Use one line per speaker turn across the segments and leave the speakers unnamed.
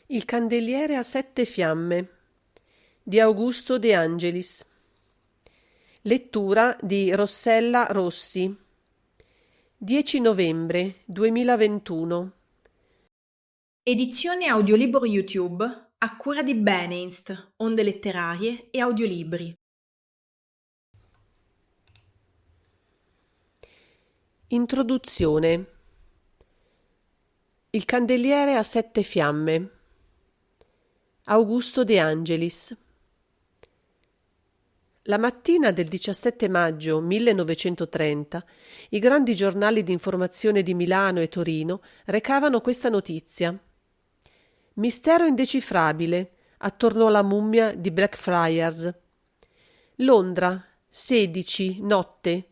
Il candeliere a sette fiamme di Augusto De Angelis. Lettura di Rossella Rossi. 10 novembre 2021.
Edizione audiolibro YouTube a cura di Beneinst, Onde Letterarie e Audiolibri.
Introduzione. Il candeliere a sette fiamme. Augusto De Angelis. La mattina del 17 maggio 1930 i grandi giornali di informazione di Milano e Torino recavano questa notizia. Mistero indecifrabile attorno alla mummia di Blackfriars. Londra, 16, notte.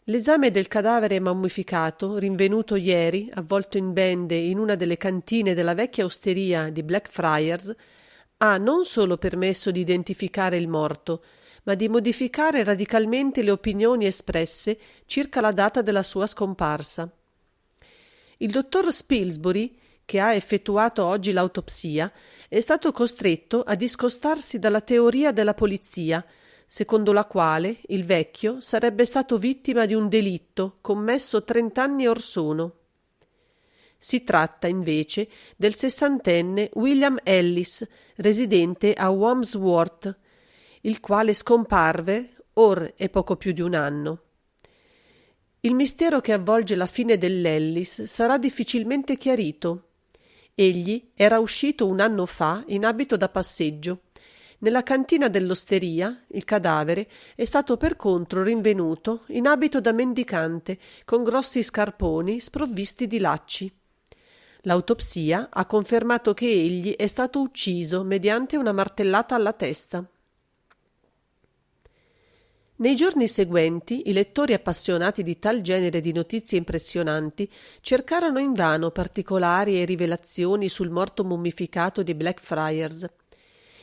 L'esame del cadavere mummificato, rinvenuto ieri, avvolto in bende in una delle cantine della vecchia osteria di Blackfriars, ha non solo permesso di identificare il morto, ma di modificare radicalmente le opinioni espresse circa la data della sua scomparsa. Il dottor Spilsbury, che ha effettuato oggi l'autopsia, è stato costretto a discostarsi dalla teoria della polizia, secondo la quale il vecchio sarebbe stato vittima di un delitto commesso 30 anni or sono. Si tratta invece del sessantenne William Ellis, residente a Wandsworth, il quale scomparve or è poco più di un anno. Il mistero che avvolge la fine dell'Ellis sarà difficilmente chiarito. Egli era uscito un anno fa in abito da passeggio. Nella cantina dell'osteria il cadavere è stato per contro rinvenuto in abito da mendicante, con grossi scarponi sprovvisti di lacci. L'autopsia ha confermato che egli è stato ucciso mediante una martellata alla testa. Nei giorni seguenti i lettori appassionati di tal genere di notizie impressionanti cercarono invano particolari e rivelazioni sul morto mummificato di Blackfriars.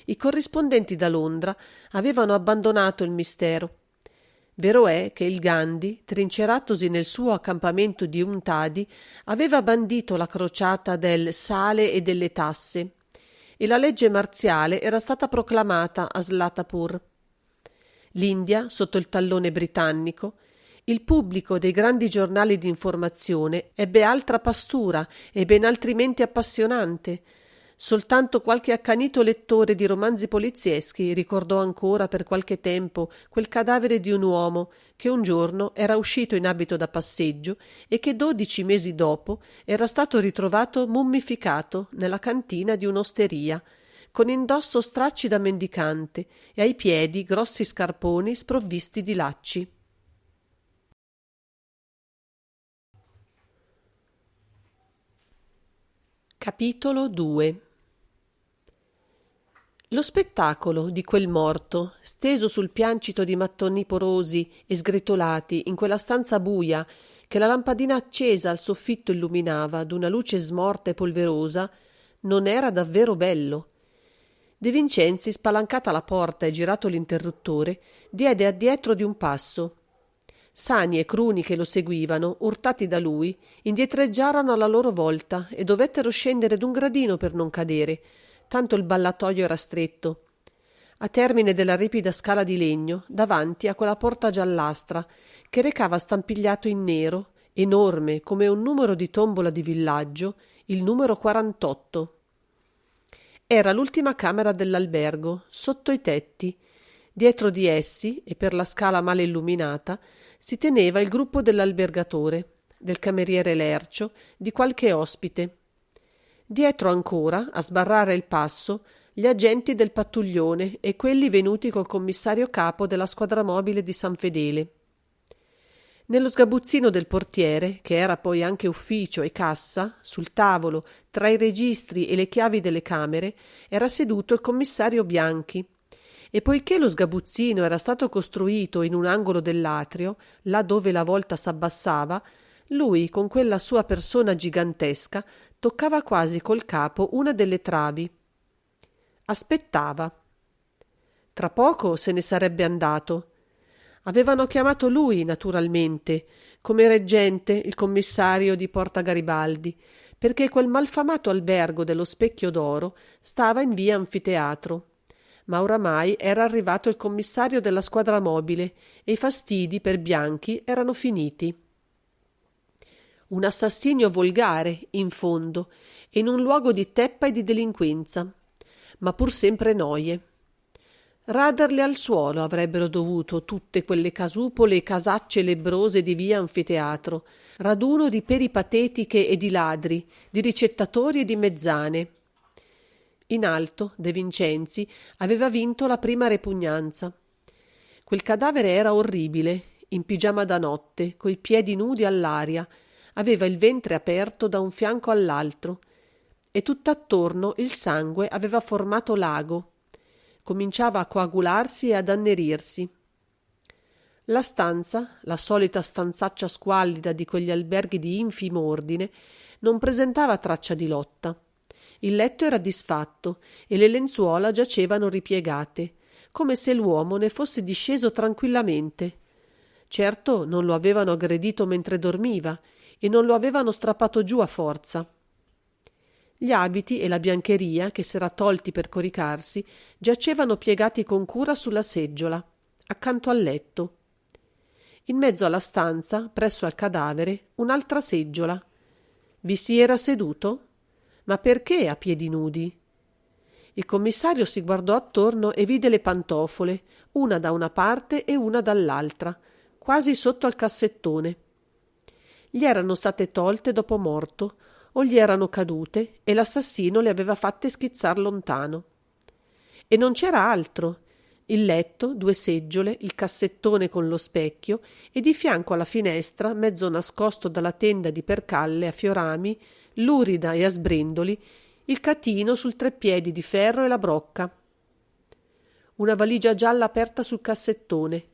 I corrispondenti da Londra avevano abbandonato il mistero. Vero è che il Gandhi, trinceratosi nel suo accampamento di Untadi, aveva bandito la crociata del sale e delle tasse, e la legge marziale era stata proclamata a Slatapur. L'India, sotto il tallone britannico, il pubblico dei grandi giornali di informazione ebbe altra pastura e ben altrimenti appassionante. Soltanto qualche accanito lettore di romanzi polizieschi ricordò ancora per qualche tempo quel cadavere di un uomo che un giorno era uscito in abito da passeggio e che 12 mesi dopo era stato ritrovato mummificato nella cantina di un'osteria, con indosso stracci da mendicante e ai piedi grossi scarponi sprovvisti di lacci. Capitolo 2. Lo spettacolo di quel morto, steso sul piancito di mattoni porosi e sgretolati in quella stanza buia che la lampadina accesa al soffitto illuminava d'una luce smorta e polverosa, non era davvero bello. De Vincenzi, spalancata la porta e girato l'interruttore, diede addietro di un passo. Sani e Cruni che lo seguivano, urtati da lui, indietreggiarono alla loro volta e dovettero scendere d'un gradino per non cadere, tanto il ballatoio era stretto. A termine della ripida scala di legno, davanti a quella porta giallastra, che recava stampigliato in nero, enorme come un numero di tombola di villaggio, il numero 48. Era l'ultima camera dell'albergo, sotto i tetti. Dietro di essi, e per la scala male illuminata, si teneva il gruppo dell'albergatore, del cameriere Lercio, di qualche ospite. Dietro ancora, a sbarrare il passo, gli agenti del pattuglione e quelli venuti col commissario capo della squadra mobile di San Fedele. Nello sgabuzzino del portiere, che era poi anche ufficio e cassa, sul tavolo, tra i registri e le chiavi delle camere, era seduto il commissario Bianchi. E poiché lo sgabuzzino era stato costruito in un angolo dell'atrio, là dove la volta s'abbassava, lui, con quella sua persona gigantesca, toccava quasi col capo una delle travi. Aspettava. Tra poco se ne sarebbe andato. Avevano chiamato lui, naturalmente, come reggente il commissario di Porta Garibaldi, perché quel malfamato albergo dello Specchio d'Oro stava in via Anfiteatro. Ma oramai era arrivato il commissario della squadra mobile e i fastidi per Bianchi erano finiti. Un assassinio volgare, in fondo, e in un luogo di teppa e di delinquenza, ma pur sempre noie. Raderle al suolo avrebbero dovuto tutte quelle casupole e casacce lebrose di via Anfiteatro, raduno di peripatetiche e di ladri, di ricettatori e di mezzane. In alto De Vincenzi aveva vinto la prima repugnanza. Quel cadavere era orribile, in pigiama da notte, coi piedi nudi all'aria, aveva il ventre aperto da un fianco all'altro e tutt'attorno il sangue aveva formato lago. Cominciava a coagularsi e ad annerirsi. La stanza, la solita stanzaccia squallida di quegli alberghi di infimo ordine, non presentava traccia di lotta. Il letto era disfatto e le lenzuola giacevano ripiegate, come se l'uomo ne fosse disceso tranquillamente. Certo non lo avevano aggredito mentre dormiva e non lo avevano strappato giù a forza. Gli abiti e la biancheria, che s'era tolti per coricarsi, giacevano piegati con cura sulla seggiola, accanto al letto. In mezzo alla stanza, presso al cadavere, un'altra seggiola. Vi si era seduto? Ma perché a piedi nudi? Il commissario si guardò attorno e vide le pantofole, una da una parte e una dall'altra, quasi sotto al cassettone. Gli erano state tolte dopo morto, o gli erano cadute e l'assassino le aveva fatte schizzar lontano. E non c'era altro. Il letto, due seggiole, il cassettone con lo specchio e di fianco alla finestra, mezzo nascosto dalla tenda di percalle a fiorami, lurida e a sbrindoli, il catino sul treppiedi di ferro e la brocca. Una valigia gialla aperta sul cassettone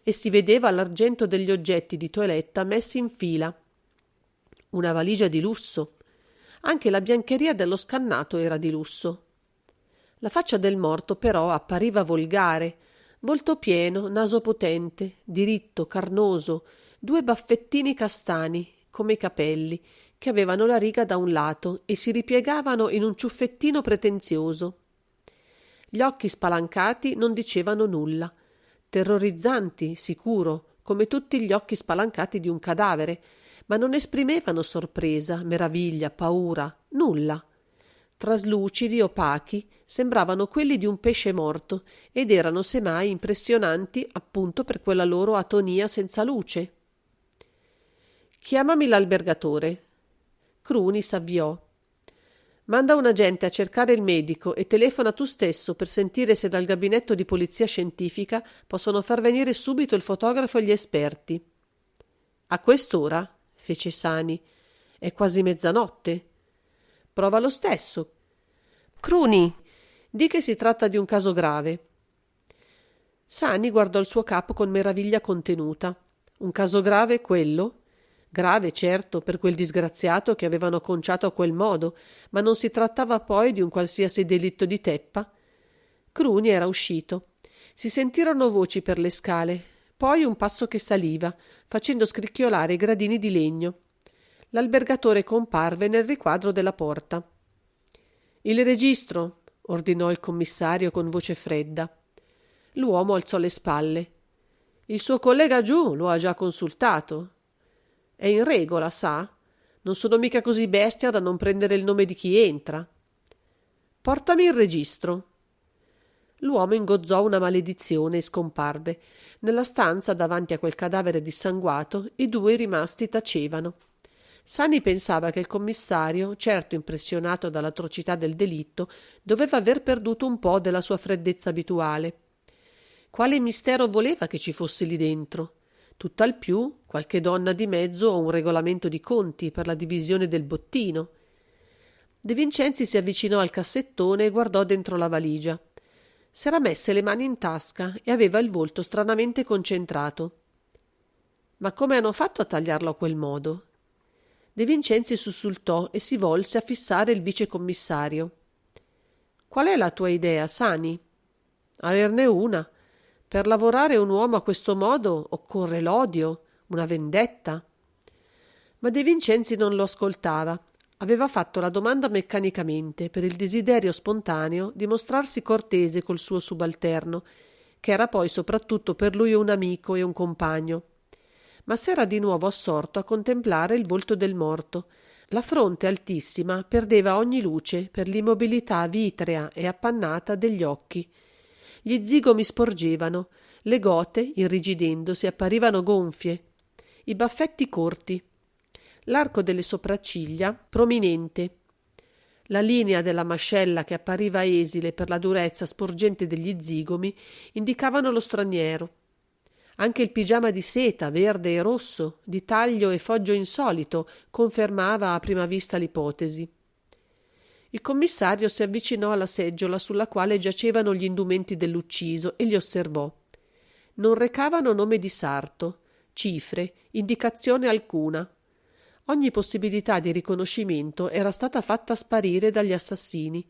e si vedeva l'argento degli oggetti di toeletta messi in fila. Una valigia di lusso. Anche la biancheria dello scannato era di lusso. La faccia del morto però appariva volgare, volto pieno, naso potente, diritto, carnoso, due baffettini castani, come i capelli, che avevano la riga da un lato e si ripiegavano in un ciuffettino pretenzioso. Gli occhi spalancati non dicevano nulla, terrorizzanti, sicuro, come tutti gli occhi spalancati di un cadavere, ma non esprimevano sorpresa, meraviglia, paura, nulla. Traslucidi, opachi, sembravano quelli di un pesce morto ed erano semmai impressionanti appunto per quella loro atonia senza luce. Chiamami l'albergatore. Cruni s'avviò. Manda un agente a cercare il medico e telefona tu stesso per sentire se dal gabinetto di polizia scientifica possono far venire subito il fotografo e gli esperti. A quest'ora? Fece Sani. È quasi mezzanotte. Prova lo stesso. Cruni, di che si tratta di un caso grave. Sani guardò il suo capo con meraviglia contenuta. Un caso grave quello? Grave, certo, per quel disgraziato che avevano conciato a quel modo, ma non si trattava poi di un qualsiasi delitto di teppa. Cruni era uscito. Si sentirono voci per le scale, poi un passo che saliva, facendo scricchiolare i gradini di legno. L'albergatore comparve nel riquadro della porta. Il registro, ordinò il commissario con voce fredda. L'uomo alzò le spalle. Il suo collega giù lo ha già consultato. È in regola, sa? Non sono mica così bestia da non prendere il nome di chi entra. Portami il registro. L'uomo ingozzò una maledizione e scomparve. Nella stanza, davanti a quel cadavere dissanguato, i due rimasti tacevano. Sani pensava che il commissario, certo impressionato dall'atrocità del delitto, doveva aver perduto un po' della sua freddezza abituale. Quale mistero voleva che ci fosse lì dentro? Tutt'al più qualche donna di mezzo o un regolamento di conti per la divisione del bottino. De Vincenzi si avvicinò al cassettone e guardò dentro la valigia. S'era messe le mani in tasca e aveva il volto stranamente concentrato. Ma come hanno fatto a tagliarlo a quel modo? De Vincenzi sussultò e si volse a fissare il vicecommissario. Qual è la tua idea, Sani? Averne una. Per lavorare un uomo a questo modo occorre l'odio, una vendetta. Ma De Vincenzi non lo ascoltava. Aveva fatto la domanda meccanicamente, per il desiderio spontaneo di mostrarsi cortese col suo subalterno, che era poi soprattutto per lui un amico e un compagno. Ma s'era di nuovo assorto a contemplare il volto del morto. La fronte altissima perdeva ogni luce per l'immobilità vitrea e appannata degli occhi. Gli zigomi sporgevano, le gote, irrigidendosi, apparivano gonfie, i baffetti corti, l'arco delle sopracciglia prominente, la linea della mascella che appariva esile per la durezza sporgente degli zigomi indicavano lo straniero. Anche il pigiama di seta, verde e rosso, di taglio e foggio insolito, confermava a prima vista l'ipotesi. Il commissario si avvicinò alla seggiola sulla quale giacevano gli indumenti dell'ucciso e li osservò. Non recavano nome di sarto, cifre, indicazione alcuna. Ogni possibilità di riconoscimento era stata fatta sparire dagli assassini,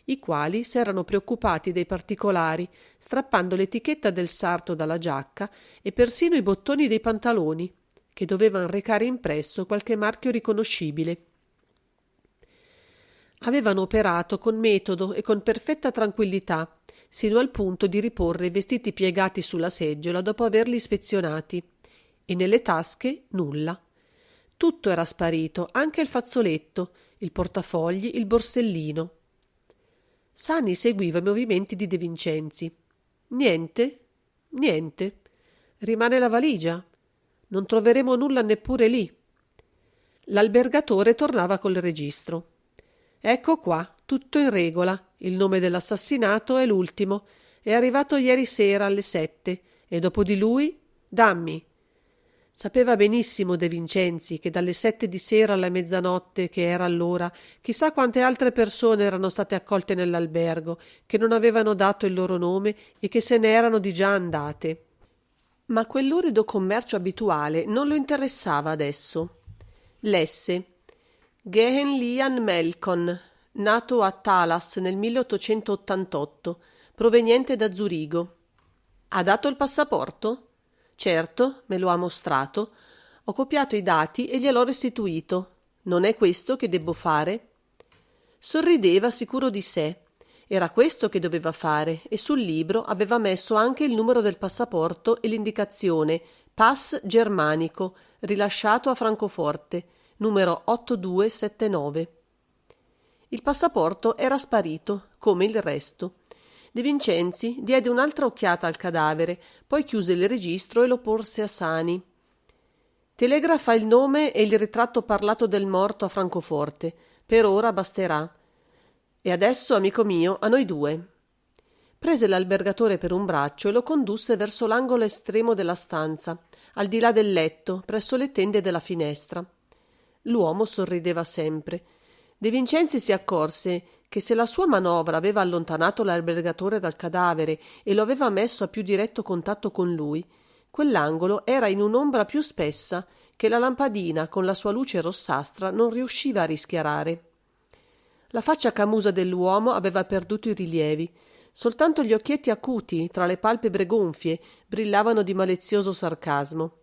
i quali s'erano preoccupati dei particolari, strappando l'etichetta del sarto dalla giacca e persino i bottoni dei pantaloni, che dovevano recare impresso qualche marchio riconoscibile. Avevano operato con metodo e con perfetta tranquillità, sino al punto di riporre i vestiti piegati sulla seggiola dopo averli ispezionati, e nelle tasche nulla. Tutto era sparito, anche il fazzoletto, il portafogli, il borsellino. Sani seguiva i movimenti di De Vincenzi. Niente, niente. Rimane la valigia. Non troveremo nulla neppure lì. L'albergatore tornava col registro. Ecco qua, tutto in regola. Il nome dell'assassinato è l'ultimo. È arrivato ieri sera alle 7 e dopo di lui, dammi. Sapeva benissimo De Vincenzi che dalle 7 di sera alla mezzanotte, che era allora, chissà quante altre persone erano state accolte nell'albergo, che non avevano dato il loro nome e che se ne erano di già andate. Ma quell'urido commercio abituale non lo interessava adesso. Lesse: Gehen Lian Melkon, nato a Talas nel 1888, proveniente da Zurigo. Ha dato il passaporto? Certo, me lo ha mostrato. Ho copiato i dati e gliel'ho restituito. Non è questo che debbo fare? Sorrideva sicuro di sé. Era questo che doveva fare e sul libro aveva messo anche il numero del passaporto e l'indicazione Pass Germanico, rilasciato a Francoforte, numero 8279. Il passaporto era sparito, come il resto. De Vincenzi diede un'altra occhiata al cadavere, poi chiuse il registro e lo porse a Sani. Telegrafa il nome e il ritratto parlato del morto a Francoforte. Per ora basterà. E adesso, amico mio, a noi due. Prese l'albergatore per un braccio e lo condusse verso l'angolo estremo della stanza, al di là del letto, presso le tende della finestra. L'uomo sorrideva sempre. De Vincenzi si accorse che se la sua manovra aveva allontanato l'albergatore dal cadavere e lo aveva messo a più diretto contatto con lui, quell'angolo era in un'ombra più spessa che la lampadina con la sua luce rossastra non riusciva a rischiarare. La faccia camusa dell'uomo aveva perduto i rilievi. Soltanto gli occhietti acuti, tra le palpebre gonfie, brillavano di malizioso sarcasmo.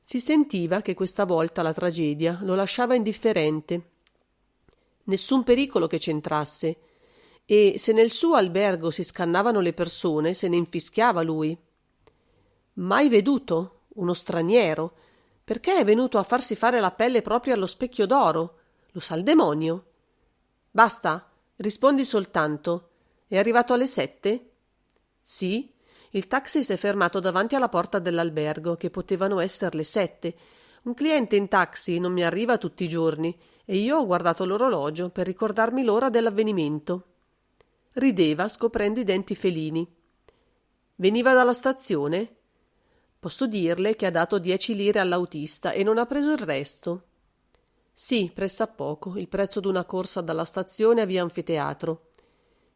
Si sentiva che questa volta la tragedia lo lasciava indifferente. Nessun pericolo che c'entrasse, e se nel suo albergo si scannavano le persone, se ne infischiava lui. Mai veduto? Uno straniero? Perché è venuto a farsi fare la pelle proprio allo specchio d'oro? Lo sa il demonio? Basta, rispondi soltanto. È arrivato alle 7? Sì. Il taxi si è fermato davanti alla porta dell'albergo, che potevano essere le 7. Un cliente in taxi non mi arriva tutti i giorni, e io ho guardato l'orologio per ricordarmi l'ora dell'avvenimento. Rideva, scoprendo i denti felini. Veniva dalla stazione? Posso dirle che ha dato 10 lire all'autista e non ha preso il resto. Sì, pressappoco, il prezzo d'una corsa dalla stazione a via Anfiteatro.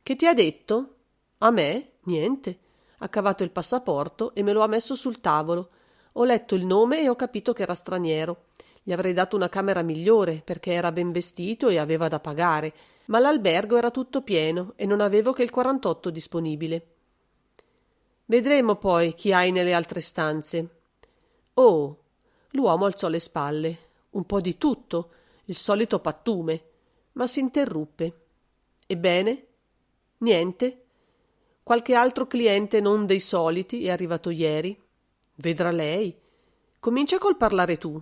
Che ti ha detto? A me? Niente. Ha cavato il passaporto e me lo ha messo sul tavolo. Ho letto il nome e ho capito che era straniero. Gli avrei dato una camera migliore, perché era ben vestito e aveva da pagare, ma l'albergo era tutto pieno e non avevo che il 48 disponibile. Vedremo poi chi hai nelle altre stanze. Oh! L'uomo alzò le spalle. Un po' di tutto. il solito pattume, ma si interruppe. Ebbene? Niente? Qualche altro cliente non dei soliti è arrivato ieri? Vedrà lei. Comincia col parlare tu.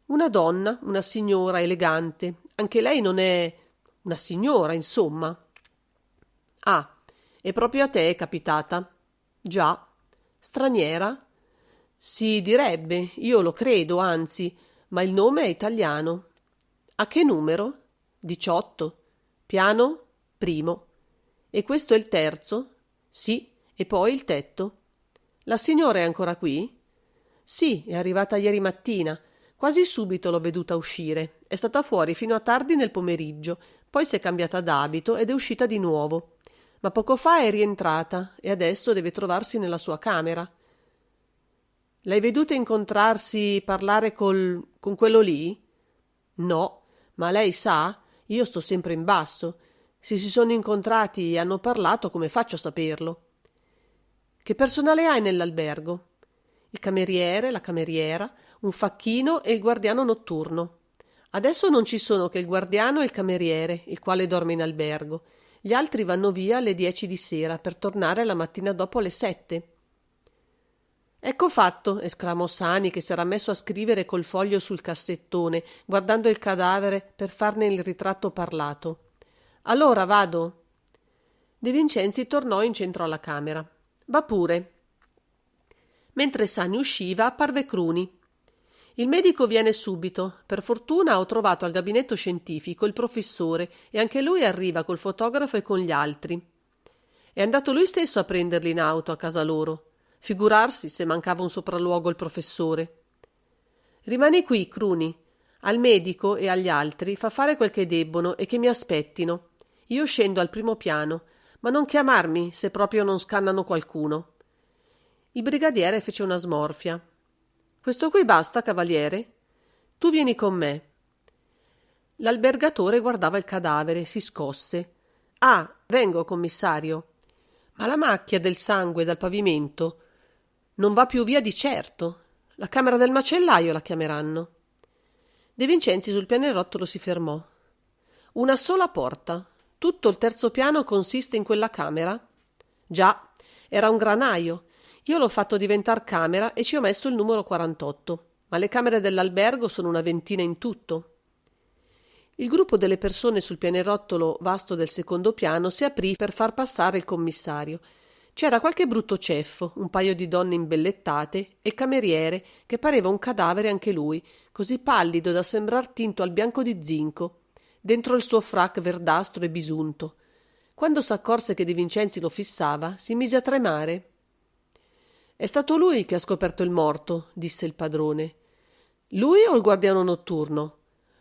Una donna, una signora elegante. Anche lei non è una signora, insomma. Ah, e proprio a te è capitata? Già. Straniera? Si direbbe, io lo credo, anzi, ma il nome è italiano. A che numero? 18. Piano? Primo. E questo è il terzo? Sì, e poi il tetto. La signora è ancora qui? Sì, è arrivata ieri mattina. Quasi subito l'ho veduta uscire. È stata fuori fino a tardi nel pomeriggio, poi si è cambiata d'abito ed è uscita di nuovo. Ma poco fa è rientrata e adesso deve trovarsi nella sua camera. L'hai veduta incontrarsi, parlare con quello lì? No, ma lei sa? Io sto sempre in basso. Se si sono incontrati e hanno parlato, come faccio a saperlo? Che personale hai nell'albergo? Il cameriere, la cameriera, un facchino e il guardiano notturno. Adesso non ci sono che il guardiano e il cameriere, il quale dorme in albergo. Gli altri vanno via alle 10 di sera per tornare la mattina dopo alle 7. Ecco fatto, esclamò Sani, che s'era messo a scrivere col foglio sul cassettone, guardando il cadavere per farne il ritratto parlato. Allora vado. De Vincenzi tornò in centro alla camera. Va pure. Mentre Sani usciva, apparve Cruni. Il medico viene subito. Per fortuna ho trovato al gabinetto scientifico il professore e anche lui arriva col fotografo e con gli altri. È andato lui stesso a prenderli in auto a casa loro. Figurarsi se mancava un sopralluogo il professore. Rimani qui, Cruni. Al medico e agli altri fa fare quel che debbono e che mi aspettino. Io scendo al primo piano, ma non chiamarmi se proprio non scannano qualcuno. Il brigadiere fece una smorfia. Questo qui basta, cavaliere? Tu vieni con me. L'albergatore guardava il cadavere, si scosse. Ah, vengo, commissario. Ma la macchia del sangue dal pavimento non va più via di certo. La camera del macellaio la chiameranno. De Vincenzi sul pianerottolo si fermò. Una sola porta. Tutto il terzo piano consiste in quella camera? Già, era un granaio. Io l'ho fatto diventar camera e ci ho messo il numero 48, ma le camere dell'albergo sono una ventina in tutto. Il gruppo delle persone sul pianerottolo vasto del secondo piano si aprì per far passare il commissario. C'era qualche brutto ceffo, un paio di donne imbellettate e il cameriere, che pareva un cadavere anche lui, così pallido da sembrar tinto al bianco di zinco, dentro il suo frac verdastro e bisunto. Quando s'accorse che De Vincenzi lo fissava, si mise a tremare. «È stato lui che ha scoperto il morto», disse il padrone. «Lui o il guardiano notturno?»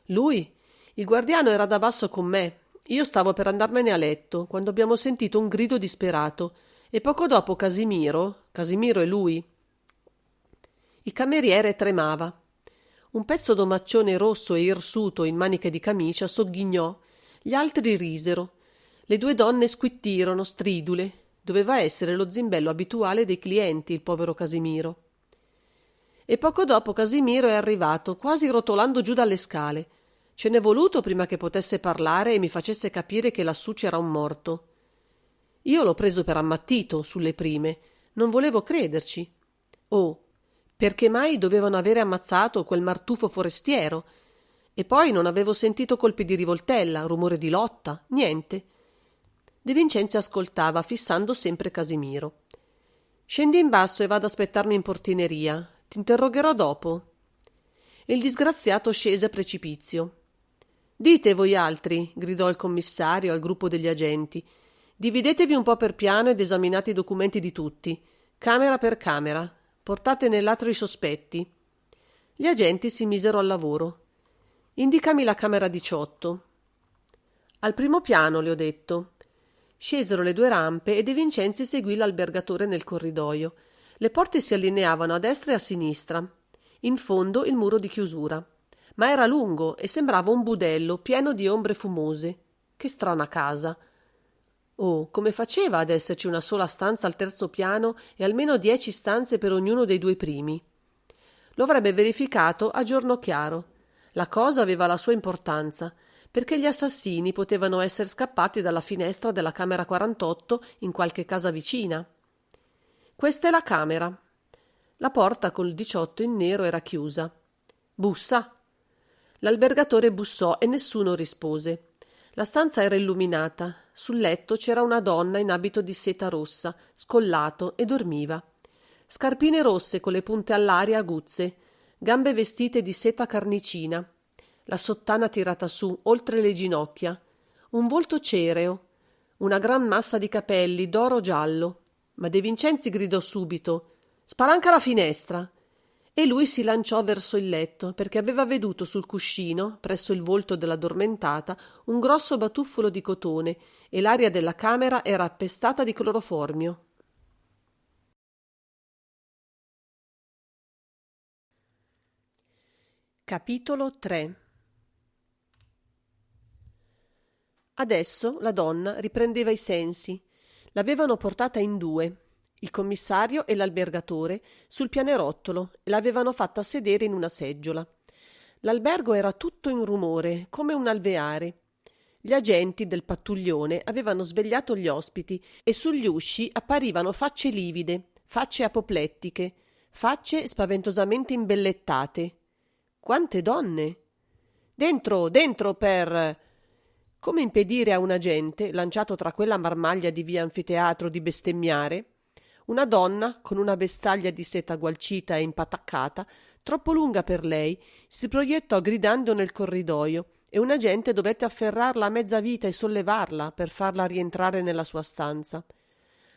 «Lui. Il guardiano era da basso con me. Io stavo per andarmene a letto, quando abbiamo sentito un grido disperato, e poco dopo Casimiro è lui». Il cameriere tremava. Un pezzo d'omaccione rosso e irsuto in maniche di camicia sogghignò. Gli altri risero. Le due donne squittirono, stridule. Doveva essere lo zimbello abituale dei clienti, il povero Casimiro. E poco dopo Casimiro è arrivato, quasi rotolando giù dalle scale. Ce n'è voluto prima che potesse parlare e mi facesse capire che lassù c'era un morto. Io l'ho preso per ammattito, sulle prime. Non volevo crederci. Oh, perché mai dovevano avere ammazzato quel martufo forestiero? E poi non avevo sentito colpi di rivoltella, rumore di lotta, niente. De Vincenzi ascoltava, fissando sempre Casimiro. «Scendi in basso e vado ad aspettarmi in portineria. Ti interrogherò dopo». Il disgraziato scese a precipizio. «Dite voi altri», gridò il commissario al gruppo degli agenti. «Dividetevi un po' per piano ed esaminate i documenti di tutti, camera per camera. Portate nell'atrio i sospetti». Gli agenti si misero al lavoro. «Indicami la camera 18». «Al primo piano», le ho detto. Scesero le due rampe e De Vincenzi seguì l'albergatore nel corridoio. Le porte si allineavano a destra e a sinistra. In fondo il muro di chiusura. Ma era lungo e sembrava un budello pieno di ombre fumose. Che strana casa. Oh, come faceva ad esserci una sola stanza al terzo piano e almeno 10 stanze per ognuno dei due primi? Lo avrebbe verificato a giorno chiaro. La cosa aveva la sua importanza, perché gli assassini potevano essere scappati dalla finestra della camera 48 in qualche casa vicina. Questa è la camera. La porta col 18 in nero era chiusa. Bussa. L'albergatore bussò e nessuno rispose. La stanza era illuminata. Sul letto c'era una donna in abito di seta rossa, scollato, e dormiva. Scarpine rosse con le punte all'aria aguzze, gambe vestite di seta carnicina, la sottana tirata su, oltre le ginocchia, un volto cereo, una gran massa di capelli d'oro giallo. Ma De Vincenzi gridò subito: «Spalanca la finestra!» E lui si lanciò verso il letto, perché aveva veduto sul cuscino, presso il volto dell'addormentata, un grosso batuffolo di cotone, e l'aria della camera era appestata di cloroformio. Capitolo 3. Adesso la donna riprendeva i sensi. L'avevano portata in due, il commissario e l'albergatore, sul pianerottolo, e l'avevano fatta sedere in una seggiola. L'albergo era tutto in rumore, come un alveare. Gli agenti del pattuglione avevano svegliato gli ospiti e sugli usci apparivano facce livide, facce apoplettiche, facce spaventosamente imbellettate. Quante donne! Dentro, dentro per... Come impedire a un agente, lanciato tra quella marmaglia di via Anfiteatro, di bestemmiare? Una donna, con una vestaglia di seta gualcita e impataccata, troppo lunga per lei, si proiettò gridando nel corridoio, e un agente dovette afferrarla a mezza vita e sollevarla per farla rientrare nella sua stanza.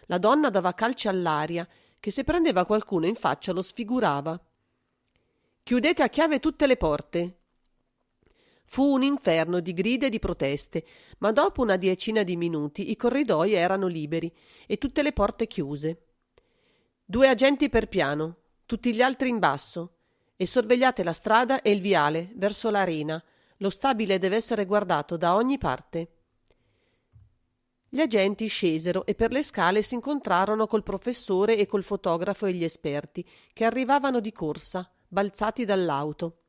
La donna dava calci all'aria, che se prendeva qualcuno in faccia lo sfigurava. «Chiudete a chiave tutte le porte!» Fu un inferno di grida e di proteste, ma dopo una 10 di minuti i corridoi erano liberi e tutte le porte chiuse. 2 agenti per piano, tutti gli altri in basso, e sorvegliate la strada e il viale verso l'arena. Lo stabile deve essere guardato da ogni parte. Gli agenti scesero e per le scale si incontrarono col professore e col fotografo e gli esperti, che arrivavano di corsa, balzati dall'auto.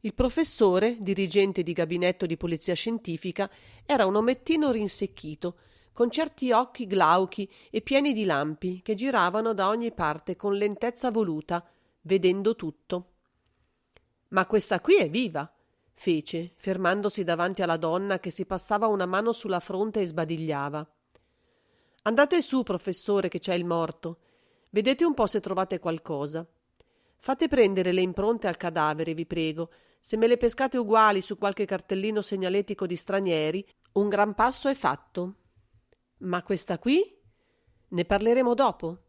Il professore, dirigente di gabinetto di polizia scientifica, era un omettino rinsecchito, con certi occhi glauchi e pieni di lampi che giravano da ogni parte con lentezza voluta, vedendo tutto. «Ma questa qui è viva!» fece, fermandosi davanti alla donna che si passava una mano sulla fronte e sbadigliava. «Andate su, professore, che c'è il morto. Vedete un po' se trovate qualcosa. Fate prendere le impronte al cadavere, vi prego. Se me le pescate uguali su qualche cartellino segnaletico di stranieri, un gran passo è fatto.» «Ma questa qui? Ne parleremo dopo.»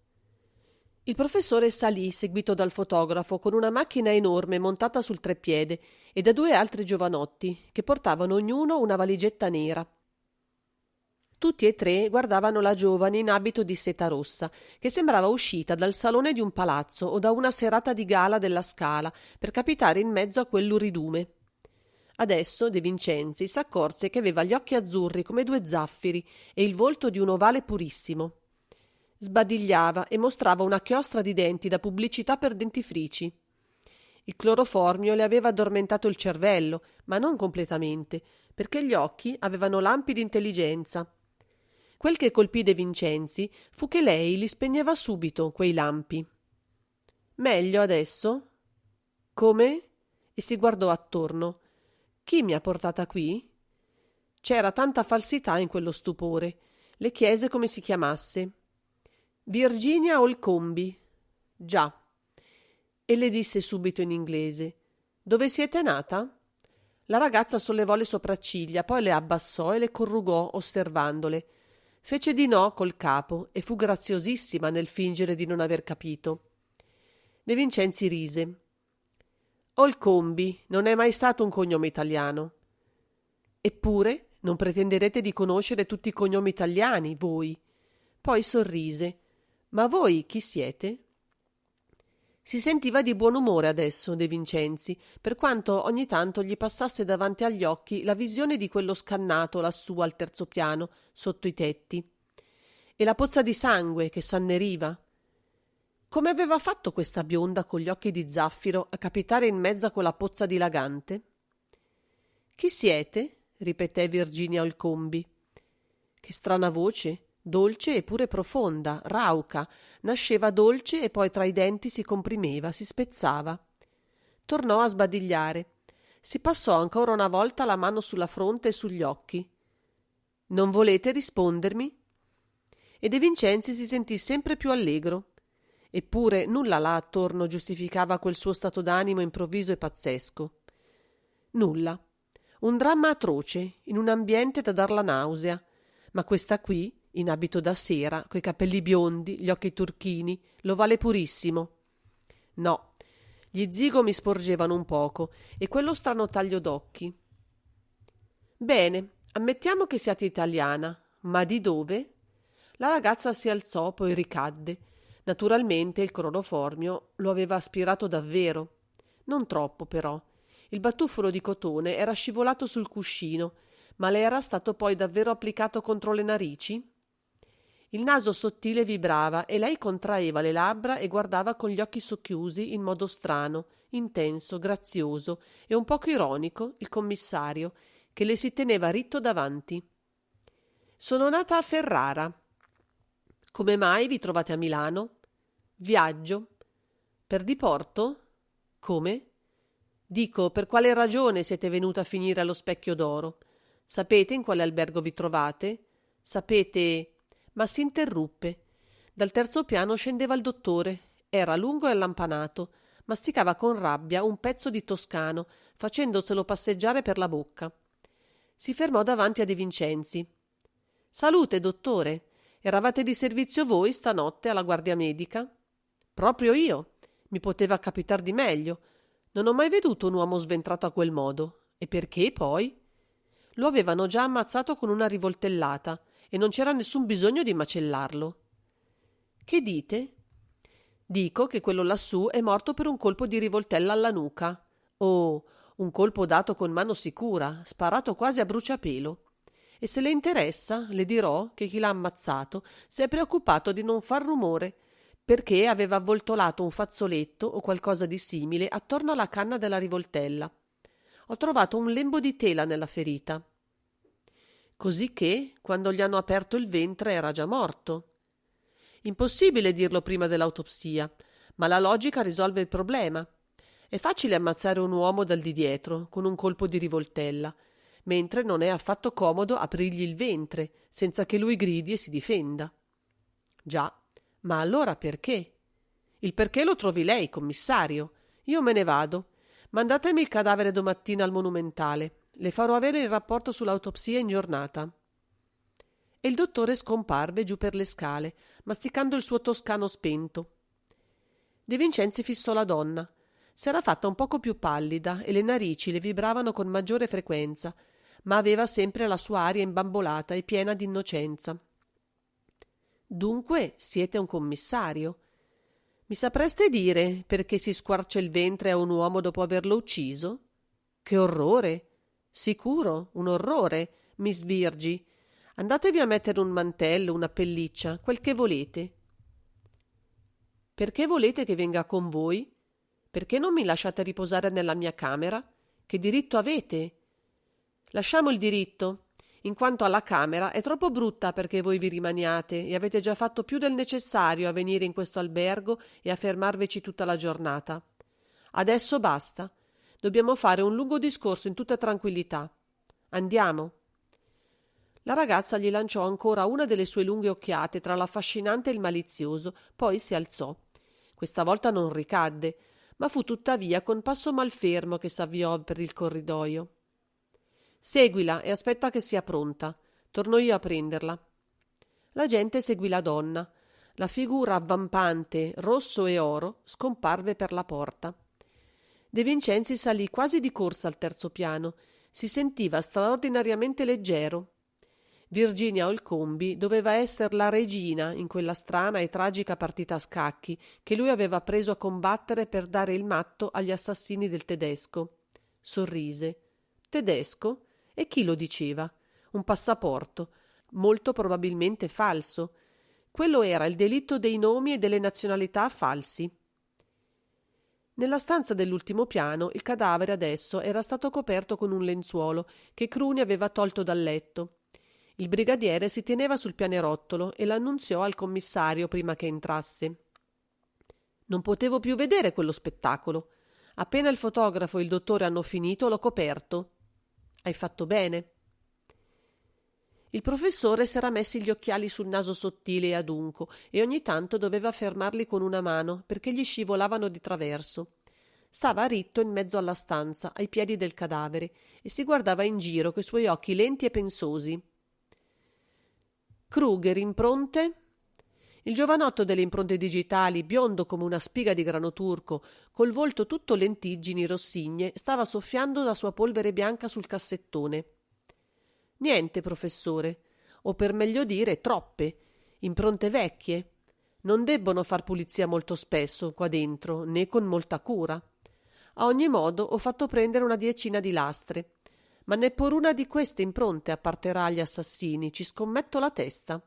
Il professore salì, seguito dal fotografo, con una macchina enorme montata sul treppiede e da 2 altri giovanotti, che portavano ognuno una valigetta nera. Tutti e 3 guardavano la giovane in abito di seta rossa, che sembrava uscita dal salone di un palazzo o da una serata di gala della Scala per capitare in mezzo a quell'uridume. Adesso De Vincenzi s'accorse che aveva gli occhi azzurri come 2 zaffiri e il volto di un ovale purissimo. Sbadigliava e mostrava una chiostra di denti da pubblicità per dentifrici. Il cloroformio le aveva addormentato il cervello, ma non completamente, perché gli occhi avevano lampi di intelligenza. Quel che colpì De Vincenzi fu che lei li spegneva subito, quei lampi. «Meglio adesso?» «Come?» E si guardò attorno. «Chi mi ha portata qui?» C'era tanta falsità in quello stupore. Le chiese come si chiamasse. «Virginia Olcombi.» «Già.» E le disse subito in inglese: «Dove siete nata?» La ragazza sollevò le sopracciglia, poi le abbassò e le corrugò osservandole. Fece di no col capo e fu graziosissima nel fingere di non aver capito. De Vincenzi rise. «Olcombi non è mai stato un cognome italiano.» «Eppure non pretenderete di conoscere tutti i cognomi italiani, voi.» Poi sorrise. «Ma voi chi siete?» Si sentiva di buon umore adesso De Vincenzi, per quanto ogni tanto gli passasse davanti agli occhi la visione di quello scannato lassù al terzo piano, sotto i tetti. E la pozza di sangue che s'anneriva. Come aveva fatto questa bionda con gli occhi di zaffiro a capitare in mezzo a quella pozza dilagante? Chi siete? Ripeté Virginia Olcombi. Che strana voce, dolce e pure profonda, rauca, nasceva dolce e poi tra i denti si comprimeva, si spezzava. Tornò a sbadigliare. Si passò ancora una volta la mano sulla fronte e sugli occhi. Non volete rispondermi? E De Vincenzi si sentì sempre più allegro. Eppure nulla là attorno giustificava quel suo stato d'animo improvviso e pazzesco. Nulla. Un dramma atroce, in un ambiente da dar la nausea. Ma questa qui, in abito da sera, coi capelli biondi, gli occhi turchini, lo vale purissimo. No, gli zigomi sporgevano un poco e quello strano taglio d'occhi. Bene, ammettiamo che siate italiana, ma di dove? La ragazza si alzò, poi ricadde. Naturalmente il cloroformio lo aveva aspirato davvero. Non troppo, però. Il batuffolo di cotone era scivolato sul cuscino, ma le era stato poi davvero applicato contro le narici? Il naso sottile vibrava e lei contraeva le labbra e guardava con gli occhi socchiusi in modo strano, intenso, grazioso e un poco ironico il commissario, che le si teneva ritto davanti. Sono nata a Ferrara. Come mai vi trovate a Milano? Viaggio. Per diporto? Come? Dico, per quale ragione siete venuta a finire allo Specchio d'Oro? Sapete in quale albergo vi trovate? Sapete... Ma si interruppe. Dal terzo piano scendeva il dottore. Era lungo e allampanato. Masticava con rabbia un pezzo di toscano, facendoselo passeggiare per la bocca. Si fermò davanti a De Vincenzi. Salute, dottore. Eravate di servizio voi stanotte alla guardia medica? Proprio io. Mi poteva capitar di meglio. Non ho mai veduto un uomo sventrato a quel modo. E perché poi? Lo avevano già ammazzato con una rivoltellata e non c'era nessun bisogno di macellarlo. Che dite? Dico che quello lassù è morto per un colpo di rivoltella alla nuca. Oh, un colpo dato con mano sicura, sparato quasi a bruciapelo. E se le interessa, le dirò che chi l'ha ammazzato si è preoccupato di non far rumore, perché aveva avvoltolato un fazzoletto o qualcosa di simile attorno alla canna della rivoltella. Ho trovato un lembo di tela nella ferita. Così che, quando gli hanno aperto il ventre, era già morto. Impossibile dirlo prima dell'autopsia, ma la logica risolve il problema. È facile ammazzare un uomo dal di dietro, con un colpo di rivoltella, mentre non è affatto comodo aprirgli il ventre, senza che lui gridi e si difenda. Già, ma allora perché? Il perché lo trovi lei, commissario. Io me ne vado. Mandatemi il cadavere domattina al Monumentale. Le farò avere il rapporto sull'autopsia in giornata. E il dottore scomparve giù per le scale, masticando il suo toscano spento. De Vincenzi fissò la donna. S'era fatta un poco più pallida e le narici le vibravano con maggiore frequenza, ma aveva sempre la sua aria imbambolata e piena di innocenza. Dunque siete un commissario? Mi sapreste dire perché si squarcia il ventre a un uomo dopo averlo ucciso? Che orrore! Sicuro, un orrore, Miss Virgi. Andatevi a mettere un mantello, una pelliccia, quel che volete. Perché volete che venga con voi? Perché non mi lasciate riposare nella mia camera? Che diritto avete? Lasciamo il diritto, in quanto alla camera è troppo brutta perché voi vi rimaniate e avete già fatto più del necessario a venire in questo albergo e a fermarveci tutta la giornata. Adesso basta. Dobbiamo fare un lungo discorso in tutta tranquillità. Andiamo. La ragazza gli lanciò ancora una delle sue lunghe occhiate tra l'affascinante e il malizioso, poi si alzò. Questa volta non ricadde, ma fu tuttavia con passo malfermo che s'avviò per il corridoio. Seguila e aspetta che sia pronta. Torno io a prenderla. La gente seguì la donna. La figura avvampante, rosso e oro, scomparve per la porta. De Vincenzi salì quasi di corsa al terzo piano. Si sentiva straordinariamente leggero. Virginia Olcombi doveva essere la regina in quella strana e tragica partita a scacchi che lui aveva preso a combattere per dare il matto agli assassini del tedesco. Sorrise. Tedesco? E chi lo diceva? Un passaporto, molto probabilmente falso. Quello era il delitto dei nomi e delle nazionalità falsi. Nella stanza dell'ultimo piano il cadavere adesso era stato coperto con un lenzuolo che Cruni aveva tolto dal letto. Il brigadiere si teneva sul pianerottolo e l'annunziò al commissario prima che entrasse. Non potevo più vedere quello spettacolo. Appena il fotografo e il dottore hanno finito, l'ho coperto. Hai fatto bene. Il professore s'era messi gli occhiali sul naso sottile e adunco e ogni tanto doveva fermarli con una mano perché gli scivolavano di traverso. Stava ritto in mezzo alla stanza, ai piedi del cadavere, e si guardava in giro coi suoi occhi lenti e pensosi. Kruger, impronte? Il giovanotto delle impronte digitali, biondo come una spiga di grano turco, col volto tutto lentiggini rossigne, stava soffiando la sua polvere bianca sul cassettone. Niente, professore, o per meglio dire troppe, impronte vecchie. Non debbono far pulizia molto spesso qua dentro, né con molta cura. A ogni modo ho fatto prendere una 10 di lastre, ma neppure una di queste impronte apparterà agli assassini, ci scommetto la testa.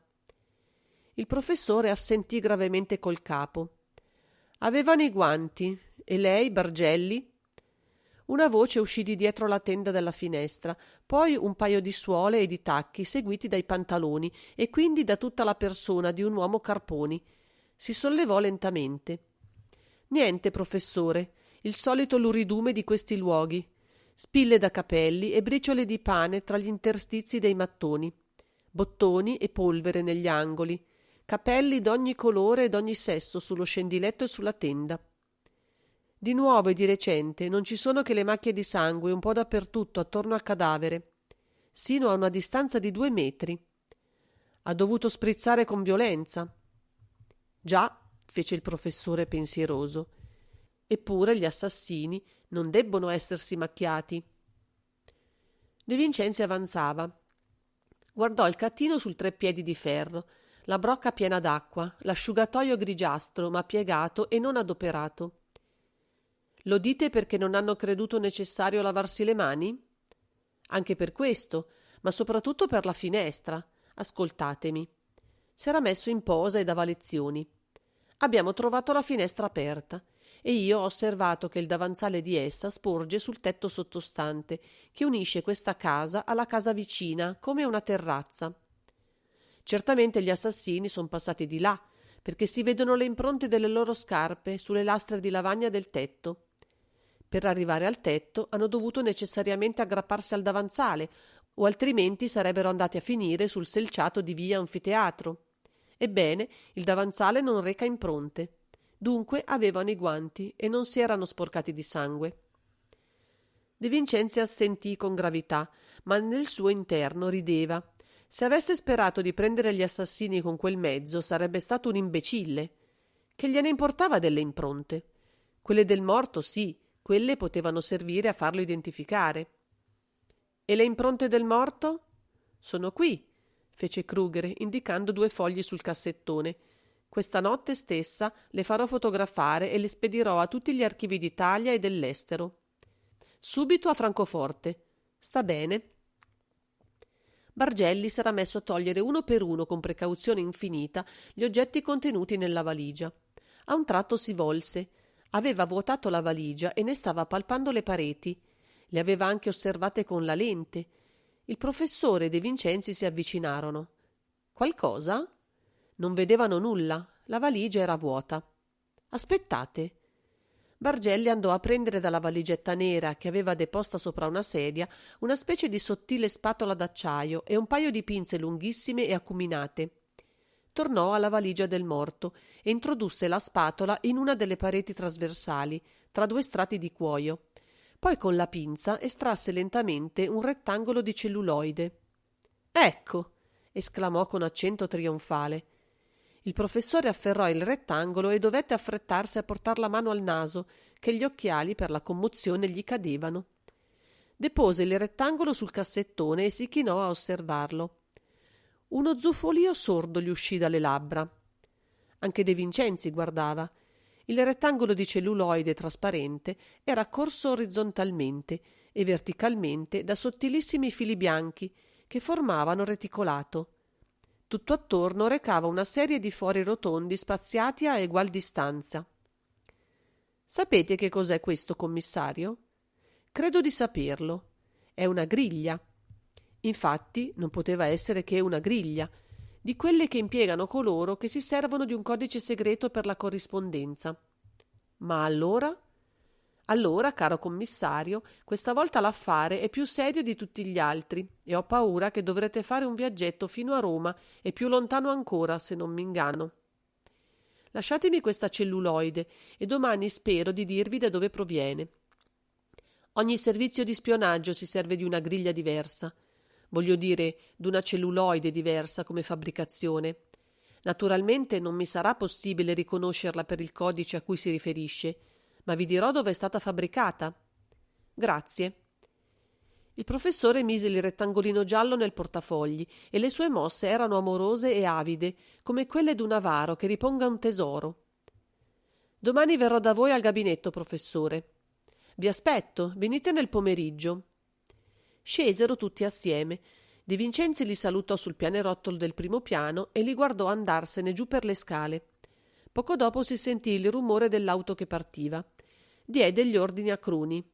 Il professore assentì gravemente col capo. Avevano i guanti, e lei, Bargelli? Una voce uscì di dietro la tenda dalla finestra, poi un paio di suole e di tacchi, seguiti dai pantaloni e quindi da tutta la persona di un uomo Carponi. Si sollevò lentamente. Niente, professore, il solito luridume di questi luoghi. Spille da capelli e briciole di pane tra gli interstizi dei mattoni. Bottoni e polvere negli angoli. Capelli d'ogni colore e d'ogni sesso sullo scendiletto e sulla tenda. Di nuovo e di recente non ci sono che le macchie di sangue un po' dappertutto attorno al cadavere, sino a una distanza di 2 metri. Ha dovuto sprizzare con violenza. Già, fece il professore pensieroso. Eppure gli assassini non debbono essersi macchiati. De Vincenzi avanzava. Guardò il catino sul treppiedi di ferro, la brocca piena d'acqua, l'asciugatoio grigiastro ma piegato e non adoperato. Lo dite perché non hanno creduto necessario lavarsi le mani? Anche per questo, ma soprattutto per la finestra. Ascoltatemi. S'era messo in posa e dava lezioni. Abbiamo trovato la finestra aperta e io ho osservato che il davanzale di essa sporge sul tetto sottostante, che unisce questa casa alla casa vicina, come una terrazza. Certamente gli assassini son passati di là, perché si vedono le impronte delle loro scarpe sulle lastre di lavagna del tetto. Per arrivare al tetto hanno dovuto necessariamente aggrapparsi al davanzale, o altrimenti sarebbero andati a finire sul selciato di via Anfiteatro. Ebbene, il davanzale non reca impronte. Dunque avevano i guanti e non si erano sporcati di sangue. De Vincenzi assentì con gravità, ma nel suo interno rideva. Se avesse sperato di prendere gli assassini con quel mezzo sarebbe stato un imbecille. Che gliene importava delle impronte? Quelle del morto sì, quelle potevano servire a farlo identificare. E le impronte del morto? Sono qui, fece Kruger, indicando 2 fogli sul cassettone. Questa notte stessa le farò fotografare e le spedirò a tutti gli archivi d'Italia e dell'estero. Subito a Francoforte. Sta bene? Bargelli s'era messo a togliere uno per uno, con precauzione infinita, gli oggetti contenuti nella valigia. A un tratto si volse. Aveva vuotato la valigia e ne stava palpando le pareti. Le aveva anche osservate con la lente. Il professore e De Vincenzi si avvicinarono. Qualcosa? Non vedevano nulla. La valigia era vuota. Aspettate. Bargelli andò a prendere dalla valigetta nera che aveva deposta sopra una sedia una specie di sottile spatola d'acciaio e un paio di pinze lunghissime e acuminate. Tornò alla valigia del morto e introdusse la spatola in una delle pareti trasversali, tra 2 strati di cuoio. Poi con la pinza estrasse lentamente un rettangolo di celluloide. «Ecco!» esclamò con accento trionfale. Il professore afferrò il rettangolo e dovette affrettarsi a portar la mano al naso, che gli occhiali per la commozione gli cadevano. Depose il rettangolo sul cassettone e si chinò a osservarlo. Uno zufolio sordo gli uscì dalle labbra. Anche De Vincenzi guardava. Il rettangolo di celluloide trasparente era corso orizzontalmente e verticalmente da sottilissimi fili bianchi che formavano reticolato. Tutto attorno recava una serie di fori rotondi spaziati a egual distanza. Sapete che cos'è questo, commissario? Credo di saperlo. È una griglia. Infatti non poteva essere che una griglia, di quelle che impiegano coloro che si servono di un codice segreto per la corrispondenza. Ma allora? Allora, caro commissario, questa volta l'affare è più serio di tutti gli altri e ho paura che dovrete fare un viaggetto fino a Roma e più lontano ancora, se non mi inganno. Lasciatemi questa celluloide e domani spero di dirvi da dove proviene. Ogni servizio di spionaggio si serve di una griglia diversa. Voglio dire, d'una celluloide diversa come fabbricazione. Naturalmente non mi sarà possibile riconoscerla per il codice a cui si riferisce, ma vi dirò dove è stata fabbricata. Grazie. Il professore mise il rettangolino giallo nel portafogli e le sue mosse erano amorose e avide, come quelle d'un avaro che riponga un tesoro. Domani verrò da voi al gabinetto, professore. Vi aspetto, venite nel pomeriggio. Scesero tutti assieme. De Vincenzi li salutò sul pianerottolo del primo piano e li guardò andarsene giù per le scale. Poco dopo si sentì il rumore dell'auto che partiva. Diede gli ordini a Cruni.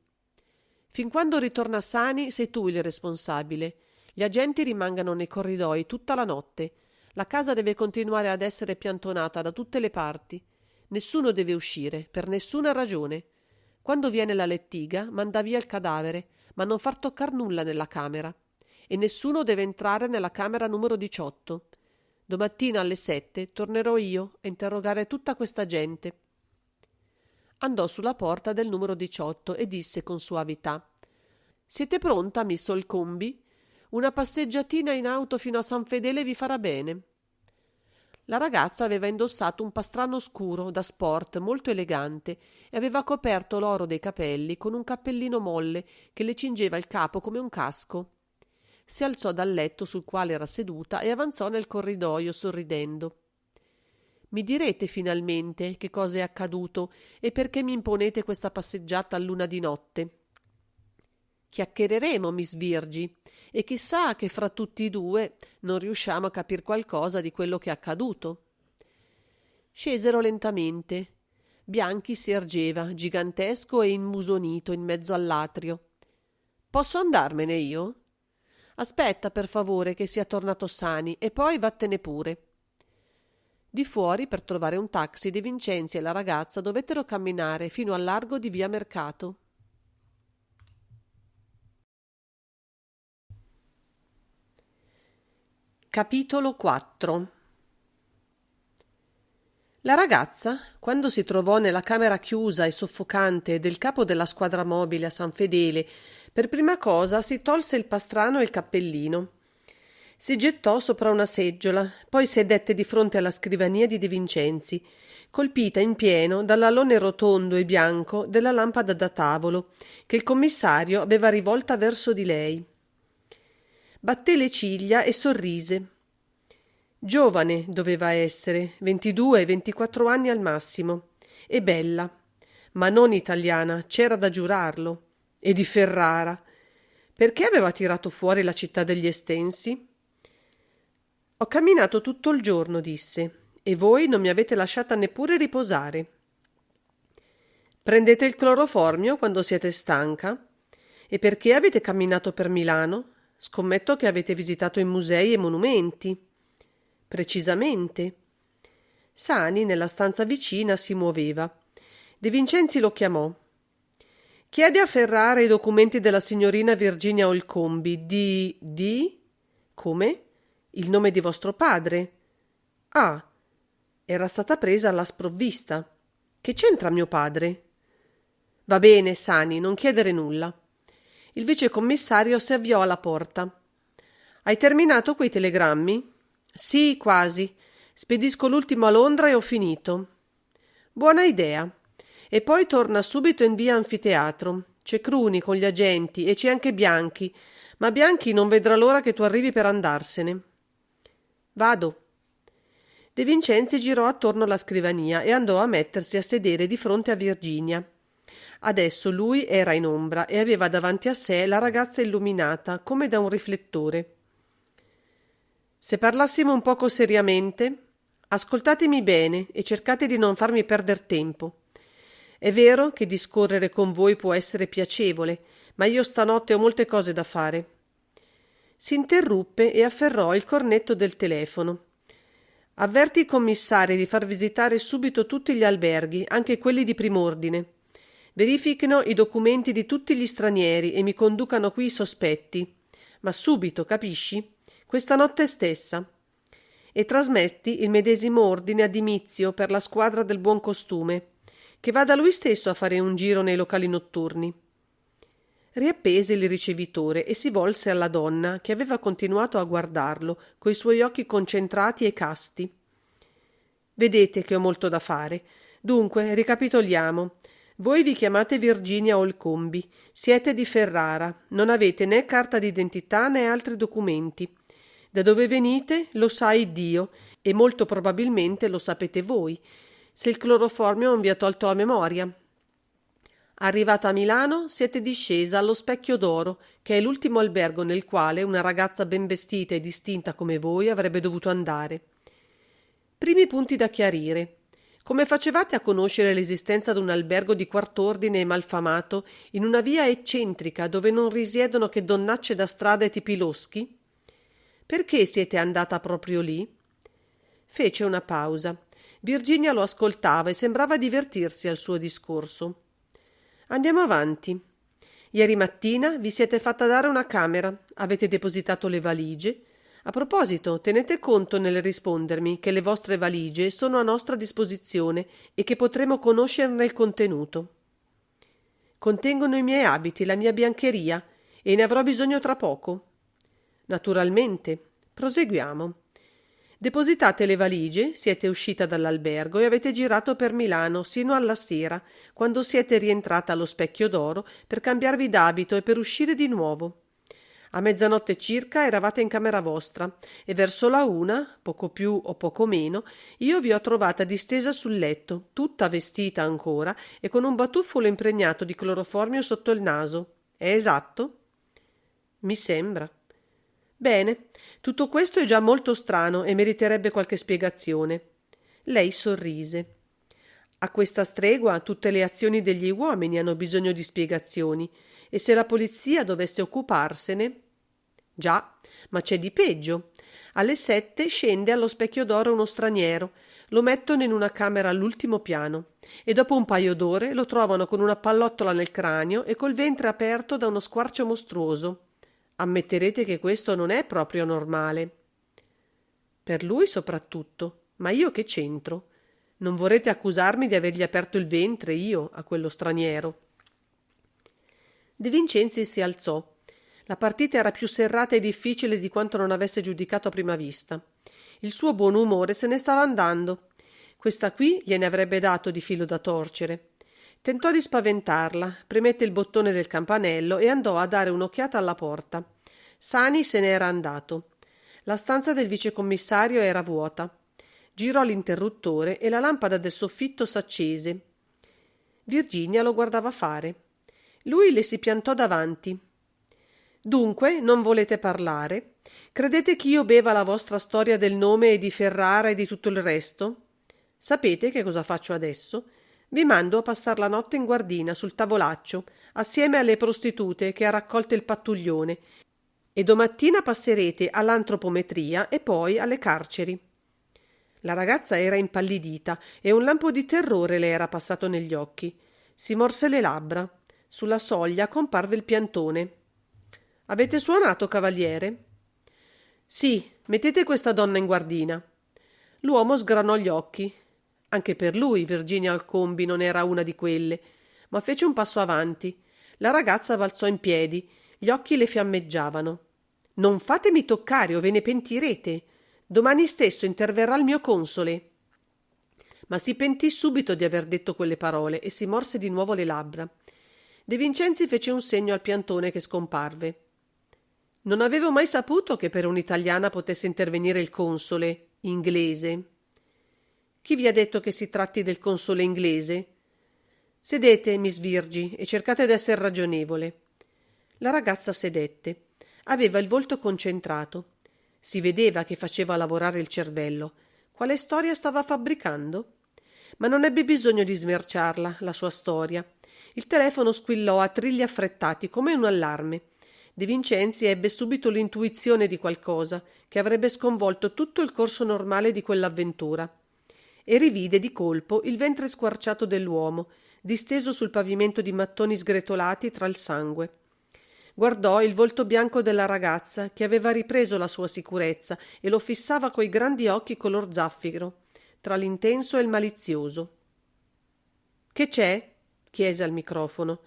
Fin quando ritorna Sani sei tu il responsabile. Gli agenti rimangano nei corridoi tutta la notte. La casa deve continuare ad essere piantonata da tutte le parti. Nessuno deve uscire, per nessuna ragione. Quando viene la lettiga, manda via il cadavere, ma non far toccar nulla nella camera. E nessuno deve entrare nella camera numero 18. Domattina alle 7 tornerò io a interrogare tutta questa gente. Andò sulla porta del numero 18 e disse con suavità: Siete pronta, miss Olcombi? Una passeggiatina in auto fino a San Fedele vi farà bene. La ragazza aveva indossato un pastrano scuro da sport molto elegante e aveva coperto l'oro dei capelli con un cappellino molle che le cingeva il capo come un casco. Si alzò dal letto sul quale era seduta e avanzò nel corridoio sorridendo. Mi direte finalmente che cosa è accaduto e perché mi imponete questa passeggiata a luna di notte. Chiacchiereremo, miss Virgi, e chissà che fra tutti e due non riusciamo a capir qualcosa di quello che è accaduto. Scesero lentamente. Bianchi si ergeva, gigantesco e immusonito in mezzo all'atrio. Posso andarmene io? Aspetta, per favore, che sia tornato Sani, e poi vattene pure. Di fuori, per trovare un taxi, De Vincenzi e la ragazza dovettero camminare fino al largo di via Mercato. Capitolo 4. La ragazza, quando si trovò nella camera chiusa e soffocante del capo della squadra mobile a San Fedele, per prima cosa si tolse il pastrano e il cappellino. Si gettò sopra una seggiola, poi sedette di fronte alla scrivania di De Vincenzi, colpita in pieno dall'alone rotondo e bianco della lampada da tavolo che il commissario aveva rivolta verso di lei. Batté le ciglia e sorrise. Giovane doveva essere, 22-24 anni al massimo, e bella, ma non italiana, c'era da giurarlo, e di Ferrara. Perché aveva tirato fuori la città degli Estensi? Ho camminato tutto il giorno, disse, e voi non mi avete lasciata neppure riposare. Prendete il cloroformio quando siete stanca? E perché avete camminato per Milano? Scommetto che avete visitato i musei e monumenti. Precisamente. Sani, nella stanza vicina, si muoveva. De Vincenzi lo chiamò. Chiede a Ferrara i documenti della signorina Virginia Olcombi di... Come? Il nome di vostro padre? Ah, era stata presa alla sprovvista. Che c'entra mio padre? Va bene, Sani, non chiedere nulla. Il vicecommissario si avviò alla porta. Hai terminato quei telegrammi? Sì, quasi. Spedisco l'ultimo a Londra e ho finito. Buona idea. E poi torna subito in via Anfiteatro. C'è Cruni con gli agenti e c'è anche Bianchi, ma Bianchi non vedrà l'ora che tu arrivi per andarsene. Vado. De Vincenzi girò attorno alla scrivania e andò a mettersi a sedere di fronte a Virginia. Adesso lui era in ombra e aveva davanti a sé la ragazza illuminata come da un riflettore. Se parlassimo un poco seriamente, ascoltatemi bene e cercate di non farmi perder tempo. È vero che discorrere con voi può essere piacevole, ma io stanotte ho molte cose da fare. Si interruppe e afferrò il cornetto del telefono. Avverti i commissari di far visitare subito tutti gli alberghi, anche quelli di prim'ordine. Verifichino i documenti di tutti gli stranieri e mi conducano qui i sospetti. Ma subito, capisci? Questa notte stessa. E trasmetti il medesimo ordine a Dimizio per la squadra del buon costume, che vada lui stesso a fare un giro nei locali notturni. Riappese il ricevitore e si volse alla donna, che aveva continuato a guardarlo coi suoi occhi concentrati e casti. Vedete che ho molto da fare. Dunque, ricapitoliamo. Voi vi chiamate Virginia Olcombi, siete di Ferrara, non avete né carta d'identità né altri documenti. Da dove venite lo sa Dio e molto probabilmente lo sapete voi, se il cloroformio non vi ha tolto la memoria. Arrivata a Milano, siete discesa allo Specchio d'Oro, che è l'ultimo albergo nel quale una ragazza ben vestita e distinta come voi avrebbe dovuto andare. Primi punti da chiarire. Come facevate a conoscere l'esistenza di un albergo di quart'ordine e malfamato in una via eccentrica dove non risiedono che donnacce da strada e tipi loschi? Perché siete andata proprio lì? Fece una pausa. Virginia lo ascoltava e sembrava divertirsi al suo discorso. Andiamo avanti. Ieri mattina vi siete fatta dare una camera, avete depositato le valigie. A proposito, tenete conto nel rispondermi che le vostre valigie sono a nostra disposizione e che potremo conoscerne il contenuto. Contengono i miei abiti, la mia biancheria, e ne avrò bisogno tra poco. Naturalmente. Proseguiamo. Depositate le valigie, siete uscita dall'albergo e avete girato per Milano sino alla sera, quando siete rientrata allo Specchio d'Oro per cambiarvi d'abito e per uscire di nuovo. A mezzanotte circa eravate in camera vostra e verso la 1, poco più o poco meno, io vi ho trovata distesa sul letto, tutta vestita ancora e con un batuffolo impregnato di cloroformio sotto il naso. È esatto? Mi sembra. Bene, tutto questo è già molto strano e meriterebbe qualche spiegazione. Lei sorrise. A questa stregua tutte le azioni degli uomini hanno bisogno di spiegazioni, e se la polizia dovesse occuparsene... Già, ma c'è di peggio. Alle 7 scende allo Specchio d'Oro uno straniero, lo mettono in una camera all'ultimo piano e dopo un paio d'ore lo trovano con una pallottola nel cranio e col ventre aperto da uno squarcio mostruoso. Ammetterete che questo non è proprio normale. Per lui soprattutto, ma io che c'entro? Non vorrete accusarmi di avergli aperto il ventre io a quello straniero? De Vincenzi si alzò. La partita era più serrata e difficile di quanto non avesse giudicato a prima vista. Il suo buon umore se ne stava andando. Questa qui gliene avrebbe dato di filo da torcere. Tentò di spaventarla, premette il bottone del campanello e andò a dare un'occhiata alla porta. Sani se n'era andato. La stanza del vicecommissario era vuota. Girò l'interruttore e la lampada del soffitto s'accese. Virginia lo guardava fare. Lui le si piantò davanti. Dunque, non volete parlare? Credete ch'io beva la vostra storia del nome e di Ferrara e di tutto il resto? Sapete che cosa faccio adesso? Vi mando a passar la notte in guardina sul tavolaccio, assieme alle prostitute che ha raccolto il pattuglione, e domattina passerete all'antropometria e poi alle carceri. La ragazza era impallidita e un lampo di terrore le era passato negli occhi. Si morse le labbra. Sulla soglia comparve il piantone. Avete suonato, cavaliere? Sì, mettete questa donna in guardina. L'uomo sgranò gli occhi. Anche per lui Virginia Olcombi non era una di quelle, ma fece un passo avanti. La ragazza balzò in piedi, gli occhi le fiammeggiavano. Non fatemi toccare o ve ne pentirete. Domani stesso interverrà il mio console. Ma si pentì subito di aver detto quelle parole e si morse di nuovo le labbra. De Vincenzi fece un segno al piantone che scomparve. Non avevo mai saputo che per un'italiana potesse intervenire il console inglese. Chi vi ha detto che si tratti del console inglese? Sedete, Miss Virgi, e cercate d'esser ragionevole. La ragazza sedette. Aveva il volto concentrato. Si vedeva che faceva lavorare il cervello. Quale storia stava fabbricando? Ma non ebbe bisogno di smerciarla, la sua storia. Il telefono squillò a trilli affrettati come un allarme. De Vincenzi ebbe subito l'intuizione di qualcosa che avrebbe sconvolto tutto il corso normale di quell'avventura. E rivide di colpo il ventre squarciato dell'uomo, disteso sul pavimento di mattoni sgretolati tra il sangue. Guardò il volto bianco della ragazza che aveva ripreso la sua sicurezza e lo fissava coi grandi occhi color zaffiro, tra l'intenso e il malizioso. «Che c'è?» chiese al microfono.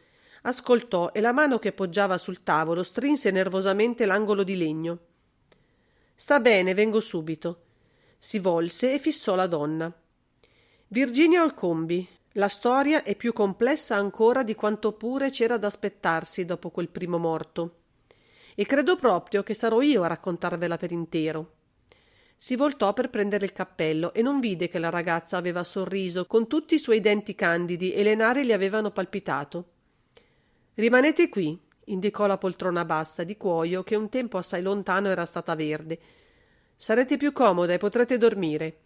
Ascoltò e la mano che poggiava sul tavolo strinse nervosamente l'angolo di legno. «Sta bene, vengo subito». Si volse e fissò la donna. «Virginia Olcombi, la storia è più complessa ancora di quanto pure c'era da aspettarsi dopo quel primo morto. E credo proprio che sarò io a raccontarvela per intero». Si voltò per prendere il cappello e non vide che la ragazza aveva sorriso con tutti i suoi denti candidi e le nari gli avevano palpitato. «Rimanete qui», indicò la poltrona bassa di cuoio che un tempo assai lontano era stata verde. «Sarete più comode e potrete dormire».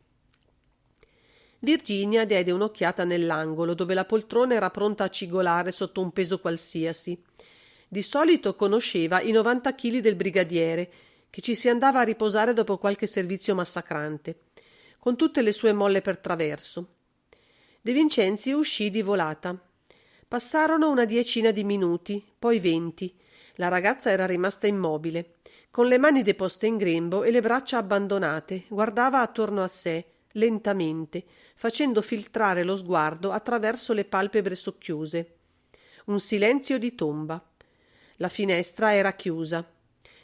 Virginia diede un'occhiata nell'angolo dove la poltrona era pronta a cigolare sotto un peso qualsiasi. Di solito conosceva i 90 chili del brigadiere, che ci si andava a riposare dopo qualche servizio massacrante, con tutte le sue molle per traverso. De Vincenzi uscì di volata. Passarono una decina di minuti, poi 20. La ragazza era rimasta immobile, con le mani deposte in grembo e le braccia abbandonate, guardava attorno a sé, lentamente, facendo filtrare lo sguardo attraverso le palpebre socchiuse. Un silenzio di tomba. La finestra era chiusa.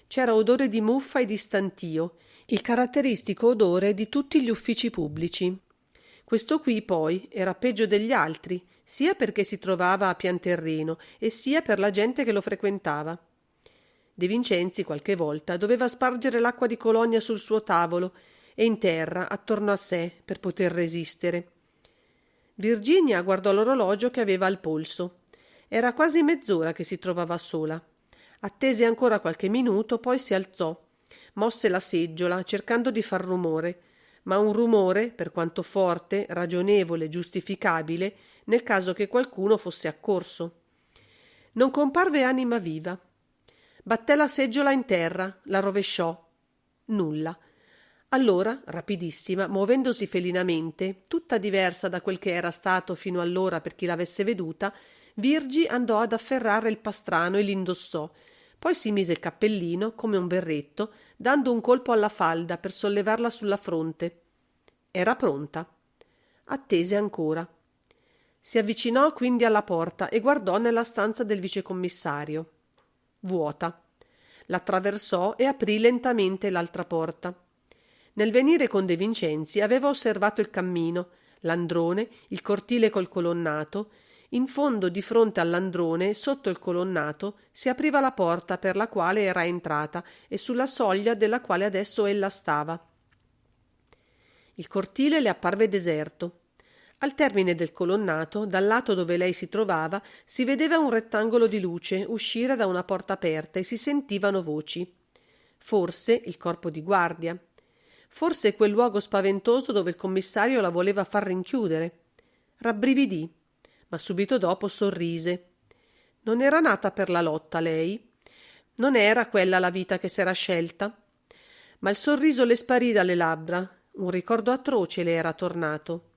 C'era odore di muffa e di stantio, il caratteristico odore di tutti gli uffici pubblici. Questo qui, poi, era peggio degli altri, sia perché si trovava a pian terreno e sia per la gente che lo frequentava. De Vincenzi qualche volta doveva spargere l'acqua di colonia sul suo tavolo e in terra attorno a sé per poter resistere. Virginia guardò l'orologio che aveva al polso. Era quasi mezz'ora che si trovava sola. Attese ancora qualche minuto, poi si alzò, mosse la seggiola cercando di far rumore, ma un rumore, per quanto forte, ragionevole, giustificabile, nel caso che qualcuno fosse accorso. Non comparve anima viva. Batté la seggiola in terra, la rovesciò. Nulla. Allora, rapidissima, muovendosi felinamente, tutta diversa da quel che era stato fino allora per chi l'avesse veduta, Virgi andò ad afferrare il pastrano e l'indossò. Poi si mise il cappellino, come un berretto, dando un colpo alla falda per sollevarla sulla fronte. Era pronta. Attese ancora. Si avvicinò quindi alla porta e guardò nella stanza del vicecommissario. Vuota. L'attraversò e aprì lentamente l'altra porta. Nel venire con De Vincenzi aveva osservato il cammino, l'androne, il cortile col colonnato. In fondo, di fronte all'androne, sotto il colonnato, si apriva la porta per la quale era entrata e sulla soglia della quale adesso ella stava. Il cortile le apparve deserto. Al termine del colonnato, dal lato dove lei si trovava, si vedeva un rettangolo di luce uscire da una porta aperta e si sentivano voci. Forse il corpo di guardia. Forse quel luogo spaventoso dove il commissario la voleva far rinchiudere. Rabbrividì, ma subito dopo sorrise. Non era nata per la lotta, lei? Non era quella la vita che s'era scelta? Ma il sorriso le sparì dalle labbra. Un ricordo atroce le era tornato.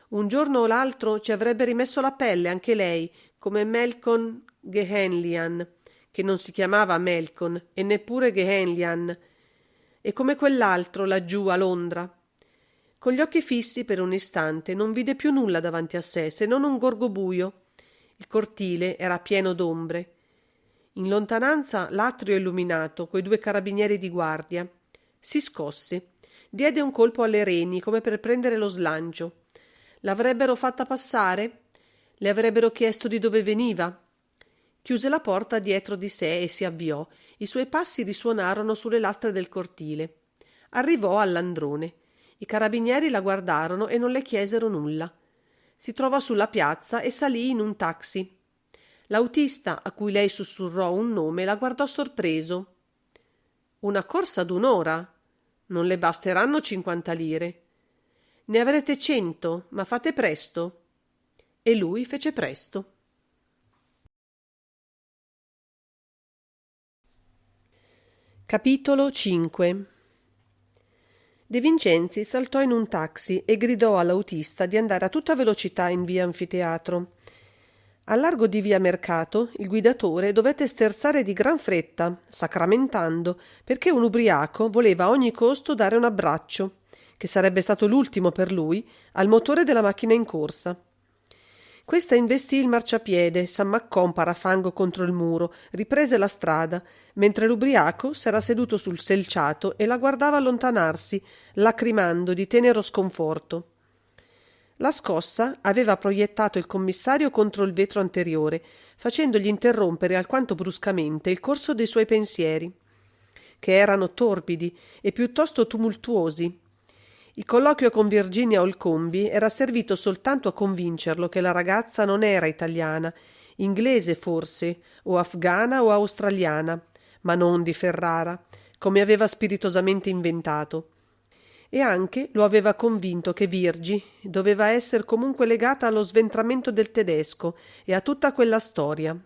Un giorno o l'altro ci avrebbe rimesso la pelle anche lei, come Melkon Gehenlian, che non si chiamava Melkon e neppure Gehenlian, e come quell'altro laggiù a Londra. Con gli occhi fissi per un istante non vide più nulla davanti a sé se non un gorgo buio. Il cortile era pieno d'ombre. In lontananza l'atrio illuminato coi 2 carabinieri di guardia. Si scosse, diede un colpo alle reni come per prendere lo slancio. L'avrebbero fatta passare? Le avrebbero chiesto di dove veniva? Chiuse la porta dietro di sé e si avviò. I suoi passi risuonarono sulle lastre del cortile. Arrivò all'androne. I carabinieri la guardarono e non le chiesero nulla. Si trovò sulla piazza e salì in un taxi. L'autista, a cui lei sussurrò un nome, la guardò sorpreso. «Una corsa d'1 ora?» Non le basteranno 50 lire. Ne avrete 100, ma fate presto. E lui fece presto. Capitolo 5. De Vincenzi saltò in un taxi e gridò all'autista di andare a tutta velocità in via Anfiteatro. Al largo di via Mercato il guidatore dovette sterzare di gran fretta, sacramentando, perché un ubriaco voleva a ogni costo dare un abbraccio, che sarebbe stato l'ultimo per lui, al motore della macchina in corsa. Questa investì il marciapiede, s'ammaccò un parafango contro il muro, riprese la strada, mentre l'ubriaco s'era seduto sul selciato e la guardava allontanarsi, lacrimando di tenero sconforto. La scossa aveva proiettato il commissario contro il vetro anteriore, facendogli interrompere alquanto bruscamente il corso dei suoi pensieri, che erano torbidi e piuttosto tumultuosi. Il colloquio con Virginia Olcombi era servito soltanto a convincerlo che la ragazza non era italiana, inglese forse, o afghana o australiana, ma non di Ferrara, come aveva spiritosamente inventato. E anche lo aveva convinto che Virgi doveva essere comunque legata allo sventramento del tedesco e a tutta quella storia.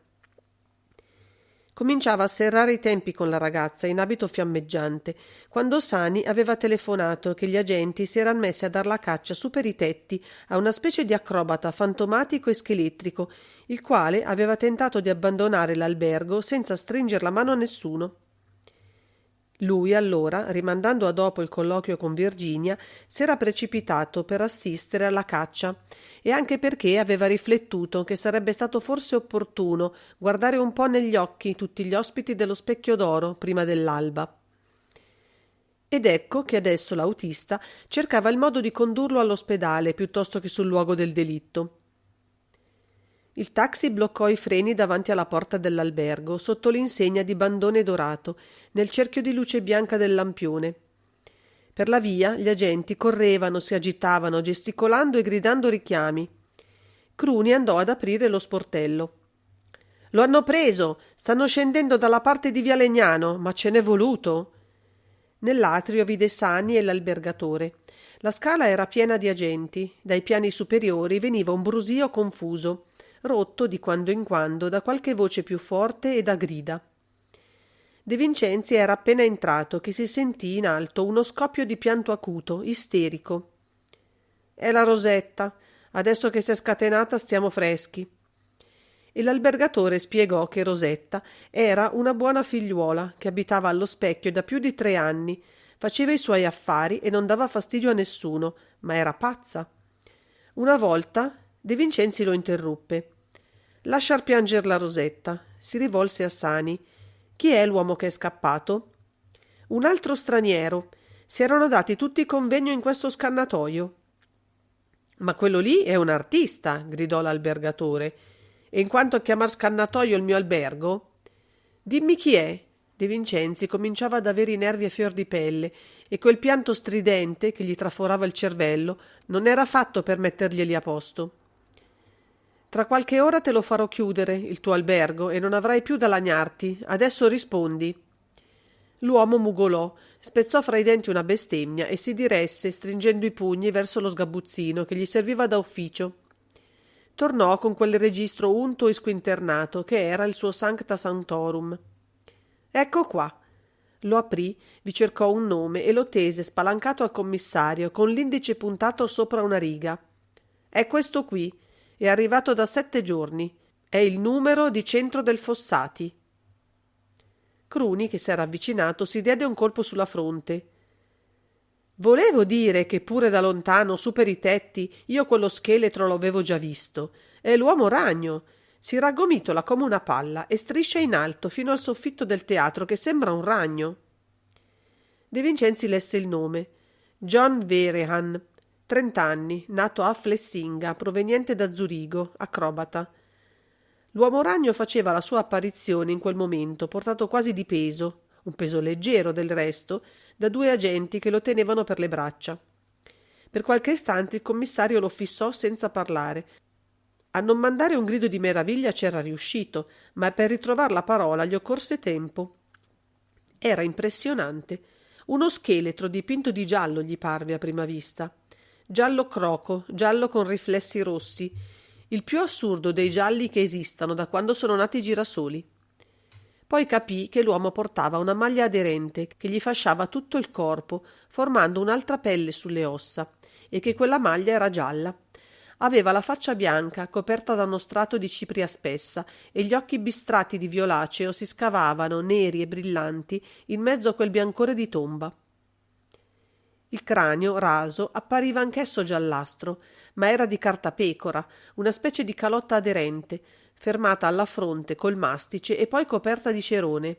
Cominciava a serrare i tempi con la ragazza in abito fiammeggiante, quando Sani aveva telefonato che gli agenti si erano messi a dar la caccia su per i tetti a una specie di acrobata fantomatico e scheletrico, il quale aveva tentato di abbandonare l'albergo senza stringere la mano a nessuno. Lui allora, rimandando a dopo il colloquio con Virginia, s'era precipitato per assistere alla caccia e anche perché aveva riflettuto che sarebbe stato forse opportuno guardare un po' negli occhi tutti gli ospiti dello Specchio d'Oro prima dell'alba. Ed ecco che adesso l'autista cercava il modo di condurlo all'ospedale piuttosto che sul luogo del delitto. Il taxi bloccò i freni davanti alla porta dell'albergo, sotto l'insegna di bandone dorato, nel cerchio di luce bianca del lampione. Per la via gli agenti correvano, si agitavano, gesticolando e gridando richiami. Cruni andò ad aprire lo sportello. «Lo hanno preso! Stanno scendendo dalla parte di via Legnano, ma ce n'è voluto!» Nell'atrio vide Sani e l'albergatore. La scala era piena di agenti. Dai piani superiori veniva un brusio confuso, rotto di quando in quando da qualche voce più forte e da grida. De Vincenzi era appena entrato che si sentì in alto uno scoppio di pianto acuto, isterico. «È la Rosetta. Adesso che si è scatenata stiamo freschi». E l'albergatore spiegò che Rosetta era una buona figliuola che abitava allo Specchio da più di 3 anni, faceva i suoi affari e non dava fastidio a nessuno, ma era pazza. Una volta De Vincenzi lo interruppe. «Lasciar pianger la Rosetta», si rivolse a Sani. «Chi è l'uomo che è scappato?» «Un altro straniero. Si erano dati tutti convegno in questo scannatoio». «Ma quello lì è un artista», gridò l'albergatore. «E in quanto a chiamar scannatoio il mio albergo?» «Dimmi chi è». De Vincenzi cominciava ad avere i nervi a fior di pelle e quel pianto stridente che gli traforava il cervello non era fatto per metterglieli a posto. «Tra qualche ora te lo farò chiudere, il tuo albergo, e non avrai più da lagnarti. Adesso rispondi». L'uomo mugolò, spezzò fra i denti una bestemmia e si diresse, stringendo i pugni verso lo sgabuzzino che gli serviva da ufficio. Tornò con quel registro unto e squinternato che era il suo Sancta Sanctorum. «Ecco qua». Lo aprì, vi cercò un nome e lo tese spalancato al commissario con l'indice puntato sopra una riga. «È questo qui. È arrivato da 7 giorni. È il numero di centro del Fossati». Cruni, che s'era avvicinato, si diede un colpo sulla fronte. «Volevo dire che pure da lontano, su per i tetti, io quello scheletro lo avevo già visto. È l'uomo ragno. Si raggomitola come una palla e striscia in alto fino al soffitto del teatro che sembra un ragno». De Vincenzi lesse il nome. John Vehrehan, 30 anni, nato a Flessinga, proveniente da Zurigo, acrobata. L'uomo ragno faceva la sua apparizione in quel momento, portato quasi di peso, un peso leggero del resto, da 2 agenti che lo tenevano per le braccia. Per qualche istante il commissario lo fissò senza parlare. A non mandare un grido di meraviglia c'era riuscito, ma per ritrovar la parola gli occorse tempo. Era impressionante. Uno scheletro dipinto di giallo gli parve a prima vista. Giallo croco, giallo con riflessi rossi, il più assurdo dei gialli che esistano da quando sono nati i girasoli. Poi capì che l'uomo portava una maglia aderente che gli fasciava tutto il corpo, formando un'altra pelle sulle ossa, e che quella maglia era gialla. Aveva la faccia bianca, coperta da uno strato di cipria spessa, e gli occhi bistrati di violaceo si scavavano, neri e brillanti, in mezzo a quel biancore di tomba. Il cranio, raso, appariva anch'esso giallastro, ma era di cartapecora, una specie di calotta aderente, fermata alla fronte col mastice e poi coperta di cerone.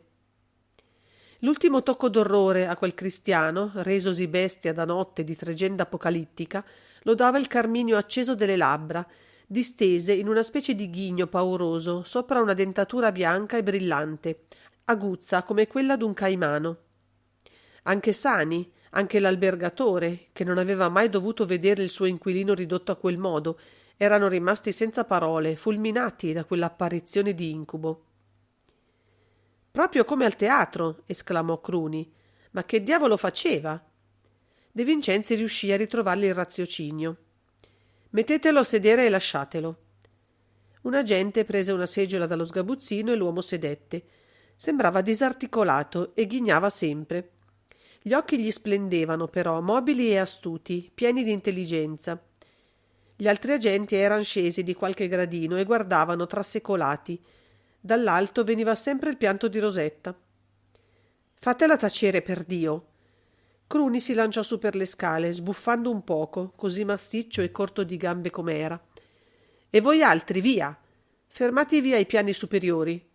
L'ultimo tocco d'orrore a quel cristiano, resosi bestia da notte di tregenda apocalittica, lo dava il carminio acceso delle labbra, distese in una specie di ghigno pauroso sopra una dentatura bianca e brillante, aguzza come quella d'un caimano. Anche Sani, anche l'albergatore, che non aveva mai dovuto vedere il suo inquilino ridotto a quel modo, erano rimasti senza parole, fulminati da quell'apparizione di incubo. «Proprio come al teatro!» esclamò Cruni. «Ma che diavolo faceva?» De Vincenzi riuscì a ritrovargli il raziocinio. «Mettetelo a sedere e lasciatelo». Un agente prese una seggiola dallo sgabuzzino e l'uomo sedette. Sembrava disarticolato e ghignava sempre. Gli occhi gli splendevano, però, mobili e astuti, pieni di intelligenza. Gli altri agenti eran scesi di qualche gradino e guardavano trasecolati. Dall'alto veniva sempre il pianto di Rosetta. «Fatela tacere, per Dio!» Cruni si lanciò su per le scale, sbuffando un poco, così massiccio e corto di gambe com'era. «E voi altri, via! Fermatevi ai piani superiori!»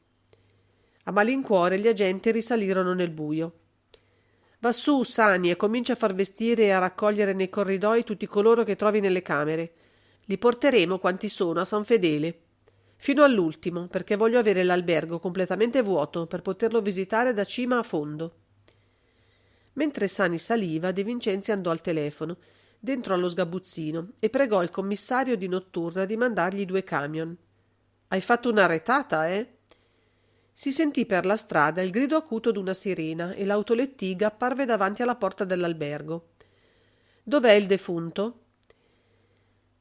A malincuore gli agenti risalirono nel buio. «Va su, Sani, e comincia a far vestire e a raccogliere nei corridoi tutti coloro che trovi nelle camere. Li porteremo, quanti sono, a San Fedele. Fino all'ultimo, perché voglio avere l'albergo completamente vuoto per poterlo visitare da cima a fondo». Mentre Sani saliva, De Vincenzi andò al telefono, dentro allo sgabuzzino, e pregò il commissario di notturna di mandargli 2 camion. «Hai fatto una retata, eh?» Si sentì per la strada il grido acuto d'una sirena e l'autolettiga apparve davanti alla porta dell'albergo. «Dov'è il defunto?»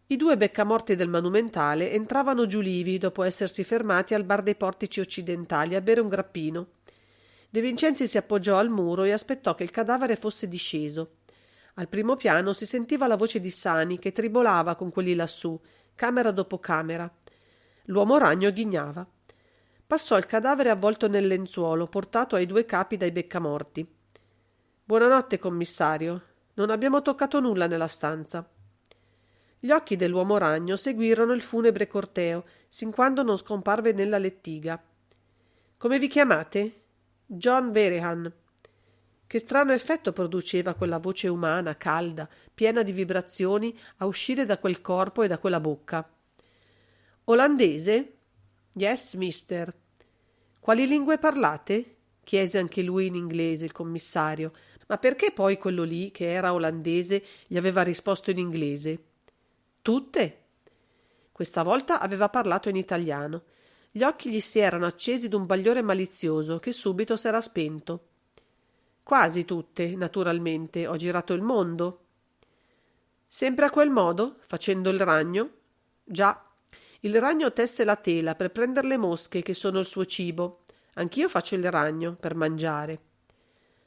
I 2 beccamorti del Monumentale entravano giulivi dopo essersi fermati al bar dei Portici Occidentali a bere un grappino. De Vincenzi si appoggiò al muro e aspettò che il cadavere fosse disceso. Al primo piano si sentiva la voce di Sani che tribolava con quelli lassù, camera dopo camera. L'uomo ragno ghignava. Passò il cadavere avvolto nel lenzuolo, portato ai 2 capi dai beccamorti. «Buonanotte, commissario. Non abbiamo toccato nulla nella stanza». Gli occhi dell'uomo ragno seguirono il funebre corteo, sin quando non scomparve nella lettiga. «Come vi chiamate?» «John Vehrehan». Che strano effetto produceva quella voce umana, calda, piena di vibrazioni, a uscire da quel corpo e da quella bocca. «Olandese?» «Yes, mister». «Quali lingue parlate?» chiese anche lui in inglese il commissario, ma perché poi quello lì, che era olandese, gli aveva risposto in inglese? «Tutte». Questa volta aveva parlato in italiano. Gli occhi gli si erano accesi d'un bagliore malizioso che subito s'era spento. «Quasi tutte, naturalmente. Ho girato il mondo». «Sempre a quel modo? Facendo il ragno?» «Già. Il ragno tesse la tela per prender le mosche che sono il suo cibo. Anch'io faccio il ragno per mangiare».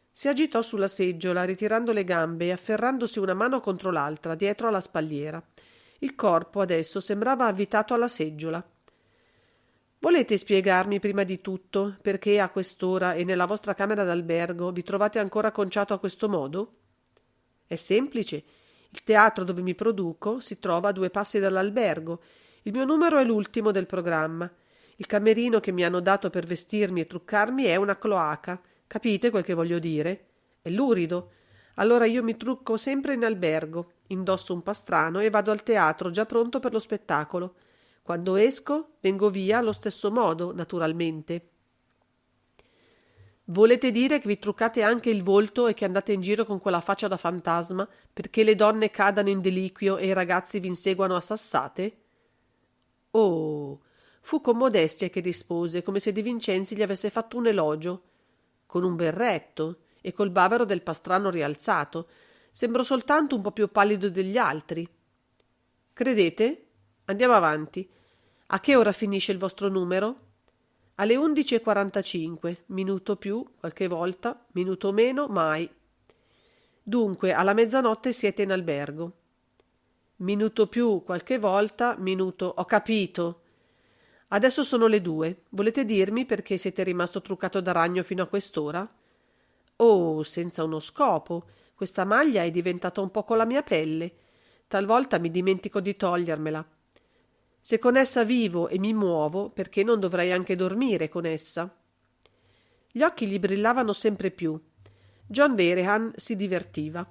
Si agitò sulla seggiola, ritirando le gambe e afferrandosi una mano contro l'altra, dietro alla spalliera. Il corpo adesso sembrava avvitato alla seggiola. «Volete spiegarmi prima di tutto perché a quest'ora e nella vostra camera d'albergo vi trovate ancora conciato a questo modo?» «È semplice. Il teatro dove mi produco si trova a 2 passi dall'albergo. Il mio numero è l'ultimo del programma. Il camerino che mi hanno dato per vestirmi e truccarmi è una cloaca. Capite quel che voglio dire? È lurido. Allora io mi trucco sempre in albergo, indosso un pastrano e vado al teatro già pronto per lo spettacolo. Quando esco, vengo via allo stesso modo, naturalmente». «Volete dire che vi truccate anche il volto e che andate in giro con quella faccia da fantasma perché le donne cadano in deliquio e i ragazzi vi inseguano a sassate?» «Oh!» Fu con modestia che rispose, come se De Vincenzi gli avesse fatto un elogio. «Con un berretto? e col bavero del pastrano rialzato. Sembro soltanto un po' più pallido degli altri. Credete? Andiamo avanti. A che ora finisce il vostro numero? Alle 11:45, minuto più, qualche volta, minuto meno, mai. Dunque, alla mezzanotte siete in albergo. Minuto più, qualche volta, minuto... Ho capito. Adesso sono le 2. Volete dirmi perché siete rimasto truccato da ragno fino a quest'ora? Oh, senza uno scopo. Questa maglia è diventata un po' con la mia pelle. Talvolta mi dimentico di togliermela. Se con essa vivo e mi muovo, perché non dovrei anche dormire con essa? Gli occhi gli brillavano sempre più. John Vehrehan si divertiva.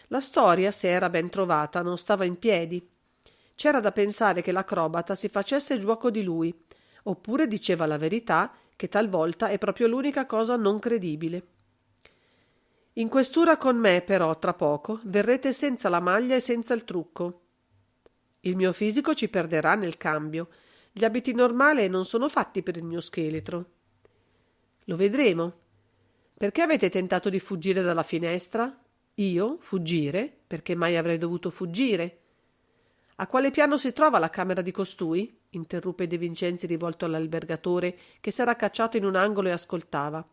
La storia, se era ben trovata, non stava in piedi. C'era da pensare che l'acrobata si facesse giuoco di lui, oppure diceva la verità, che talvolta è proprio l'unica cosa non credibile. In questura con me, però, tra poco, verrete senza la maglia e senza il trucco. Il mio fisico ci perderà nel cambio. Gli abiti normali non sono fatti per il mio scheletro. Lo vedremo. Perché avete tentato di fuggire dalla finestra? Io? Fuggire? Perché mai avrei dovuto fuggire? A quale piano si trova la camera di costui? Interruppe De Vincenzi rivolto all'albergatore che s'era cacciato in un angolo e ascoltava.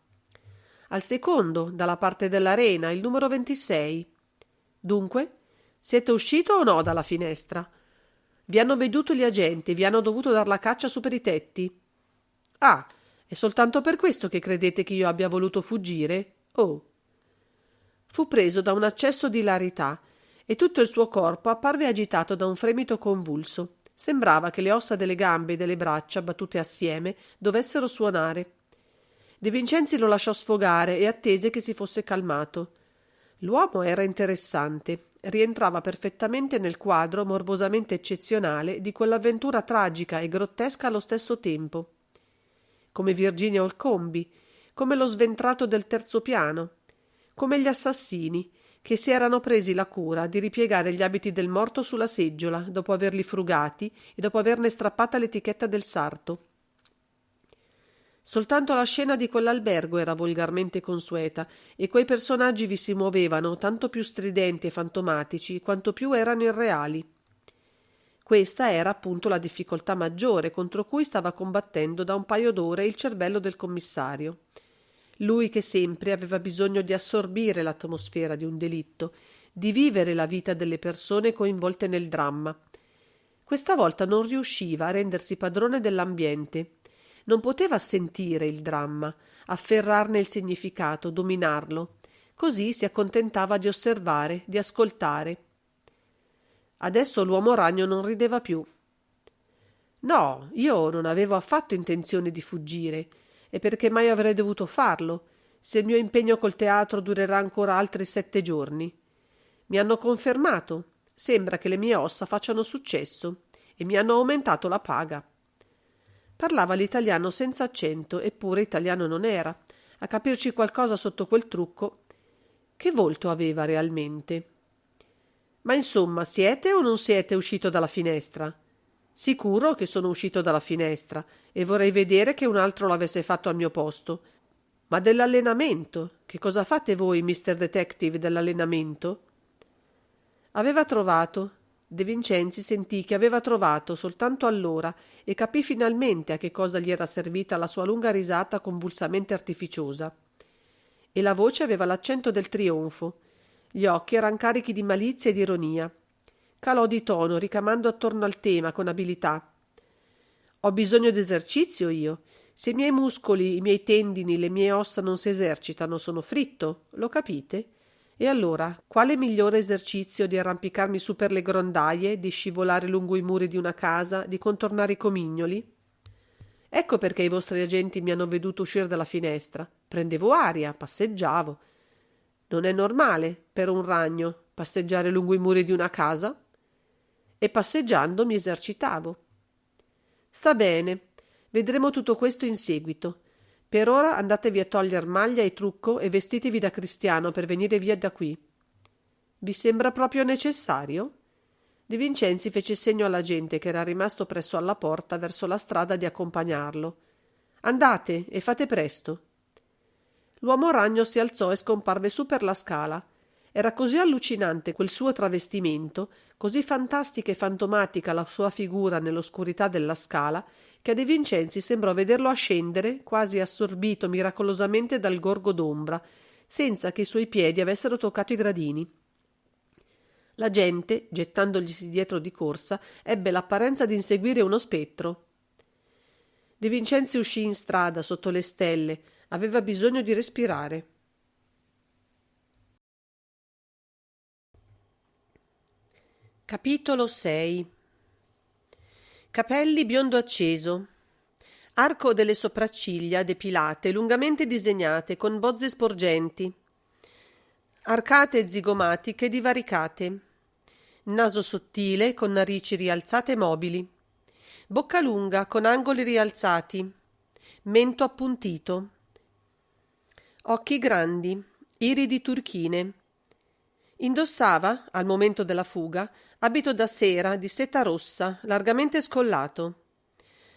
Al secondo, dalla parte dell'arena, il numero 26. Dunque? Siete uscito o no dalla finestra? Vi hanno veduto gli agenti, vi hanno dovuto dar la caccia su per i tetti. Ah, è soltanto per questo che credete che io abbia voluto fuggire? Oh. Fu preso da un accesso di ilarità e tutto il suo corpo apparve agitato da un fremito convulso. Sembrava che le ossa delle gambe e delle braccia, battute assieme, dovessero suonare. De Vincenzi lo lasciò sfogare e attese che si fosse calmato. L'uomo era interessante, rientrava perfettamente nel quadro morbosamente eccezionale di quell'avventura tragica e grottesca allo stesso tempo. Come Virginia Olcombi, come lo sventrato del terzo piano, come gli assassini che si erano presi la cura di ripiegare gli abiti del morto sulla seggiola dopo averli frugati e dopo averne strappata l'etichetta del sarto. Soltanto la scena di quell'albergo era volgarmente consueta e quei personaggi vi si muovevano tanto più stridenti e fantomatici quanto più erano irreali. Questa era appunto la difficoltà maggiore contro cui stava combattendo da un paio d'ore il cervello del commissario. Lui che sempre aveva bisogno di assorbire l'atmosfera di un delitto, di vivere la vita delle persone coinvolte nel dramma. Questa volta non riusciva a rendersi padrone dell'ambiente. Non poteva sentire il dramma, afferrarne il significato, dominarlo. Così si accontentava di osservare, di ascoltare. Adesso l'uomo ragno non rideva più. No, io non avevo affatto intenzione di fuggire, e perché mai avrei dovuto farlo, se il mio impegno col teatro durerà ancora altri 7 giorni. Mi hanno confermato, sembra che le mie ossa facciano successo, e mi hanno aumentato la paga. Parlava l'italiano senza accento, eppure italiano non era. A capirci qualcosa sotto quel trucco. Che volto aveva realmente? Ma insomma, siete o non siete uscito dalla finestra? Sicuro che sono uscito dalla finestra e vorrei vedere che un altro l'avesse fatto al mio posto. Ma dell'allenamento? Che cosa fate voi, Mr. Detective, dell'allenamento? Aveva trovato. De Vincenzi sentì che aveva trovato soltanto allora e capì finalmente a che cosa gli era servita la sua lunga risata convulsamente artificiosa. E la voce aveva l'accento del trionfo. Gli occhi eran carichi di malizia e di ironia. Calò di tono, ricamando attorno al tema con abilità. Ho bisogno d'esercizio io. Se i miei muscoli, i miei tendini, le mie ossa non si esercitano, sono fritto. Lo capite? E allora, quale migliore esercizio di arrampicarmi su per le grondaie, di scivolare lungo i muri di una casa, di contornare i comignoli? Ecco perché i vostri agenti mi hanno veduto uscire dalla finestra. Prendevo aria, passeggiavo. Non è normale, per un ragno, passeggiare lungo i muri di una casa? E passeggiando mi esercitavo. Sta bene, vedremo tutto questo in seguito. Per ora andatevi a toglier maglia e trucco e vestitevi da cristiano per venire via da qui. Vi sembra proprio necessario? De Vincenzi fece segno alla gente che era rimasto presso alla porta verso la strada di accompagnarlo. Andate e fate presto. L'uomo ragno si alzò e scomparve su per la scala. Era così allucinante quel suo travestimento, così fantastica e fantomatica la sua figura nell'oscurità della scala, che a De Vincenzi sembrò vederlo ascendere, quasi assorbito miracolosamente dal gorgo d'ombra, senza che i suoi piedi avessero toccato i gradini. La gente, gettandoglisi dietro di corsa, ebbe l'apparenza di inseguire uno spettro. De Vincenzi uscì in strada sotto le stelle, aveva bisogno di respirare. Capitolo 6. Capelli biondo acceso, arco delle sopracciglia depilate, lungamente disegnate, con bozze sporgenti, arcate zigomatiche divaricate, naso sottile, con narici rialzate mobili, bocca lunga, con angoli rialzati, mento appuntito, occhi grandi, iridi turchine. Indossava, al momento della fuga, abito da sera di seta rossa, largamente scollato,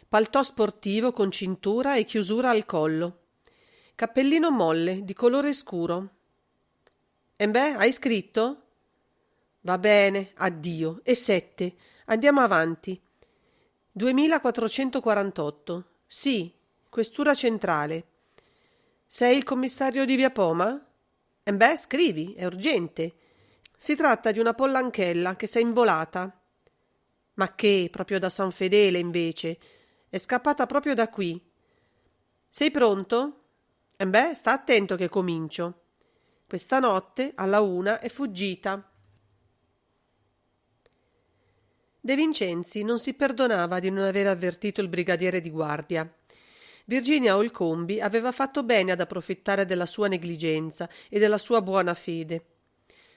paltò sportivo con cintura e chiusura al collo, cappellino molle, di colore scuro. Beh, hai scritto? Va bene, addio. E 7. Andiamo avanti. 2448. Sì, questura centrale. Sei il commissario di Via Poma? Beh, scrivi, è urgente. Si tratta di una pollanchella che s'è involata. Ma che, proprio da San Fedele, invece. È scappata proprio da qui. Sei pronto? Beh, sta attento che comincio. Questa notte, alla 1, è fuggita. De Vincenzi non si perdonava di non aver avvertito il brigadiere di guardia. Virginia Olcombi aveva fatto bene ad approfittare della sua negligenza e della sua buona fede.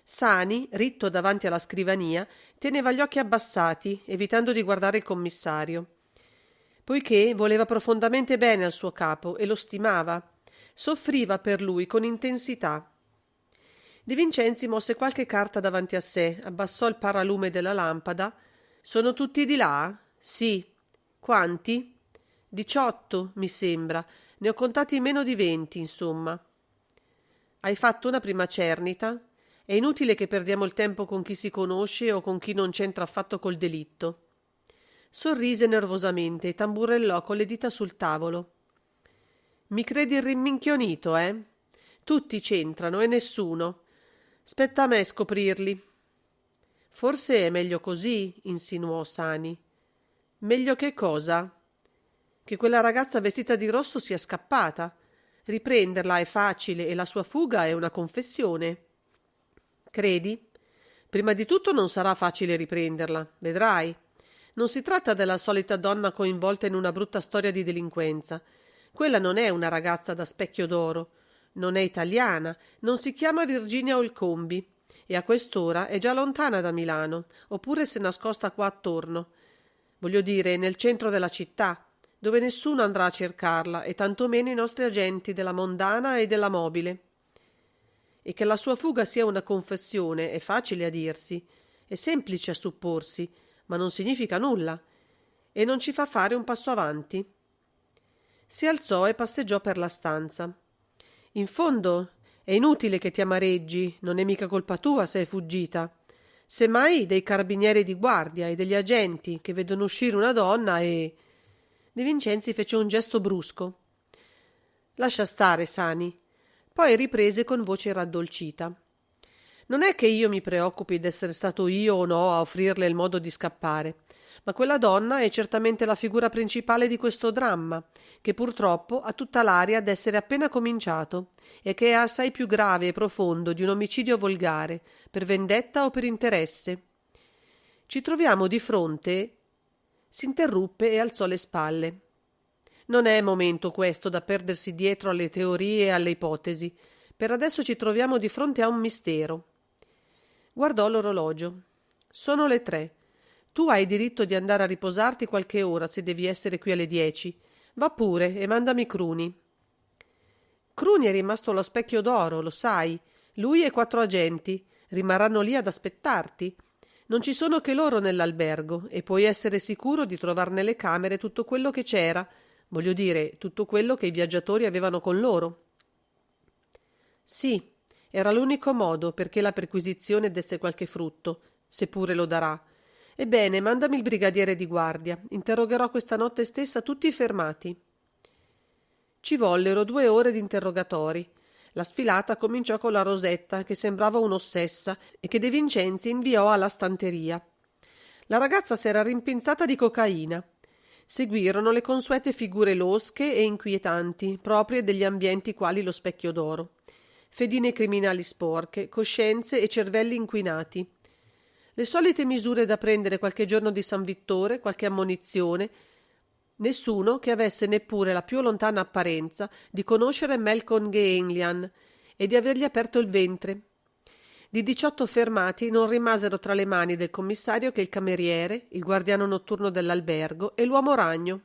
Sani, ritto davanti alla scrivania, teneva gli occhi abbassati, evitando di guardare il commissario. Poiché voleva profondamente bene al suo capo e lo stimava, soffriva per lui con intensità. De Vincenzi mosse qualche carta davanti a sé, abbassò il paralume della lampada. Sono tutti di là? Sì. Quanti? 18, mi sembra. Ne ho contati meno di 20, insomma. Hai fatto una prima cernita? È inutile che perdiamo il tempo con chi si conosce o con chi non c'entra affatto col delitto. Sorrise nervosamente e tamburellò con le dita sul tavolo. Mi credi irrimminchionito, eh? Tutti c'entrano e nessuno. Spetta a me scoprirli. Forse è meglio così, insinuò Sani. Meglio che cosa? Che quella ragazza vestita di rosso sia scappata. Riprenderla è facile e la sua fuga è una confessione. Credi? Prima di tutto non sarà facile riprenderla, vedrai. Non si tratta della solita donna coinvolta in una brutta storia di delinquenza. Quella non è una ragazza da specchio d'oro, non è italiana, non si chiama Virginia Olcombi e a quest'ora è già lontana da Milano, oppure s'è nascosta qua attorno. Voglio dire, nel centro della città, dove nessuno andrà a cercarla e tantomeno i nostri agenti della Mondana e della Mobile. E che la sua fuga sia una confessione è facile a dirsi, è semplice a supporsi, ma non significa nulla e non ci fa fare un passo avanti. Si alzò e passeggiò per la stanza. In fondo è inutile che ti amareggi, non è mica colpa tua se è fuggita. Semmai dei carabinieri di guardia e degli agenti che vedono uscire una donna e... De Vincenzi fece un gesto brusco. Lascia stare, Sani. Poi riprese con voce raddolcita. Non è che io mi preoccupi d'essere stato io o no a offrirle il modo di scappare, ma quella donna è certamente la figura principale di questo dramma, che purtroppo ha tutta l'aria d'essere appena cominciato e che è assai più grave e profondo di un omicidio volgare, per vendetta o per interesse. Ci troviamo di fronte... S'interruppe e alzò le spalle. Non è momento questo da perdersi dietro alle teorie e alle ipotesi. Per adesso ci troviamo di fronte a un mistero. Guardò l'orologio. Sono le 3. Tu hai diritto di andare a riposarti qualche ora se devi essere qui alle 10. Va pure e mandami Cruni. Cruni è rimasto allo Specchio d'Oro, lo sai. Lui e 4 agenti. Rimarranno lì ad aspettarti. Non ci sono che loro nell'albergo e puoi essere sicuro di trovar nelle camere tutto quello che c'era, voglio dire, tutto quello che i viaggiatori avevano con loro. Sì, era l'unico modo perché la perquisizione desse qualche frutto, seppure lo darà. Ebbene, mandami il brigadiere di guardia. Interrogherò questa notte stessa tutti i fermati. Ci vollero 2 ore di interrogatori. La sfilata cominciò con la Rosetta, che sembrava un'ossessa e che De Vincenzi inviò alla stanteria. La ragazza s'era rimpinzata di cocaina. Seguirono le consuete figure losche e inquietanti, proprie degli ambienti quali lo Specchio d'Oro. Fedine criminali sporche, coscienze e cervelli inquinati. Le solite misure da prendere qualche giorno di San Vittore, qualche ammonizione. Nessuno che avesse neppure la più lontana apparenza di conoscere Malcolm Galian e di avergli aperto il ventre. Di 18 fermati non rimasero tra le mani del commissario che il cameriere, il guardiano notturno dell'albergo e l'uomo ragno.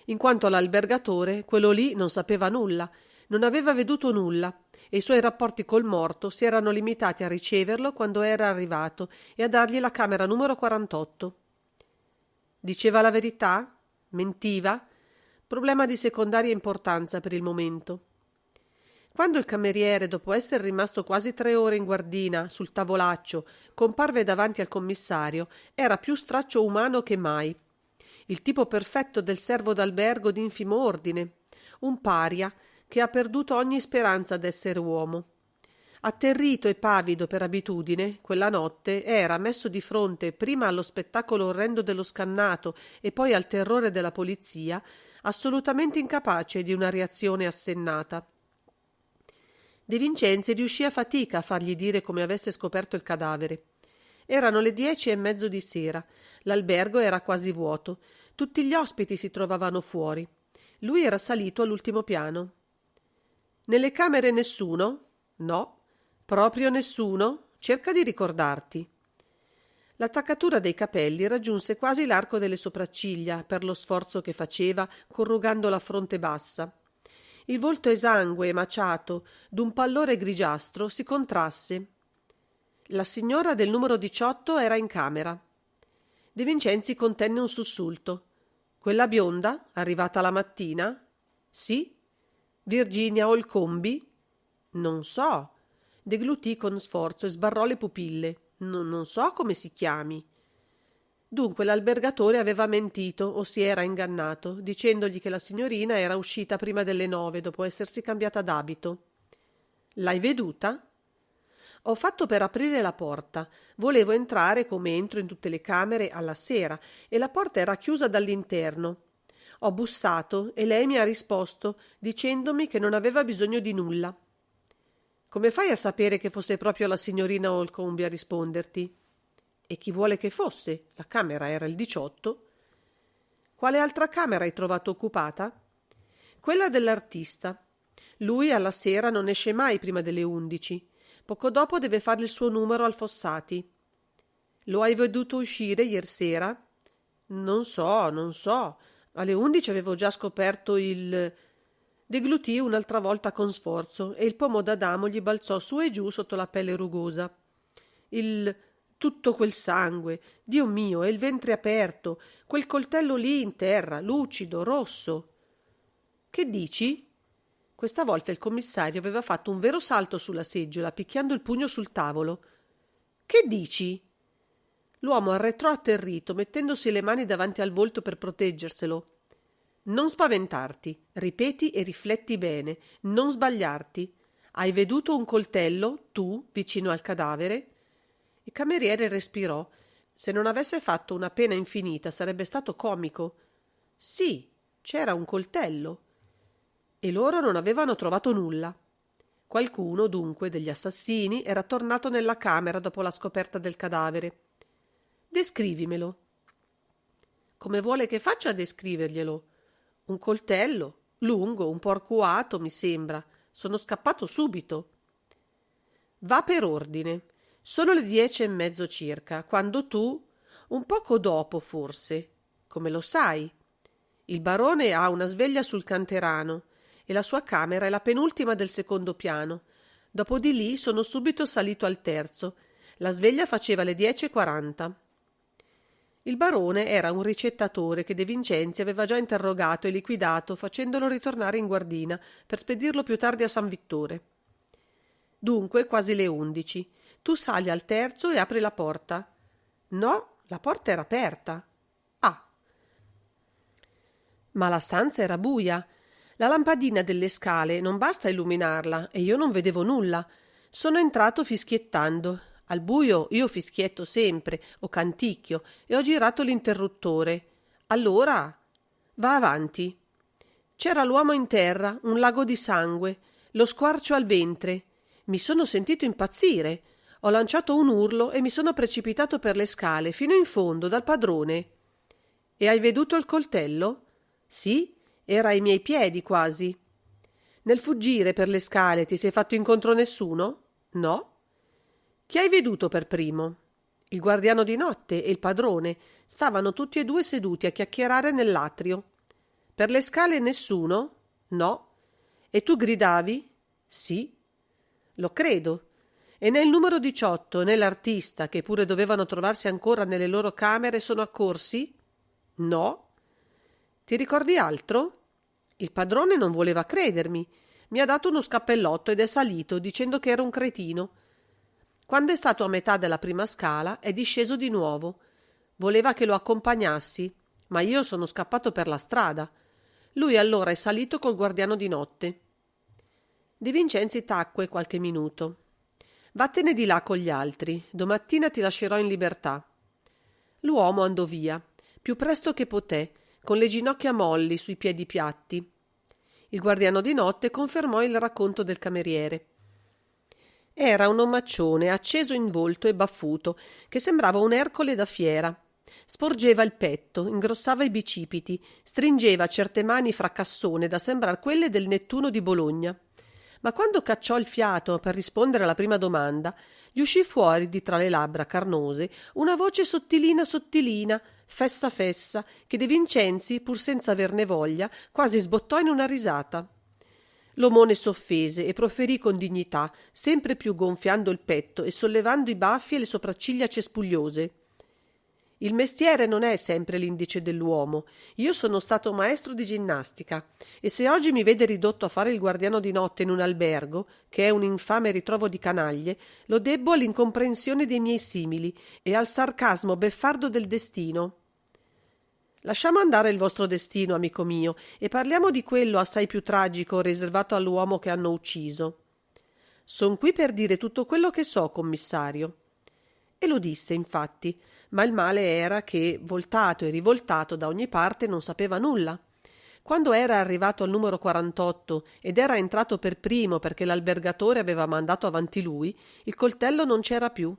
In quanto all'albergatore, quello lì non sapeva nulla, non aveva veduto nulla, e i suoi rapporti col morto si erano limitati a riceverlo quando era arrivato e a dargli la camera numero 48. Diceva la verità? Mentiva? Problema di secondaria importanza per il momento. Quando il cameriere, dopo essere rimasto quasi 3 ore in guardina sul tavolaccio, comparve davanti al commissario, era più straccio umano che mai. Il tipo perfetto del servo d'albergo d'infimo ordine, un paria che ha perduto ogni speranza d'essere uomo. Atterrito e pavido per abitudine, quella notte era messo di fronte prima allo spettacolo orrendo dello scannato e poi al terrore della polizia, assolutamente incapace di una reazione assennata. De Vincenzi riuscì a fatica a fargli dire come avesse scoperto il cadavere. Erano le 10:30 di sera, l'albergo era quasi vuoto, tutti gli ospiti si trovavano fuori. Lui era salito all'ultimo piano. Nelle camere nessuno? No. Proprio nessuno? Cerca di ricordarti. L'attaccatura dei capelli raggiunse quasi l'arco delle sopracciglia per lo sforzo che faceva corrugando la fronte bassa. Il volto esangue e maciato, d'un pallore grigiastro, si contrasse. La signora del numero 18 era in camera. De Vincenzi contenne un sussulto. Quella bionda, arrivata la mattina? Sì. Virginia Olcombi? Non so. Deglutì con sforzo e sbarrò le pupille. Non so come si chiami. Dunque l'albergatore aveva mentito o si era ingannato, dicendogli che la signorina era uscita prima delle 9 dopo essersi cambiata d'abito. L'hai veduta? Ho fatto per aprire la porta. Volevo entrare come entro in tutte le camere alla sera e la porta era chiusa dall'interno. Ho bussato e lei mi ha risposto dicendomi che non aveva bisogno di nulla. Come fai a sapere che fosse proprio la signorina Holcombe a risponderti? E chi vuole che fosse? La camera era il 18. Quale altra camera hai trovato occupata? Quella dell'artista. Lui alla sera non esce mai prima delle 11. Poco dopo deve fare il suo numero al Fossati. Lo hai veduto uscire ieri sera? Non so. Alle 11 avevo già scoperto il... Deglutì un'altra volta con sforzo e il pomo d'Adamo gli balzò su e giù sotto la pelle rugosa. Tutto quel sangue, Dio mio, e il ventre aperto, quel coltello lì in terra, lucido, rosso. Che dici? Questa volta il commissario aveva fatto un vero salto sulla seggiola, picchiando il pugno sul tavolo. Che dici? L'uomo arretrò atterrito, mettendosi le mani davanti al volto per proteggerselo. Non spaventarti, ripeti e rifletti bene, non sbagliarti. Hai veduto un coltello, tu, vicino al cadavere? Il cameriere respirò. Se non avesse fatto una pena infinita sarebbe stato comico. Sì, c'era un coltello. E loro non avevano trovato nulla. Qualcuno, dunque, degli assassini era tornato nella camera dopo la scoperta del cadavere. Descrivimelo. Come vuole che faccia a descriverglielo? Un coltello, lungo, un po' arcuato, mi sembra. Sono scappato subito. Va per ordine. Sono le 10:30 circa, quando tu, un poco dopo forse, come lo sai. Il barone ha una sveglia sul canterano e la sua camera è la penultima del secondo piano. Dopo di lì sono subito salito al terzo. La sveglia faceva le 10:40. Il barone era un ricettatore che De Vincenzi aveva già interrogato e liquidato facendolo ritornare in guardina per spedirlo più tardi a San Vittore. Dunque, quasi le 11. Tu sali al terzo e apri la porta. No, la porta era aperta. Ah, ma la stanza era buia. La lampadina delle scale non basta illuminarla e io non vedevo nulla. Sono entrato fischiettando. Al buio io fischietto sempre, o canticchio, e ho girato l'interruttore. Allora, va avanti. C'era l'uomo in terra, un lago di sangue, lo squarcio al ventre. Mi sono sentito impazzire. Ho lanciato un urlo e mi sono precipitato per le scale fino in fondo dal padrone. E hai veduto il coltello? Sì, era ai miei piedi quasi. Nel fuggire per le scale ti sei fatto incontro nessuno? No. Chi hai veduto per primo? Il guardiano di notte e il padrone stavano tutti e due seduti a chiacchierare nell'atrio. Per le scale nessuno? No. E tu gridavi? Sì. Lo credo. E né il numero 18 né l'artista, che pure dovevano trovarsi ancora nelle loro camere, sono accorsi? No. Ti ricordi altro? Il padrone non voleva credermi. Mi ha dato uno scappellotto ed è salito, dicendo che ero un cretino. Quando è stato a metà della prima scala, è disceso di nuovo. Voleva che lo accompagnassi, ma io sono scappato per la strada. Lui allora è salito col guardiano di notte. De Vincenzi tacque qualche minuto. Vattene di là con gli altri. Domattina ti lascerò in libertà. L'uomo andò via, più presto che poté, con le ginocchia molli sui piedi piatti. Il guardiano di notte confermò il racconto del cameriere. Era un omaccione acceso in volto e baffuto, che sembrava un Ercole da fiera. Sporgeva il petto, ingrossava i bicipiti, stringeva certe mani fracassone da sembrar quelle del Nettuno di Bologna. Ma quando cacciò il fiato per rispondere alla prima domanda, gli uscì fuori di tra le labbra carnose una voce sottilina sottilina, fessa fessa, che De Vincenzi, pur senza averne voglia, quasi sbottò in una risata. L'omone s'offese e proferì con dignità, sempre più gonfiando il petto e sollevando i baffi e le sopracciglia cespugliose. Il mestiere non è sempre l'indice dell'uomo. Io sono stato maestro di ginnastica e se oggi mi vede ridotto a fare il guardiano di notte in un albergo, che è un infame ritrovo di canaglie, lo debbo all'incomprensione dei miei simili e al sarcasmo beffardo del destino. Lasciamo andare il vostro destino, amico mio, e parliamo di quello assai più tragico riservato all'uomo che hanno ucciso. Son qui per dire tutto quello che so, commissario. E lo disse, infatti, ma il male era che, voltato e rivoltato da ogni parte, non sapeva nulla. Quando era arrivato al numero 48 ed era entrato per primo perché l'albergatore aveva mandato avanti lui, il coltello non c'era più.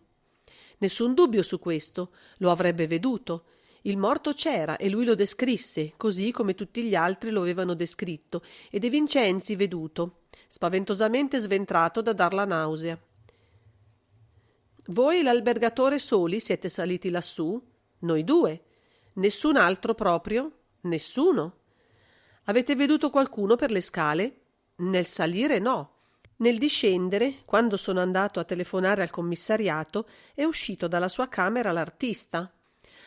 Nessun dubbio su questo, lo avrebbe veduto. Il morto c'era e lui lo descrisse, così come tutti gli altri lo avevano descritto, e De Vincenzi veduto, spaventosamente sventrato da dar la nausea. Voi e l'albergatore soli siete saliti lassù? Noi due. Nessun altro proprio? Nessuno. Avete veduto qualcuno per le scale? Nel salire no. Nel discendere, quando sono andato a telefonare al commissariato, è uscito dalla sua camera l'artista.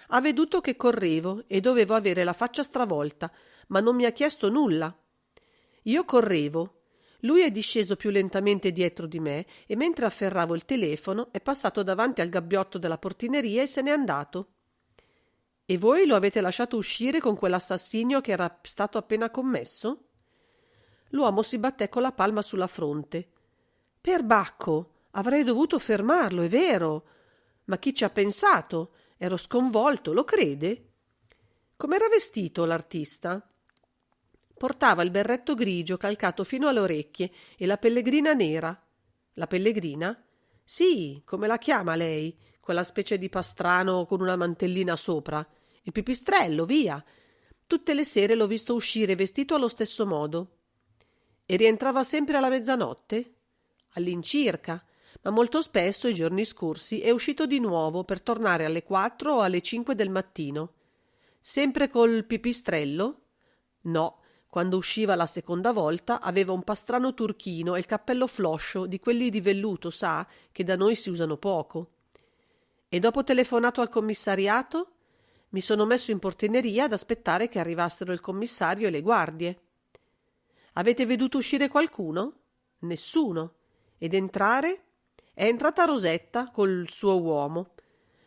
Ha veduto che correvo e dovevo avere la faccia stravolta, ma non mi ha chiesto nulla. Io correvo. Lui è disceso più lentamente dietro di me e mentre afferravo il telefono è passato davanti al gabbiotto della portineria e se n'è andato. E voi lo avete lasciato uscire con quell'assassinio che era stato appena commesso? L'uomo si batté con la palma sulla fronte. Perbacco, avrei dovuto fermarlo, è vero. Ma chi ci ha pensato? Ero sconvolto, lo crede? Com'era vestito l'artista? Portava il berretto grigio calcato fino alle orecchie e la pellegrina nera. La pellegrina? Sì, come la chiama lei, quella specie di pastrano con una mantellina sopra. Il pipistrello, via. Tutte le sere l'ho visto uscire vestito allo stesso modo. E rientrava sempre alla mezzanotte? All'incirca, ma molto spesso i giorni scorsi è uscito di nuovo per tornare alle 4 o alle 5 del mattino. Sempre col pipistrello? No. Quando usciva la seconda volta aveva un pastrano turchino e il cappello floscio, di quelli di velluto, sa, che da noi si usano poco. E dopo telefonato al commissariato? Mi sono messo in portineria ad aspettare che arrivassero il commissario e le guardie. Avete veduto uscire qualcuno? Nessuno. Ed entrare? È entrata Rosetta col suo uomo.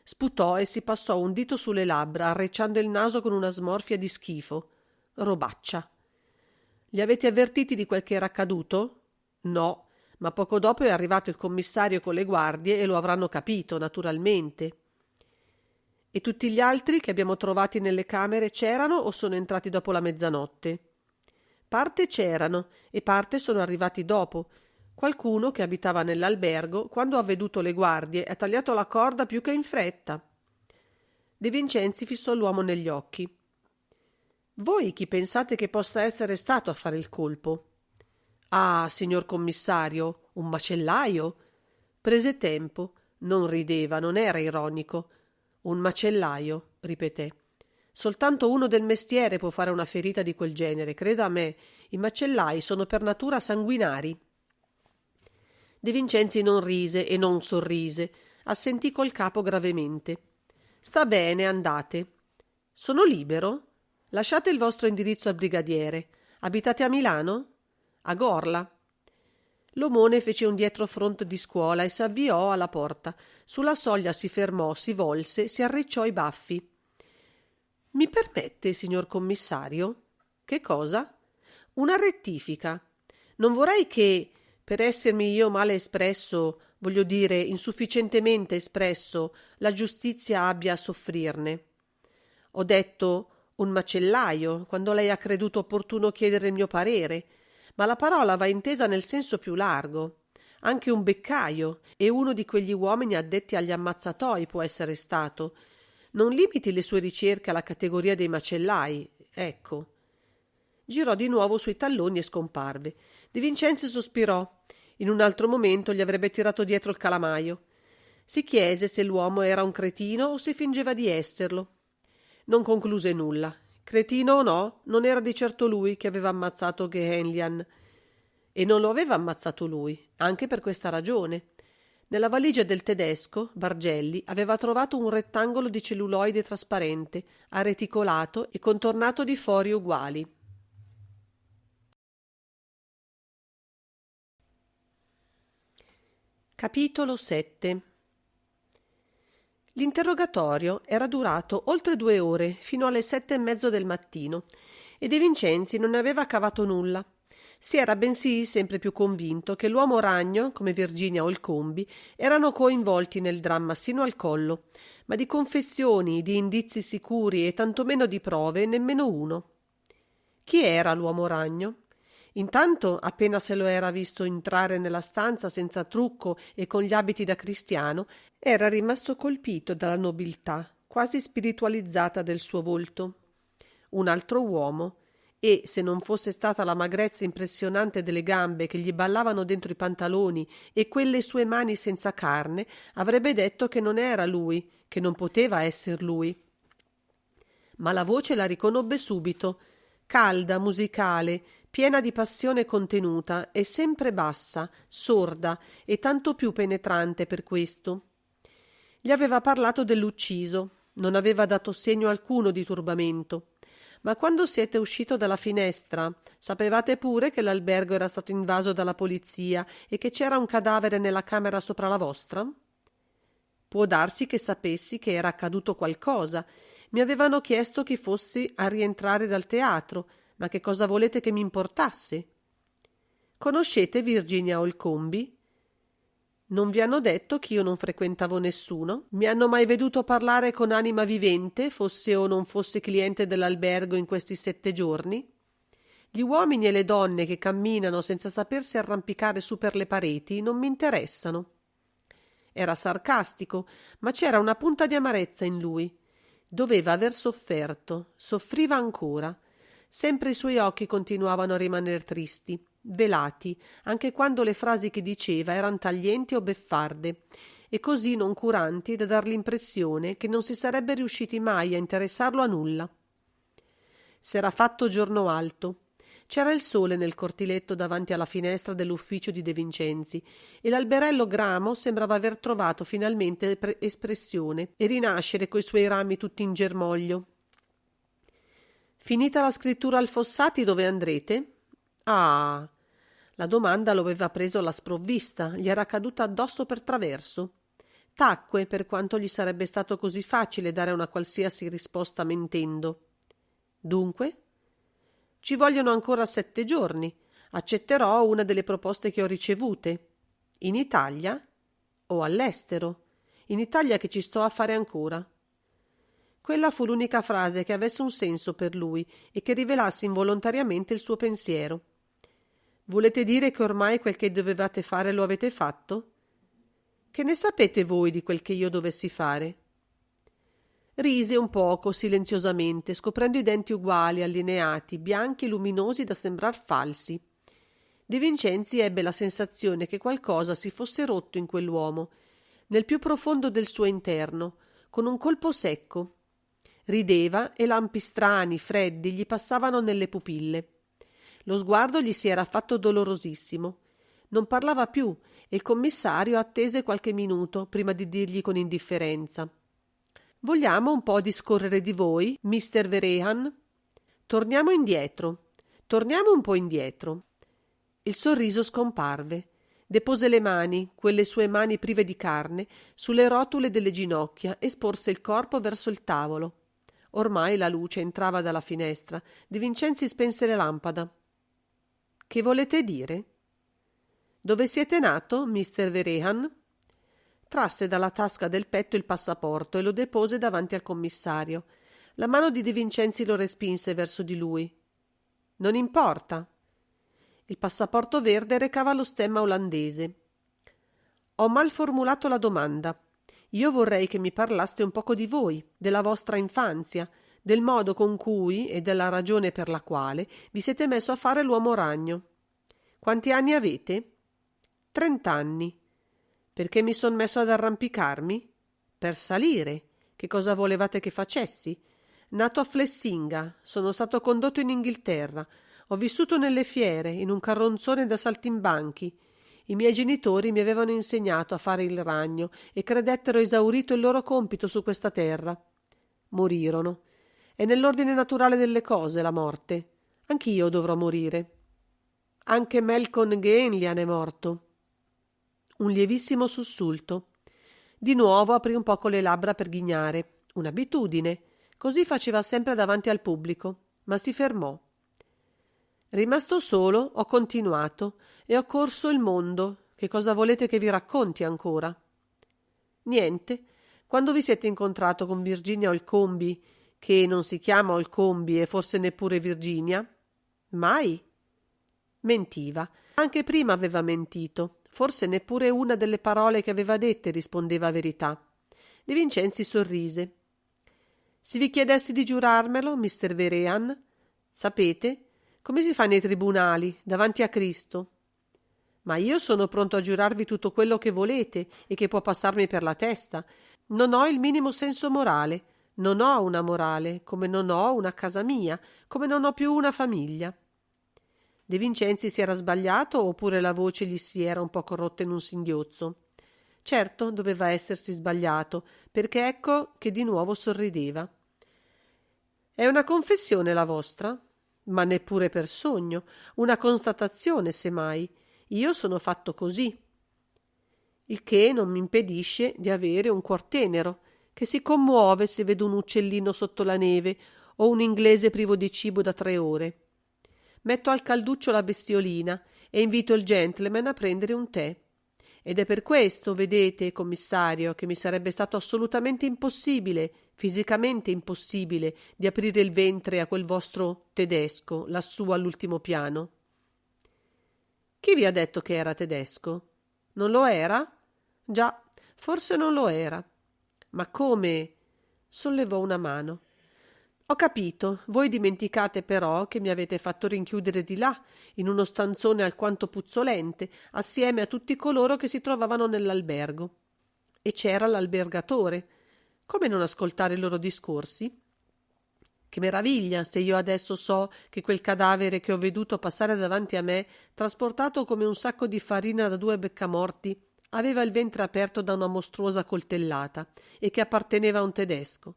Sputò e si passò un dito sulle labbra, arrecciando il naso con una smorfia di schifo. Robaccia. Li avete avvertiti di quel che era accaduto? No, ma poco dopo è arrivato il commissario con le guardie e lo avranno capito, naturalmente. E tutti gli altri che abbiamo trovati nelle camere c'erano o sono entrati dopo la mezzanotte? Parte c'erano e parte sono arrivati dopo. Qualcuno che abitava nell'albergo, quando ha veduto le guardie, ha tagliato la corda più che in fretta. De Vincenzi fissò l'uomo negli occhi. Voi chi pensate che possa essere stato a fare il colpo? Ah, signor commissario, un macellaio? Prese tempo, non rideva, non era ironico. Un macellaio, ripeté. Soltanto uno del mestiere può fare una ferita di quel genere, creda a me. I macellai sono per natura sanguinari. De Vincenzi non rise e non sorrise, assentì col capo gravemente. Sta bene, andate. Sono libero? Lasciate il vostro indirizzo al brigadiere. Abitate a Milano? A Gorla. L'omone fece un dietrofront di scuola e s'avviò alla porta. Sulla soglia si fermò, si volse, si arricciò i baffi. Mi permette, signor commissario? Che cosa? Una rettifica. Non vorrei che, per essermi io male espresso, voglio dire insufficientemente espresso, la giustizia abbia a soffrirne. Ho detto un macellaio, quando lei ha creduto opportuno chiedere il mio parere, ma la parola va intesa nel senso più largo. Anche un beccaio e uno di quegli uomini addetti agli ammazzatoi può essere stato. Non limiti le sue ricerche alla categoria dei macellai, ecco. Girò di nuovo sui talloni e scomparve. De Vincenzi sospirò. In un altro momento gli avrebbe tirato dietro il calamaio. Si chiese se l'uomo era un cretino o se fingeva di esserlo. Non concluse nulla. Cretino o no, non era di certo lui che aveva ammazzato Gehenlian. E non lo aveva ammazzato lui, anche per questa ragione. Nella valigia del tedesco, Bargelli aveva trovato un rettangolo di celluloide trasparente, arreticolato e contornato di fori uguali. Capitolo 7. L'interrogatorio era durato oltre 2 ore, fino alle 7:30 del mattino, e De Vincenzi non ne aveva cavato nulla. Si era bensì sempre più convinto che l'uomo ragno, come Virginia o il Combi, erano coinvolti nel dramma sino al collo, ma di confessioni, di indizi sicuri e tantomeno di prove nemmeno uno. Chi era l'uomo ragno? Intanto, appena se lo era visto entrare nella stanza senza trucco e con gli abiti da cristiano, era rimasto colpito dalla nobiltà, quasi spiritualizzata del suo volto. Un altro uomo, e, se non fosse stata la magrezza impressionante delle gambe che gli ballavano dentro i pantaloni e quelle sue mani senza carne, avrebbe detto che non era lui, che non poteva esser lui. Ma la voce la riconobbe subito, calda, musicale, piena di passione contenuta e sempre bassa, sorda e tanto più penetrante per questo. Gli aveva parlato dell'ucciso, non aveva dato segno alcuno di turbamento. Ma quando siete uscito dalla finestra, sapevate pure che l'albergo era stato invaso dalla polizia e che c'era un cadavere nella camera sopra la vostra? Può darsi che sapessi che era accaduto qualcosa. Mi avevano chiesto chi fossi a rientrare dal teatro, ma che cosa volete che mi importasse? Conoscete Virginia Olcombi? Non vi hanno detto che io non frequentavo nessuno? Mi hanno mai veduto parlare con anima vivente, fosse o non fosse cliente dell'albergo in questi 7 giorni? Gli uomini e le donne che camminano senza sapersi arrampicare su per le pareti non mi interessano. Era sarcastico, ma c'era una punta di amarezza in lui. Doveva aver sofferto, soffriva ancora. Sempre i suoi occhi continuavano a rimaner tristi, velati, anche quando le frasi che diceva eran taglienti o beffarde, e così noncuranti da dar l'impressione che non si sarebbe riusciti mai a interessarlo a nulla. S'era fatto giorno alto. C'era il sole nel cortiletto davanti alla finestra dell'ufficio di De Vincenzi e l'alberello gramo sembrava aver trovato finalmente espressione e rinascere coi suoi rami tutti in germoglio. Finita la scrittura al Fossati, dove andrete? Ah, La domanda lo aveva preso alla sprovvista, gli era caduta addosso per traverso. Tacque, per quanto gli sarebbe stato così facile dare una qualsiasi risposta mentendo. Dunque? Ci vogliono ancora 7 giorni. Accetterò una delle proposte che ho ricevute. In Italia o all'estero? In Italia che ci sto a fare ancora. Quella fu l'unica frase che avesse un senso per lui e che rivelasse involontariamente il suo pensiero. Volete dire che ormai quel che dovevate fare lo avete fatto? Che ne sapete voi di quel che io dovessi fare? Rise un poco, silenziosamente, scoprendo i denti uguali, allineati, bianchi e luminosi da sembrar falsi. De Vincenzi ebbe la sensazione che qualcosa si fosse rotto in quell'uomo, nel più profondo del suo interno, con un colpo secco. Rideva e lampi strani, freddi, gli passavano nelle pupille. Lo sguardo gli si era fatto dolorosissimo. Non parlava più e il commissario attese qualche minuto prima di dirgli con indifferenza: «Vogliamo un po' discorrere di voi, mister Vehrehan? Torniamo un po' indietro». Il sorriso scomparve. Depose le mani, quelle sue mani prive di carne, sulle rotule delle ginocchia e sporse il corpo verso il tavolo. Ormai la luce entrava dalla finestra. De Vincenzi spense la lampada. «Che volete dire?» «Dove siete nato, mister Vehrehan?» Trasse dalla tasca del petto il passaporto e lo depose davanti al commissario. La mano di De Vincenzi lo respinse verso di lui. «Non importa». Il passaporto verde recava lo stemma olandese. «Ho mal formulato la domanda. Io vorrei che mi parlaste un poco di voi, della vostra infanzia, del modo con cui e della ragione per la quale vi siete messo a fare l'uomo ragno. Quanti anni avete?» 30 anni. Perché mi son messo ad arrampicarmi? Per salire. Che cosa volevate che facessi? Nato a Flessinga, sono stato condotto in Inghilterra, ho vissuto nelle fiere, in un carronzone da saltimbanchi. I miei genitori mi avevano insegnato a fare il ragno e credettero esaurito il loro compito su questa terra. Morirono. È nell'ordine naturale delle cose la morte. Anch'io dovrò morire. Anche Malcolm Galian è morto. Un lievissimo sussulto. Di nuovo aprì un poco le labbra per ghignare. Un'abitudine. Così faceva sempre davanti al pubblico. Ma si fermò. Rimasto solo, ho continuato e ho corso il mondo. Che cosa volete che vi racconti ancora? Niente. Quando vi siete incontrato con Virginia Olcombi, che non si chiama Olcombi e forse neppure Virginia? Mai. Mentiva. Anche prima aveva mentito. Forse neppure una delle parole che aveva dette rispondeva a verità. De Vincenzi sorrise. Se vi chiedessi di giurarmelo, mister Vehrehan, sapete come si fa nei tribunali, davanti a Cristo? Ma io sono pronto a giurarvi tutto quello che volete e che può passarmi per la testa. Non ho il minimo senso morale. Non ho una morale, come non ho una casa mia, come non ho più una famiglia. De Vincenzi si era sbagliato oppure la voce gli si era un po' corrotta in un singhiozzo? Certo, doveva essersi sbagliato, perché ecco che di nuovo sorrideva. È una confessione la vostra? Ma neppure per sogno, una constatazione, semmai. Io sono fatto così. Il che non mi impedisce di avere un cuor tenero, che si commuove se vedo un uccellino sotto la neve o un inglese privo di cibo da 3 ore. Metto al calduccio la bestiolina e invito il gentleman a prendere un tè. Ed è per questo, vedete, commissario, che mi sarebbe stato assolutamente impossibile, fisicamente impossibile, di aprire il ventre a quel vostro tedesco, lassù all'ultimo piano. Chi vi ha detto che era tedesco? Non lo era? Già, forse non lo era. Ma come? Sollevò una mano. Ho capito, voi dimenticate però che mi avete fatto rinchiudere di là, in uno stanzone alquanto puzzolente, assieme a tutti coloro che si trovavano nell'albergo. E c'era l'albergatore. Come non ascoltare i loro discorsi? Che meraviglia se io adesso so che quel cadavere che ho veduto passare davanti a me, trasportato come un sacco di farina da 2 beccamorti, aveva il ventre aperto da una mostruosa coltellata e che apparteneva a un tedesco,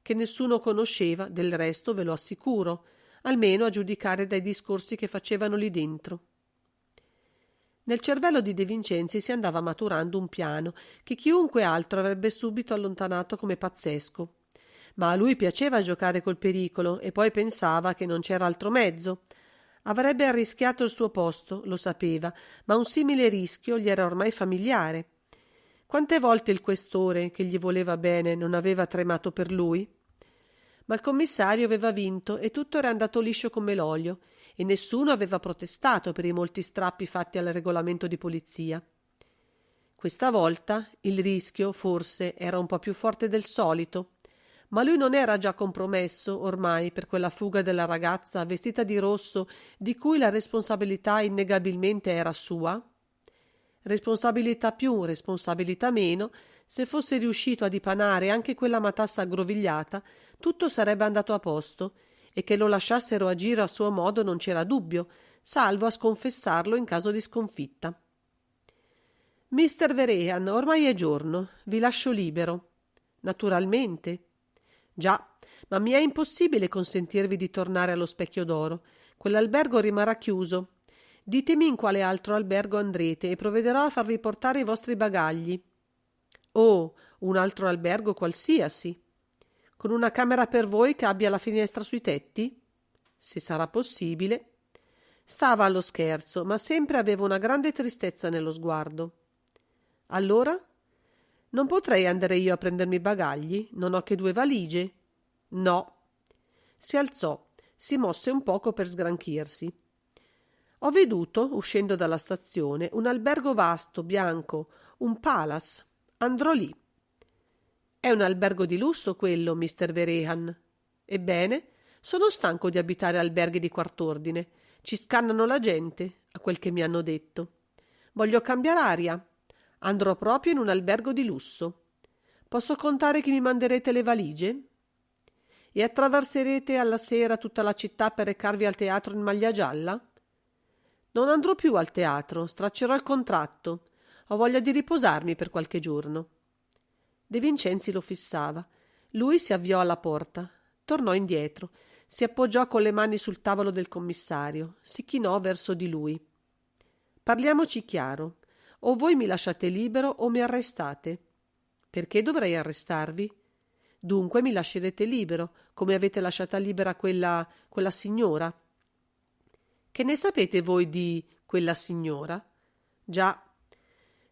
che nessuno conosceva, del resto ve lo assicuro, almeno a giudicare dai discorsi che facevano lì dentro. Nel cervello di De Vincenzi si andava maturando un piano che chiunque altro avrebbe subito allontanato come pazzesco. Ma a lui piaceva giocare col pericolo e poi pensava che non c'era altro mezzo. Avrebbe arrischiato il suo posto, lo sapeva, ma un simile rischio gli era ormai familiare. Quante volte il questore, che gli voleva bene, non aveva tremato per lui? Ma il commissario aveva vinto e tutto era andato liscio come l'olio e nessuno aveva protestato per i molti strappi fatti al regolamento di polizia. Questa volta il rischio, forse, era un po' più forte del solito, ma lui non era già compromesso ormai per quella fuga della ragazza vestita di rosso di cui la responsabilità innegabilmente era sua? Responsabilità più, responsabilità meno, se fosse riuscito a dipanare anche quella matassa aggrovigliata, tutto sarebbe andato a posto, e che lo lasciassero agire a suo modo non c'era dubbio, salvo a sconfessarlo in caso di sconfitta. Mister Vehrehan, ormai è giorno, vi lascio libero. Naturalmente. Già, ma mi è impossibile consentirvi di tornare allo Specchio d'Oro. Quell'albergo rimarrà chiuso. Ditemi in quale altro albergo andrete e provvederò a farvi portare i vostri bagagli. Oh, un altro albergo qualsiasi. Con una camera per voi che abbia la finestra sui tetti? Se sarà possibile. Stava allo scherzo, ma sempre aveva una grande tristezza nello sguardo. Allora? Non potrei andare io a prendermi i bagagli? Non ho che 2 valigie. No. Si alzò, si mosse un poco per sgranchirsi. Ho veduto, uscendo dalla stazione, un albergo vasto, bianco, un palace. Andrò lì. È un albergo di lusso quello, mister Vehrehan. Ebbene, sono stanco di abitare alberghi di quart'ordine. Ci scannano la gente, a quel che mi hanno detto. Voglio cambiare aria. Andrò proprio in un albergo di lusso. Posso contare che mi manderete le valigie? E attraverserete alla sera tutta la città per recarvi al teatro in maglia gialla? Non andrò più al teatro, straccerò il contratto. Ho voglia di riposarmi per qualche giorno. De Vincenzi lo fissava. Lui si avviò alla porta. Tornò indietro. Si appoggiò con le mani sul tavolo del commissario. Si chinò verso di lui. Parliamoci chiaro. O voi mi lasciate libero o mi arrestate. Perché dovrei arrestarvi? Dunque mi lascerete libero, come avete lasciata libera quella signora. Che ne sapete voi di quella signora? Già.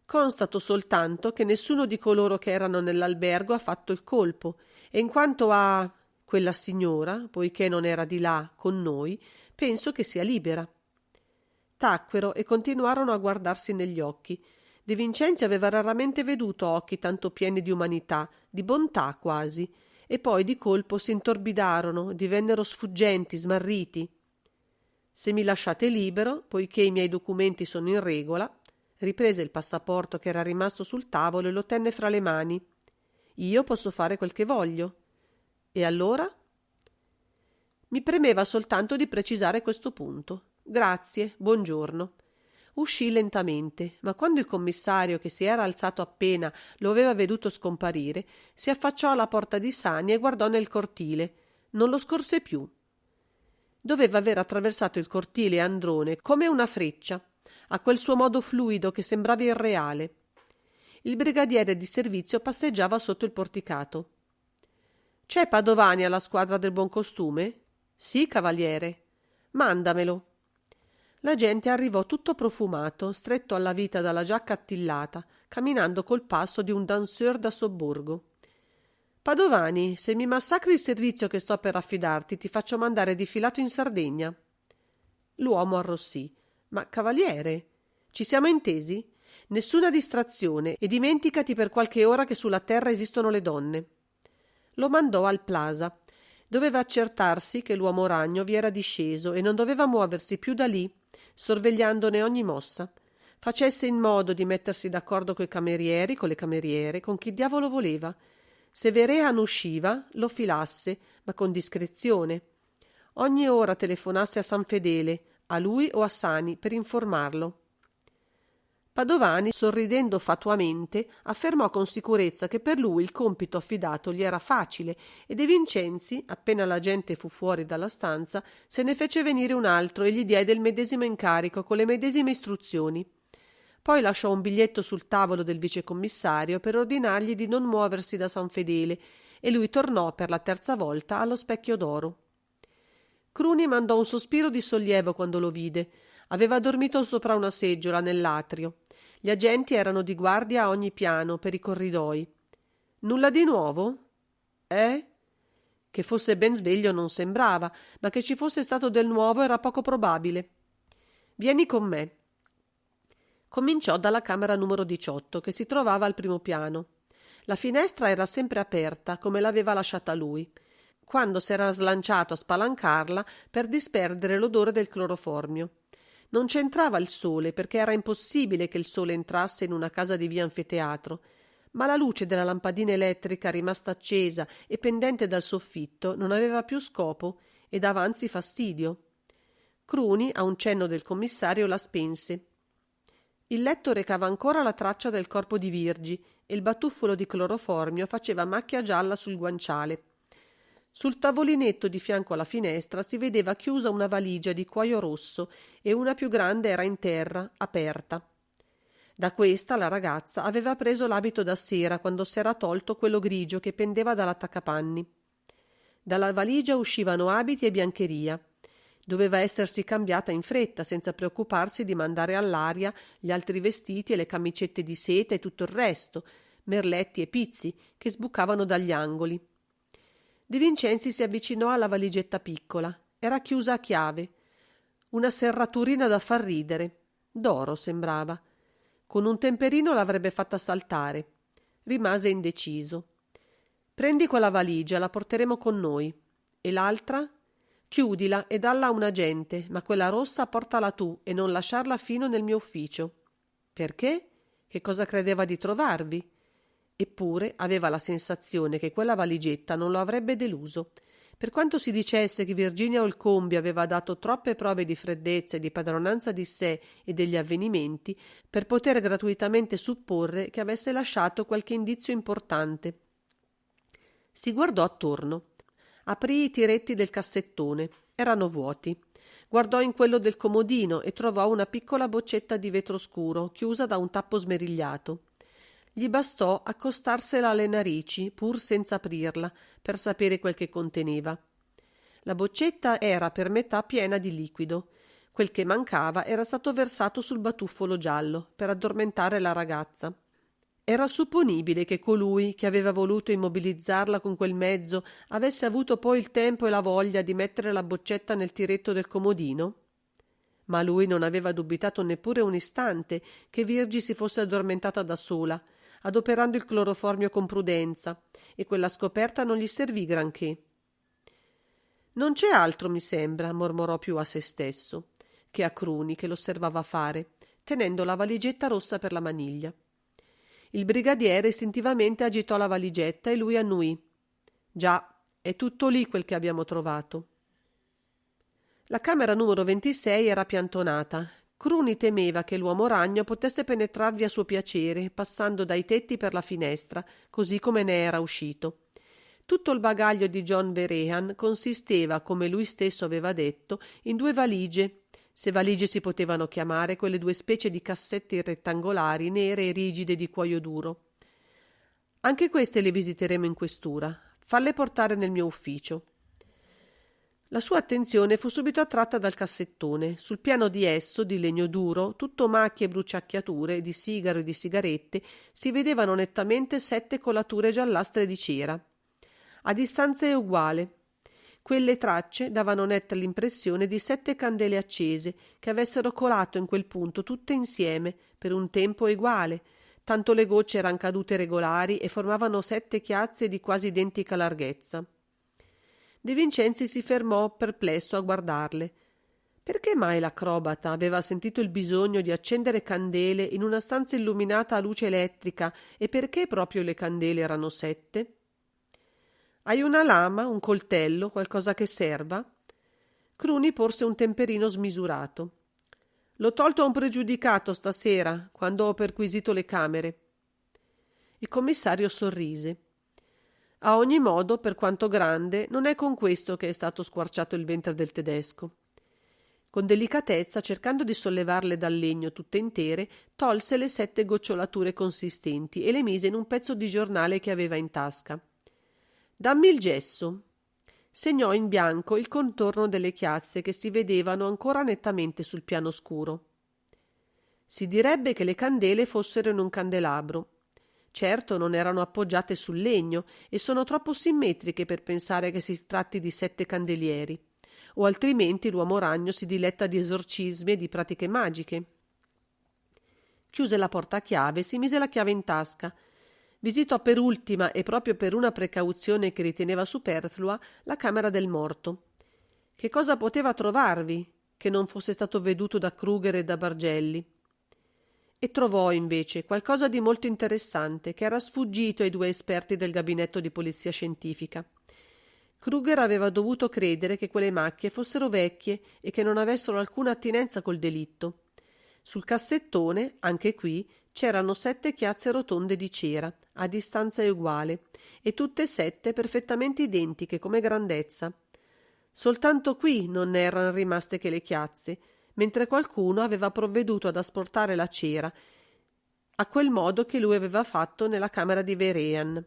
Constato soltanto che nessuno di coloro che erano nell'albergo ha fatto il colpo, e in quanto a quella signora, poiché non era di là con noi, penso che sia libera. Tacquero e continuarono a guardarsi negli occhi. De Vincenzi aveva raramente veduto occhi tanto pieni di umanità, di bontà quasi, e poi di colpo si intorbidarono, divennero sfuggenti, smarriti. Se mi lasciate libero, poiché i miei documenti sono in regola, riprese il passaporto che era rimasto sul tavolo e lo tenne fra le mani. Io posso fare quel che voglio. E allora? Mi premeva soltanto di precisare questo punto. Grazie, buongiorno. Uscì lentamente, ma quando il commissario, che si era alzato appena, lo aveva veduto scomparire, si affacciò alla porta di Sani e guardò nel cortile. Non lo scorse più. Doveva aver attraversato il cortile Androne come una freccia, a quel suo modo fluido che sembrava irreale. Il brigadiere di servizio passeggiava sotto il porticato. «C'è Padovani alla squadra del buon costume?» «Sì, cavaliere». «Mandamelo». L'agente arrivò tutto profumato, stretto alla vita dalla giacca attillata, camminando col passo di un danseur da sobborgo. «Padovani, se mi massacri il servizio che sto per affidarti, ti faccio mandare difilato in Sardegna». L'uomo arrossì. «Ma, cavaliere, ci siamo intesi? Nessuna distrazione e dimenticati per qualche ora che sulla terra esistono le donne». Lo mandò al Plaza. Doveva accertarsi che l'uomo ragno vi era disceso e non doveva muoversi più da lì, sorvegliandone ogni mossa. Facesse in modo di mettersi d'accordo coi camerieri, con le cameriere, con chi diavolo voleva. Se Vehrehan usciva, lo filasse, ma con discrezione. Ogni ora telefonasse a San Fedele, a lui o a Sani, per informarlo. Padovani, sorridendo fatuamente, affermò con sicurezza che per lui il compito affidato gli era facile e De Vincenzi, appena la gente fu fuori dalla stanza, se ne fece venire un altro e gli diede il medesimo incarico con le medesime istruzioni. Poi lasciò un biglietto sul tavolo del vicecommissario per ordinargli di non muoversi da San Fedele e lui tornò per la terza volta allo Specchio d'Oro. Cruni mandò un sospiro di sollievo quando lo vide. Aveva dormito sopra una seggiola nell'atrio. Gli agenti erano di guardia a ogni piano per i corridoi. Nulla di nuovo? Che fosse ben sveglio non sembrava, ma che ci fosse stato del nuovo era poco probabile. Vieni con me. Cominciò dalla camera numero 18, che si trovava al primo piano. La finestra era sempre aperta, come l'aveva lasciata lui, quando s'era slanciato a spalancarla per disperdere l'odore del cloroformio. Non c'entrava il sole, perché era impossibile che il sole entrasse in una casa di via Anfiteatro, ma la luce della lampadina elettrica rimasta accesa e pendente dal soffitto non aveva più scopo e dava anzi fastidio. Cruni, a un cenno del commissario, la spense. Il letto recava ancora la traccia del corpo di Virgi e il batuffolo di cloroformio faceva macchia gialla sul guanciale. Sul tavolinetto di fianco alla finestra si vedeva chiusa una valigia di cuoio rosso e una più grande era in terra, aperta. Da questa la ragazza aveva preso l'abito da sera quando s'era tolto quello grigio che pendeva dall'attaccapanni. Dalla valigia uscivano abiti e biancheria. Doveva essersi cambiata in fretta, senza preoccuparsi di mandare all'aria gli altri vestiti e le camicette di seta e tutto il resto, merletti e pizzi, che sbucavano dagli angoli. De Vincenzi si avvicinò alla valigetta piccola. Era chiusa a chiave. Una serraturina da far ridere. D'oro sembrava. Con un temperino l'avrebbe fatta saltare. Rimase indeciso. Prendi quella valigia, la porteremo con noi. E l'altra? Chiudila e dalla a un agente, ma quella rossa portala tu e non lasciarla fino nel mio ufficio. Perché? Che cosa credeva di trovarvi? Eppure aveva la sensazione che quella valigetta non lo avrebbe deluso. Per quanto si dicesse che Virginia Olcombi aveva dato troppe prove di freddezza e di padronanza di sé e degli avvenimenti per poter gratuitamente supporre che avesse lasciato qualche indizio importante. Si guardò attorno. Aprì i tiretti del cassettone. Erano vuoti. Guardò in quello del comodino e trovò una piccola boccetta di vetro scuro, chiusa da un tappo smerigliato. Gli bastò accostarsela alle narici, pur senza aprirla, per sapere quel che conteneva. La boccetta era per metà piena di liquido. Quel che mancava era stato versato sul batuffolo giallo, per addormentare la ragazza. Era supponibile che colui che aveva voluto immobilizzarla con quel mezzo avesse avuto poi il tempo e la voglia di mettere la boccetta nel tiretto del comodino? Ma lui non aveva dubitato neppure un istante che Virgi si fosse addormentata da sola, adoperando il cloroformio con prudenza, e quella scoperta non gli servì granché. Non c'è altro, mi sembra, mormorò più a se stesso che a Cruni, che l'osservava fare, tenendo la valigetta rossa per la maniglia. Il brigadiere istintivamente agitò la valigetta e lui annuì. Già, è tutto lì quel che abbiamo trovato. La camera numero 26 era piantonata. Cruni temeva che l'uomo ragno potesse penetrarvi a suo piacere, passando dai tetti per la finestra, così come ne era uscito. Tutto il bagaglio di John Vehrehan consisteva, come lui stesso aveva detto, in 2 valigie, se valigie si potevano chiamare quelle 2 specie di cassette rettangolari nere e rigide di cuoio duro. Anche queste le visiteremo in questura. Falle portare nel mio ufficio. La sua attenzione fu subito attratta dal cassettone. Sul piano di esso, di legno duro, tutto macchie e bruciacchiature, di sigaro e di sigarette, si vedevano nettamente 7 colature giallastre di cera. A distanze uguali. Quelle tracce davano netta l'impressione di 7 candele accese che avessero colato in quel punto tutte insieme per un tempo eguale, tanto le gocce eran cadute regolari e formavano 7 chiazze di quasi identica larghezza. De Vincenzi si fermò perplesso a guardarle. Perché mai l'acrobata aveva sentito il bisogno di accendere candele in una stanza illuminata a luce elettrica e perché proprio le candele erano 7? Hai una lama, un coltello, qualcosa che serva? Cruni porse un temperino smisurato. L'ho tolto a un pregiudicato stasera, quando ho perquisito le camere. Il commissario sorrise. A ogni modo, per quanto grande, non è con questo che è stato squarciato il ventre del tedesco. Con delicatezza, cercando di sollevarle dal legno tutte intere, tolse le 7 gocciolature consistenti e le mise in un pezzo di giornale che aveva in tasca. «Dammi il gesso». Segnò in bianco il contorno delle chiazze che si vedevano ancora nettamente sul piano scuro. Si direbbe che le candele fossero in un candelabro. Certo, non erano appoggiate sul legno e sono troppo simmetriche per pensare che si tratti di 7 candelieri, o altrimenti l'uomo ragno si diletta di esorcismi e di pratiche magiche. Chiuse la porta a chiave e si mise la chiave in tasca. Visitò per ultima e proprio per una precauzione che riteneva superflua la camera del morto. Che cosa poteva trovarvi che non fosse stato veduto da Kruger e da Bargelli? E trovò invece qualcosa di molto interessante che era sfuggito ai 2 esperti del gabinetto di polizia scientifica. Kruger aveva dovuto credere che quelle macchie fossero vecchie e che non avessero alcuna attinenza col delitto. Sul cassettone, anche qui, c'erano 7 chiazze rotonde di cera, a distanza uguale, e tutte 7 perfettamente identiche come grandezza. Soltanto qui non ne erano rimaste che le chiazze, mentre qualcuno aveva provveduto ad asportare la cera a quel modo che lui aveva fatto nella camera di Vehrehan.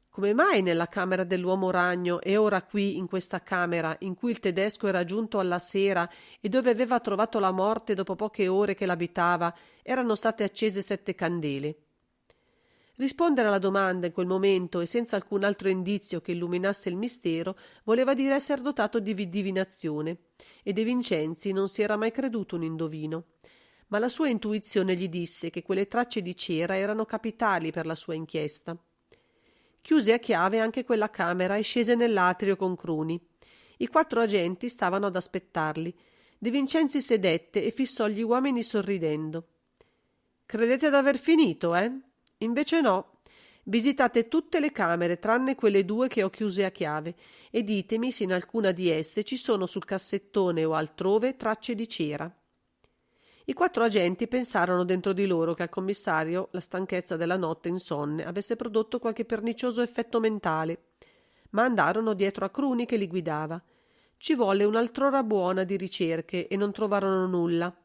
Come mai nella camera dell'uomo ragno e ora qui in questa camera in cui il tedesco era giunto alla sera e dove aveva trovato la morte dopo poche ore che l'abitava erano state accese 7 candele? Rispondere alla domanda in quel momento e senza alcun altro indizio che illuminasse il mistero voleva dire essere dotato di divinazione, e De Vincenzi non si era mai creduto un indovino. Ma la sua intuizione gli disse che quelle tracce di cera erano capitali per la sua inchiesta. Chiuse a chiave anche quella camera e scese nell'atrio con Cruni. I 4 agenti stavano ad aspettarli. De Vincenzi sedette e fissò gli uomini sorridendo. «Credete d'aver finito, eh? Invece no. Visitate tutte le camere tranne quelle 2 che ho chiuse a chiave e ditemi se in alcuna di esse ci sono sul cassettone o altrove tracce di cera». I 4 agenti pensarono dentro di loro che al commissario la stanchezza della notte insonne avesse prodotto qualche pernicioso effetto mentale, ma andarono dietro a Cruni che li guidava. Ci volle un'altr'ora buona di ricerche e non trovarono nulla.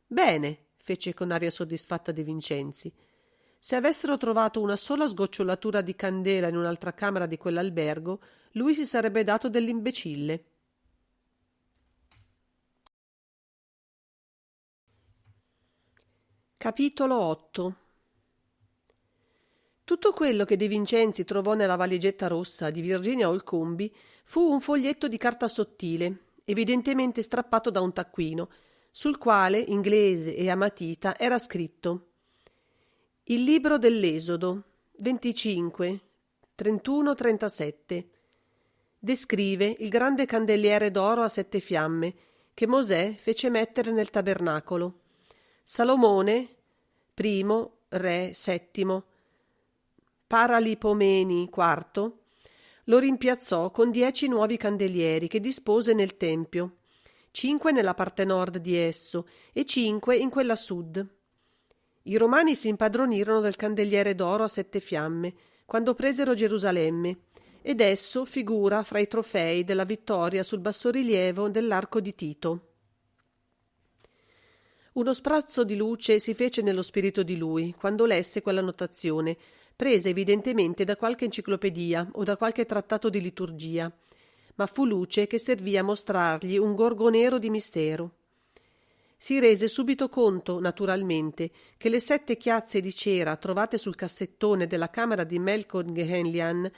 «Bene», fece con aria soddisfatta De Vincenzi. Se avessero trovato una sola sgocciolatura di candela in un'altra camera di quell'albergo, lui si sarebbe dato dell'imbecille. Capitolo 8. Tutto quello che De Vincenzi trovò nella valigetta rossa di Virginia Olcombi fu un foglietto di carta sottile, evidentemente strappato da un taccuino, sul quale, inglese e a matita, era scritto: «Il libro dell'Esodo, 25, 31-37. Descrive il grande candeliere d'oro a 7 fiamme che Mosè fece mettere nel tabernacolo. Salomone, primo, re, settimo, Paralipomeni, quarto, lo rimpiazzò con 10 nuovi candelieri che dispose nel tempio, 5 nella parte nord di esso e 5 in quella sud. I romani si impadronirono del candeliere d'oro a 7 fiamme quando presero Gerusalemme, ed esso figura fra i trofei della vittoria sul bassorilievo dell'arco di Tito». Uno sprazzo di luce si fece nello spirito di lui quando lesse quella notazione, presa evidentemente da qualche enciclopedia o da qualche trattato di liturgia, ma fu luce che servì a mostrargli un gorgo nero di mistero. Si rese subito conto, naturalmente, che le 7 chiazze di cera trovate sul cassettone della camera di Melchior Gehenlian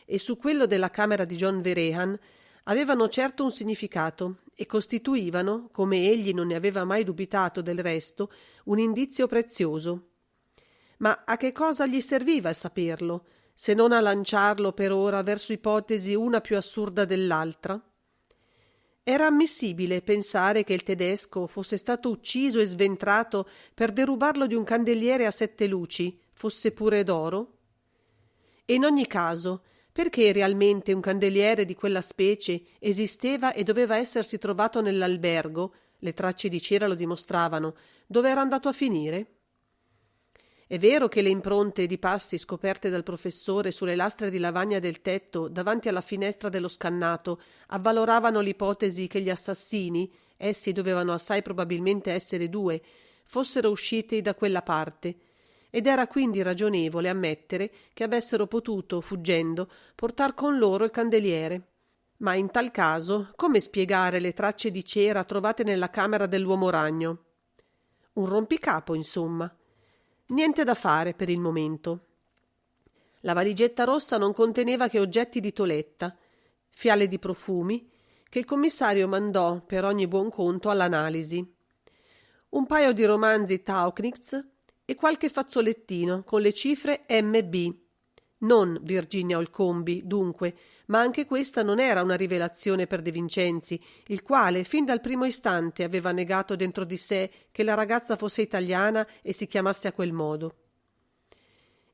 e su quello della camera di John Vehrehan avevano certo un significato e costituivano, come egli non ne aveva mai dubitato del resto, un indizio prezioso. Ma a che cosa gli serviva il saperlo, se non a lanciarlo per ora verso ipotesi una più assurda dell'altra? Era ammissibile pensare che il tedesco fosse stato ucciso e sventrato per derubarlo di un candeliere a 7 luci, fosse pure d'oro? E in ogni caso, perché realmente un candeliere di quella specie esisteva e doveva essersi trovato nell'albergo, le tracce di cera lo dimostravano, dove era andato a finire? È vero che le impronte di passi scoperte dal professore sulle lastre di lavagna del tetto davanti alla finestra dello scannato avvaloravano l'ipotesi che gli assassini, essi dovevano assai probabilmente essere due, fossero usciti da quella parte, ed era quindi ragionevole ammettere che avessero potuto, fuggendo, portar con loro il candeliere. Ma in tal caso, come spiegare le tracce di cera trovate nella camera dell'uomo ragno? Un rompicapo, insomma. Niente da fare per il momento. La valigetta rossa non conteneva che oggetti di toeletta, fiale di profumi, che il commissario mandò per ogni buon conto all'analisi. Un paio di romanzi Tauchnitz e qualche fazzolettino con le cifre MB. Non Virginia Olcombi, dunque, ma anche questa non era una rivelazione per De Vincenzi, il quale fin dal primo istante aveva negato dentro di sé che la ragazza fosse italiana e si chiamasse a quel modo.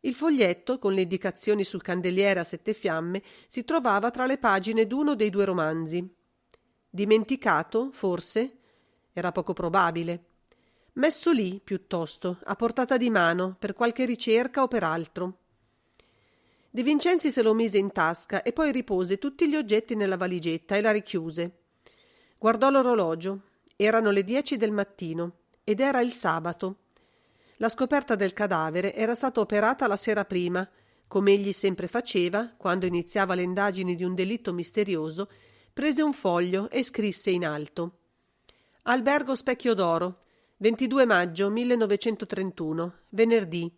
Il foglietto, con le indicazioni sul candeliere a 7 fiamme, si trovava tra le pagine d'uno dei 2 romanzi. Dimenticato, forse? Era poco probabile. Messo lì, piuttosto, a portata di mano, per qualche ricerca o per altro. De Vincenzi se lo mise in tasca e poi ripose tutti gli oggetti nella valigetta e la richiuse. Guardò l'orologio. Erano le 10 del mattino ed era il sabato. La scoperta del cadavere era stata operata la sera prima, come egli sempre faceva, quando iniziava le indagini di un delitto misterioso, prese un foglio e scrisse in alto: Albergo Specchio d'Oro, 22 maggio 1931, venerdì.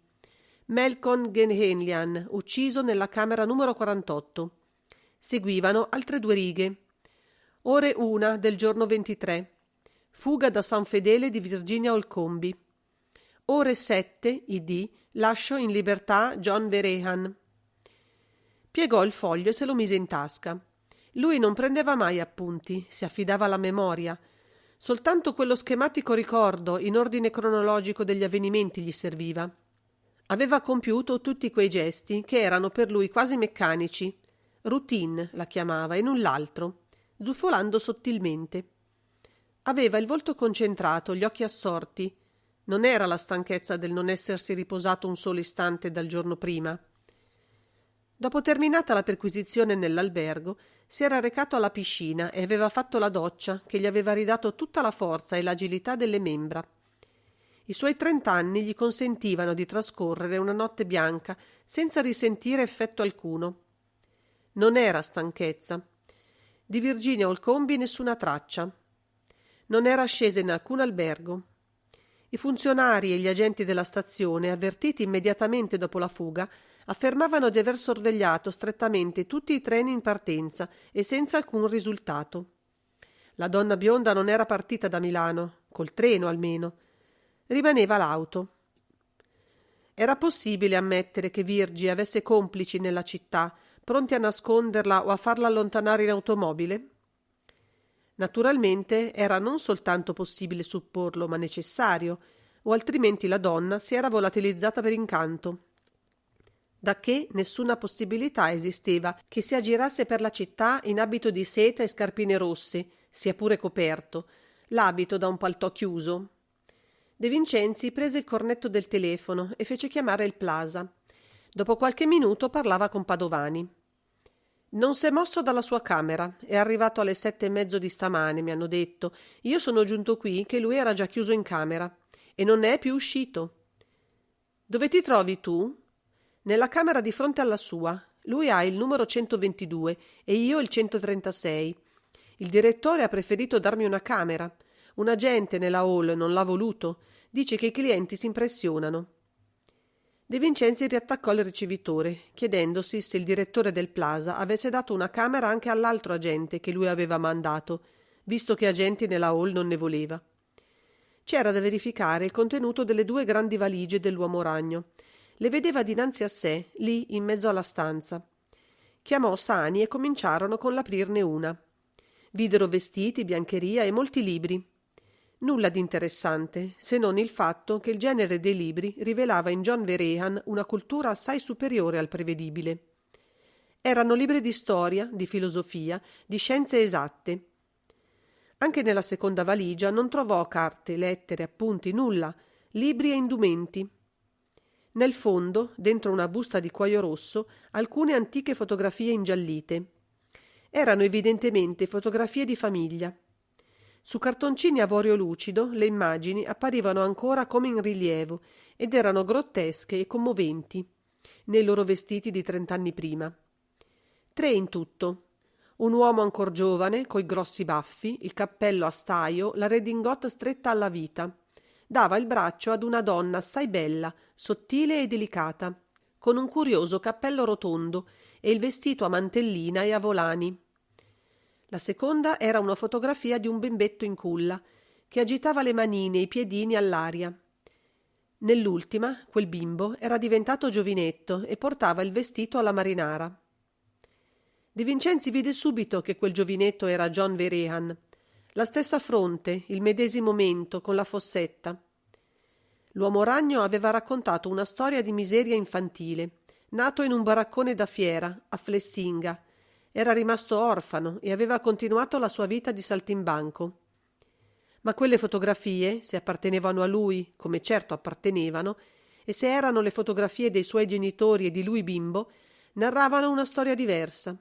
Melkon Genhenlian, ucciso nella camera numero 48. Seguivano altre 2 righe. Ore 1 del giorno 23. Fuga da San Fedele di Virginia Olcombi. Ore 7 id. Lascio in libertà John Verahan. Piegò il foglio e se lo mise in tasca. Lui non prendeva mai appunti, si affidava alla memoria. Soltanto quello schematico ricordo in ordine cronologico degli avvenimenti gli serviva. Aveva compiuto tutti quei gesti che erano per lui quasi meccanici. Routine la chiamava e null'altro, zuffolando sottilmente. Aveva il volto concentrato, gli occhi assorti. Non era la stanchezza del non essersi riposato un solo istante dal giorno prima. Dopo terminata la perquisizione nell'albergo, si era recato alla piscina e aveva fatto la doccia che gli aveva ridato tutta la forza e l'agilità delle membra. I suoi 30 anni gli consentivano di trascorrere una notte bianca senza risentire effetto alcuno. Non era stanchezza. Di Virginia Olcombi nessuna traccia. Non era scesa in alcun albergo. I funzionari e gli agenti della stazione, avvertiti immediatamente dopo la fuga, affermavano di aver sorvegliato strettamente tutti i treni in partenza e senza alcun risultato. La donna bionda non era partita da Milano, col treno almeno. Rimaneva l'auto. Era possibile ammettere che Virgi avesse complici nella città, pronti a nasconderla o a farla allontanare in automobile? Naturalmente era non soltanto possibile supporlo, ma necessario, o altrimenti la donna si era volatilizzata per incanto. Dacché nessuna possibilità esisteva che si aggirasse per la città in abito di seta e scarpine rosse, sia pure coperto, l'abito da un paltò chiuso. De Vincenzi prese il cornetto del telefono e fece chiamare il Plaza. Dopo qualche minuto parlava con Padovani. Non s'è mosso dalla sua camera, è arrivato alle 7:30 di stamane, mi hanno detto. Io sono giunto qui che lui era già chiuso in camera e non ne è più uscito. Dove ti trovi tu? Nella camera di fronte alla sua. Lui ha il numero 122 e io il 136. Il direttore ha preferito darmi una camera. Un agente nella hall non l'ha voluto. Dice che i clienti si impressionano. De Vincenzi riattaccò il ricevitore, chiedendosi se il direttore del Plaza avesse dato una camera anche all'altro agente che lui aveva mandato, visto che agenti nella hall non ne voleva. C'era da verificare il contenuto delle 2 grandi valigie dell'uomo ragno. Le vedeva dinanzi a sé, lì in mezzo alla stanza. Chiamò Sani e cominciarono con l'aprirne una. Videro vestiti, biancheria e molti libri. Nulla di interessante, se non il fatto che il genere dei libri rivelava in John Verahan una cultura assai superiore al prevedibile. Erano libri di storia, di filosofia, di scienze esatte. Anche nella seconda valigia non trovò carte, lettere, appunti, nulla, libri e indumenti. Nel fondo, dentro una busta di cuoio rosso, alcune antiche fotografie ingiallite. Erano evidentemente fotografie di famiglia. Su cartoncini avorio lucido le immagini apparivano ancora come in rilievo ed erano grottesche e commoventi, nei loro vestiti di 30 anni prima. 3 in tutto. Un uomo ancor giovane, coi grossi baffi, il cappello a staio, la redingote stretta alla vita. Dava il braccio ad una donna assai bella, sottile e delicata, con un curioso cappello rotondo e il vestito a mantellina e a volani. La seconda era una fotografia di un bambetto in culla, che agitava le manine e i piedini all'aria. Nell'ultima, quel bimbo era diventato giovinetto e portava il vestito alla marinara. De Vincenzi vide subito che quel giovinetto era John Vehrehan. La stessa fronte, il medesimo mento, con la fossetta. L'uomo ragno aveva raccontato una storia di miseria infantile, nato in un baraccone da fiera, a Flessinga. Era rimasto orfano e aveva continuato la sua vita di saltimbanco. Ma quelle fotografie, se appartenevano a lui, come certo appartenevano, e se erano le fotografie dei suoi genitori e di lui bimbo, narravano una storia diversa.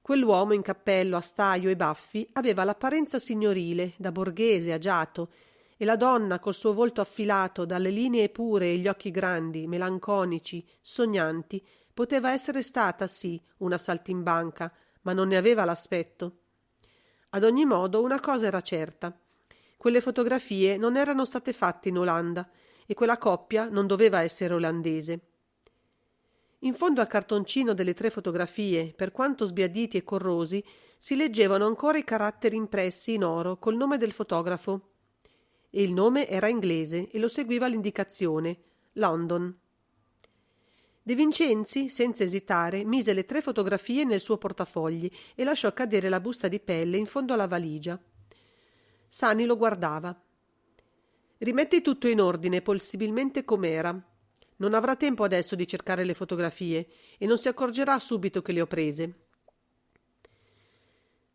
Quell'uomo in cappello, a staio e baffi aveva l'apparenza signorile, da borghese agiato, e la donna col suo volto affilato dalle linee pure e gli occhi grandi, melanconici, sognanti, poteva essere stata, sì, una saltimbanca, ma non ne aveva l'aspetto. Ad ogni modo, una cosa era certa. Quelle fotografie non erano state fatte in Olanda e quella coppia non doveva essere olandese. In fondo al cartoncino delle 3 fotografie, per quanto sbiaditi e corrosi, si leggevano ancora i caratteri impressi in oro col nome del fotografo. E il nome era inglese e lo seguiva l'indicazione: London. De Vincenzi, senza esitare, mise le 3 fotografie nel suo portafogli e lasciò cadere la busta di pelle in fondo alla valigia. Sani lo guardava. Rimetti tutto in ordine, possibilmente com'era. Non avrà tempo adesso di cercare le fotografie e non si accorgerà subito che le ho prese.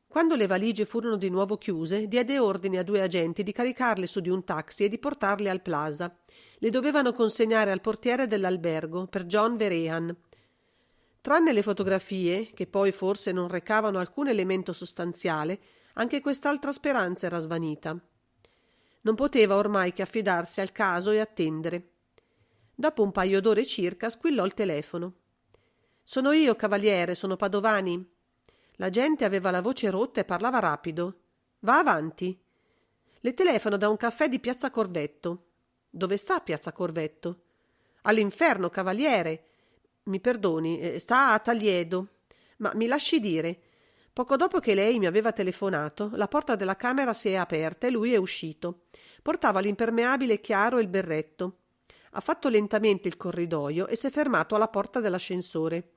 Quando le valigie furono di nuovo chiuse, diede ordine a 2 agenti di caricarle su di un taxi e di portarle al Plaza. Le dovevano consegnare al portiere dell'albergo per John Vehrehan. Tranne le fotografie, che poi forse non recavano alcun elemento sostanziale, anche quest'altra speranza era svanita. Non poteva ormai che affidarsi al caso e attendere. Dopo un paio d'ore circa squillò il telefono. «Sono io, cavaliere, sono Padovani». La gente aveva la voce rotta e parlava rapido. «Va avanti». «Le telefono da un caffè di Piazza Corvetto». «Dove sta Piazza Corvetto?» «All'inferno, cavaliere». «Mi perdoni, sta a Taliedo». «Ma mi lasci dire». Poco dopo che lei mi aveva telefonato, la porta della camera si è aperta e lui è uscito. Portava l'impermeabile chiaro e il berretto. Ha fatto lentamente il corridoio e si è fermato alla porta dell'ascensore.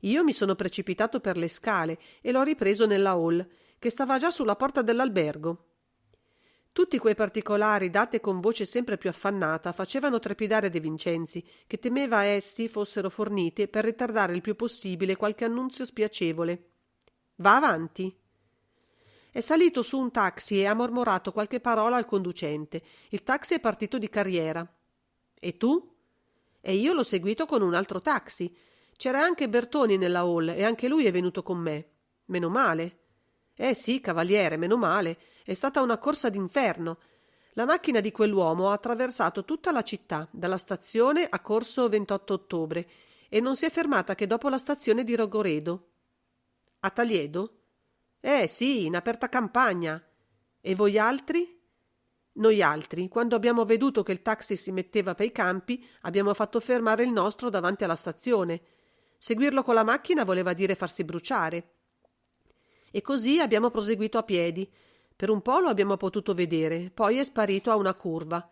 Io mi sono precipitato per le scale e l'ho ripreso nella hall, che stava già sulla porta dell'albergo. Tutti quei particolari, date con voce sempre più affannata, facevano trepidare De Vincenzi, che temeva essi fossero forniti per ritardare il più possibile qualche annunzio spiacevole. «Va avanti». È salito su un taxi e ha mormorato qualche parola al conducente. Il taxi è partito di carriera. «E tu?» «E io l'ho seguito con un altro taxi. C'era anche Bertoni nella hall e anche lui è venuto con me. Meno male». Sì, cavaliere, meno male. È stata una corsa d'inferno. La macchina di quell'uomo ha attraversato tutta la città, dalla stazione a Corso 28 ottobre, e non si è fermata che dopo la stazione di Rogoredo». «A Taliedo?» Sì, in aperta campagna». «E voi altri?» «Noi altri, quando abbiamo veduto che il taxi si metteva per i campi, abbiamo fatto fermare il nostro davanti alla stazione. Seguirlo con la macchina voleva dire farsi bruciare. E così abbiamo proseguito a piedi. Per un po' lo abbiamo potuto vedere, poi è sparito a una curva.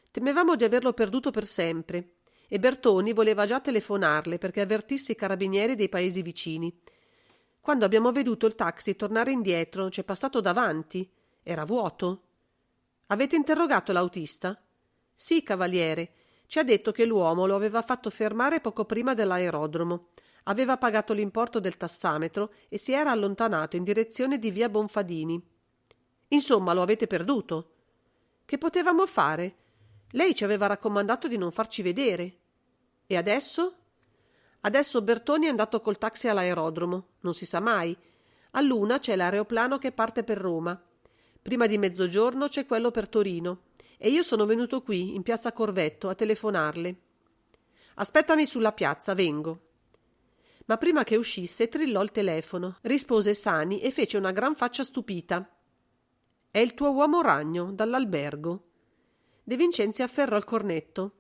Temevamo di averlo perduto per sempre. E Bertoni voleva già telefonarle perché avvertisse i carabinieri dei paesi vicini. Quando abbiamo veduto il taxi tornare indietro, ci è passato davanti. Era vuoto». «Avete interrogato l'autista?» «Sì, cavaliere. Ci ha detto che l'uomo lo aveva fatto fermare poco prima dell'aerodromo. Aveva pagato l'importo del tassametro e si era allontanato in direzione di via Bonfadini». «Insomma, lo avete perduto?» «Che potevamo fare? Lei ci aveva raccomandato di non farci vedere». «E adesso?» «Adesso Bertoni è andato col taxi all'aerodromo. Non si sa mai. A Luna c'è l'aeroplano che parte per Roma. Prima di mezzogiorno c'è quello per Torino e io sono venuto qui, in piazza Corvetto, a telefonarle. Aspettami sulla piazza, vengo. Ma prima che uscisse trillò il telefono, rispose Sani e fece una gran faccia stupita. È il tuo uomo ragno, dall'albergo. De Vincenzi afferrò il cornetto.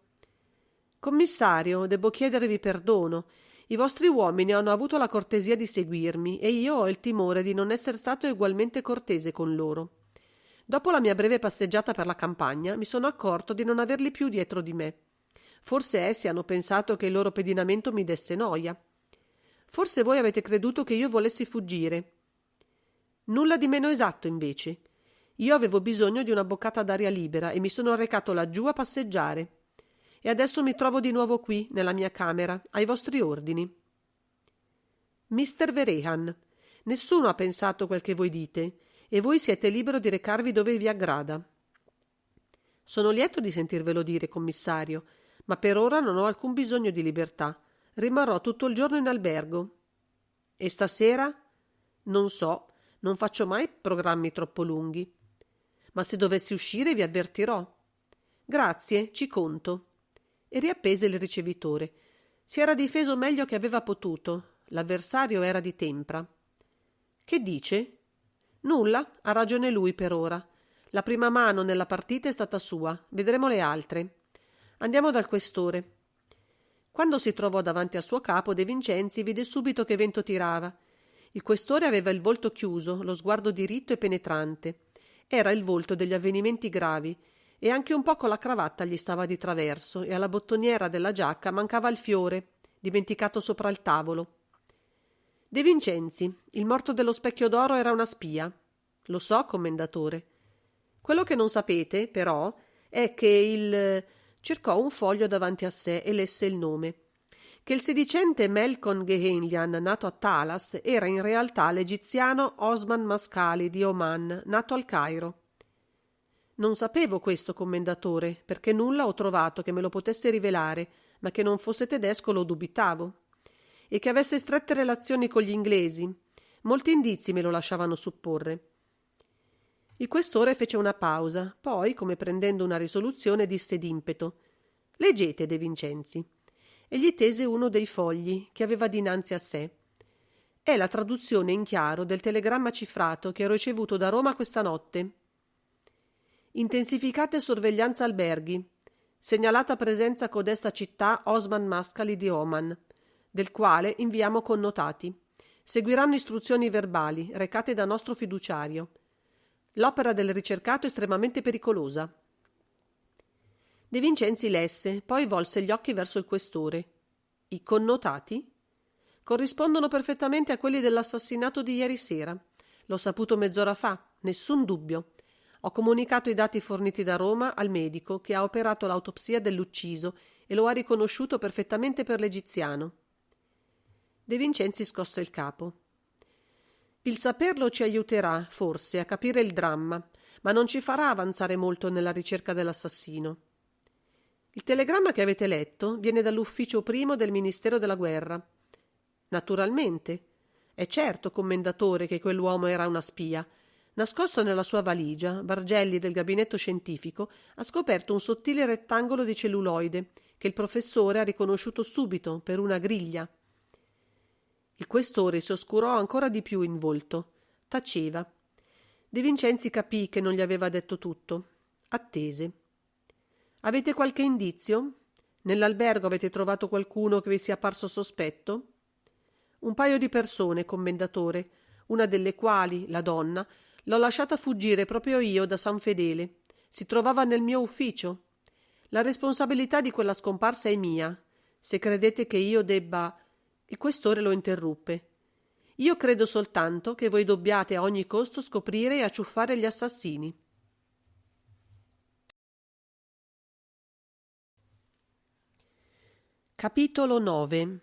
Commissario, debbo chiedervi perdono. I vostri uomini hanno avuto la cortesia di seguirmi e io ho il timore di non essere stato ugualmente cortese con loro. Dopo la mia breve passeggiata per la campagna mi sono accorto di non averli più dietro di me. Forse essi hanno pensato che il loro pedinamento mi desse noia. Forse voi avete creduto che io volessi fuggire. Nulla di meno esatto, invece. Io avevo bisogno di una boccata d'aria libera e mi sono recato laggiù a passeggiare. E adesso mi trovo di nuovo qui, nella mia camera, ai vostri ordini. Mister Vehrehan, nessuno ha pensato quel che voi dite, e voi siete libero di recarvi dove vi aggrada. Sono lieto di sentirvelo dire, commissario, ma per ora non ho alcun bisogno di libertà. Rimarrò tutto il giorno in albergo. E stasera? Non so, non faccio mai programmi troppo lunghi. Ma se dovessi uscire vi avvertirò. Grazie, ci conto. E riappese il ricevitore. Si era difeso meglio che aveva potuto. L'avversario era di tempra. Che dice? Nulla, ha ragione lui per ora. La prima mano nella partita è stata sua. Vedremo le altre. Andiamo dal questore. Quando si trovò davanti al suo capo, De Vincenzi vide subito che vento tirava. Il questore aveva il volto chiuso, lo sguardo diritto e penetrante. Era il volto degli avvenimenti gravi, e anche un po' con la cravatta gli stava di traverso, e alla bottoniera della giacca mancava il fiore, dimenticato sopra il tavolo. De Vincenzi, il morto dello specchio d'oro era una spia. Lo so, commendatore. Quello che non sapete, però, è che il... cercò un foglio davanti a sé e lesse il nome. Che il sedicente Melkon Gehenlyan, nato a Talas, era in realtà l'egiziano Osman Mascali di Oman, nato al Cairo. Non sapevo questo, commendatore, perché nulla ho trovato che me lo potesse rivelare, ma che non fosse tedesco lo dubitavo. E che avesse strette relazioni con gli inglesi. Molti indizi me lo lasciavano supporre. Il questore fece una pausa, poi, come prendendo una risoluzione, disse d'impeto: «Leggete, De Vincenzi». E gli tese uno dei fogli che aveva dinanzi a sé. È la traduzione in chiaro del telegramma cifrato che ho ricevuto da Roma questa notte. Intensificate sorveglianza alberghi. Segnalata presenza codesta città Osman Mascali di Oman, del quale inviamo connotati. Seguiranno istruzioni verbali, recate da nostro fiduciario. L'opera del ricercato è estremamente pericolosa. De Vincenzi lesse, poi volse gli occhi verso il questore. I connotati? Corrispondono perfettamente a quelli dell'assassinato di ieri sera. L'ho saputo mezz'ora fa, nessun dubbio. Ho comunicato i dati forniti da Roma al medico che ha operato l'autopsia dell'ucciso e lo ha riconosciuto perfettamente per l'egiziano. De Vincenzi scosse il capo. Il saperlo ci aiuterà, forse, a capire il dramma, ma non ci farà avanzare molto nella ricerca dell'assassino. Il telegramma che avete letto viene dall'ufficio primo del Ministero della Guerra. Naturalmente. È certo, commendatore, che quell'uomo era una spia. Nascosto nella sua valigia, Bargelli del gabinetto scientifico ha scoperto un sottile rettangolo di celluloide che il professore ha riconosciuto subito per una griglia. Il questore si oscurò ancora di più in volto. Taceva. De Vincenzi capì che non gli aveva detto tutto. Attese. Avete qualche indizio? Nell'albergo avete trovato qualcuno che vi sia parso sospetto? Un paio di persone, commendatore, una delle quali, la donna, l'ho lasciata fuggire proprio io da San Fedele. Si trovava nel mio ufficio. La responsabilità di quella scomparsa è mia. Se credete che io debba... Il questore lo interruppe. Io credo soltanto che voi dobbiate a ogni costo scoprire e acciuffare gli assassini. Capitolo 9.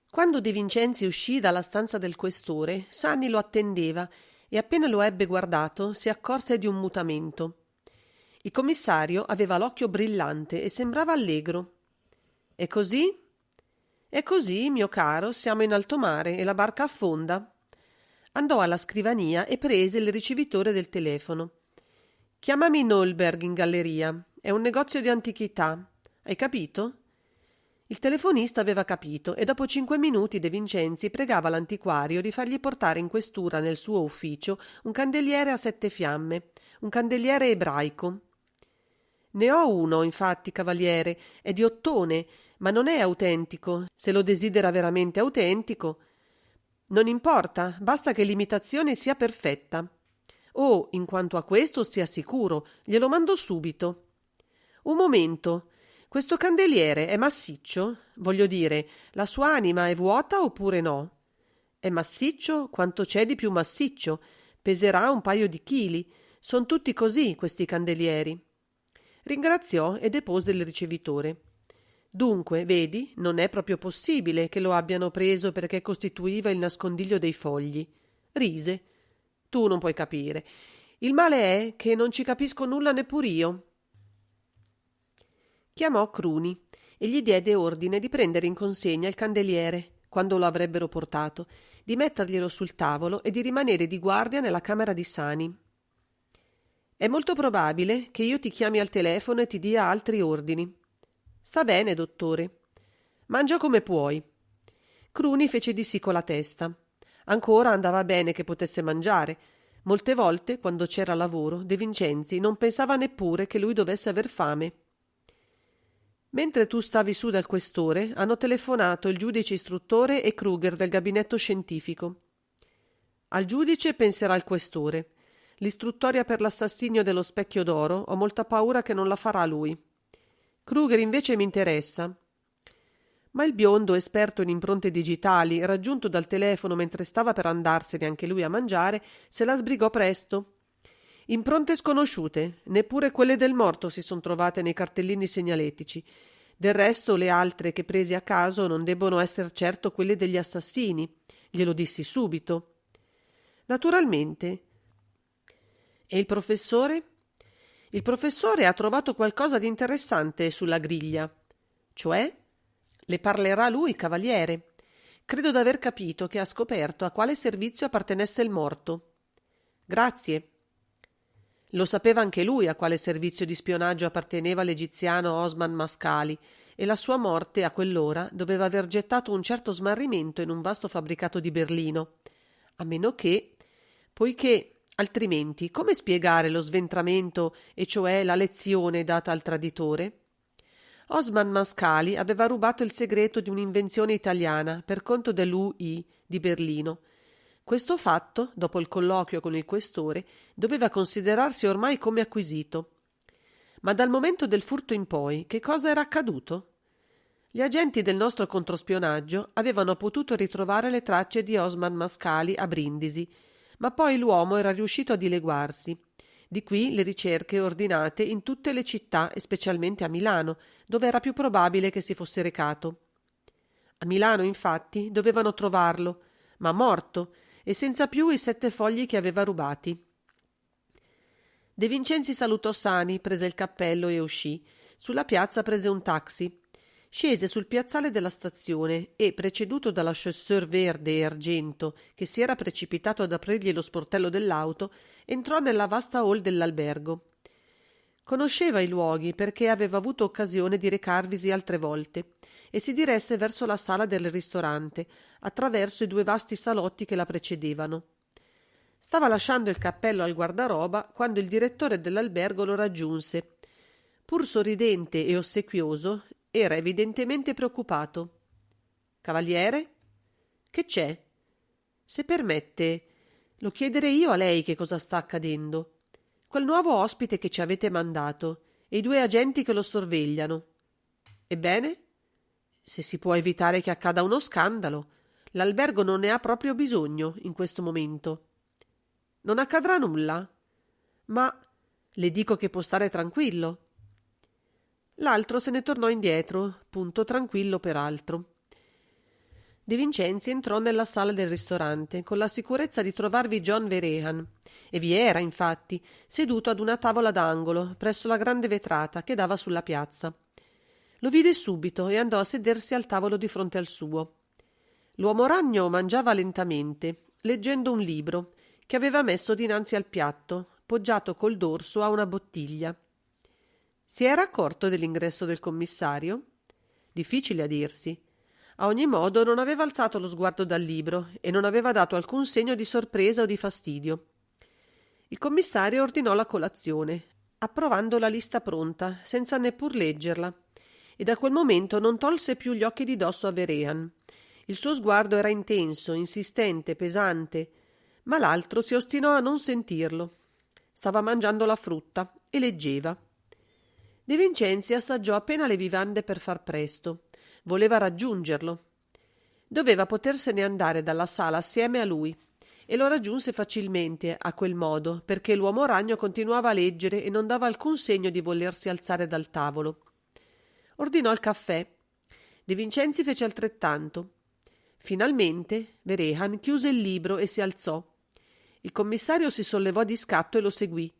Quando De Vincenzi uscì dalla stanza del questore, Sani lo attendeva e appena lo ebbe guardato si accorse di un mutamento. Il commissario aveva l'occhio brillante e sembrava allegro. «È così?» «È così, mio caro, siamo in alto mare e la barca affonda». Andò alla scrivania e prese il ricevitore del telefono. «Chiamami Nolberg in galleria. È un negozio di antichità. Hai capito?» Il telefonista aveva capito e dopo 5 minuti De Vincenzi pregava l'antiquario di fargli portare in questura nel suo ufficio un candeliere a 7 fiamme, un candeliere ebraico. «Ne ho uno, infatti, cavaliere, è di ottone, ma non è autentico. Se lo desidera veramente autentico, non importa, basta che l'imitazione sia perfetta. Oh, in quanto a questo stia sicuro, glielo mando subito. Un momento, questo candeliere è massiccio? Voglio dire, la sua anima è vuota oppure no? È massiccio quanto c'è di più massiccio, peserà un paio di chili, son tutti così questi candelieri». Ringraziò e depose il ricevitore. «Dunque, vedi, non è proprio possibile che lo abbiano preso perché costituiva il nascondiglio dei fogli». Rise. «Tu non puoi capire. Il male è che non ci capisco nulla neppur io». Chiamò Cruni e gli diede ordine di prendere in consegna il candeliere, quando lo avrebbero portato, di metterglielo sul tavolo e di rimanere di guardia nella camera di Sani. «È molto probabile che io ti chiami al telefono e ti dia altri ordini». «Sta bene, dottore». «Mangia come puoi». Cruni fece di sì con la testa. Ancora andava bene che potesse mangiare. Molte volte, quando c'era lavoro, De Vincenzi non pensava neppure che lui dovesse aver fame. «Mentre tu stavi su dal questore, hanno telefonato il giudice istruttore e Kruger del gabinetto scientifico. Al giudice penserà il questore. L'istruttoria per l'assassinio dello Specchio d'Oro ho molta paura che non la farà lui. Kruger invece mi interessa». Ma il biondo, esperto in impronte digitali, raggiunto dal telefono mentre stava per andarsene anche lui a mangiare, se la sbrigò presto. «Impronte sconosciute, neppure quelle del morto si son trovate nei cartellini segnaletici. Del resto le altre che presi a caso non debbono esser certo quelle degli assassini. Glielo dissi subito». «Naturalmente». «E il professore?» «Il professore ha trovato qualcosa di interessante sulla griglia». «Cioè?» «Le parlerà lui, cavaliere. Credo d'aver capito che ha scoperto a quale servizio appartenesse il morto». «Grazie». Lo sapeva anche lui a quale servizio di spionaggio apparteneva l'egiziano Osman Mascali, e la sua morte a quell'ora doveva aver gettato un certo smarrimento in un vasto fabbricato di Berlino. A meno che, poiché, altrimenti, come spiegare lo sventramento, e cioè la lezione data al traditore? Osman Mascali aveva rubato il segreto di un'invenzione italiana per conto dell'UI di Berlino. Questo fatto, dopo il colloquio con il questore, doveva considerarsi ormai come acquisito. Ma dal momento del furto in poi, che cosa era accaduto? Gli agenti del nostro controspionaggio avevano potuto ritrovare le tracce di Osman Mascali a Brindisi, ma poi l'uomo era riuscito a dileguarsi. Di qui le ricerche ordinate in tutte le città e specialmente a Milano, dove era più probabile che si fosse recato. A Milano, infatti, dovevano trovarlo, ma morto, e senza più i 7 fogli che aveva rubati. De Vincenzi salutò Sani, prese il cappello e uscì. Sulla piazza prese un taxi. Scese sul piazzale della stazione e, preceduto dalla chasseur verde e argento che si era precipitato ad aprirgli lo sportello dell'auto, entrò nella vasta hall dell'albergo. Conosceva i luoghi perché aveva avuto occasione di recarvisi altre volte e si diresse verso la sala del ristorante, attraverso i 2 vasti salotti che la precedevano. Stava lasciando il cappello al guardaroba quando il direttore dell'albergo lo raggiunse. Pur sorridente e ossequioso, era evidentemente preoccupato. «Cavaliere? Che c'è? Se permette, lo chiederei io a lei che cosa sta accadendo. Quel nuovo ospite che ci avete mandato e i 2 agenti che lo sorvegliano. Ebbene? Se si può evitare che accada uno scandalo, l'albergo non ne ha proprio bisogno in questo momento. Non accadrà nulla? Ma le dico che può stare tranquillo». L'altro se ne tornò indietro, punto tranquillo peraltro. De Vincenzi entrò nella sala del ristorante con la sicurezza di trovarvi John Vehrehan, e vi era, infatti, seduto ad una tavola d'angolo presso la grande vetrata che dava sulla piazza. Lo vide subito e andò a sedersi al tavolo di fronte al suo. L'uomo ragno mangiava lentamente, leggendo un libro che aveva messo dinanzi al piatto, poggiato col dorso a una bottiglia. Si era accorto dell'ingresso del commissario? Difficile a dirsi. A ogni modo non aveva alzato lo sguardo dal libro e non aveva dato alcun segno di sorpresa o di fastidio. Il commissario ordinò la colazione, approvando la lista pronta, senza neppur leggerla, e da quel momento non tolse più gli occhi di dosso a Vehrehan. Il suo sguardo era intenso, insistente, pesante, ma l'altro si ostinò a non sentirlo. Stava mangiando la frutta e leggeva. De Vincenzi assaggiò appena le vivande per far presto. Voleva raggiungerlo. Doveva potersene andare dalla sala assieme a lui, e lo raggiunse facilmente a quel modo, perché l'uomo ragno continuava a leggere e non dava alcun segno di volersi alzare dal tavolo. Ordinò il caffè. De Vincenzi fece altrettanto. Finalmente Vehrehan chiuse il libro e si alzò. Il commissario si sollevò di scatto e lo seguì.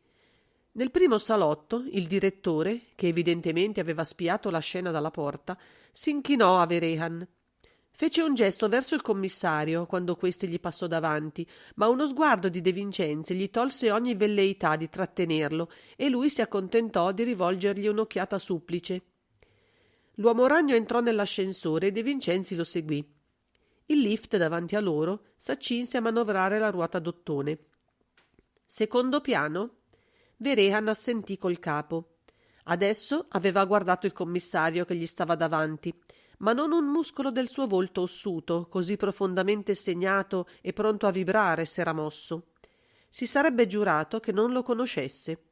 Nel primo salotto il direttore, che evidentemente aveva spiato la scena dalla porta, si inchinò a Vehrehan. Fece un gesto verso il commissario quando questi gli passò davanti, ma uno sguardo di De Vincenzi gli tolse ogni velleità di trattenerlo e lui si accontentò di rivolgergli un'occhiata supplice. L'uomo ragno entrò nell'ascensore e De Vincenzi lo seguì. Il lift davanti a loro s'accinse a manovrare la ruota d'ottone. Secondo piano? Vehrehan assentì col capo. Adesso aveva guardato il commissario che gli stava davanti, ma non un muscolo del suo volto ossuto, così profondamente segnato e pronto a vibrare, s'era mosso. Si sarebbe giurato che non lo conoscesse.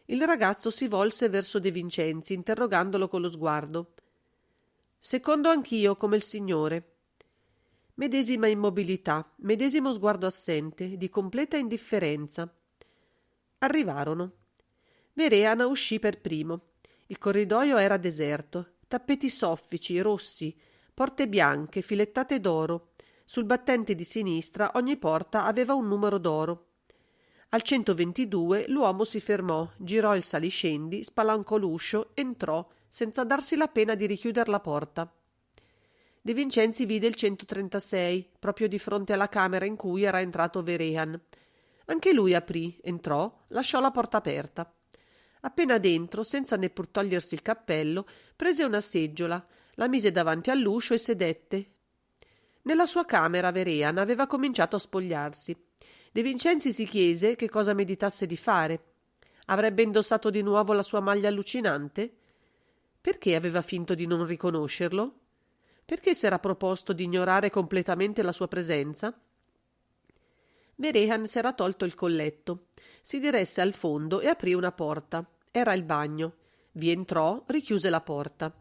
Il ragazzo si volse verso De Vincenzi, interrogandolo con lo sguardo. Secondo anch'io, come il signore. Medesima immobilità, medesimo sguardo assente, di completa indifferenza. Arrivarono. Vehrehan uscì per primo. Il corridoio era deserto. Tappeti soffici, rossi, porte bianche, filettate d'oro. Sul battente di sinistra ogni porta aveva un numero d'oro. Al 122 l'uomo si fermò, girò il saliscendi, spalancò l'uscio, entrò, senza darsi la pena di richiuder la porta. De Vincenzi vide il 136, proprio di fronte alla camera in cui era entrato Vehrehan. Anche lui aprì, entrò, lasciò la porta aperta. Appena dentro, senza neppur togliersi il cappello, prese una seggiola, la mise davanti all'uscio e sedette. Nella sua camera Vehrehan aveva cominciato a spogliarsi. De Vincenzi si chiese che cosa meditasse di fare. Avrebbe indossato di nuovo la sua maglia allucinante? Perché aveva finto di non riconoscerlo? Perché s'era proposto di ignorare completamente la sua presenza? Vehrehan s'era tolto il colletto, si diresse al fondo e aprì una porta. Era il bagno. Vi entrò, richiuse la porta.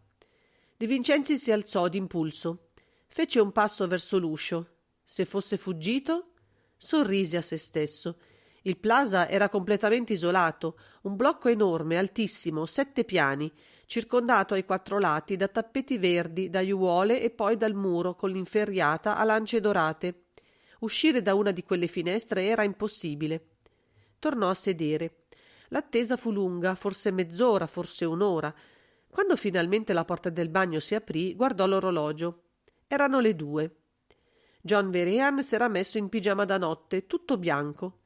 De Vincenzi si alzò d'impulso. Fece un passo verso l'uscio. Se fosse fuggito? Sorrise a se stesso. Il plaza era completamente isolato, un blocco enorme, altissimo, 7 piani, circondato ai 4 lati da tappeti verdi, da aiuole e poi dal muro con l'inferriata a lance dorate. Uscire da una di quelle finestre era impossibile. Tornò a sedere. L'attesa fu lunga, forse mezz'ora, forse un'ora. Quando finalmente la porta del bagno si aprì, guardò l'orologio. Erano le 2. John Vehrehan s'era messo in pigiama da notte, tutto bianco.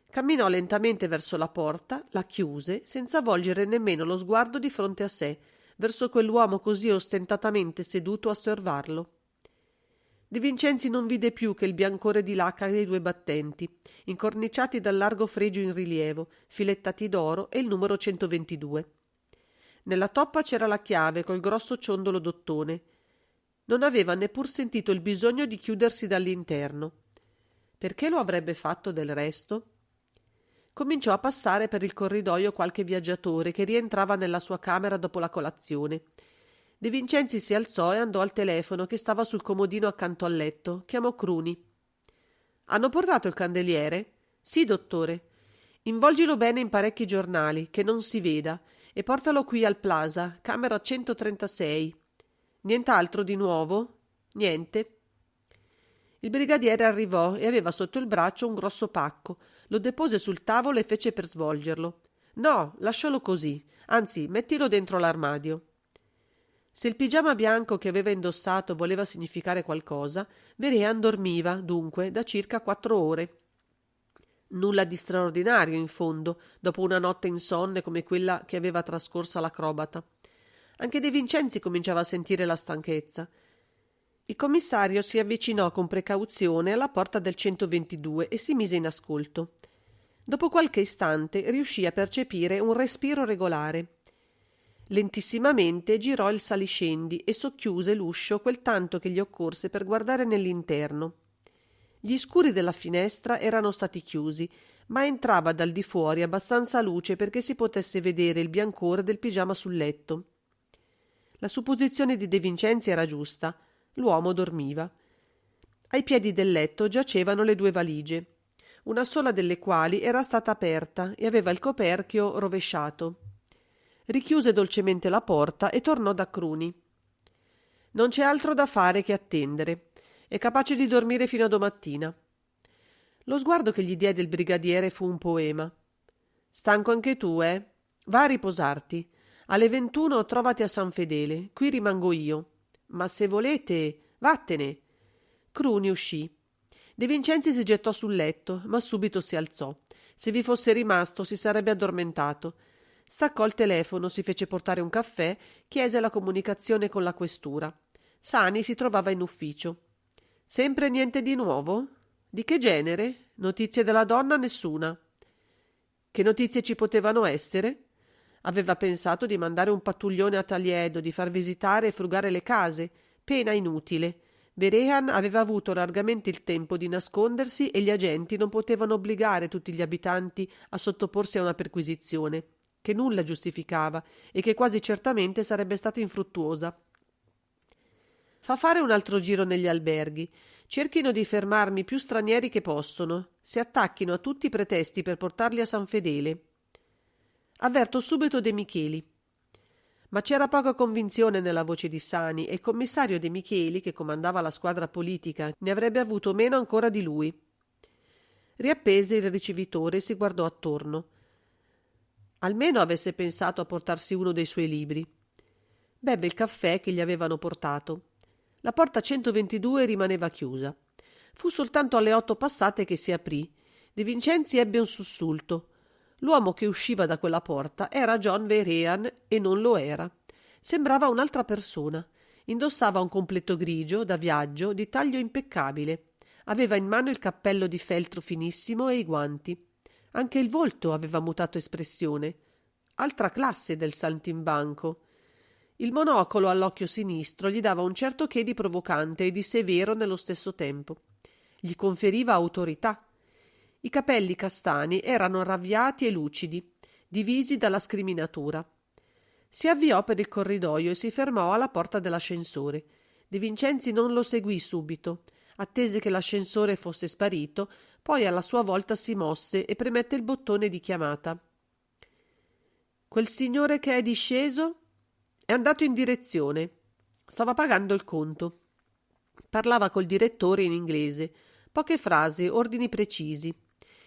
Camminò lentamente verso la porta, la chiuse, senza volgere nemmeno lo sguardo di fronte a sé, verso quell'uomo così ostentatamente seduto a osservarlo. De Vincenzi non vide più che il biancore di laca dei 2 battenti, incorniciati dal largo fregio in rilievo, filettati d'oro e il numero 122. Nella toppa c'era la chiave col grosso ciondolo d'ottone. Non aveva neppur sentito il bisogno di chiudersi dall'interno. Perché lo avrebbe fatto del resto? Cominciò a passare per il corridoio qualche viaggiatore che rientrava nella sua camera dopo la colazione. De Vincenzi si alzò e andò al telefono che stava sul comodino accanto al letto. Chiamò Cruni. «Hanno portato il candeliere?» «Sì, dottore. Involgilo bene in parecchi giornali, che non si veda, e portalo qui al Plaza, camera 136. Nient'altro di nuovo?» «Niente». Il brigadiere arrivò e aveva sotto il braccio un grosso pacco. Lo depose sul tavolo e fece per svolgerlo. «No, lascialo così. Anzi, mettilo dentro l'armadio». Se il pigiama bianco che aveva indossato voleva significare qualcosa, Vehrehan dormiva, dunque, da circa 4 ore. Nulla di straordinario, in fondo, dopo una notte insonne come quella che aveva trascorsa l'acrobata. Anche De Vincenzi cominciava a sentire la stanchezza. Il commissario si avvicinò con precauzione alla porta del 122 e si mise in ascolto. Dopo qualche istante riuscì a percepire un respiro regolare. Lentissimamente girò il saliscendi e socchiuse l'uscio quel tanto che gli occorse per guardare nell'interno. Gli scuri della finestra erano stati chiusi, ma entrava dal di fuori abbastanza luce perché si potesse vedere il biancore del pigiama sul letto. La supposizione di De Vincenzi era giusta. L'uomo dormiva. Ai piedi del letto giacevano le 2 valigie, una sola delle quali era stata aperta e aveva il coperchio rovesciato. Richiuse dolcemente la porta e tornò da Cruni. Non c'è altro da fare che attendere. È capace di dormire fino a domattina. Lo sguardo che gli diede il brigadiere fu un poema. Stanco anche tu, eh? Va a riposarti. Alle 21 trovati a San Fedele. Qui rimango io. Ma se volete, vattene. Cruni uscì. De Vincenzi si gettò sul letto, ma subito si alzò. Se vi fosse rimasto si sarebbe addormentato. Staccò il telefono, si fece portare un caffè, chiese la comunicazione con la questura. Sani si trovava in ufficio. Sempre niente di nuovo? Di che genere? Notizie della donna nessuna. Che notizie ci potevano essere? Aveva pensato di mandare un pattuglione a Taliedo, di far visitare e frugare le case. Pena inutile. Vehrehan aveva avuto largamente il tempo di nascondersi e gli agenti non potevano obbligare tutti gli abitanti a sottoporsi a una perquisizione, che nulla giustificava e che quasi certamente sarebbe stata infruttuosa. Fa fare un altro giro negli alberghi. Cerchino di fermarmi più stranieri che possono. Si attacchino a tutti i pretesti per portarli a San Fedele. Avverto subito De Micheli. Ma c'era poca convinzione nella voce di Sani e il commissario De Micheli, che comandava la squadra politica, ne avrebbe avuto meno ancora di lui. Riappese il ricevitore e si guardò attorno. Almeno avesse pensato a portarsi uno dei suoi libri. Bevve il caffè che gli avevano portato. La porta 122 rimaneva chiusa. Fu soltanto alle 8 passate che si aprì. De Vincenzi ebbe un sussulto. L'uomo che usciva da quella porta era John Vehrehan e non lo era. Sembrava un'altra persona. Indossava un completo grigio da viaggio di taglio impeccabile. Aveva in mano il cappello di feltro finissimo e i guanti. Anche il volto aveva mutato espressione. Altra classe del saltimbanco. Il monocolo all'occhio sinistro gli dava un certo che di provocante e di severo nello stesso tempo. Gli conferiva autorità. I capelli castani erano ravviati e lucidi, divisi dalla scriminatura. Si avviò per il corridoio e si fermò alla porta dell'ascensore. De Vincenzi non lo seguì subito. Attese che l'ascensore fosse sparito, poi alla sua volta si mosse e premette il bottone di chiamata. Quel signore che è disceso? È andato in direzione. Stava pagando il conto. Parlava col direttore in inglese. Poche frasi, ordini precisi.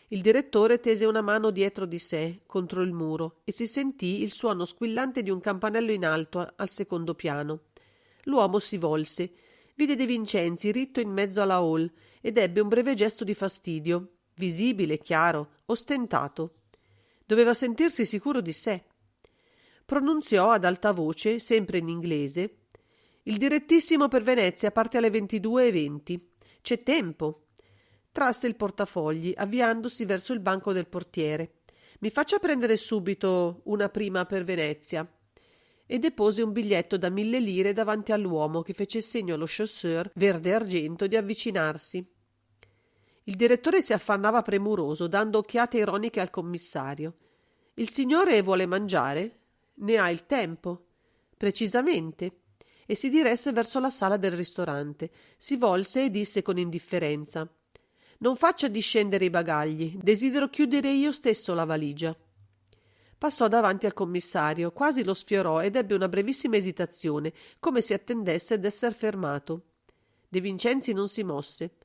Il direttore tese una mano dietro di sé, contro il muro, e si sentì il suono squillante di un campanello in alto al secondo piano. L'uomo si volse, vide De Vincenzi ritto in mezzo alla hall ed ebbe un breve gesto di fastidio, visibile, chiaro, ostentato. Doveva sentirsi sicuro di sé. Pronunziò ad alta voce, sempre in inglese: «Il direttissimo per Venezia parte alle 22:20. C'è tempo». Trasse il portafogli, avviandosi verso il banco del portiere. «Mi faccia prendere subito una prima per Venezia». E depose un biglietto da 1.000 lire davanti all'uomo, che fece segno allo chasseur verde argento di avvicinarsi. Il direttore si affannava premuroso, dando occhiate ironiche al commissario. «Il signore vuole mangiare? Ne ha il tempo?» «Precisamente». E si diresse verso la sala del ristorante. Si volse e disse con indifferenza: «Non faccia discendere i bagagli, desidero chiudere io stesso la valigia». Passò davanti al commissario, quasi lo sfiorò ed ebbe una brevissima esitazione, come se attendesse d'esser fermato. De Vincenzi non si mosse.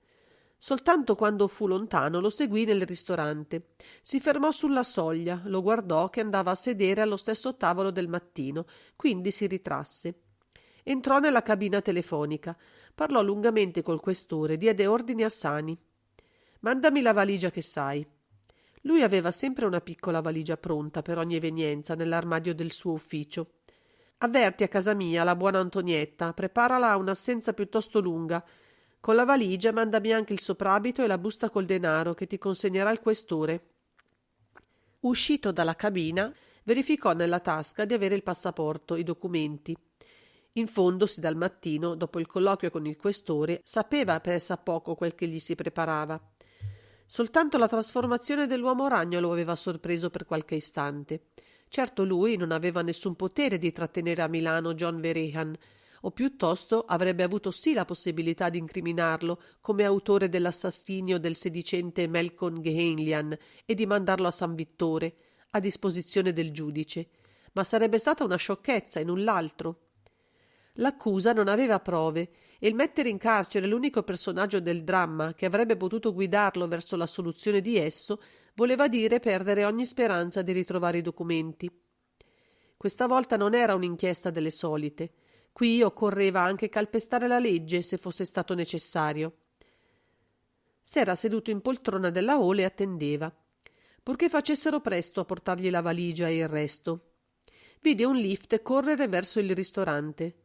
Soltanto quando fu lontano lo seguì nel ristorante. Si fermò sulla soglia, lo guardò che andava a sedere allo stesso tavolo del mattino, quindi si ritrasse. Entrò nella cabina telefonica, parlò lungamente col questore, diede ordini a Sani. «Mandami la valigia che sai». Lui aveva sempre una piccola valigia pronta per ogni evenienza nell'armadio del suo ufficio. «Avverti a casa mia la buona Antonietta, preparala a un'assenza piuttosto lunga. Con la valigia mandami anche il soprabito e la busta col denaro che ti consegnerà il questore». Uscito dalla cabina, verificò nella tasca di avere il passaporto, i documenti. In fondo, sì, dal mattino, dopo il colloquio con il questore, sapeva pressappoco quel che gli si preparava. Soltanto la trasformazione dell'uomo ragno lo aveva sorpreso per qualche istante. Certo, lui non aveva nessun potere di trattenere a Milano John Vehrehan, o piuttosto avrebbe avuto sì la possibilità di incriminarlo come autore dell'assassinio del sedicente Malcolm Gehenlyan e di mandarlo a San Vittore, a disposizione del giudice, ma sarebbe stata una sciocchezza e null'altro. L'accusa non aveva prove e il mettere in carcere l'unico personaggio del dramma che avrebbe potuto guidarlo verso la soluzione di esso voleva dire perdere ogni speranza di ritrovare i documenti. Questa volta non era un'inchiesta delle solite. Qui occorreva anche calpestare la legge se fosse stato necessario. S'era seduto in poltrona della hall e attendeva, purché facessero presto a portargli la valigia e il resto. Vide un lift correre verso il ristorante.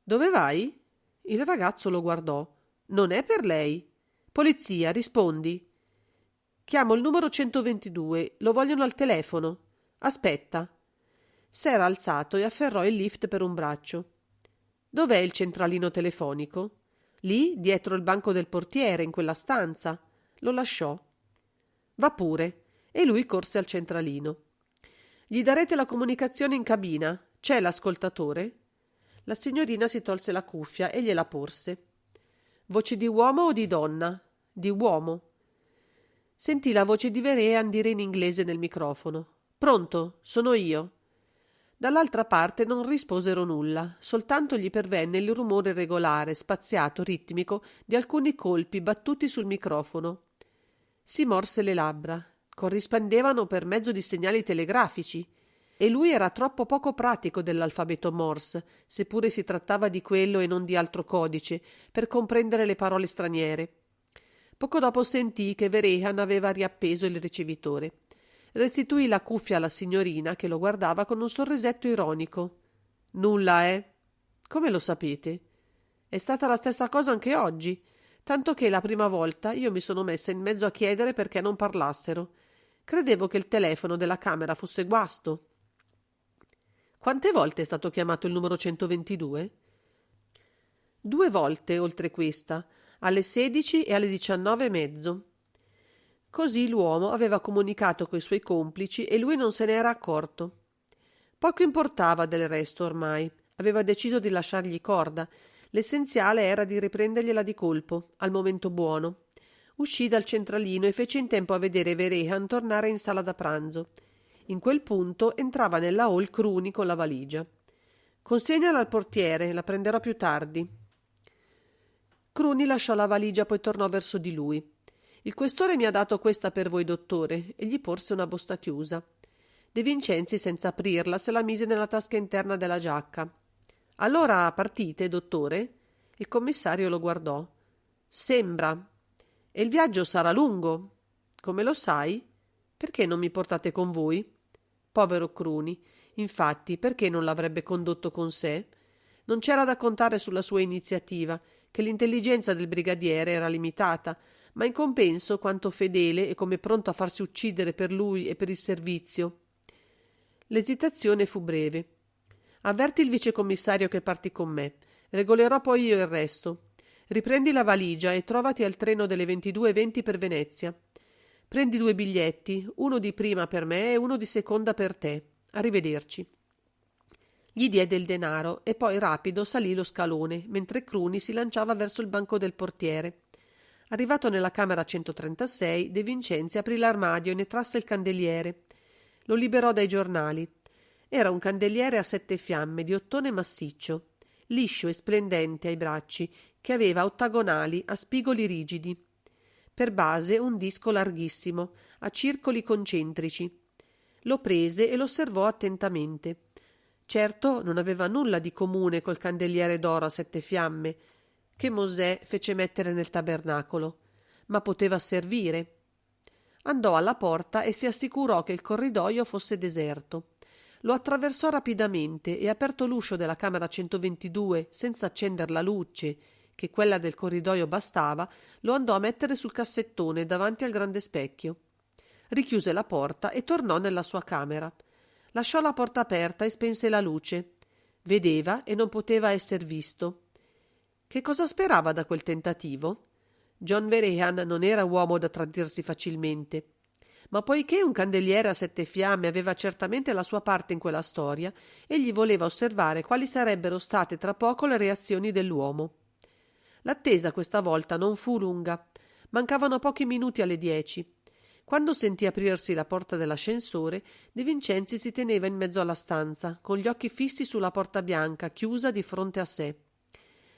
«Dove vai?» Il ragazzo lo guardò. «Non è per lei?» «Polizia, rispondi». «Chiamo il numero 122, lo vogliono al telefono». «Aspetta». S'era alzato e afferrò il lift per un braccio. «Dov'è il centralino telefonico?» «Lì, dietro il banco del portiere, in quella stanza». Lo lasciò. «Va pure». E lui corse al centralino. «Gli darete la comunicazione in cabina? C'è l'ascoltatore?» La signorina si tolse la cuffia e gliela porse. «Voce di uomo o di donna?» «Di uomo». Sentì la voce di Vehrehan dire in inglese nel microfono: «Pronto, sono io». Dall'altra parte non risposero nulla, soltanto gli pervenne il rumore regolare, spaziato, ritmico di alcuni colpi battuti sul microfono. Si morse le labbra. Corrispondevano per mezzo di segnali telegrafici, e lui era troppo poco pratico dell'alfabeto Morse, seppure si trattava di quello e non di altro codice, per comprendere le parole straniere. Poco dopo sentì che Vehrehan aveva riappeso il ricevitore. Restituì la cuffia alla signorina, che lo guardava con un sorrisetto ironico. «Nulla, eh?» «Come lo sapete?» «È stata la stessa cosa anche oggi, tanto che la prima volta io mi sono messa in mezzo a chiedere perché non parlassero. Credevo che il telefono della camera fosse guasto». «Quante volte è stato chiamato il numero 122?» «2 volte, oltre questa, alle 16 e alle 19:30. Così l'uomo aveva comunicato coi suoi complici e lui non se ne era accorto. Poco importava del resto ormai, aveva deciso di lasciargli corda. L'essenziale era di riprendergliela di colpo, al momento buono. Uscì dal centralino e fece in tempo a vedere Vehrehan tornare in sala da pranzo. In quel punto entrava nella hall Cruni con la valigia. «Consegnala al portiere, la prenderò più tardi». Cruni lasciò la valigia, poi tornò verso di lui. «Il questore mi ha dato questa per voi, dottore», e gli porse una busta chiusa. De Vincenzi, senza aprirla, se la mise nella tasca interna della giacca. «Allora partite, dottore?» Il commissario lo guardò. «Sembra. E il viaggio sarà lungo?» «Come lo sai?» «Perché non mi portate con voi?» Povero Cruni. Infatti, perché non l'avrebbe condotto con sé? Non c'era da contare sulla sua iniziativa, che l'intelligenza del brigadiere era limitata, ma in compenso quanto fedele e come pronto a farsi uccidere per lui e per il servizio. L'esitazione fu breve. «Avverti il vicecommissario che parti con me. Regolerò poi io il resto. Riprendi la valigia e trovati al treno delle 22:20 per Venezia. Prendi 2 biglietti, uno di prima per me e uno di seconda per te. Arrivederci». Gli diede il denaro e poi rapido salì lo scalone, mentre Cruni si lanciava verso il banco del portiere. Arrivato nella camera 136, De Vincenzi aprì l'armadio e ne trasse il candeliere. Lo liberò dai giornali. Era un candeliere a 7 fiamme, di ottone massiccio, liscio e splendente ai bracci, che aveva ottagonali a spigoli rigidi. Per base un disco larghissimo, a circoli concentrici. Lo prese e lo osservò attentamente. Certo non aveva nulla di comune col candeliere d'oro a 7 fiamme che Mosè fece mettere nel tabernacolo, ma poteva servire. Andò alla porta e si assicurò che il corridoio fosse deserto. Lo attraversò rapidamente e, aperto l'uscio della camera 122 senza accender la luce, che quella del corridoio bastava, lo andò a mettere sul cassettone davanti al grande specchio. Richiuse la porta e tornò nella sua camera. Lasciò la porta aperta e spense la luce. Vedeva e non poteva esser visto. Che cosa sperava da quel tentativo? John Vehrehan non era uomo da tradirsi facilmente. Ma poiché un candeliere a 7 fiamme aveva certamente la sua parte in quella storia, egli voleva osservare quali sarebbero state tra poco le reazioni dell'uomo. L'attesa questa volta non fu lunga. Mancavano pochi minuti alle 10. Quando sentì aprirsi la porta dell'ascensore, De Vincenzi si teneva in mezzo alla stanza, con gli occhi fissi sulla porta bianca, chiusa di fronte a sé.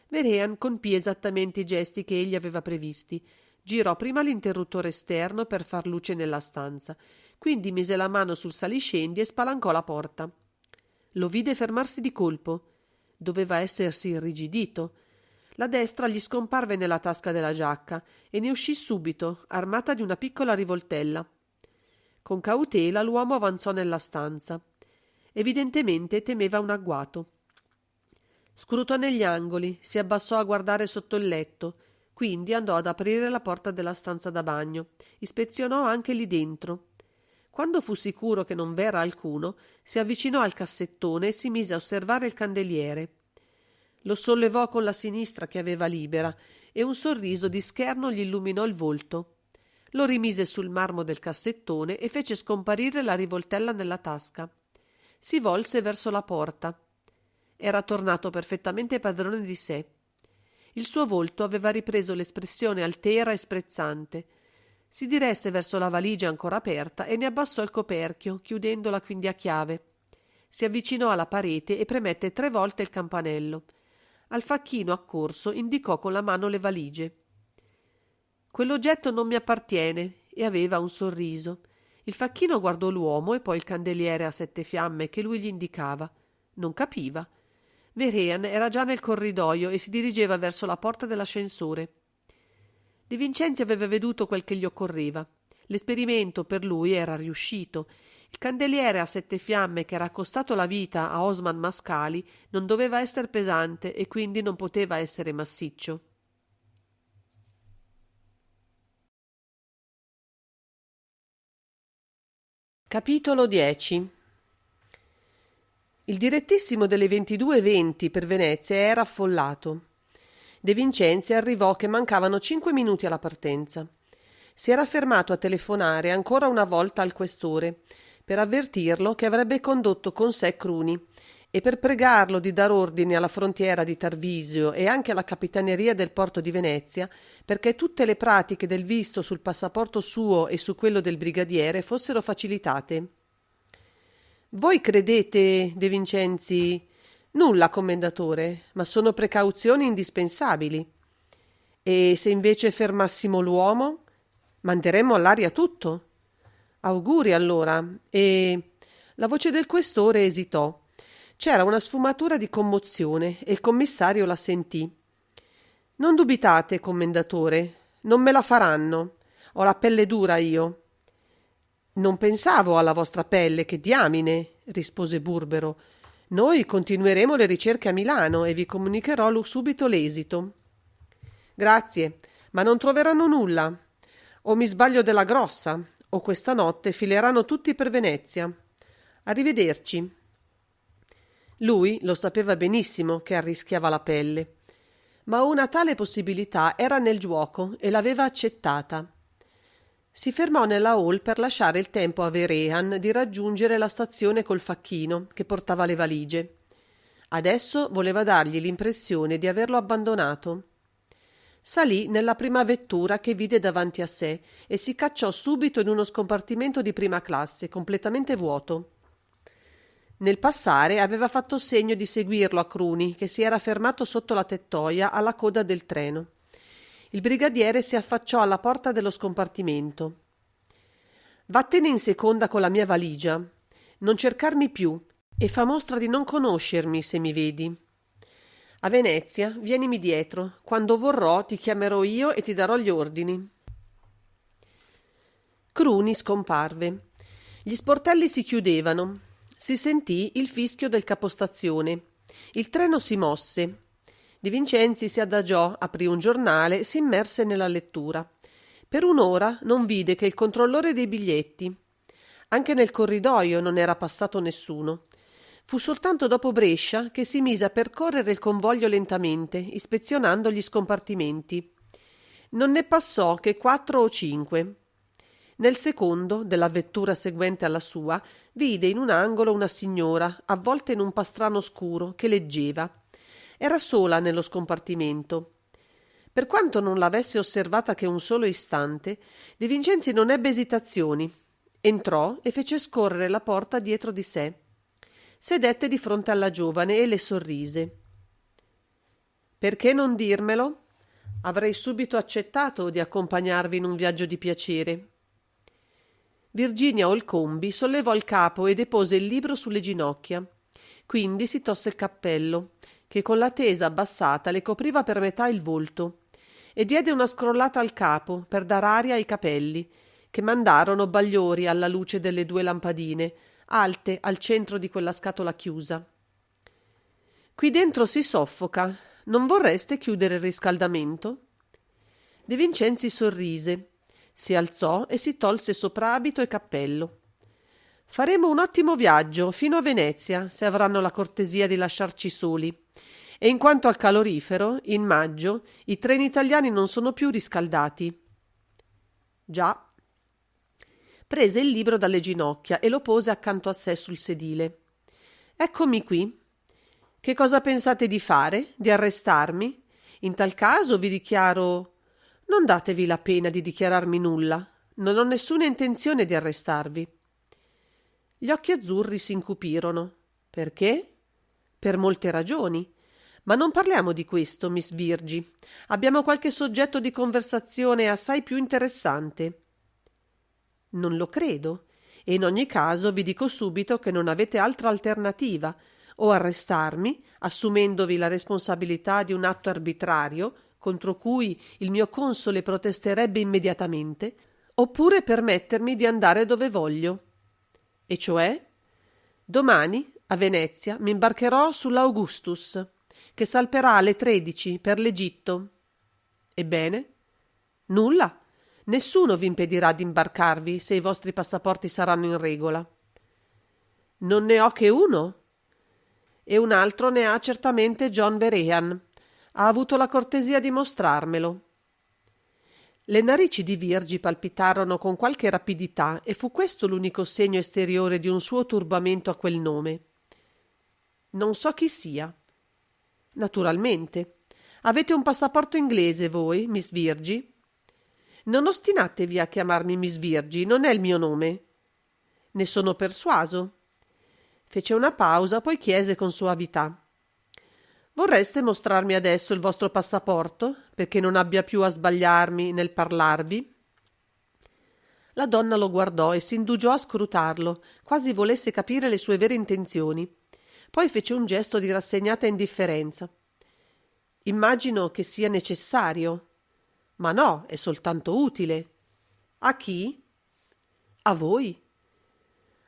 Vehrehan compì esattamente i gesti che egli aveva previsti. Girò prima l'interruttore esterno per far luce nella stanza, quindi mise la mano sul saliscendi e spalancò la porta. Lo vide fermarsi di colpo. Doveva essersi irrigidito. La destra gli scomparve nella tasca della giacca e ne uscì subito, armata di una piccola rivoltella. Con cautela l'uomo avanzò nella stanza. Evidentemente temeva un agguato. Scrutò negli angoli, si abbassò a guardare sotto il letto, quindi andò ad aprire la porta della stanza da bagno, ispezionò anche lì dentro. Quando fu sicuro che non v'era alcuno, si avvicinò al cassettone e si mise a osservare il candeliere. Lo sollevò con la sinistra che aveva libera e un sorriso di scherno gli illuminò il volto. Lo rimise sul marmo del cassettone e fece scomparire la rivoltella nella tasca. Si volse verso la porta. Era tornato perfettamente padrone di sé. Il suo volto aveva ripreso l'espressione altera e sprezzante. Si diresse verso la valigia ancora aperta e ne abbassò il coperchio, chiudendola quindi a chiave. Si avvicinò alla parete e premette 3 volte il campanello. Al facchino accorso indicò con la mano le valigie. Quell'oggetto non mi appartiene, e aveva un sorriso. Il facchino guardò l'uomo e poi il candeliere a 7 fiamme che lui gli indicava. Non capiva. Vehrehan era già nel corridoio e si dirigeva verso la porta dell'ascensore. De Vincenzi aveva veduto quel che gli occorreva. L'esperimento per lui era riuscito. Il candeliere a 7 fiamme che era costato la vita a Osman Mascali non doveva essere pesante e quindi non poteva essere massiccio. Capitolo 10. Il direttissimo delle 22:20 per Venezia era affollato. De Vincenzi arrivò che mancavano 5 minuti alla partenza. Si era fermato a telefonare ancora una volta al questore per avvertirlo che avrebbe condotto con sé Cruni e per pregarlo di dar ordine alla frontiera di Tarvisio e anche alla capitaneria del porto di Venezia perché tutte le pratiche del visto sul passaporto suo e su quello del brigadiere fossero facilitate. Voi credete, De Vincenzi? Nulla, commendatore, ma sono precauzioni indispensabili. E se invece fermassimo l'uomo? Manderemmo all'aria tutto? Auguri allora. E la voce del questore esitò. C'era una sfumatura di commozione e il commissario la sentì. Non dubitate, commendatore, non me la faranno. Ho la pelle dura io. Non pensavo alla vostra pelle, che diamine, rispose Burbero. Noi continueremo le ricerche a Milano e vi comunicherò subito l'esito. Grazie, ma non troveranno nulla. O mi sbaglio della grossa, o questa notte fileranno tutti per Venezia. Arrivederci. Lui lo sapeva benissimo che arrischiava la pelle, ma una tale possibilità era nel giuoco e l'aveva accettata. Si fermò nella hall per lasciare il tempo a Vehrehan di raggiungere la stazione col facchino che portava le valigie. Adesso voleva dargli l'impressione di averlo abbandonato. Salì nella prima vettura che vide davanti a sé e si cacciò subito in uno scompartimento di prima classe, completamente vuoto. Nel passare aveva fatto segno di seguirlo a Cruni, che si era fermato sotto la tettoia alla coda del treno. Il brigadiere si affacciò alla porta dello scompartimento. Vattene in seconda con la mia valigia. Non cercarmi più. e fa mostra di non conoscermi se mi vedi. A Venezia vienimi dietro, quando vorrò ti chiamerò io e ti darò gli ordini. Cruni scomparve. Gli sportelli si chiudevano. Si sentì il fischio del capostazione. Il treno si mosse. De Vincenzi si adagiò, aprì un giornale, si immerse nella lettura. Per un'ora non vide che il controllore dei biglietti. Anche nel corridoio non era passato nessuno. Fu soltanto dopo Brescia che si mise a percorrere il convoglio lentamente, ispezionando gli scompartimenti. Non ne passò che 4 o 5. Nel secondo, della vettura seguente alla sua, vide in un angolo una signora, avvolta in un pastrano scuro, che leggeva. Era sola nello scompartimento. Per quanto non l'avesse osservata che un solo istante, De Vincenzi non ebbe esitazioni. Entrò e fece scorrere la porta dietro di sé. Sedette di fronte alla giovane e le sorrise. «Perché non dirmelo? Avrei subito accettato di accompagnarvi in un viaggio di piacere». Virginia Olcombi sollevò il capo e depose il libro sulle ginocchia. Quindi si tosse il cappello, che con la tesa abbassata le copriva per metà il volto, e diede una scrollata al capo per dar aria ai capelli, che mandarono bagliori alla luce delle 2 lampadine, alte al centro di quella scatola chiusa. «Qui dentro si soffoca. Non vorreste chiudere il riscaldamento?» De Vincenzi sorrise. Si alzò e si tolse soprabito e cappello. «Faremo un ottimo viaggio fino a Venezia, se avranno la cortesia di lasciarci soli. E in quanto al calorifero, in maggio i treni italiani non sono più riscaldati». «Già». Prese il libro dalle ginocchia e lo pose accanto a sé sul sedile. «Eccomi qui. Che cosa pensate di fare? Di arrestarmi? In tal caso vi dichiaro...» «Non datevi la pena di dichiararmi nulla. Non ho nessuna intenzione di arrestarvi». Gli occhi azzurri si incupirono. «Perché?» «Per molte ragioni. Ma non parliamo di questo, Miss Virgi. Abbiamo qualche soggetto di conversazione assai più interessante». «Non lo credo. E in ogni caso vi dico subito che non avete altra alternativa. O arrestarmi, assumendovi la responsabilità di un atto arbitrario, contro cui il mio console protesterebbe immediatamente, oppure permettermi di andare dove voglio. E cioè, domani, a Venezia, mi imbarcherò sull'Augustus, che salperà alle 13 per l'Egitto. Ebbene? Nulla. Nessuno vi impedirà di imbarcarvi se i vostri passaporti saranno in regola. Non ne ho che uno. E un altro ne ha certamente John Verahan. Ha avuto la cortesia di mostrarmelo». Le narici di Virgi palpitarono con qualche rapidità e fu questo l'unico segno esteriore di un suo turbamento a quel nome. «Non so chi sia». «Naturalmente. Avete un passaporto inglese voi, Miss Virgi?» «Non ostinatevi a chiamarmi Miss Virgi, non è il mio nome». «Ne sono persuaso». Fece una pausa, poi chiese con soavità: «Vorreste mostrarmi adesso il vostro passaporto, perché non abbia più a sbagliarmi nel parlarvi?» La donna lo guardò e s'indugiò a scrutarlo, quasi volesse capire le sue vere intenzioni. Poi fece un gesto di rassegnata indifferenza. «Immagino che sia necessario». «Ma no, è soltanto utile». «A chi?» «A voi».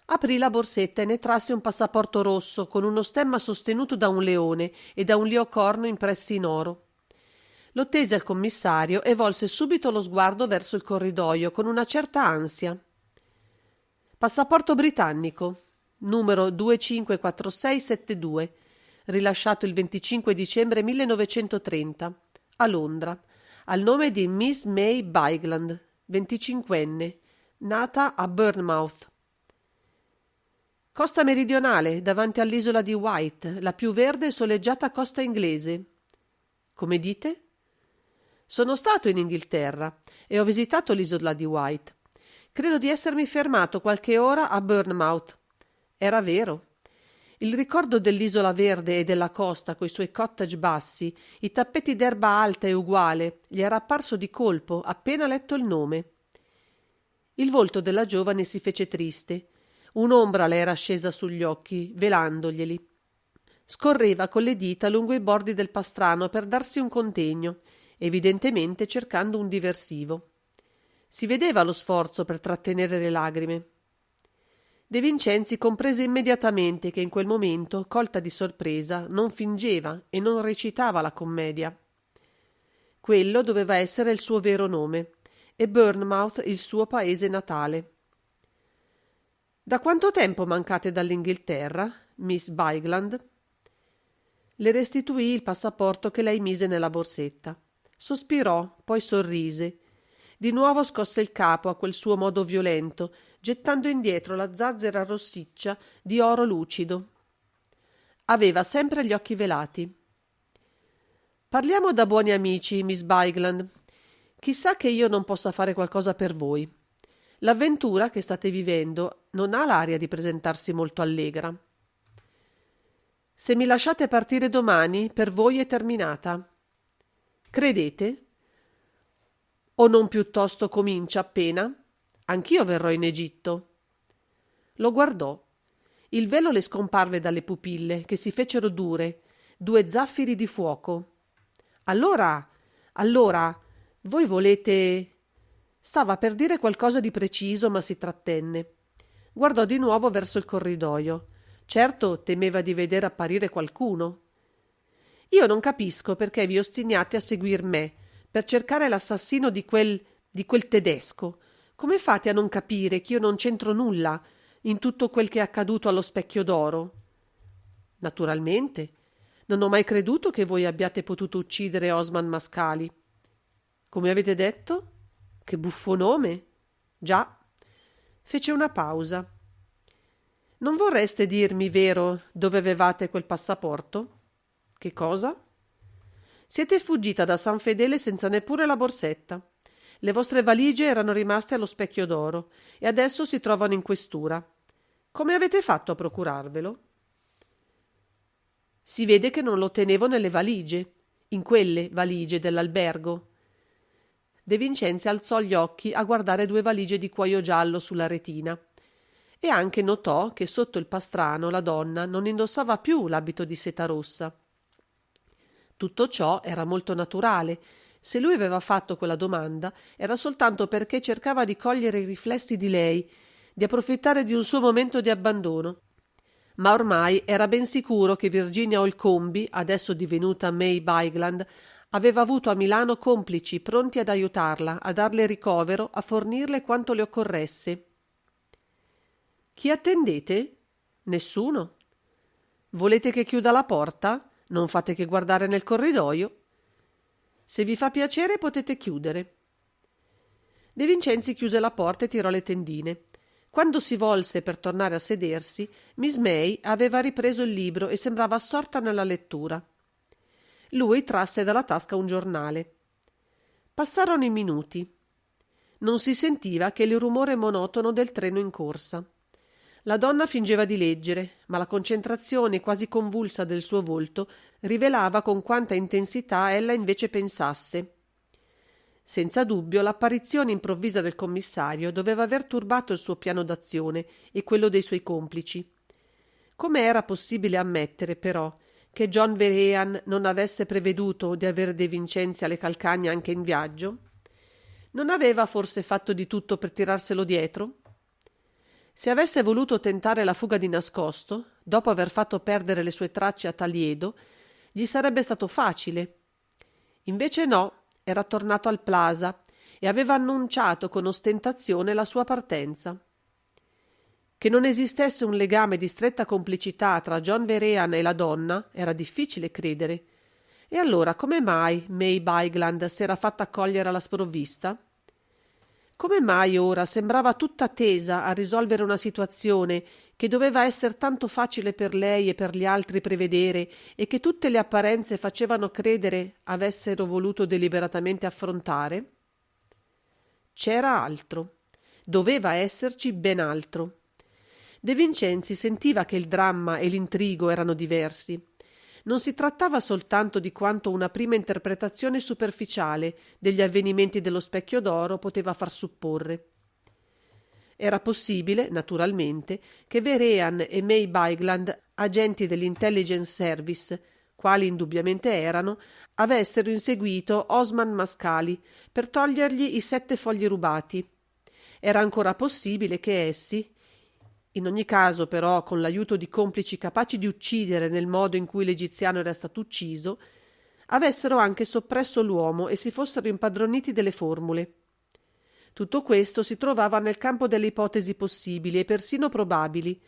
Aprì la borsetta e ne trasse un passaporto rosso con uno stemma sostenuto da un leone e da un liocorno impressi in oro. Lo tese al commissario e volse subito lo sguardo verso il corridoio con una certa ansia. «Passaporto britannico, numero 254672, rilasciato il 25 dicembre 1930, a Londra, al nome di Miss May Bigland, 25enne, nata a Bournemouth. Costa meridionale, davanti all'isola di Wight, la più verde e soleggiata costa inglese». «Come dite?» «Sono stato in Inghilterra e ho visitato l'isola di Wight. Credo di essermi fermato qualche ora a Bournemouth. Era vero. Il ricordo dell'isola verde e della costa coi suoi cottage bassi, i tappeti d'erba alta e uguale, gli era apparso di colpo appena letto il nome». Il volto della giovane si fece triste. Un'ombra le era scesa sugli occhi, velandoglieli. Scorreva con le dita lungo i bordi del pastrano per darsi un contegno, evidentemente cercando un diversivo. Si vedeva lo sforzo per trattenere le lagrime. De Vincenzi comprese immediatamente che in quel momento, colta di sorpresa, non fingeva e non recitava la commedia. Quello doveva essere il suo vero nome e Bournemouth il suo paese natale. Da quanto tempo mancate dall'Inghilterra, Miss Bigland? Le restituì il passaporto che lei mise nella borsetta. Sospirò, poi sorrise. Di nuovo scosse il capo a quel suo modo violento, gettando indietro la zazzera rossiccia di oro lucido. Aveva sempre gli occhi velati. Parliamo da buoni amici, Miss Bigland. Chissà che io non possa fare qualcosa per voi. L'avventura che state vivendo non ha l'aria di presentarsi molto allegra. Se mi lasciate partire domani, per voi è terminata. Credete? O non piuttosto comincia appena? Anch'io verrò in Egitto. Lo guardò. Il velo le scomparve dalle pupille, che si fecero dure, 2 zaffiri di fuoco. Allora, voi volete... Stava per dire qualcosa di preciso, ma si trattenne. Guardò di nuovo verso il corridoio. Certo, temeva di vedere apparire qualcuno. Io non capisco perché vi ostiniate a seguir me, per cercare l'assassino di quel tedesco. Come fate a non capire che io non c'entro nulla in tutto quel che è accaduto allo Specchio d'Oro? Naturalmente, non ho mai creduto che voi abbiate potuto uccidere Osman Mascali. Come avete detto? Che buffo nome! Già. Fece una pausa. Non vorreste dirmi, vero, dove avevate quel passaporto? Che cosa? Siete fuggita da San Fedele senza neppure la borsetta. Le vostre valigie erano rimaste allo Specchio d'Oro e adesso si trovano in questura. Come avete fatto a procurarvelo? Si vede che non lo tenevo nelle valigie, in quelle valigie dell'albergo. De Vincenzi alzò gli occhi a guardare 2 valigie di cuoio giallo sulla retina. E anche notò che sotto il pastrano la donna non indossava più l'abito di seta rossa. Tutto ciò era molto naturale. Se lui aveva fatto quella domanda era soltanto perché cercava di cogliere i riflessi di lei, di approfittare di un suo momento di abbandono. Ma ormai era ben sicuro che Virginia Olcombi, adesso divenuta May Bigland, aveva avuto a Milano complici pronti ad aiutarla, a darle ricovero, a fornirle quanto le occorresse. Chi attendete? Nessuno. Volete che chiuda la porta? Non fate che guardare nel corridoio. Se vi fa piacere potete chiudere. De Vincenzi chiuse la porta e tirò le tendine. Quando si volse per tornare a sedersi, Miss May aveva ripreso il libro e sembrava assorta nella lettura. Lui trasse dalla tasca un giornale. Passarono i minuti. Non si sentiva che il rumore monotono del treno in corsa. La donna fingeva di leggere, ma la concentrazione quasi convulsa del suo volto rivelava con quanta intensità ella invece pensasse. Senza dubbio l'apparizione improvvisa del commissario doveva aver turbato il suo piano d'azione e quello dei suoi complici. Come era possibile ammettere, però, che John Vehrehan non avesse preveduto di aver De Vincenzi alle calcagna anche in viaggio? Non aveva forse fatto di tutto per tirarselo dietro? Se avesse voluto tentare la fuga di nascosto, dopo aver fatto perdere le sue tracce a Taliedo, gli sarebbe stato facile. Invece no, era tornato al Plaza e aveva annunciato con ostentazione la sua partenza. Che non esistesse un legame di stretta complicità tra John Vehrehan e la donna era difficile credere. E allora come mai May Bigland si era fatta cogliere alla sprovvista? Come mai ora sembrava tutta tesa a risolvere una situazione che doveva essere tanto facile per lei e per gli altri prevedere e che tutte le apparenze facevano credere avessero voluto deliberatamente affrontare? C'era altro. Doveva esserci ben altro. De Vincenzi sentiva che il dramma e l'intrigo erano diversi. Non si trattava soltanto di quanto una prima interpretazione superficiale degli avvenimenti dello Specchio d'Oro poteva far supporre. Era possibile, naturalmente, che Vehrehan e May Bigland, agenti dell'Intelligence Service, quali indubbiamente erano, avessero inseguito Osman Mascali per togliergli i 7 fogli rubati. Era ancora possibile che essi, in ogni caso però con l'aiuto di complici capaci di uccidere nel modo in cui l'egiziano era stato ucciso, avessero anche soppresso l'uomo e si fossero impadroniti delle formule. Tutto questo si trovava nel campo delle ipotesi possibili e persino probabili,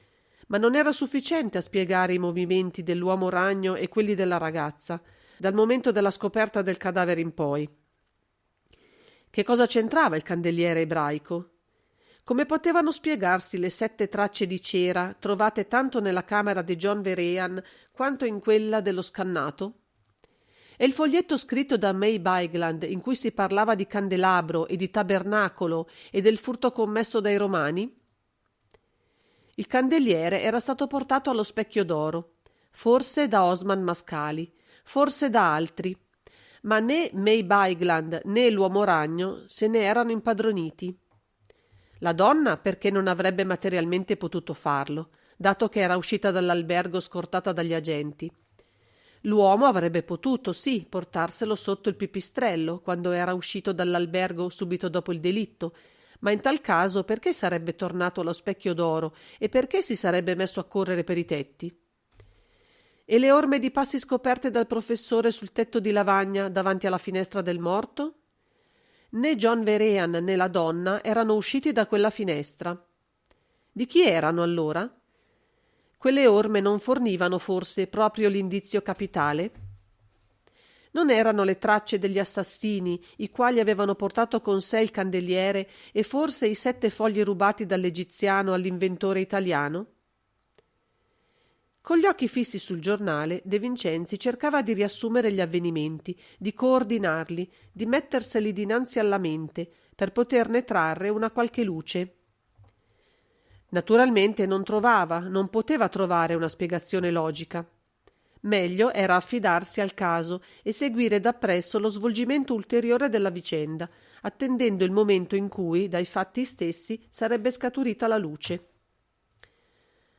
ma non era sufficiente a spiegare i movimenti dell'uomo ragno e quelli della ragazza, dal momento della scoperta del cadavere in poi. Che cosa c'entrava il candeliere ebraico? Come potevano spiegarsi le 7 tracce di cera trovate tanto nella camera di John Vehrehan quanto in quella dello scannato? E il foglietto scritto da May Bigland in cui si parlava di candelabro e di tabernacolo e del furto commesso dai romani? Il candeliere era stato portato allo Specchio d'Oro, forse da Osman Mascali, forse da altri, ma né May Bigland né l'uomo ragno se ne erano impadroniti. La donna perché non avrebbe materialmente potuto farlo, dato che era uscita dall'albergo scortata dagli agenti. L'uomo avrebbe potuto, sì, portarselo sotto il pipistrello quando era uscito dall'albergo subito dopo il delitto, ma in tal caso perché sarebbe tornato allo Specchio d'Oro e perché si sarebbe messo a correre per i tetti? E le orme di passi scoperte dal professore sul tetto di lavagna davanti alla finestra del morto? Né John Vehrehan né la donna erano usciti da quella finestra. Di chi erano allora? Quelle orme non fornivano forse proprio l'indizio capitale? Non erano le tracce degli assassini, i quali avevano portato con sé il candeliere e forse i 7 fogli rubati dall'egiziano all'inventore italiano? Con gli occhi fissi sul giornale, De Vincenzi cercava di riassumere gli avvenimenti, di coordinarli, di metterseli dinanzi alla mente, per poterne trarre una qualche luce. Naturalmente non poteva trovare una spiegazione logica. Meglio era affidarsi al caso e seguire dappresso lo svolgimento ulteriore della vicenda, attendendo il momento in cui, dai fatti stessi, sarebbe scaturita la luce.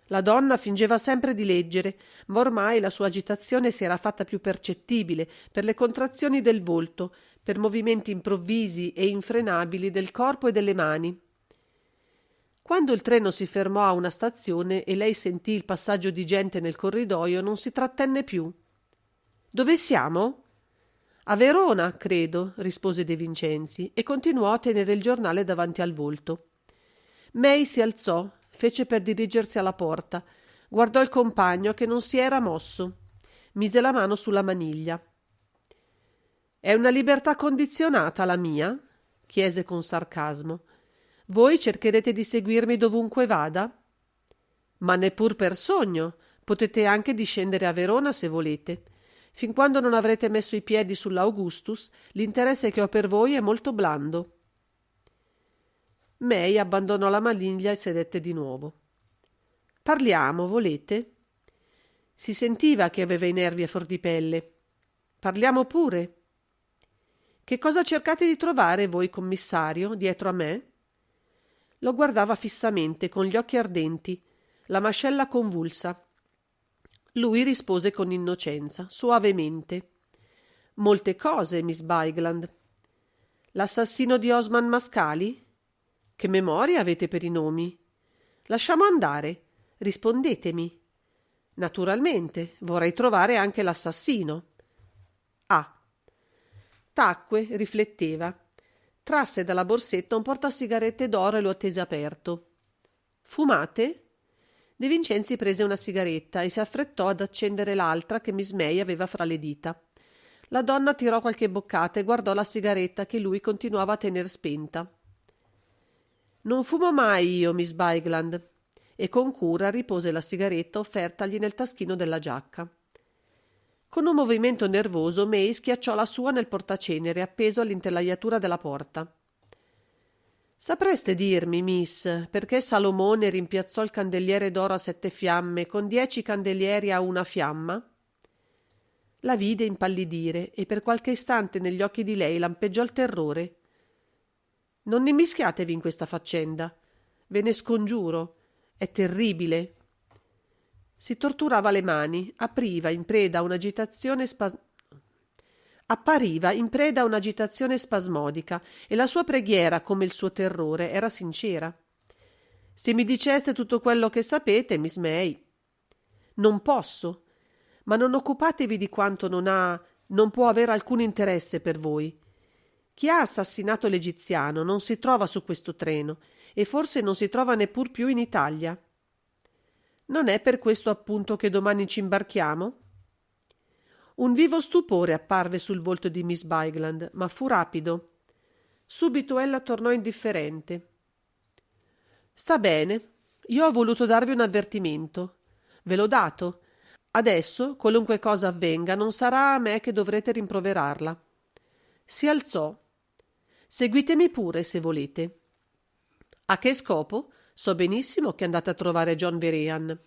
La donna fingeva sempre di leggere, ma ormai la sua agitazione si era fatta più percettibile per le contrazioni del volto, per movimenti improvvisi e infrenabili del corpo e delle mani. Quando il treno si fermò a una stazione e lei sentì il passaggio di gente nel corridoio, non si trattenne più. «Dove siamo?» «A Verona, credo», rispose De Vincenzi e continuò a tenere il giornale davanti al volto. May si alzò, fece per dirigersi alla porta, guardò il compagno che non si era mosso, mise la mano sulla maniglia. «È una libertà condizionata la mia?» chiese con sarcasmo. «Voi cercherete di seguirmi dovunque vada?» «Ma neppur per sogno. Potete anche discendere a Verona se volete. Fin quando non avrete messo i piedi sulla Augustus, l'interesse che ho per voi è molto blando». May abbandonò la maniglia e sedette di nuovo. «Parliamo, volete?» Si sentiva che aveva i nervi a fuor di pelle. «Parliamo pure». «Che cosa cercate di trovare voi, commissario, dietro a me?» Lo guardava fissamente, con gli occhi ardenti, la mascella convulsa. Lui rispose con innocenza, suavemente. «Molte cose, Miss Bigland». «L'assassino di Osman Mascali?» «Che memoria avete per i nomi?» «Lasciamo andare. Rispondetemi». «Naturalmente, vorrei trovare anche l'assassino». «Ah». Tacque, rifletteva. Trasse dalla borsetta un portasigarette d'oro e lo attese aperto. «Fumate?» De Vincenzi prese una sigaretta e si affrettò ad accendere l'altra che Miss May aveva fra le dita. La donna tirò qualche boccata e guardò la sigaretta che lui continuava a tener spenta. «Non fumo mai io, Miss Bigland», e con cura ripose la sigaretta offertagli nel taschino della giacca. Con un movimento nervoso May schiacciò la sua nel portacenere appeso all'intelaiatura della porta. «Sapreste dirmi, miss, perché Salomone rimpiazzò il candeliere d'oro a 7 fiamme con 10 candelieri a una fiamma?» La vide impallidire e per qualche istante negli occhi di lei lampeggiò il terrore. «Non immischiatevi in questa faccenda», Ve ne scongiuro. È terribile. Si torturava le mani, appariva in preda a un'agitazione spasmodica e la sua preghiera, come il suo terrore, era sincera. Se mi diceste tutto quello che sapete, Miss May. Non posso, ma non occupatevi di quanto non può avere alcun interesse per voi. Chi ha assassinato l'egiziano non si trova su questo treno e forse non si trova neppur più in Italia. Non è per questo appunto che domani ci imbarchiamo? Un vivo stupore apparve sul volto di Miss Bigland, ma fu rapido. Subito ella tornò indifferente. Sta bene, io ho voluto darvi un avvertimento. Ve l'ho dato. Adesso, qualunque cosa avvenga, non sarà a me che dovrete rimproverarla. Si alzò. Seguitemi pure, se volete. A che scopo? So benissimo che andate a trovare John Verayan.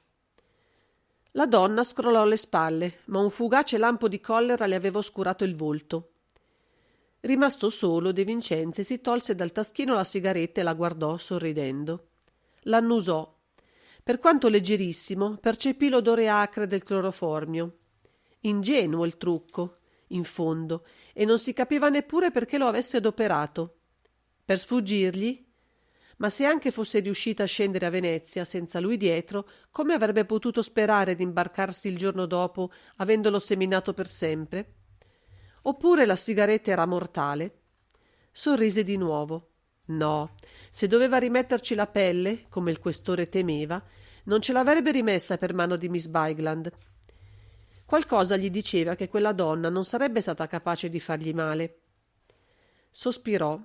La donna scrollò le spalle, ma un fugace lampo di collera le aveva oscurato il volto. Rimasto solo, De Vincenzi si tolse dal taschino la sigaretta e la guardò sorridendo. L'annusò. Per quanto leggerissimo, percepì l'odore acre del cloroformio. Ingenuo il trucco, in fondo, e non si capiva neppure perché lo avesse adoperato. Per sfuggirgli? Ma se anche fosse riuscita a scendere a Venezia senza lui dietro, come avrebbe potuto sperare di imbarcarsi il giorno dopo, avendolo seminato per sempre? Oppure la sigaretta era mortale? Sorrise di nuovo. No, se doveva rimetterci la pelle, come il questore temeva, non ce l'avrebbe rimessa per mano di Miss Bigland. Qualcosa gli diceva che quella donna non sarebbe stata capace di fargli male. Sospirò.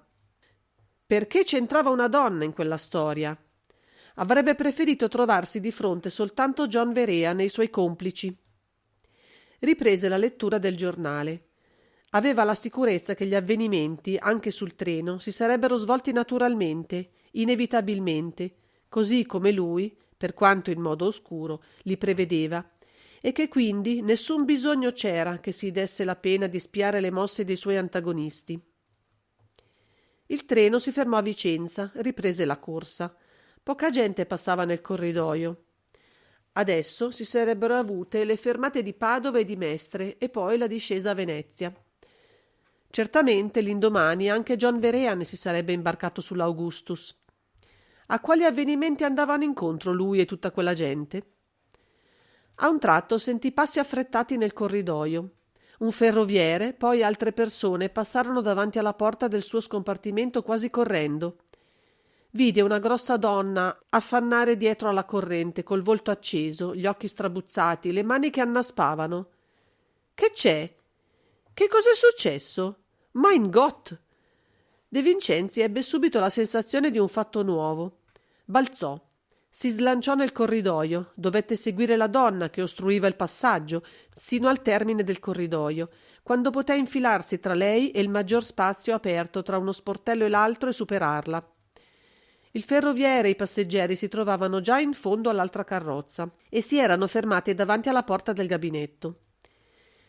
Perché c'entrava una donna in quella storia? Avrebbe preferito trovarsi di fronte soltanto John Verayan e i suoi complici. Riprese la lettura del giornale. Aveva la sicurezza che gli avvenimenti, anche sul treno, si sarebbero svolti naturalmente, inevitabilmente, così come lui, per quanto in modo oscuro, li prevedeva, e che quindi nessun bisogno c'era che si desse la pena di spiare le mosse dei suoi antagonisti. Il treno si fermò a Vicenza, riprese la corsa. Poca gente passava nel corridoio. Adesso si sarebbero avute le fermate di Padova e di Mestre e poi la discesa a Venezia. Certamente l'indomani anche John Verayan si sarebbe imbarcato sull'Augustus. A quali avvenimenti andavano incontro lui e tutta quella gente? A un tratto sentì passi affrettati nel corridoio. Un ferroviere, poi altre persone passarono davanti alla porta del suo scompartimento quasi correndo. Vide una grossa donna affannare dietro alla corrente, col volto acceso, gli occhi strabuzzati, le mani che annaspavano. Che c'è? Che cos'è successo? Mein Gott! De Vincenzi ebbe subito la sensazione di un fatto nuovo. Balzò. Si slanciò nel corridoio, dovette seguire la donna che ostruiva il passaggio, sino al termine del corridoio, quando poté infilarsi tra lei e il maggior spazio aperto tra uno sportello e l'altro e superarla. Il ferroviere e i passeggeri si trovavano già in fondo all'altra carrozza e si erano fermati davanti alla porta del gabinetto.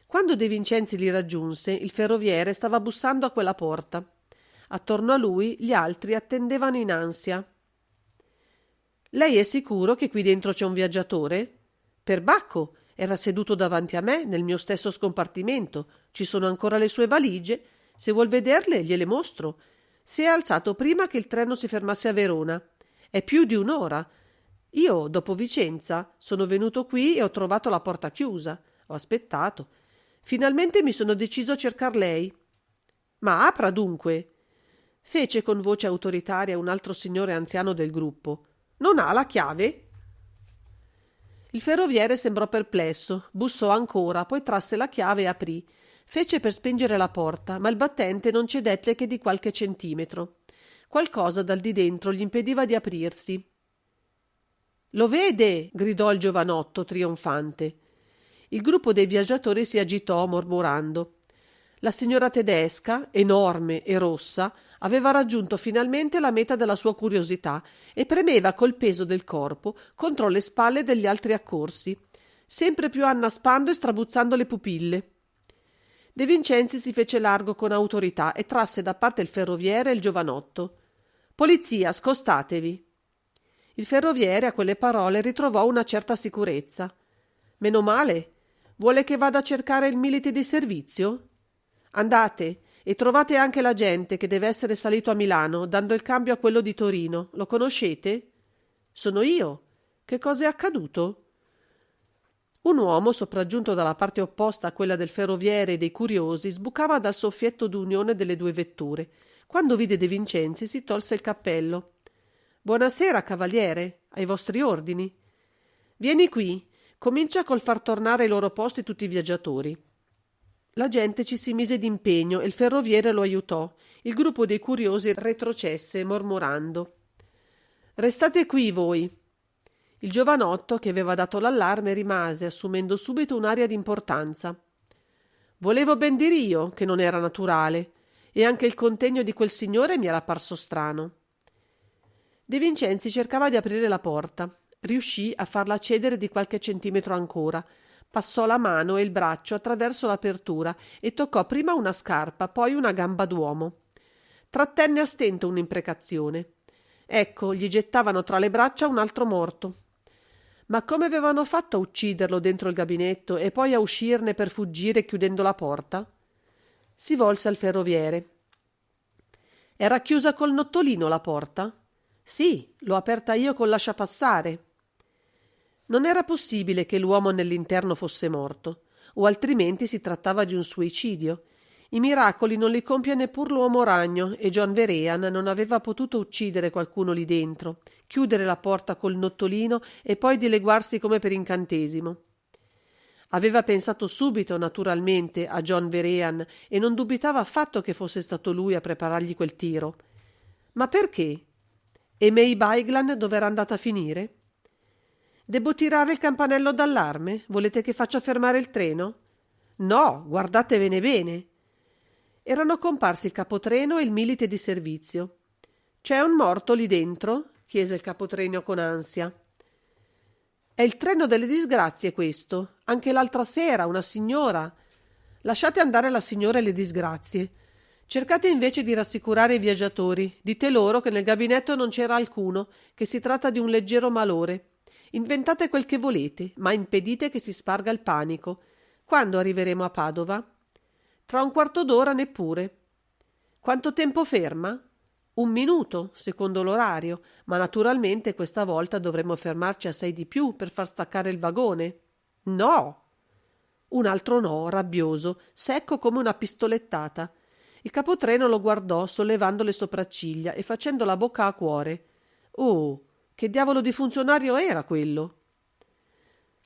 Quando De Vincenzi li raggiunse, il ferroviere stava bussando a quella porta. Attorno a lui gli altri attendevano in ansia. Lei è sicuro che qui dentro c'è un viaggiatore? Perbacco, era seduto davanti a me nel mio stesso scompartimento. Ci sono ancora le sue valigie. Se vuol vederle, gliele mostro. Si è alzato prima che il treno si fermasse a Verona. È più di un'ora. Io, dopo Vicenza, sono venuto qui e ho trovato la porta chiusa. Ho aspettato. Finalmente mi sono deciso a cercar lei. Ma apra dunque, fece con voce autoritaria un altro signore anziano del gruppo. Non ha la chiave? Il ferroviere sembrò perplesso, bussò ancora, poi trasse la chiave e aprì. Fece per spingere la porta, ma il battente non cedette che di qualche centimetro. Qualcosa dal di dentro gli impediva di aprirsi. Lo vede? Gridò il giovanotto trionfante. Il gruppo dei viaggiatori si agitò mormorando. La signora tedesca, enorme e rossa, aveva raggiunto finalmente la meta della sua curiosità e premeva col peso del corpo contro le spalle degli altri accorsi, sempre più annaspando e strabuzzando le pupille. De Vincenzi si fece largo con autorità e trasse da parte il ferroviere e il giovanotto. «Polizia, scostatevi!» Il ferroviere a quelle parole ritrovò una certa sicurezza. Meno male. Vuole che vada a cercare il milite di servizio? Andate e trovate anche l'agente che deve essere salito a Milano, dando il cambio a quello di Torino. Lo conoscete? Sono io. Che cosa è accaduto? Un uomo, sopraggiunto dalla parte opposta a quella del ferroviere e dei curiosi, sbucava dal soffietto d'unione delle due vetture. Quando vide De Vincenzi si tolse il cappello. Buonasera, cavaliere, ai vostri ordini. Vieni qui, comincia col far tornare ai loro posti tutti i viaggiatori. La gente ci si mise d'impegno e il ferroviere lo aiutò. Il gruppo dei curiosi retrocesse, mormorando. Restate qui voi. Il giovanotto, che aveva dato l'allarme, rimase, assumendo subito un'aria di importanza. Volevo ben dir io che non era naturale, e anche il contegno di quel signore mi era parso strano. De Vincenzi cercava di aprire la porta. Riuscì a farla cedere di qualche centimetro ancora. Passò la mano e il braccio attraverso l'apertura e toccò prima una scarpa, poi una gamba d'uomo. Trattenne a stento un'imprecazione. Ecco, gli gettavano tra le braccia un altro morto. Ma come avevano fatto a ucciderlo dentro il gabinetto e poi a uscirne per fuggire chiudendo la porta? Si volse al ferroviere. Era chiusa col nottolino la porta? Sì, l'ho aperta io col lasciapassare. Non era possibile che l'uomo nell'interno fosse morto, o altrimenti si trattava di un suicidio. I miracoli non li compie neppur l'uomo ragno e John Verean non aveva potuto uccidere qualcuno lì dentro, chiudere la porta col nottolino e poi dileguarsi come per incantesimo. Aveva pensato subito, naturalmente, a John Verean e non dubitava affatto che fosse stato lui a preparargli quel tiro. Ma perché? E May Biglan dove era andata a finire? Debbo tirare il campanello d'allarme? Volete che faccia fermare il treno? No, guardatevene bene. Erano comparsi il capotreno e il milite di servizio. C'è un morto lì dentro? Chiese il capotreno con ansia. È il treno delle disgrazie questo. Anche l'altra sera una signora. Lasciate andare la signora e le disgrazie. Cercate invece di rassicurare i viaggiatori. Dite loro che nel gabinetto non c'era alcuno, che si tratta di un leggero malore. Inventate quel che volete, ma impedite che si sparga il panico. Quando arriveremo a Padova? Tra un quarto d'ora neppure. Quanto tempo ferma? 1 minuto, secondo l'orario, ma naturalmente questa volta dovremo fermarci a 6 di più per far staccare il vagone. No! Un altro no, rabbioso, secco come una pistolettata. Il capotreno lo guardò sollevando le sopracciglia e facendo la bocca a cuore. Oh, che diavolo di funzionario era quello?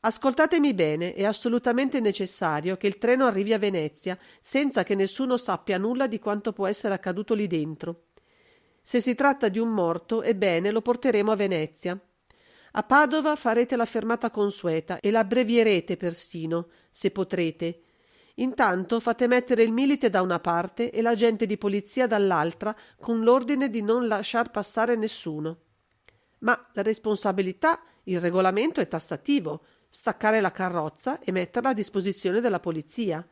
Ascoltatemi bene, è assolutamente necessario che il treno arrivi a Venezia senza che nessuno sappia nulla di quanto può essere accaduto lì dentro. Se si tratta di un morto, ebbene lo porteremo a Venezia. A Padova farete la fermata consueta e la abbrevierete persino, se potrete. Intanto fate mettere il milite da una parte e l'agente di polizia dall'altra con l'ordine di non lasciar passare nessuno. Ma la responsabilità, il regolamento è tassativo. Staccare la carrozza e metterla a disposizione della polizia.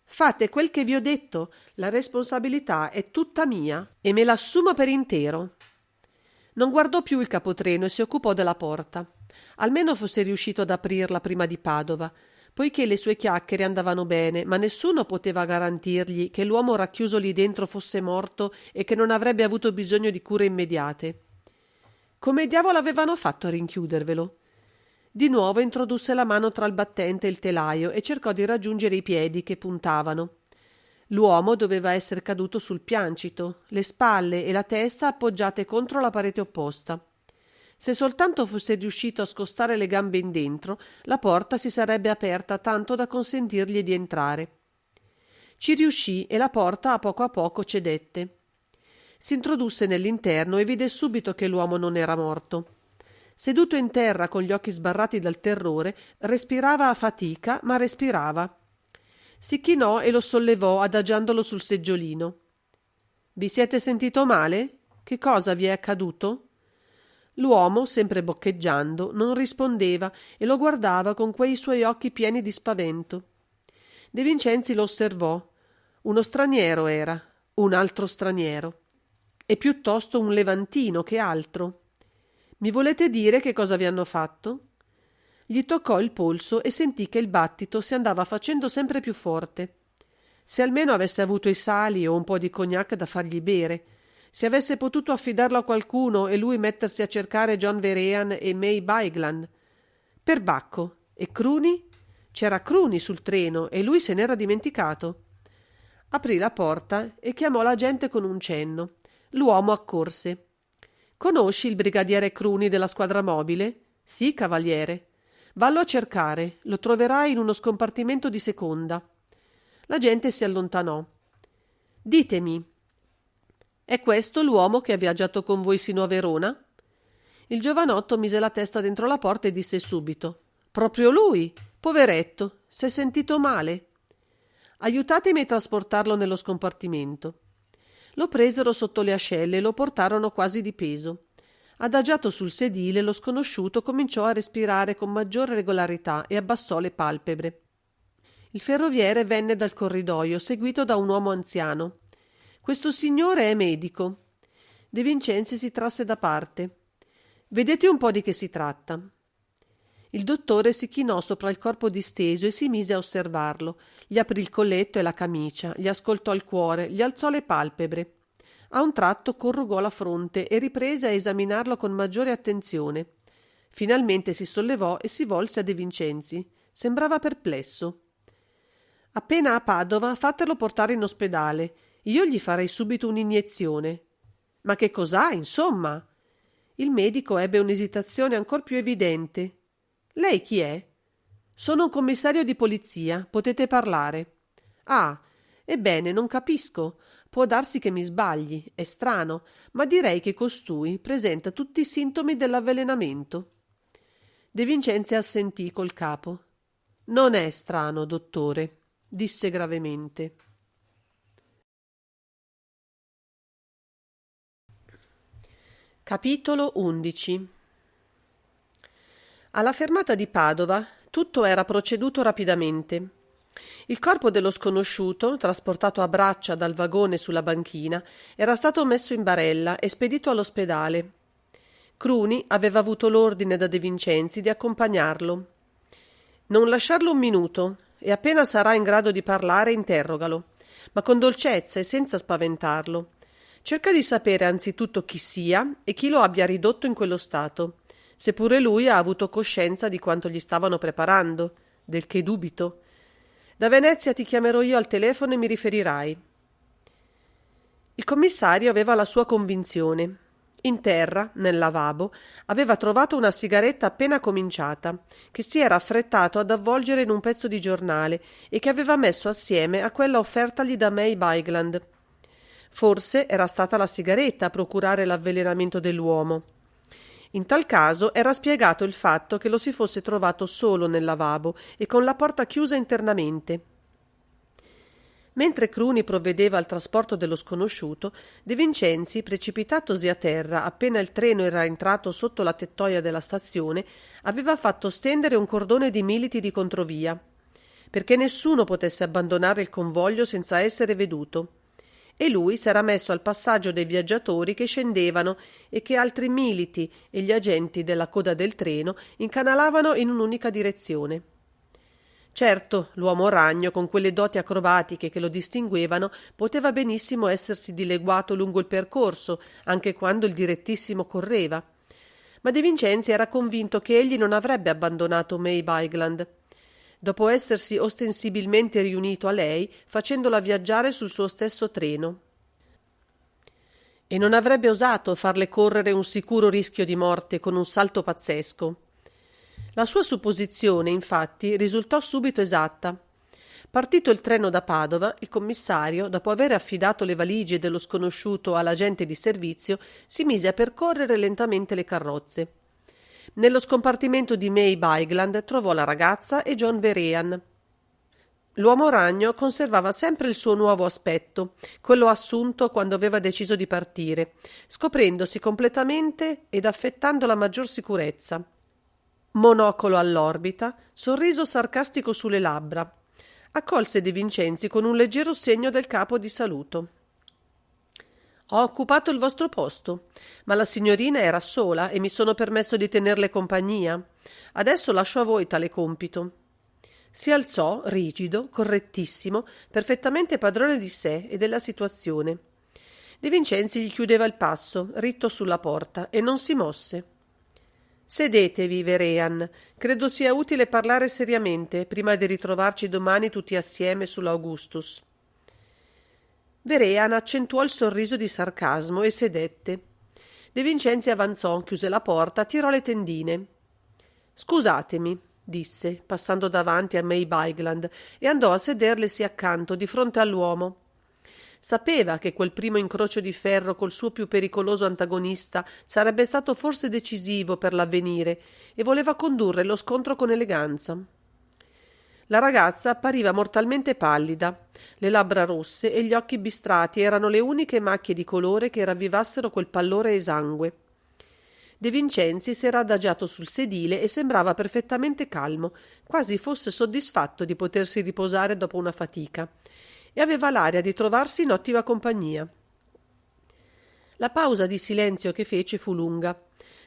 Fate quel che vi ho detto, la responsabilità è tutta mia e me l'assumo per intero. Non guardò più il capotreno e si occupò della porta. Almeno fosse riuscito ad aprirla prima di Padova, poiché le sue chiacchiere andavano bene, ma nessuno poteva garantirgli che l'uomo racchiuso lì dentro fosse morto e che non avrebbe avuto bisogno di cure immediate. Come diavolo avevano fatto a rinchiudervelo? Di nuovo introdusse la mano tra il battente e il telaio e cercò di raggiungere i piedi che puntavano. L'uomo doveva essere caduto sul piancito, le spalle e la testa appoggiate contro la parete opposta. Se soltanto fosse riuscito a scostare le gambe in dentro, la porta si sarebbe aperta tanto da consentirgli di entrare. Ci riuscì e la porta a poco cedette. Si introdusse nell'interno e vide subito che l'uomo non era morto. Seduto in terra con gli occhi sbarrati dal terrore, respirava a fatica, ma respirava. Si chinò e lo sollevò adagiandolo sul seggiolino. Vi siete sentito male? Che cosa vi è accaduto? L'uomo, sempre boccheggiando, non rispondeva e lo guardava con quei suoi occhi pieni di spavento. De Vincenzi lo osservò. Uno straniero era, un altro straniero. E piuttosto un levantino che altro. Mi volete dire che cosa vi hanno fatto? Gli toccò il polso e sentì che il battito si andava facendo sempre più forte. Se almeno avesse avuto i sali o un po' di cognac da fargli bere, se avesse potuto affidarlo a qualcuno e lui mettersi a cercare John Verean e May Bigland. Perbacco. E Cruni? C'era Cruni sul treno e lui se n'era dimenticato. Aprì la porta e chiamò la gente con un cenno. L'uomo accorse. Conosci il brigadiere Cruni della squadra mobile? Sì, cavaliere. Vallo a cercare, lo troverai in uno scompartimento di seconda. La gente si allontanò. Ditemi, è questo l'uomo che ha viaggiato con voi sino a Verona? Il giovanotto mise la testa dentro la porta e disse subito: Proprio lui, poveretto, s'è sentito male. Aiutatemi a trasportarlo nello scompartimento. Lo presero sotto le ascelle e lo portarono quasi di peso. Adagiato sul sedile, lo sconosciuto cominciò a respirare con maggiore regolarità e abbassò le palpebre. Il ferroviere venne dal corridoio, seguito da un uomo anziano. Questo signore è medico. De Vincenzi si trasse da parte. Vedete un po' di che si tratta. Il dottore si chinò sopra il corpo disteso e si mise a osservarlo. Gli aprì il colletto e la camicia, gli ascoltò il cuore, gli alzò le palpebre. A un tratto corrugò la fronte e riprese a esaminarlo con maggiore attenzione. Finalmente si sollevò e si volse a De Vincenzi. Sembrava perplesso. Appena a Padova, fatelo portare in ospedale. Io gli farei subito un'iniezione. Ma che cos'ha, insomma? Il medico ebbe un'esitazione ancor più evidente. Lei chi è? Sono un commissario di polizia, potete parlare. Ah, ebbene, non capisco. Può darsi che mi sbagli, è strano, ma direi che costui presenta tutti i sintomi dell'avvelenamento. De Vincenzi assentì col capo. Non è strano, dottore, disse gravemente. Capitolo 11. Alla fermata di Padova tutto era proceduto rapidamente. Il corpo dello sconosciuto, trasportato a braccia dal vagone sulla banchina, era stato messo in barella e spedito all'ospedale. Cruni aveva avuto l'ordine da De Vincenzi di accompagnarlo. Non lasciarlo un minuto, e appena sarà in grado di parlare interrogalo, ma con dolcezza e senza spaventarlo. Cerca di sapere anzitutto chi sia e chi lo abbia ridotto in quello stato, seppure lui ha avuto coscienza di quanto gli stavano preparando, del che dubito. Da Venezia ti chiamerò io al telefono e mi riferirai. Il commissario aveva la sua convinzione. In terra, nel lavabo, aveva trovato una sigaretta appena cominciata, che si era affrettato ad avvolgere in un pezzo di giornale e che aveva messo assieme a quella offertagli da May Bigland. Forse era stata la sigaretta a procurare l'avvelenamento dell'uomo. In tal caso era spiegato il fatto che lo si fosse trovato solo nel lavabo e con la porta chiusa internamente. Mentre Cruni provvedeva al trasporto dello sconosciuto, De Vincenzi, precipitatosi a terra appena il treno era entrato sotto la tettoia della stazione, aveva fatto stendere un cordone di militi di controvia, perché nessuno potesse abbandonare il convoglio senza essere veduto. E lui s'era messo al passaggio dei viaggiatori che scendevano e che altri militi e gli agenti della coda del treno incanalavano in un'unica direzione. Certo, l'uomo ragno, con quelle doti acrobatiche che lo distinguevano, poteva benissimo essersi dileguato lungo il percorso, anche quando il direttissimo correva. Ma De Vincenzi era convinto che egli non avrebbe abbandonato May Bigland, dopo essersi ostensibilmente riunito a lei, facendola viaggiare sul suo stesso treno. E non avrebbe osato farle correre un sicuro rischio di morte con un salto pazzesco. La sua supposizione, infatti, risultò subito esatta. Partito il treno da Padova, il commissario, dopo aver affidato le valigie dello sconosciuto all'agente di servizio, si mise a percorrere lentamente le carrozze. Nello scompartimento di May Bigland trovò la ragazza e John Verean. L'uomo ragno conservava sempre il suo nuovo aspetto, quello assunto quando aveva deciso di partire, scoprendosi completamente ed affettando la maggior sicurezza. Monocolo all'orbita, sorriso sarcastico sulle labbra. Accolse De Vincenzi con un leggero segno del capo di saluto. Ho occupato il vostro posto, ma la signorina era sola e mi sono permesso di tenerle compagnia. Adesso lascio a voi tale compito. Si alzò, rigido, correttissimo, perfettamente padrone di sé e della situazione. De Vincenzi gli chiudeva il passo, ritto sulla porta, e non si mosse. Sedetevi, Vehrehan. Credo sia utile parlare seriamente prima di ritrovarci domani tutti assieme sull'Augustus. Vehrehan accentuò il sorriso di sarcasmo e sedette. De Vincenzi avanzò, chiuse la porta, tirò le tendine. Scusatemi, disse, passando davanti a May Bigland, e andò a sederlesi accanto, di fronte all'uomo. Sapeva che quel primo incrocio di ferro col suo più pericoloso antagonista sarebbe stato forse decisivo per l'avvenire e voleva condurre lo scontro con eleganza. La ragazza appariva mortalmente pallida. Le labbra rosse e gli occhi bistrati erano le uniche macchie di colore che ravvivassero quel pallore esangue. De Vincenzi s'era adagiato sul sedile e sembrava perfettamente calmo, quasi fosse soddisfatto di potersi riposare dopo una fatica, e aveva l'aria di trovarsi in ottima compagnia. La pausa di silenzio che fece fu lunga.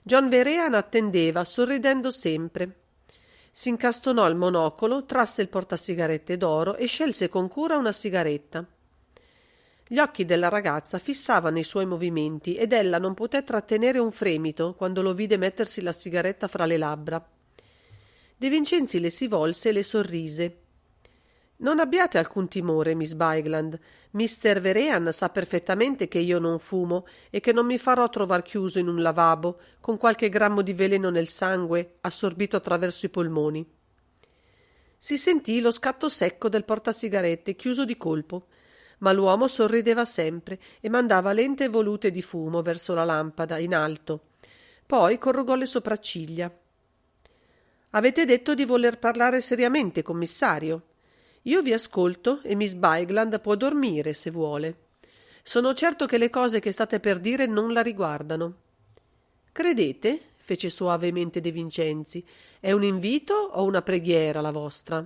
John Vehrehan attendeva, sorridendo sempre. Si incastonò il monocolo, trasse il portasigarette d'oro e scelse con cura una sigaretta. Gli occhi della ragazza fissavano i suoi movimenti ed ella non poté trattenere un fremito quando lo vide mettersi la sigaretta fra le labbra. De Vincenzi le si volse e le sorrise. Non abbiate alcun timore, Miss Bigland. Mr. Vehrehan sa perfettamente che io non fumo e che non mi farò trovar chiuso in un lavabo con qualche grammo di veleno nel sangue assorbito attraverso i polmoni. Si sentì lo scatto secco del portasigarette chiuso di colpo, ma l'uomo sorrideva sempre e mandava lente volute di fumo verso la lampada in alto. Poi corrugò le sopracciglia. Avete detto di voler parlare seriamente, commissario. Io vi ascolto e Miss Bigland può dormire se vuole. Sono certo che le cose che state per dire non la riguardano. Credete? Fece soavemente De Vincenzi. È un invito o una preghiera la vostra?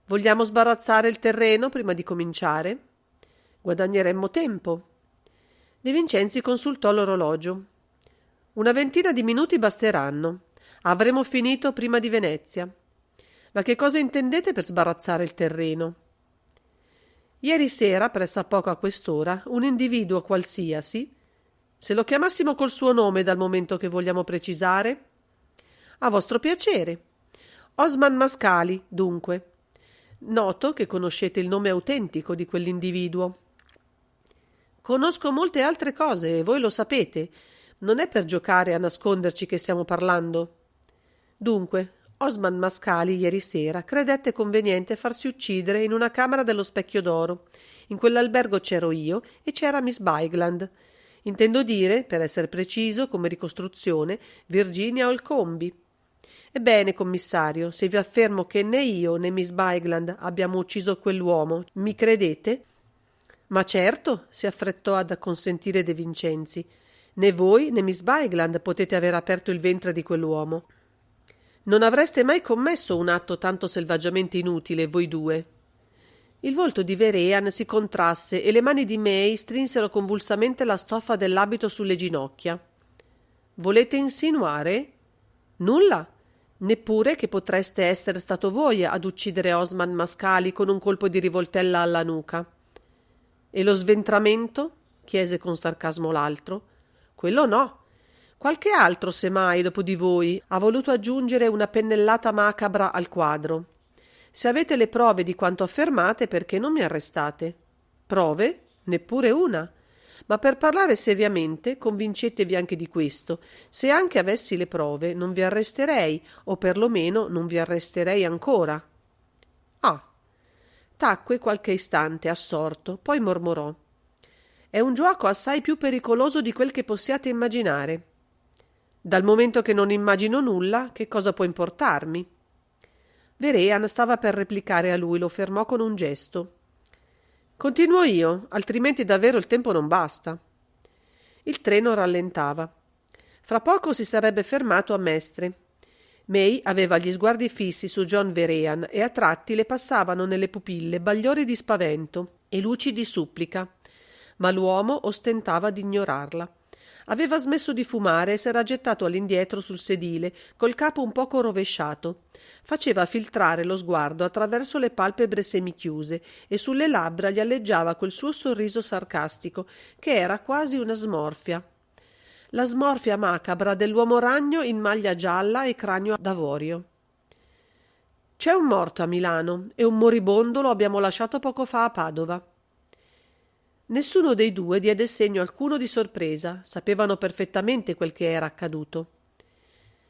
Vogliamo sbarazzare il terreno prima di cominciare? Guadagneremmo tempo. De Vincenzi consultò l'orologio. Una ventina di minuti basteranno. Avremo finito prima di Venezia. Ma che cosa intendete per sbarazzare il terreno? Ieri sera, pressappoco a quest'ora, un individuo qualsiasi, se lo chiamassimo col suo nome dal momento che vogliamo precisare? A vostro piacere. Osman Mascali, dunque. Noto che conoscete il nome autentico di quell'individuo. Conosco molte altre cose e voi lo sapete. Non è per giocare a nasconderci che stiamo parlando. Dunque, Osman Mascali ieri sera credette conveniente farsi uccidere in una camera dello Specchio d'Oro. In quell'albergo c'ero io e c'era Miss Bigland. Intendo dire, per essere preciso, come ricostruzione, Virginia Olcombi. Ebbene, commissario, se vi affermo che né io né Miss Bigland abbiamo ucciso quell'uomo, mi credete? Ma certo, si affrettò ad acconsentire De Vincenzi. Né voi né Miss Bigland potete aver aperto il ventre di quell'uomo. Non avreste mai commesso un atto tanto selvaggiamente inutile, voi due. Il volto di Vehrehan si contrasse e le mani di May strinsero convulsamente la stoffa dell'abito sulle ginocchia. Volete insinuare? Nulla. Neppure che potreste essere stato voi ad uccidere Osman Mascali con un colpo di rivoltella alla nuca. E lo sventramento? Chiese con sarcasmo l'altro. Quello no. Qualche altro, se mai, dopo di voi, ha voluto aggiungere una pennellata macabra al quadro. Se avete le prove di quanto affermate, perché non mi arrestate? Prove? Neppure una. Ma per parlare seriamente, convincetevi anche di questo. Se anche avessi le prove, non vi arresterei, o perlomeno non vi arresterei ancora. Ah. Tacque qualche istante, assorto, poi mormorò. È un giuoco assai più pericoloso di quel che possiate immaginare. Dal momento che non immagino nulla, che cosa può importarmi? Vehrehan stava per replicare a lui, lo fermò con un gesto. Continuo io, altrimenti davvero il tempo non basta. Il treno rallentava. Fra poco si sarebbe fermato a Mestre. May aveva gli sguardi fissi su John Vehrehan e a tratti le passavano nelle pupille bagliori di spavento e luci di supplica. ma l'uomo ostentava di ignorarla. Aveva smesso di fumare e s'era gettato all'indietro sul sedile, col capo un poco rovesciato. Faceva filtrare lo sguardo attraverso le palpebre semichiuse e sulle labbra gli alleggiava quel suo sorriso sarcastico, che era quasi una smorfia. La smorfia macabra dell'uomo ragno in maglia gialla e cranio d'avorio. C'è un morto a Milano e un moribondo lo abbiamo lasciato poco fa a Padova. Nessuno dei due diede segno alcuno di sorpresa, sapevano perfettamente quel che era accaduto.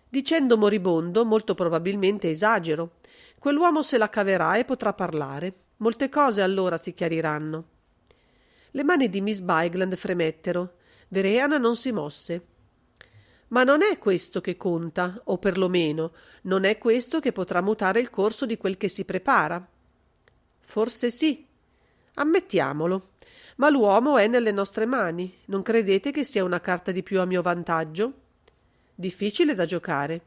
Dicendo moribondo, molto probabilmente esagero. Quell'uomo se la caverà e potrà parlare. Molte cose allora si chiariranno. Le mani di Miss Bigland fremettero. Vehrehan non si mosse. Ma non è questo che conta, o perlomeno non è questo che potrà mutare il corso di quel che si prepara. Forse sì. Ammettiamolo. Ma l'uomo è nelle nostre mani. Non credete che sia una carta di più a mio vantaggio? Difficile da giocare.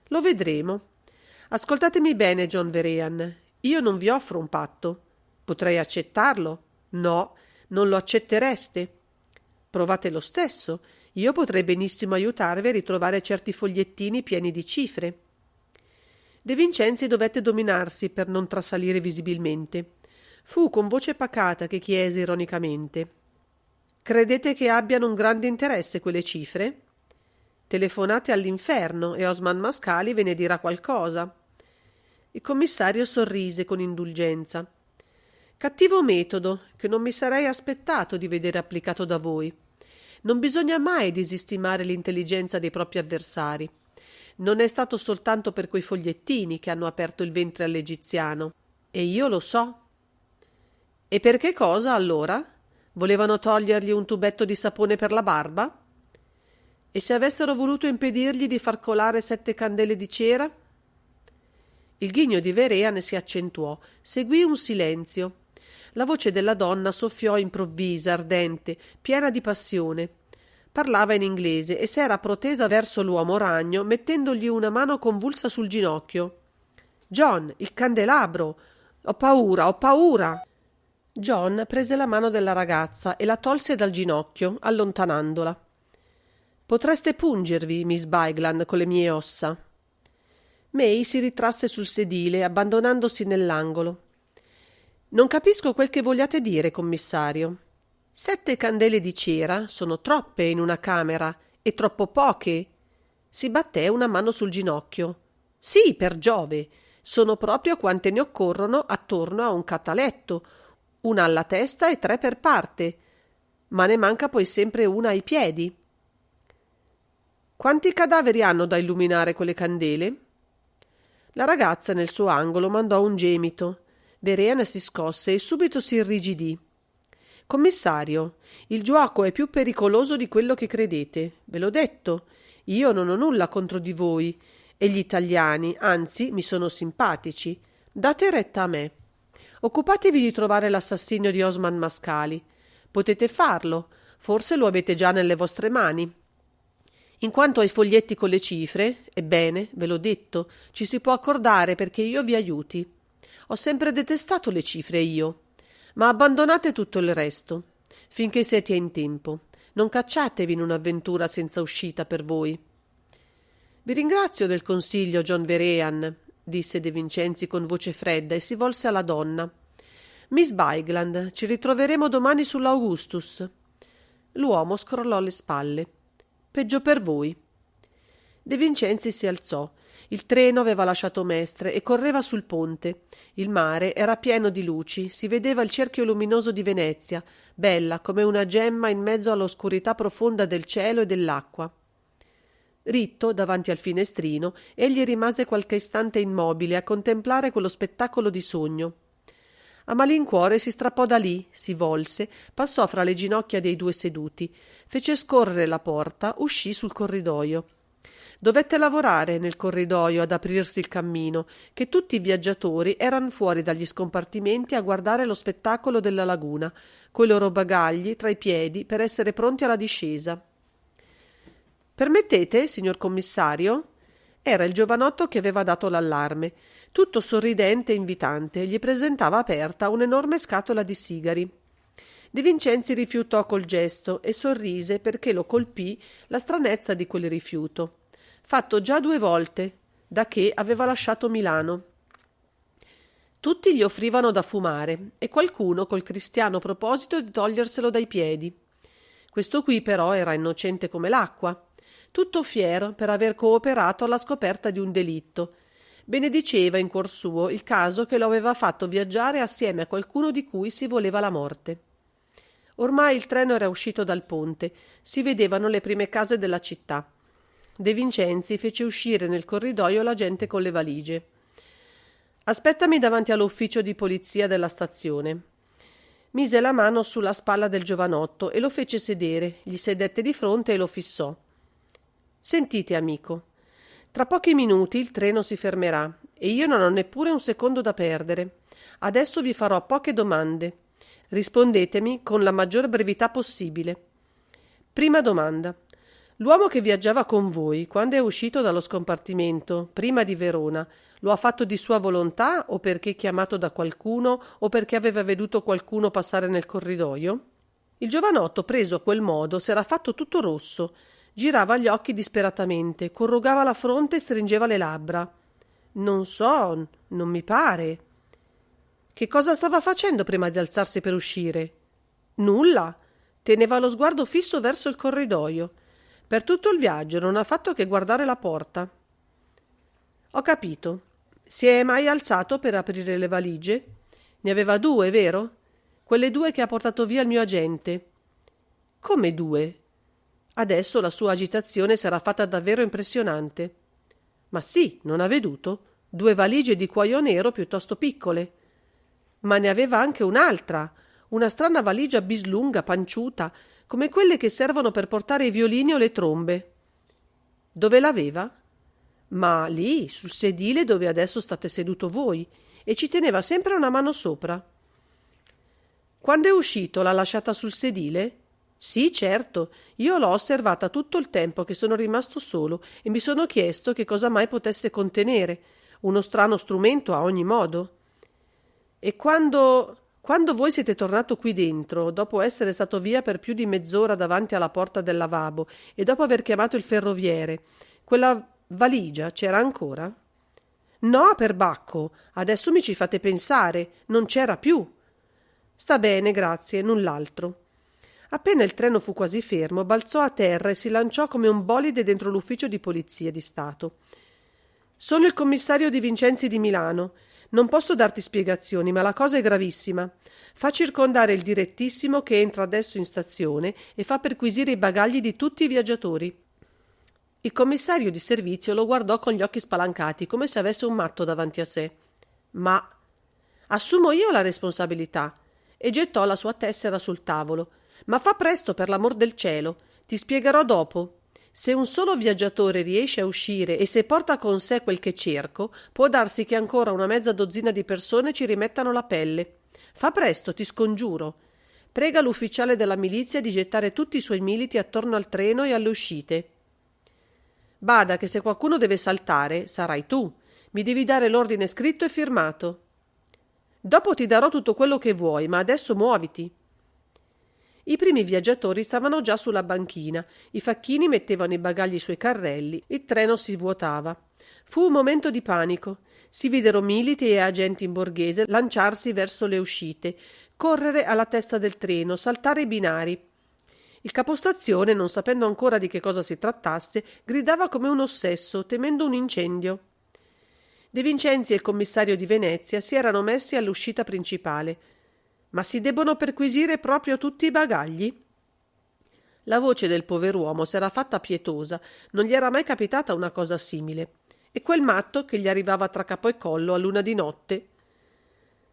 Lo vedremo. Ascoltatemi bene, John Vehrehan. Io non vi offro un patto. Potrei accettarlo? No, non lo accettereste. Provate lo stesso. Io potrei benissimo aiutarvi a ritrovare certi fogliettini pieni di cifre. De Vincenzi dovette dominarsi per non trasalire visibilmente. Fu con voce pacata che chiese ironicamente: «Credete che abbiano un grande interesse quelle cifre? Telefonate all'inferno e Osman Mascali ve ne dirà qualcosa». Il commissario sorrise con indulgenza. «Cattivo metodo, che non mi sarei aspettato di vedere applicato da voi. Non bisogna mai disestimare l'intelligenza dei propri avversari. Non è stato soltanto per quei fogliettini che hanno aperto il ventre all'egiziano. E io lo so». «E per che cosa, allora? Volevano togliergli un tubetto di sapone per la barba? E se avessero voluto impedirgli di far colare 7 candele di cera?» Il ghigno di Vehrehan si accentuò, seguì un silenzio. La voce della donna soffiò improvvisa, ardente, piena di passione. Parlava in inglese e s'era protesa verso l'uomo ragno, mettendogli una mano convulsa sul ginocchio. «John, il candelabro! Ho paura, ho paura!» John prese la mano della ragazza e la tolse dal ginocchio, allontanandola. «Potreste pungervi, Miss Bigland, con le mie ossa». May si ritrasse sul sedile, abbandonandosi nell'angolo. «Non capisco quel che vogliate dire, commissario. 7 candele di cera sono troppe in una camera e troppo poche». Si batté una mano sul ginocchio. «Sì, per Giove, sono proprio quante ne occorrono attorno a un cataletto, una alla testa e 3 per parte, ma ne manca poi sempre una ai piedi». «Quanti cadaveri hanno da illuminare quelle candele?» La ragazza nel suo angolo mandò un gemito. Vehrehan si scosse e subito si irrigidì. «Commissario, il giuoco è più pericoloso di quello che credete. Ve l'ho detto. Io non ho nulla contro di voi e gli italiani, anzi, mi sono simpatici. Date retta a me. Occupatevi di trovare l'assassino di Osman Mascali. Potete farlo. Forse lo avete già nelle vostre mani. In quanto ai foglietti con le cifre, ebbene, ve l'ho detto, ci si può accordare perché io vi aiuti. Ho sempre detestato le cifre io, ma abbandonate tutto il resto, finché siete in tempo. Non cacciatevi in un'avventura senza uscita per voi». «Vi ringrazio del consiglio, John Vehrehan», disse De Vincenzi con voce fredda e si volse alla donna. «Miss Bigland, ci ritroveremo domani sull'Augustus». L'uomo scrollò le spalle. «Peggio per voi». De Vincenzi si alzò. Il treno aveva lasciato Mestre e correva sul ponte. Il mare era pieno di luci, si vedeva il cerchio luminoso di Venezia, bella come una gemma in mezzo all'oscurità profonda del cielo e dell'acqua. Ritto davanti al finestrino, egli rimase qualche istante immobile a contemplare quello spettacolo di sogno. A malincuore si strappò da lì, si volse, passò fra le ginocchia dei 2 seduti, fece scorrere la porta, uscì sul corridoio. Dovette lavorare nel corridoio ad aprirsi il cammino, che tutti i viaggiatori eran fuori dagli scompartimenti a guardare lo spettacolo della laguna, coi loro bagagli tra i piedi per essere pronti alla discesa. «Permettete, signor commissario?» Era il giovanotto che aveva dato l'allarme. Tutto sorridente e invitante, gli presentava aperta un'enorme scatola di sigari. De Vincenzi rifiutò col gesto e sorrise perché lo colpì la stranezza di quel rifiuto, fatto già 2 volte, da che aveva lasciato Milano. Tutti gli offrivano da fumare e qualcuno col cristiano proposito di toglierselo dai piedi. Questo qui però era innocente come l'acqua, tutto fiero per aver cooperato alla scoperta di un delitto. Benediceva in cuor suo il caso che lo aveva fatto viaggiare assieme a qualcuno di cui si voleva la morte. Ormai il treno era uscito dal ponte, si vedevano le prime case della città. De Vincenzi fece uscire nel corridoio la gente con le valigie. «Aspettami davanti all'ufficio di polizia della stazione». Mise la mano sulla spalla del giovanotto e lo fece sedere, gli sedette di fronte e lo fissò. «Sentite, amico, tra pochi minuti il treno si fermerà e io non ho neppure un secondo da perdere. Adesso vi farò poche domande. Rispondetemi con la maggior brevità possibile. Prima domanda. L'uomo che viaggiava con voi, quando è uscito dallo scompartimento, prima di Verona, lo ha fatto di sua volontà o perché chiamato da qualcuno o perché aveva veduto qualcuno passare nel corridoio?» Il giovanotto, preso a quel modo, s'era fatto tutto rosso, girava gli occhi disperatamente, corrugava la fronte e stringeva le labbra. «Non so, non mi pare». Che cosa stava facendo prima di alzarsi per uscire? Nulla. Teneva lo sguardo fisso verso il corridoio. Per tutto il viaggio non ha fatto che guardare la porta. Ho capito. Si è mai alzato per aprire le valigie? Ne aveva 2, vero? Quelle 2 che ha portato via il mio agente. Come 2? Adesso la sua agitazione sarà fatta davvero impressionante. Ma sì, non ha veduto? 2 valigie di cuoio nero piuttosto piccole. Ma ne aveva anche un'altra, una strana valigia bislunga, panciuta, come quelle che servono per portare i violini o le trombe. Dove l'aveva? Ma lì, sul sedile dove adesso state seduto voi, e ci teneva sempre una mano sopra. Quando è uscito l'ha lasciata sul sedile? Sì, certo, io l'ho osservata tutto il tempo che sono rimasto solo e mi sono chiesto che cosa mai potesse contenere, uno strano strumento a ogni modo. E quando voi siete tornato qui dentro, dopo essere stato via per più di mezz'ora davanti alla porta del lavabo e dopo aver chiamato il ferroviere, quella valigia c'era ancora? No, perbacco, adesso mi ci fate pensare, non c'era più. Sta bene, grazie, null'altro. Appena il treno fu quasi fermo, balzò a terra e si lanciò come un bolide dentro l'ufficio di polizia di Stato. Sono il commissario Di Vincenzi di Milano. Non posso darti spiegazioni, ma la cosa è gravissima. Fa circondare il direttissimo che entra adesso in stazione e fa perquisire i bagagli di tutti i viaggiatori. Il commissario di servizio lo guardò con gli occhi spalancati, come se avesse un matto davanti a sé. Ma assumo io la responsabilità. E gettò la sua tessera sul tavolo. Ma fa presto, per l'amor del cielo. Ti spiegherò dopo. Se un solo viaggiatore riesce a uscire e se porta con sé quel che cerco, può darsi che ancora una mezza dozzina di persone ci rimettano la pelle. Fa presto, ti scongiuro. Prega l'ufficiale della milizia di gettare tutti i suoi militi attorno al treno e alle uscite. Bada che se qualcuno deve saltare, sarai tu. Mi devi dare l'ordine scritto e firmato. Dopo ti darò tutto quello che vuoi, ma adesso muoviti. I primi viaggiatori stavano già sulla banchina, i facchini mettevano i bagagli sui carrelli, il treno si vuotava. Fu un momento di panico. Si videro militi e agenti in borghese lanciarsi verso le uscite, correre alla testa del treno, saltare i binari. Il capostazione, non sapendo ancora di che cosa si trattasse, gridava come un ossesso, temendo un incendio. De Vincenzi e il commissario di Venezia si erano messi all'uscita principale. Ma si debbono perquisire proprio tutti i bagagli? La voce del pover'uomo s'era fatta pietosa, non gli era mai capitata una cosa simile. E quel matto che gli arrivava tra capo e collo a luna di notte?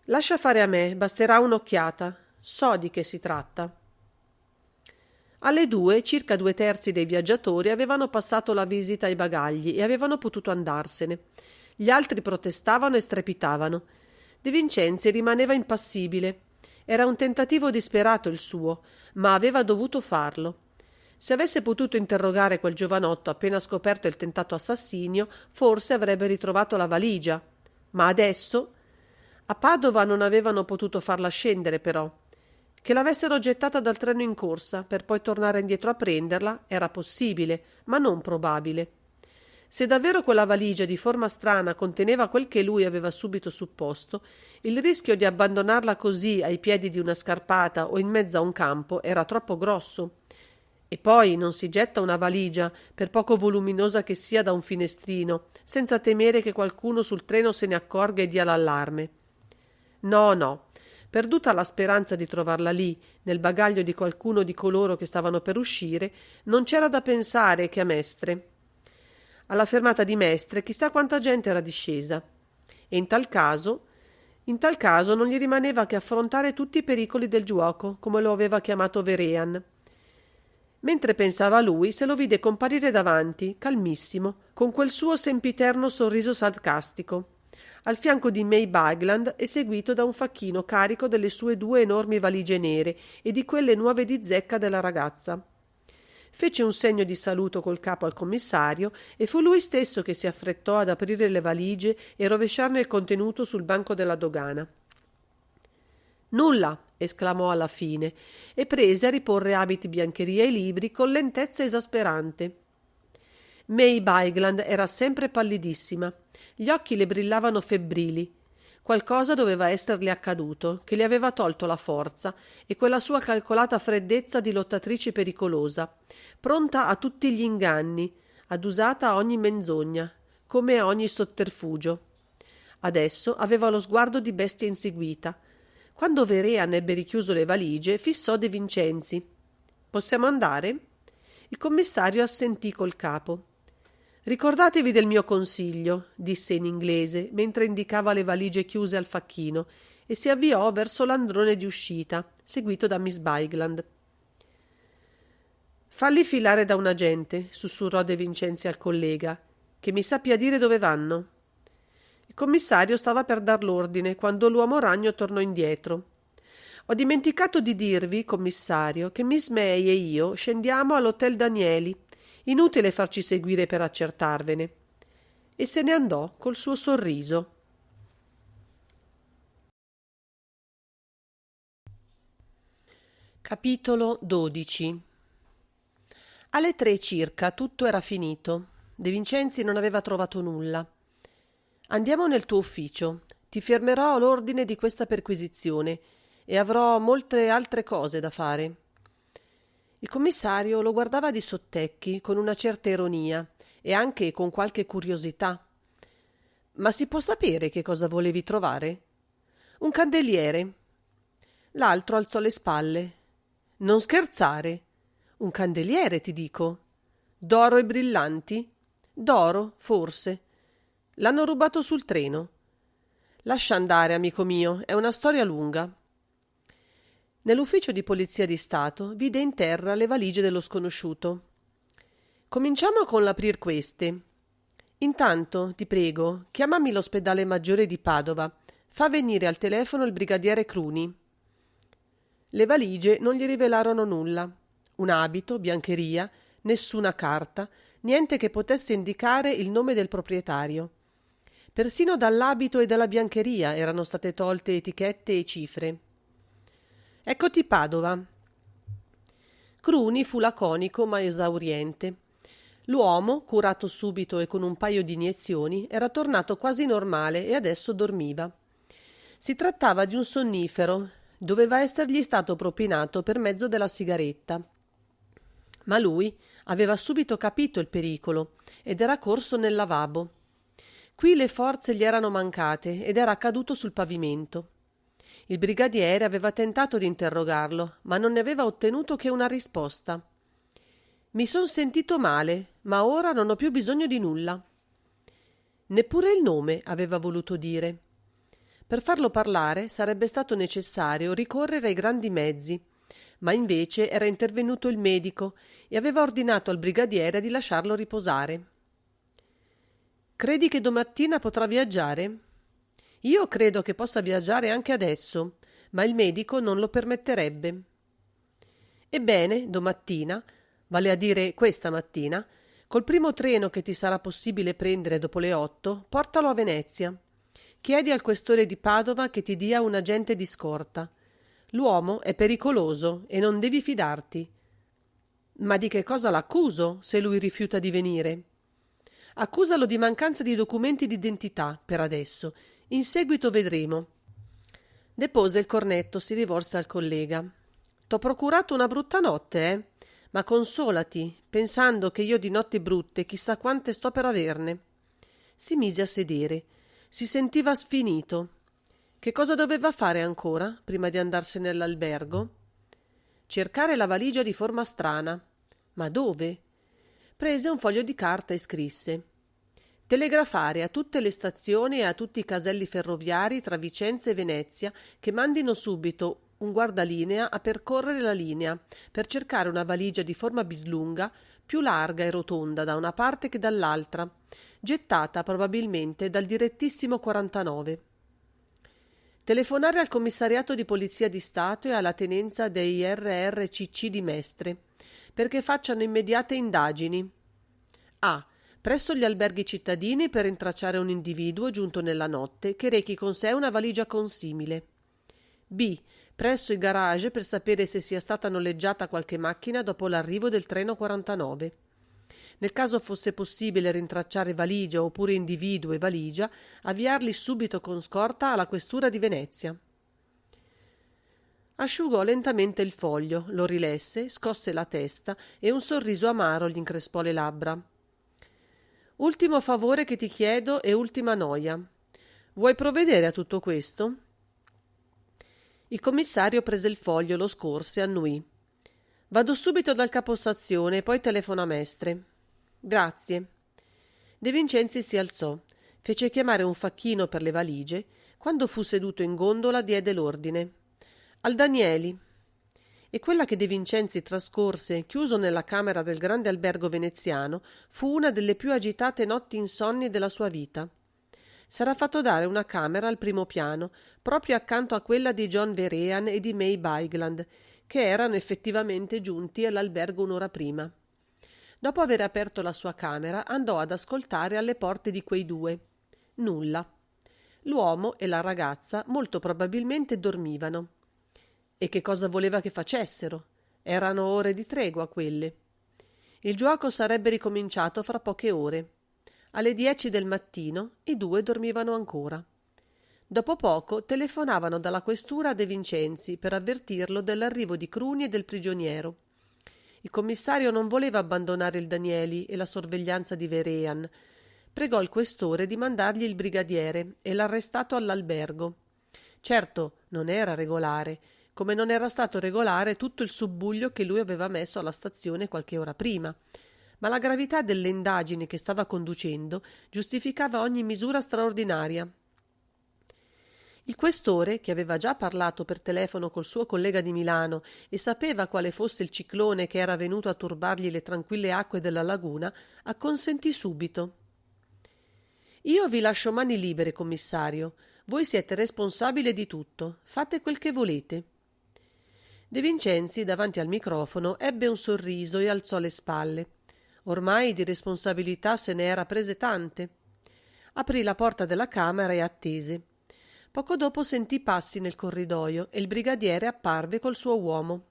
Lascia fare a me, basterà un'occhiata. So di che si tratta. Alle 2, circa 2/3 dei viaggiatori avevano passato la visita ai bagagli e avevano potuto andarsene. Gli altri protestavano e strepitavano. De Vincenzi rimaneva impassibile. Era un tentativo disperato il suo, ma aveva dovuto farlo. Se avesse potuto interrogare quel giovanotto appena scoperto il tentato assassinio, forse avrebbe ritrovato la valigia. Ma adesso? A Padova non avevano potuto farla scendere, però. Che l'avessero gettata dal treno in corsa per poi tornare indietro a prenderla era possibile, ma non probabile. Se davvero quella valigia di forma strana conteneva quel che lui aveva subito supposto, il rischio di abbandonarla così ai piedi di una scarpata o in mezzo a un campo era troppo grosso. E poi non si getta una valigia, per poco voluminosa che sia, da un finestrino, senza temere che qualcuno sul treno se ne accorga e dia l'allarme. No, no. Perduta la speranza di trovarla lì, nel bagaglio di qualcuno di coloro che stavano per uscire, non c'era da pensare che a Mestre. Alla fermata di Mestre chissà quanta gente era discesa. E in tal caso non gli rimaneva che affrontare tutti i pericoli del giuoco, come lo aveva chiamato Vehrehan. Mentre pensava a lui, se lo vide comparire davanti, calmissimo, con quel suo sempiterno sorriso sarcastico, al fianco di May Bigland e seguito da un facchino carico delle sue 2 enormi valigie nere e di quelle nuove di zecca della ragazza. Fece un segno di saluto col capo al commissario e fu lui stesso che si affrettò ad aprire le valigie e rovesciarne il contenuto sul banco della dogana. Nulla, esclamò alla fine, e prese a riporre abiti, biancheria e libri con lentezza esasperante. May Bigland era sempre pallidissima. Gli occhi le brillavano febbrili. Qualcosa doveva esserle accaduto, che le aveva tolto la forza e quella sua calcolata freddezza di lottatrice pericolosa, pronta a tutti gli inganni, adusata a ogni menzogna, come a ogni sotterfugio. Adesso aveva lo sguardo di bestia inseguita. Quando Vehrehan ebbe richiuso le valigie, fissò De Vincenzi. «Possiamo andare?» Il commissario assentì col capo. «Ricordatevi del mio consiglio», disse in inglese, mentre indicava le valigie chiuse al facchino, e si avviò verso l'androne di uscita, seguito da Miss Bigland. «Falli filare da un agente», sussurrò De Vincenzi al collega, «che mi sappia dire dove vanno». Il commissario stava per dar l'ordine quando l'uomo ragno tornò indietro. «Ho dimenticato di dirvi, commissario, che Miss May e io scendiamo all'Hotel Danieli. Inutile farci seguire per accertarvene». E se ne andò col suo sorriso. Capitolo 12. Alle 3 circa tutto era finito. De Vincenzi non aveva trovato nulla. «Andiamo nel tuo ufficio. Ti fermerò all'ordine di questa perquisizione e avrò molte altre cose da fare». Il commissario lo guardava di sottecchi con una certa ironia e anche con qualche curiosità. «Ma si può sapere che cosa volevi trovare?» «Un candeliere». L'altro alzò le spalle. «Non scherzare! Un candeliere, ti dico. D'oro e brillanti?» «D'oro, forse. L'hanno rubato sul treno». «Lascia andare, amico mio, è una storia lunga». Nell'ufficio di polizia di Stato vide in terra le valigie dello sconosciuto. «Cominciamo con l'aprir queste. Intanto, ti prego, chiamami l'ospedale maggiore di Padova. Fa venire al telefono il brigadiere Cruni». Le valigie non gli rivelarono nulla. Un abito, biancheria, nessuna carta, niente che potesse indicare il nome del proprietario. Persino dall'abito e dalla biancheria erano state tolte etichette e cifre. «Eccoti Padova». Cruni fu laconico ma esauriente. L'uomo, curato subito e con un paio di iniezioni, era tornato quasi normale e adesso dormiva. Si trattava di un sonnifero, doveva essergli stato propinato per mezzo della sigaretta. Ma lui aveva subito capito il pericolo ed era corso nel lavabo. Qui le forze gli erano mancate ed era caduto sul pavimento. Il brigadiere aveva tentato di interrogarlo, ma non ne aveva ottenuto che una risposta. «Mi son sentito male, ma ora non ho più bisogno di nulla». Neppure il nome aveva voluto dire. Per farlo parlare sarebbe stato necessario ricorrere ai grandi mezzi, ma invece era intervenuto il medico e aveva ordinato al brigadiere di lasciarlo riposare. «Credi che domattina potrà viaggiare?» «Io credo che possa viaggiare anche adesso, ma il medico non lo permetterebbe». «Ebbene, domattina, vale a dire questa mattina, col primo treno che ti sarà possibile prendere dopo le 8, portalo a Venezia. Chiedi al questore di Padova che ti dia un agente di scorta. L'uomo è pericoloso e non devi fidarti. Ma di che cosa l'accuso se lui rifiuta di venire? Accusalo di mancanza di documenti d'identità, per adesso. In seguito vedremo. Depose il cornetto, si rivolse al collega. T'ho procurato una brutta notte, eh? Ma consolati, pensando che io di notti brutte chissà quante sto per averne. Si mise a sedere. Si sentiva sfinito. Che cosa doveva fare ancora, prima di andarsene all'albergo? Cercare la valigia di forma strana. Ma dove? Prese un foglio di carta e scrisse: telegrafare a tutte le stazioni e a tutti i caselli ferroviari tra Vicenza e Venezia che mandino subito un guardalinea a percorrere la linea per cercare una valigia di forma bislunga, più larga e rotonda da una parte che dall'altra, gettata probabilmente dal direttissimo 49. Telefonare al commissariato di polizia di Stato e alla tenenza dei RRCC di Mestre perché facciano immediate indagini. A. Presso gli alberghi cittadini per rintracciare un individuo giunto nella notte che rechi con sé una valigia consimile. B. Presso i garage per sapere se sia stata noleggiata qualche macchina dopo l'arrivo del treno 49. Nel caso fosse possibile rintracciare valigia oppure individuo e valigia, avviarli subito con scorta alla questura di Venezia. Asciugò lentamente il foglio, lo rilesse, scosse la testa e un sorriso amaro gli increspò le labbra. Ultimo favore che ti chiedo e ultima noia. Vuoi provvedere a tutto questo? Il commissario prese il foglio, lo scorse, annuì. Vado subito dal capostazione e poi telefono a Mestre. Grazie. De Vincenzi si alzò, fece chiamare un facchino per le valigie. Quando fu seduto in gondola diede l'ordine. Al Danieli. E quella che De Vincenzi trascorse, chiuso nella camera del grande albergo veneziano, fu una delle più agitate notti insonni della sua vita. S'era fatto dare una camera al primo piano, proprio accanto a quella di John Verean e di May Bygland, che erano effettivamente giunti all'albergo un'ora prima. Dopo aver aperto la sua camera, andò ad ascoltare alle porte di quei due. Nulla. L'uomo e la ragazza molto probabilmente dormivano. E che cosa voleva che facessero? Erano ore di tregua quelle. Il giuoco sarebbe ricominciato fra poche ore. Alle 10 del mattino i due dormivano ancora. Dopo poco telefonavano dalla questura a De Vincenzi per avvertirlo dell'arrivo di Cruni e del prigioniero. Il commissario non voleva abbandonare il Danieli e la sorveglianza di Verean. Pregò il questore di mandargli il brigadiere e l'arrestato all'albergo. Certo, non era regolare, come non era stato regolare tutto il subbuglio che lui aveva messo alla stazione qualche ora prima, ma la gravità delle indagini che stava conducendo giustificava ogni misura straordinaria. Il questore, che aveva già parlato per telefono col suo collega di Milano e sapeva quale fosse il ciclone che era venuto a turbargli le tranquille acque della laguna, acconsentì subito. Io vi lascio mani libere, commissario. Voi siete responsabile di tutto. Fate quel che volete. De Vincenzi, davanti al microfono, ebbe un sorriso e alzò le spalle. Ormai di responsabilità se ne era prese tante. Aprì la porta della camera e attese. Poco dopo sentì passi nel corridoio e il brigadiere apparve col suo uomo.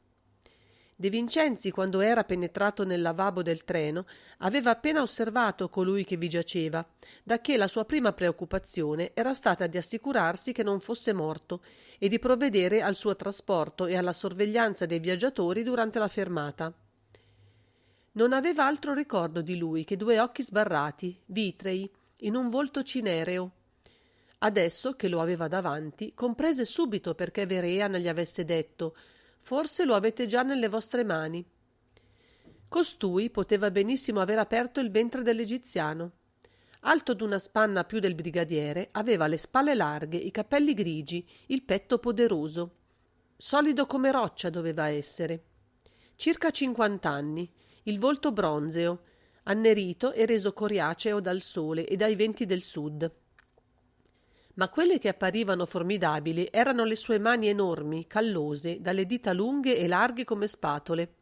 De Vincenzi, quando era penetrato nel lavabo del treno, aveva appena osservato colui che vi giaceva, dacché la sua prima preoccupazione era stata di assicurarsi che non fosse morto e di provvedere al suo trasporto e alla sorveglianza dei viaggiatori durante la fermata. Non aveva altro ricordo di lui che due occhi sbarrati, vitrei, in un volto cinereo. Adesso che lo aveva davanti, comprese subito perché Verean gli avesse detto: «Forse lo avete già nelle vostre mani». Costui poteva benissimo aver aperto il ventre dell'egiziano. Alto d'una spanna più del brigadiere, aveva le spalle larghe, i capelli grigi, il petto poderoso. Solido come roccia doveva essere. Circa 50 anni, il volto bronzeo, annerito e reso coriaceo dal sole e dai venti del sud. Ma quelle che apparivano formidabili erano le sue mani enormi, callose, dalle dita lunghe e larghe come spatole.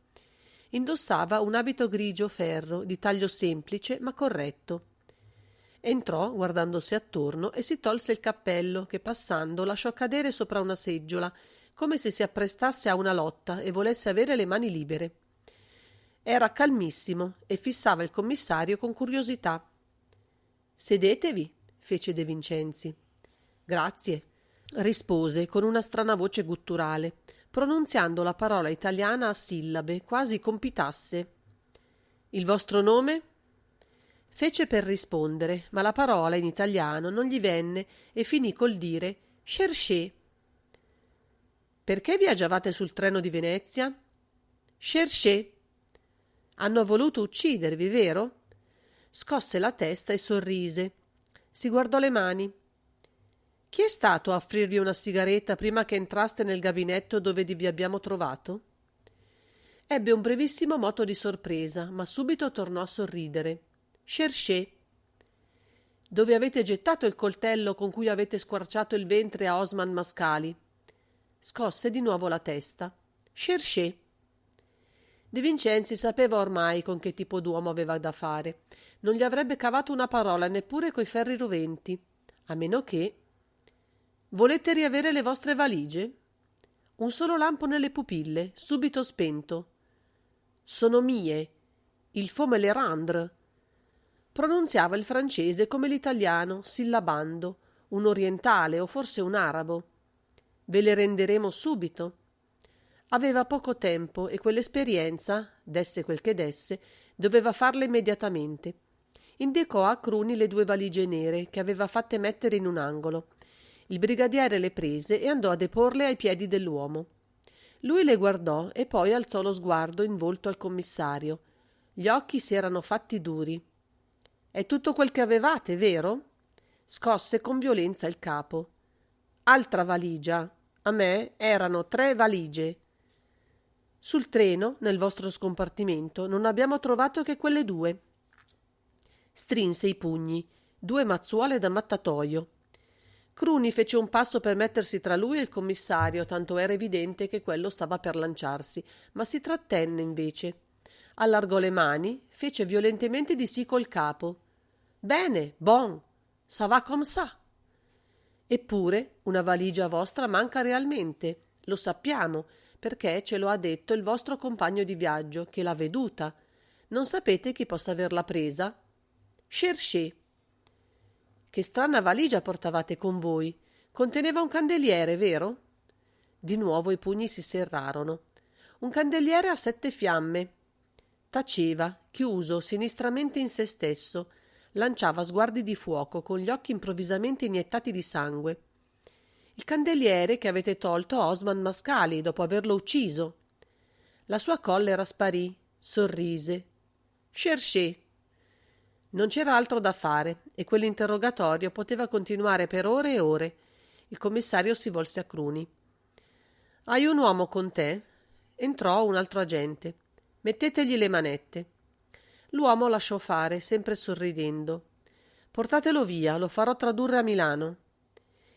Indossava un abito grigio ferro, di taglio semplice ma corretto. Entrò, guardandosi attorno, e si tolse il cappello che, passando, lasciò cadere sopra una seggiola, come se si apprestasse a una lotta e volesse avere le mani libere. Era calmissimo e fissava il commissario con curiosità. «Sedetevi», fece De Vincenzi. «Grazie», rispose con una strana voce gutturale, pronunziando la parola italiana a sillabe, quasi compitasse. «Il vostro nome?» Fece per rispondere, ma la parola in italiano non gli venne e finì col dire «Cherchez». «Perché viaggiavate sul treno di Venezia?» «Cherchez». «Hanno voluto uccidervi, vero?» Scosse la testa e sorrise. Si guardò le mani. «Chi è stato a offrirvi una sigaretta prima che entraste nel gabinetto dove vi abbiamo trovato?» Ebbe un brevissimo moto di sorpresa, ma subito tornò a sorridere. «Cherchez». «Dove avete gettato il coltello con cui avete squarciato il ventre a Osman Mascali?» Scosse di nuovo la testa. «Cherchez». De Vincenzi sapeva ormai con che tipo d'uomo aveva da fare. Non gli avrebbe cavato una parola neppure coi ferri roventi, a meno che... «Volete riavere le vostre valigie?» Un solo lampo nelle pupille, subito spento. «Sono mie. Il faut me les rendre». Pronunziava il francese come l'italiano, sillabando, un orientale o forse un arabo. «Ve le renderemo subito». Aveva poco tempo e quell'esperienza, desse quel che desse, doveva farla immediatamente. Indicò a Cruni le 2 valigie nere che aveva fatte mettere in un angolo. Il brigadiere le prese e andò a deporle ai piedi dell'uomo. Lui le guardò e poi alzò lo sguardo in volto al commissario. Gli occhi si erano fatti duri. «È tutto quel che avevate, vero?» Scosse con violenza il capo. «Altra valigia. A me erano 3 valigie. Sul treno, nel vostro scompartimento, non abbiamo trovato che quelle 2. Strinse i pugni, 2 mazzuole da mattatoio. Cruni fece un passo per mettersi tra lui e il commissario, tanto era evidente che quello stava per lanciarsi, ma si trattenne invece. Allargò le mani, fece violentemente di sì col capo. «Bene, bon, ça va comme ça». «Eppure una valigia vostra manca realmente, lo sappiamo, perché ce lo ha detto il vostro compagno di viaggio, che l'ha veduta. Non sapete chi possa averla presa?» «Cherchez». «Che strana valigia portavate con voi. Conteneva un candeliere, vero?» Di nuovo i pugni si serrarono. «Un candeliere a 7 fiamme». Taceva, chiuso sinistramente in se stesso. Lanciava sguardi di fuoco, con gli occhi improvvisamente iniettati di sangue. «Il candeliere che avete tolto a Osman Mascali dopo averlo ucciso». La sua collera sparì, sorrise. «Cherchez». Non c'era altro da fare e quell'interrogatorio poteva continuare per ore e ore. Il commissario si volse a Cruni. «Hai un uomo con te?» Entrò un altro agente. «Mettetegli le manette». L'uomo lasciò fare, sempre sorridendo. «Portatelo via, lo farò tradurre a Milano».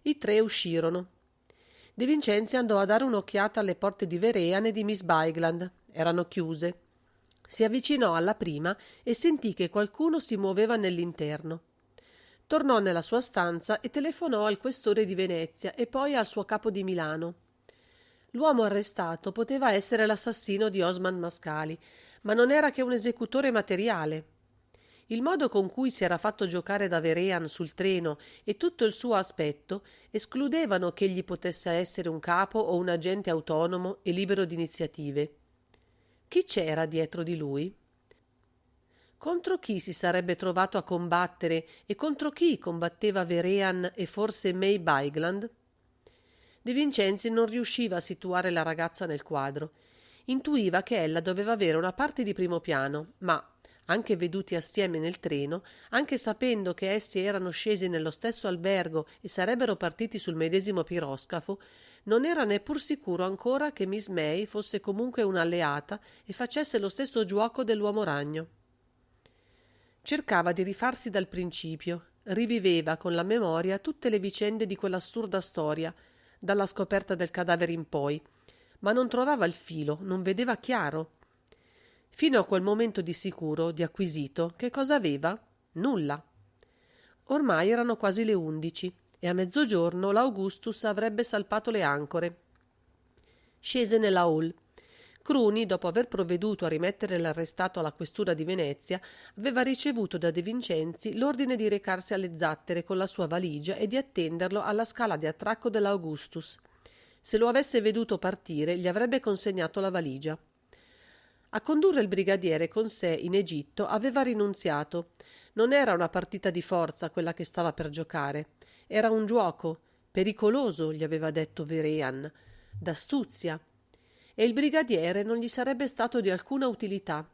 I 3 uscirono. De Vincenzi andò a dare un'occhiata alle porte di Verean e di Miss Bygland. Erano chiuse. Si avvicinò alla prima e sentì che qualcuno si muoveva nell'interno. Tornò nella sua stanza e telefonò al questore di Venezia e poi al suo capo di Milano. L'uomo arrestato poteva essere l'assassino di Osman Mascali, ma non era che un esecutore materiale. Il modo con cui si era fatto giocare da Verean sul treno e tutto il suo aspetto escludevano che egli potesse essere un capo o un agente autonomo e libero di iniziative. Chi c'era dietro di lui? Contro chi si sarebbe trovato a combattere e contro chi combatteva Verean e forse May Bygland? De Vincenzi non riusciva a situare la ragazza nel quadro. Intuiva che ella doveva avere una parte di primo piano, ma, anche veduti assieme nel treno, anche sapendo che essi erano scesi nello stesso albergo e sarebbero partiti sul medesimo piroscafo, non era neppur sicuro ancora che Miss May fosse comunque un'alleata e facesse lo stesso giuoco dell'uomo ragno. Cercava di rifarsi dal principio, riviveva con la memoria tutte le vicende di quell'assurda storia, dalla scoperta del cadavere in poi, ma non trovava il filo, non vedeva chiaro. Fino a quel momento di sicuro, di acquisito, che cosa aveva? Nulla. Ormai erano quasi le 11 e a mezzogiorno l'Augustus avrebbe salpato le ancore. Scese nella hall. Cruni, dopo aver provveduto a rimettere l'arrestato alla questura di Venezia, aveva ricevuto da De Vincenzi l'ordine di recarsi alle Zattere con la sua valigia e di attenderlo alla scala di attracco dell'Augustus. Se lo avesse veduto partire, gli avrebbe consegnato la valigia. A condurre il brigadiere con sé in Egitto aveva rinunziato. Non era una partita di forza quella che stava per giocare. Era un giuoco, pericoloso, gli aveva detto Vehrehan, d'astuzia, e il brigadiere non gli sarebbe stato di alcuna utilità.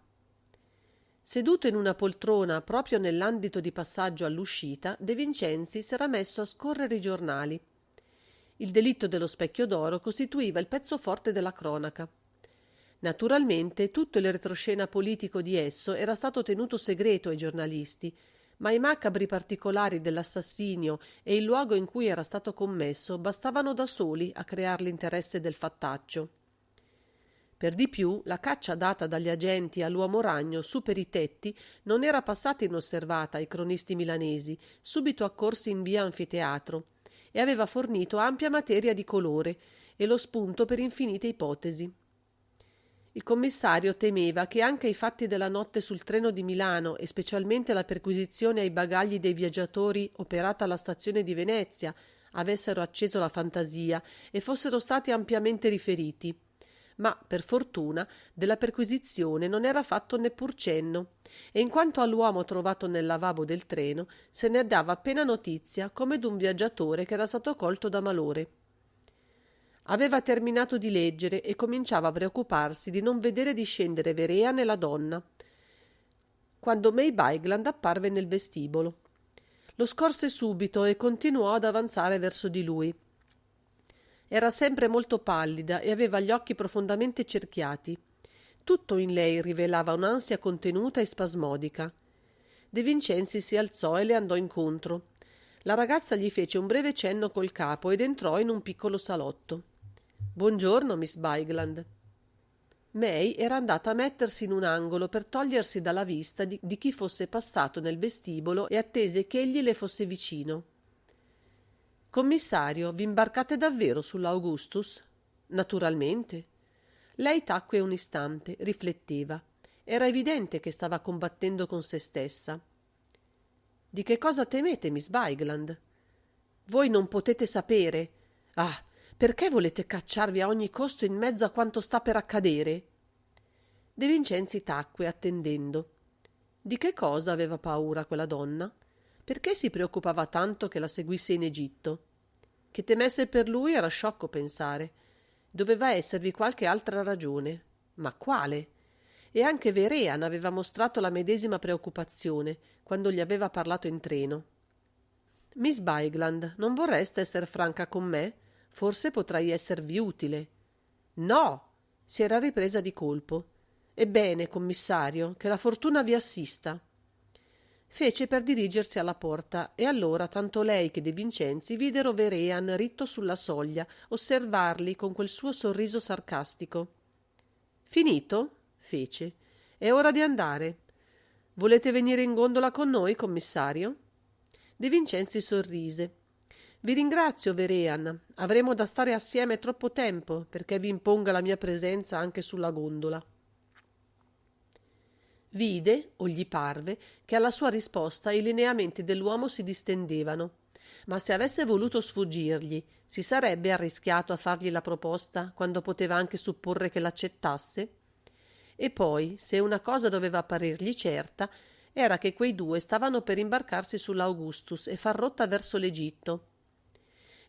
Seduto in una poltrona proprio nell'andito di passaggio all'uscita, De Vincenzi s'era messo a scorrere i giornali. Il delitto dello Specchio d'Oro costituiva il pezzo forte della cronaca. Naturalmente tutto il retroscena politico di esso era stato tenuto segreto ai giornalisti, ma i macabri particolari dell'assassinio e il luogo in cui era stato commesso bastavano da soli a crear l'interesse del fattaccio. Per di più, la caccia data dagli agenti all'uomo ragno su per i tetti non era passata inosservata ai cronisti milanesi, subito accorsi in via Anfiteatro, e aveva fornito ampia materia di colore e lo spunto per infinite ipotesi. Il commissario temeva che anche i fatti della notte sul treno di Milano e specialmente la perquisizione ai bagagli dei viaggiatori operata alla stazione di Venezia avessero acceso la fantasia e fossero stati ampiamente riferiti. Ma, per fortuna, della perquisizione non era fatto neppur cenno, e in quanto all'uomo trovato nel lavabo del treno, se ne dava appena notizia come d'un viaggiatore che era stato colto da malore. Aveva terminato di leggere e cominciava a preoccuparsi di non vedere discendere Vehrehan e la donna, quando May Bigland apparve nel vestibolo. Lo scorse subito e continuò ad avanzare verso di lui. Era sempre molto pallida e aveva gli occhi profondamente cerchiati. Tutto in lei rivelava un'ansia contenuta e spasmodica. De Vincenzi si alzò e le andò incontro. La ragazza gli fece un breve cenno col capo ed entrò in un piccolo salotto. «Buongiorno, Miss Bigland». May era andata a mettersi in un angolo per togliersi dalla vista di chi fosse passato nel vestibolo e attese che egli le fosse vicino. «Commissario, vi imbarcate davvero sull'Augustus?» «Naturalmente». Lei tacque un istante, rifletteva. Era evidente che stava combattendo con se stessa. «Di che cosa temete, Miss Bigland?» «Voi non potete sapere. Ah, perché volete cacciarvi a ogni costo in mezzo a quanto sta per accadere?» De Vincenzi tacque, attendendo. Di che cosa aveva paura quella donna? Perché si preoccupava tanto che la seguisse in Egitto? Che temesse per lui era sciocco pensare. Doveva esservi qualche altra ragione. Ma quale? E anche Vehrehan aveva mostrato la medesima preoccupazione quando gli aveva parlato in treno. «Miss Bigland, non vorreste essere franca con me? Forse potrei esservi utile». «No!» si era ripresa di colpo. «Ebbene, commissario, che la fortuna vi assista». Fece per dirigersi alla porta e allora tanto lei che De Vincenzi videro Vehrehan ritto sulla soglia osservarli con quel suo sorriso sarcastico. «Finito?» fece. «È ora di andare. Volete venire in gondola con noi, commissario?» De Vincenzi sorrise. «Vi ringrazio, Vehrehan. Avremo da stare assieme troppo tempo perché vi imponga la mia presenza anche sulla gondola». Vide, o gli parve, che alla sua risposta i lineamenti dell'uomo si distendevano. Ma se avesse voluto sfuggirgli, si sarebbe arrischiato a fargli la proposta quando poteva anche supporre che l'accettasse? E poi, se una cosa doveva apparirgli certa, era che quei due stavano per imbarcarsi sull'Augustus e far rotta verso l'Egitto.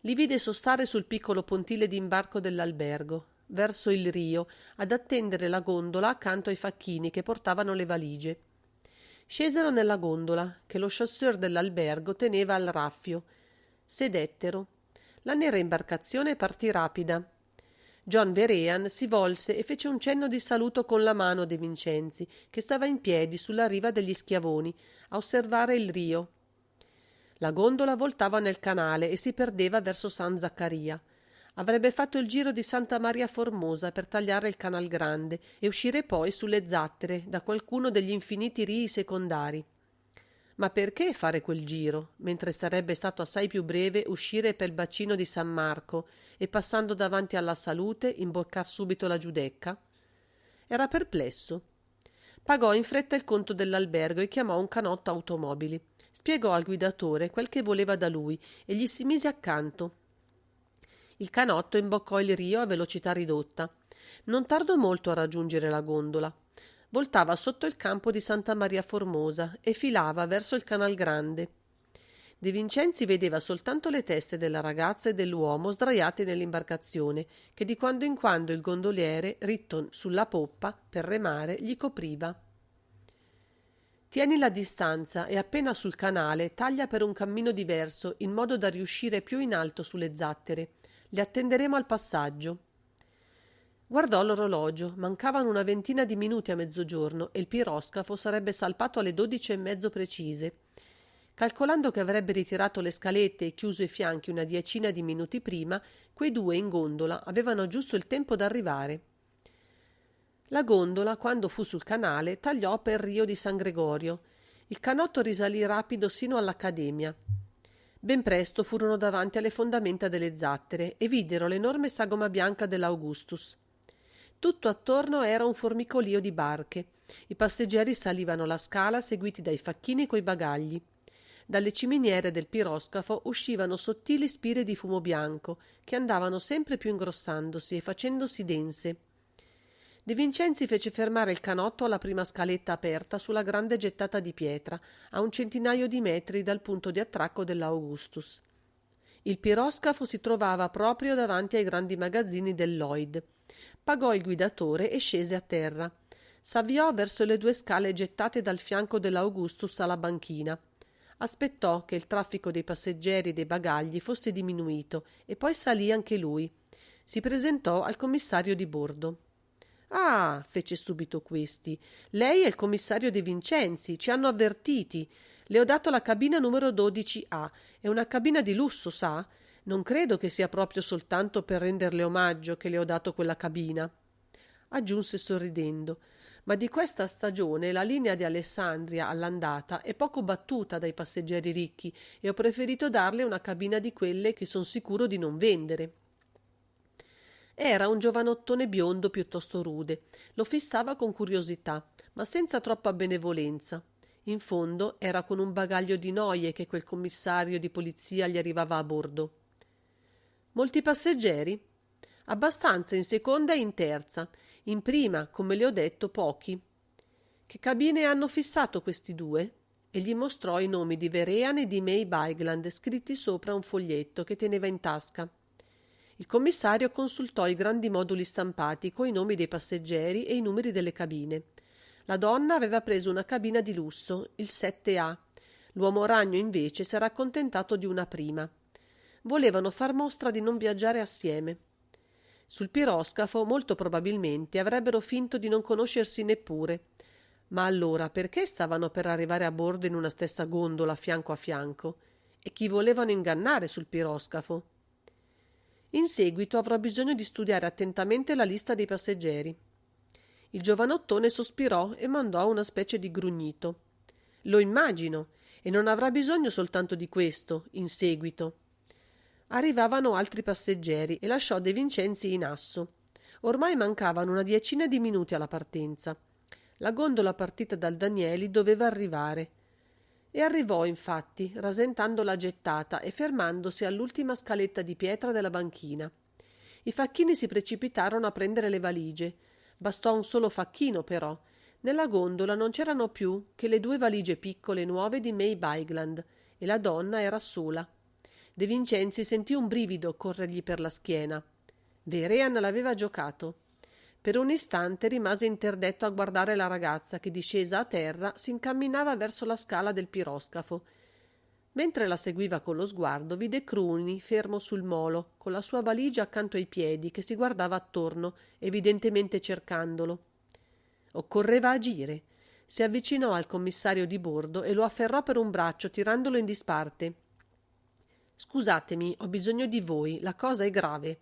Li vide sostare sul piccolo pontile d'imbarco dell'albergo, verso il Rio, ad attendere la gondola accanto ai facchini che portavano le valigie. Scesero nella gondola, che lo chasseur dell'albergo teneva al raffio. Sedettero. La nera imbarcazione partì rapida. John Vehrehan si volse e fece un cenno di saluto con la mano a De Vincenzi, che stava in piedi sulla riva degli Schiavoni, a osservare il Rio. La gondola voltava nel canale e si perdeva verso San Zaccaria. Avrebbe fatto il giro di Santa Maria Formosa per tagliare il Canal Grande e uscire poi sulle Zattere da qualcuno degli infiniti rii secondari. Ma perché fare quel giro, mentre sarebbe stato assai più breve uscire per il bacino di San Marco e passando davanti alla Salute imboccar subito la Giudecca? Era perplesso. Pagò in fretta il conto dell'albergo e chiamò un canotto automobili. Spiegò al guidatore quel che voleva da lui e gli si mise accanto. Il canotto imboccò il Rio a velocità ridotta. Non tardò molto a raggiungere la gondola. Voltava sotto il campo di Santa Maria Formosa e filava verso il Canal Grande. De Vincenzi vedeva soltanto le teste della ragazza e dell'uomo sdraiate nell'imbarcazione, che di quando in quando il gondoliere, ritto sulla poppa per remare, gli copriva. Tieni la distanza e appena sul canale taglia per un cammino diverso in modo da riuscire più in alto sulle zattere. Le attenderemo al passaggio. Guardò l'orologio, mancavano una ventina di minuti a mezzogiorno e il piroscafo sarebbe salpato alle 12:30 precise. Calcolando che avrebbe ritirato le scalette e chiuso i fianchi una decina di minuti prima, quei due in gondola avevano giusto il tempo d'arrivare. La gondola, quando fu sul canale, tagliò per Rio di San Gregorio. Il canotto risalì rapido sino all'Accademia. Ben presto furono davanti alle fondamenta delle zattere e videro l'enorme sagoma bianca dell'Augustus. Tutto attorno era un formicolio di barche. I passeggeri salivano la scala seguiti dai facchini coi bagagli. Dalle ciminiere del piroscafo uscivano sottili spire di fumo bianco che andavano sempre più ingrossandosi e facendosi dense. De Vincenzi fece fermare il canotto alla prima scaletta aperta sulla grande gettata di pietra, a un centinaio di metri dal punto di attracco dell'Augustus. Il piroscafo si trovava proprio davanti ai grandi magazzini del Lloyd. Pagò il guidatore e scese a terra. S'avviò verso le due scale gettate dal fianco dell'Augustus alla banchina. Aspettò che il traffico dei passeggeri e dei bagagli fosse diminuito e poi salì anche lui. Si presentò al commissario di bordo. «Ah», fece subito questi, «lei è il commissario De Vincenzi, ci hanno avvertiti. Le ho dato la cabina numero 12A. È una cabina di lusso, sa? Non credo che sia proprio soltanto per renderle omaggio che le ho dato quella cabina». Aggiunse sorridendo: «Ma di questa stagione la linea di Alessandria all'andata è poco battuta dai passeggeri ricchi e ho preferito darle una cabina di quelle che son sicuro di non vendere». Era un giovanottone biondo piuttosto rude. Lo fissava con curiosità, ma senza troppa benevolenza. In fondo era con un bagaglio di noie che quel commissario di polizia gli arrivava a bordo. «Molti passeggeri?» «Abbastanza in seconda e in terza. In prima, come le ho detto, pochi». «Che cabine hanno fissato questi due?» E gli mostrò i nomi di Verean e di May Bygland scritti sopra un foglietto che teneva in tasca. Il commissario consultò i grandi moduli stampati coi nomi dei passeggeri e i numeri delle cabine. La donna aveva preso una cabina di lusso, il 7A. L'uomo ragno invece s'era accontentato di una prima. Volevano far mostra di non viaggiare assieme. Sul piroscafo molto probabilmente avrebbero finto di non conoscersi neppure. Ma allora perché stavano per arrivare a bordo in una stessa gondola fianco a fianco? E chi volevano ingannare sul piroscafo? In seguito avrò bisogno di studiare attentamente la lista dei passeggeri. Il giovanottone sospirò e mandò una specie di grugnito. Lo immagino, e non avrà bisogno soltanto di questo, in seguito. Arrivavano altri passeggeri e lasciò De Vincenzi in asso. Ormai mancavano una decina di minuti alla partenza. La gondola partita dal Danieli doveva arrivare. E arrivò, infatti, rasentando la gettata e fermandosi all'ultima scaletta di pietra della banchina. I facchini si precipitarono a prendere le valigie. Bastò un solo facchino, però. Nella gondola non c'erano più che le due valigie piccole nuove di May Bygland e la donna era sola. De Vincenzi sentì un brivido corrergli per la schiena. Verean l'aveva giocato. Per un istante rimase interdetto a guardare la ragazza che, discesa a terra, si incamminava verso la scala del piroscafo. Mentre la seguiva con lo sguardo, vide Cruni fermo sul molo, con la sua valigia accanto ai piedi, che si guardava attorno, evidentemente cercandolo. Occorreva agire. Si avvicinò al commissario di bordo e lo afferrò per un braccio, tirandolo in disparte. «Scusatemi, ho bisogno di voi, la cosa è grave».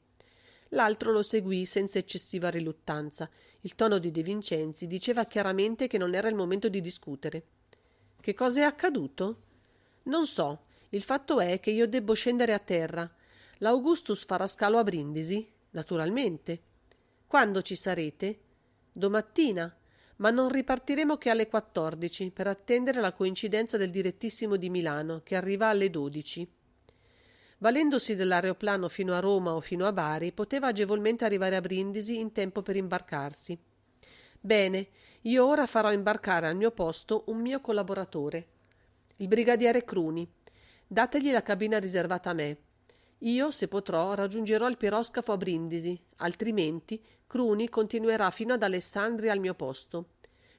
L'altro lo seguì senza eccessiva riluttanza. Il tono di De Vincenzi diceva chiaramente che non era il momento di discutere. Che cosa è accaduto? Non so. Il fatto è che io debbo scendere a terra. L'Augustus farà scalo a Brindisi? Naturalmente. Quando ci sarete? Domattina. Ma non ripartiremo che alle 14 per attendere la coincidenza del direttissimo di Milano, che arriva alle 12. Valendosi dell'aeroplano fino a Roma o fino a Bari, poteva agevolmente arrivare a Brindisi in tempo per imbarcarsi. Bene, io ora farò imbarcare al mio posto un mio collaboratore, il brigadiere Cruni. Dategli la cabina riservata a me. Io, se potrò, raggiungerò il piroscafo a Brindisi, altrimenti Cruni continuerà fino ad Alessandria al mio posto.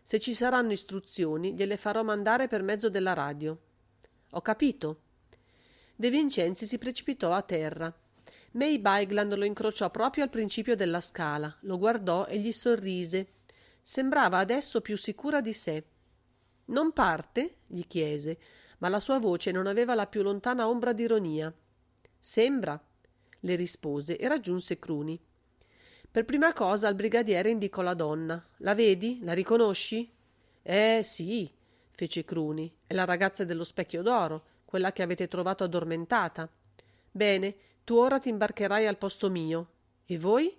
Se ci saranno istruzioni, gliele farò mandare per mezzo della radio. Ho capito. De Vincenzi si precipitò a terra. May Bigland lo incrociò proprio al principio della scala, lo guardò e gli sorrise. Sembrava adesso più sicura di sé. Non parte? Gli chiese, ma la sua voce non aveva la più lontana ombra d'ironia. Sembra, le rispose e raggiunse Cruni. Per prima cosa il brigadiere indicò la donna. La vedi? La riconosci? Sì, fece Cruni. È la ragazza dello specchio d'oro, quella che avete trovato addormentata. Bene, tu ora ti imbarcherai al posto mio. E voi?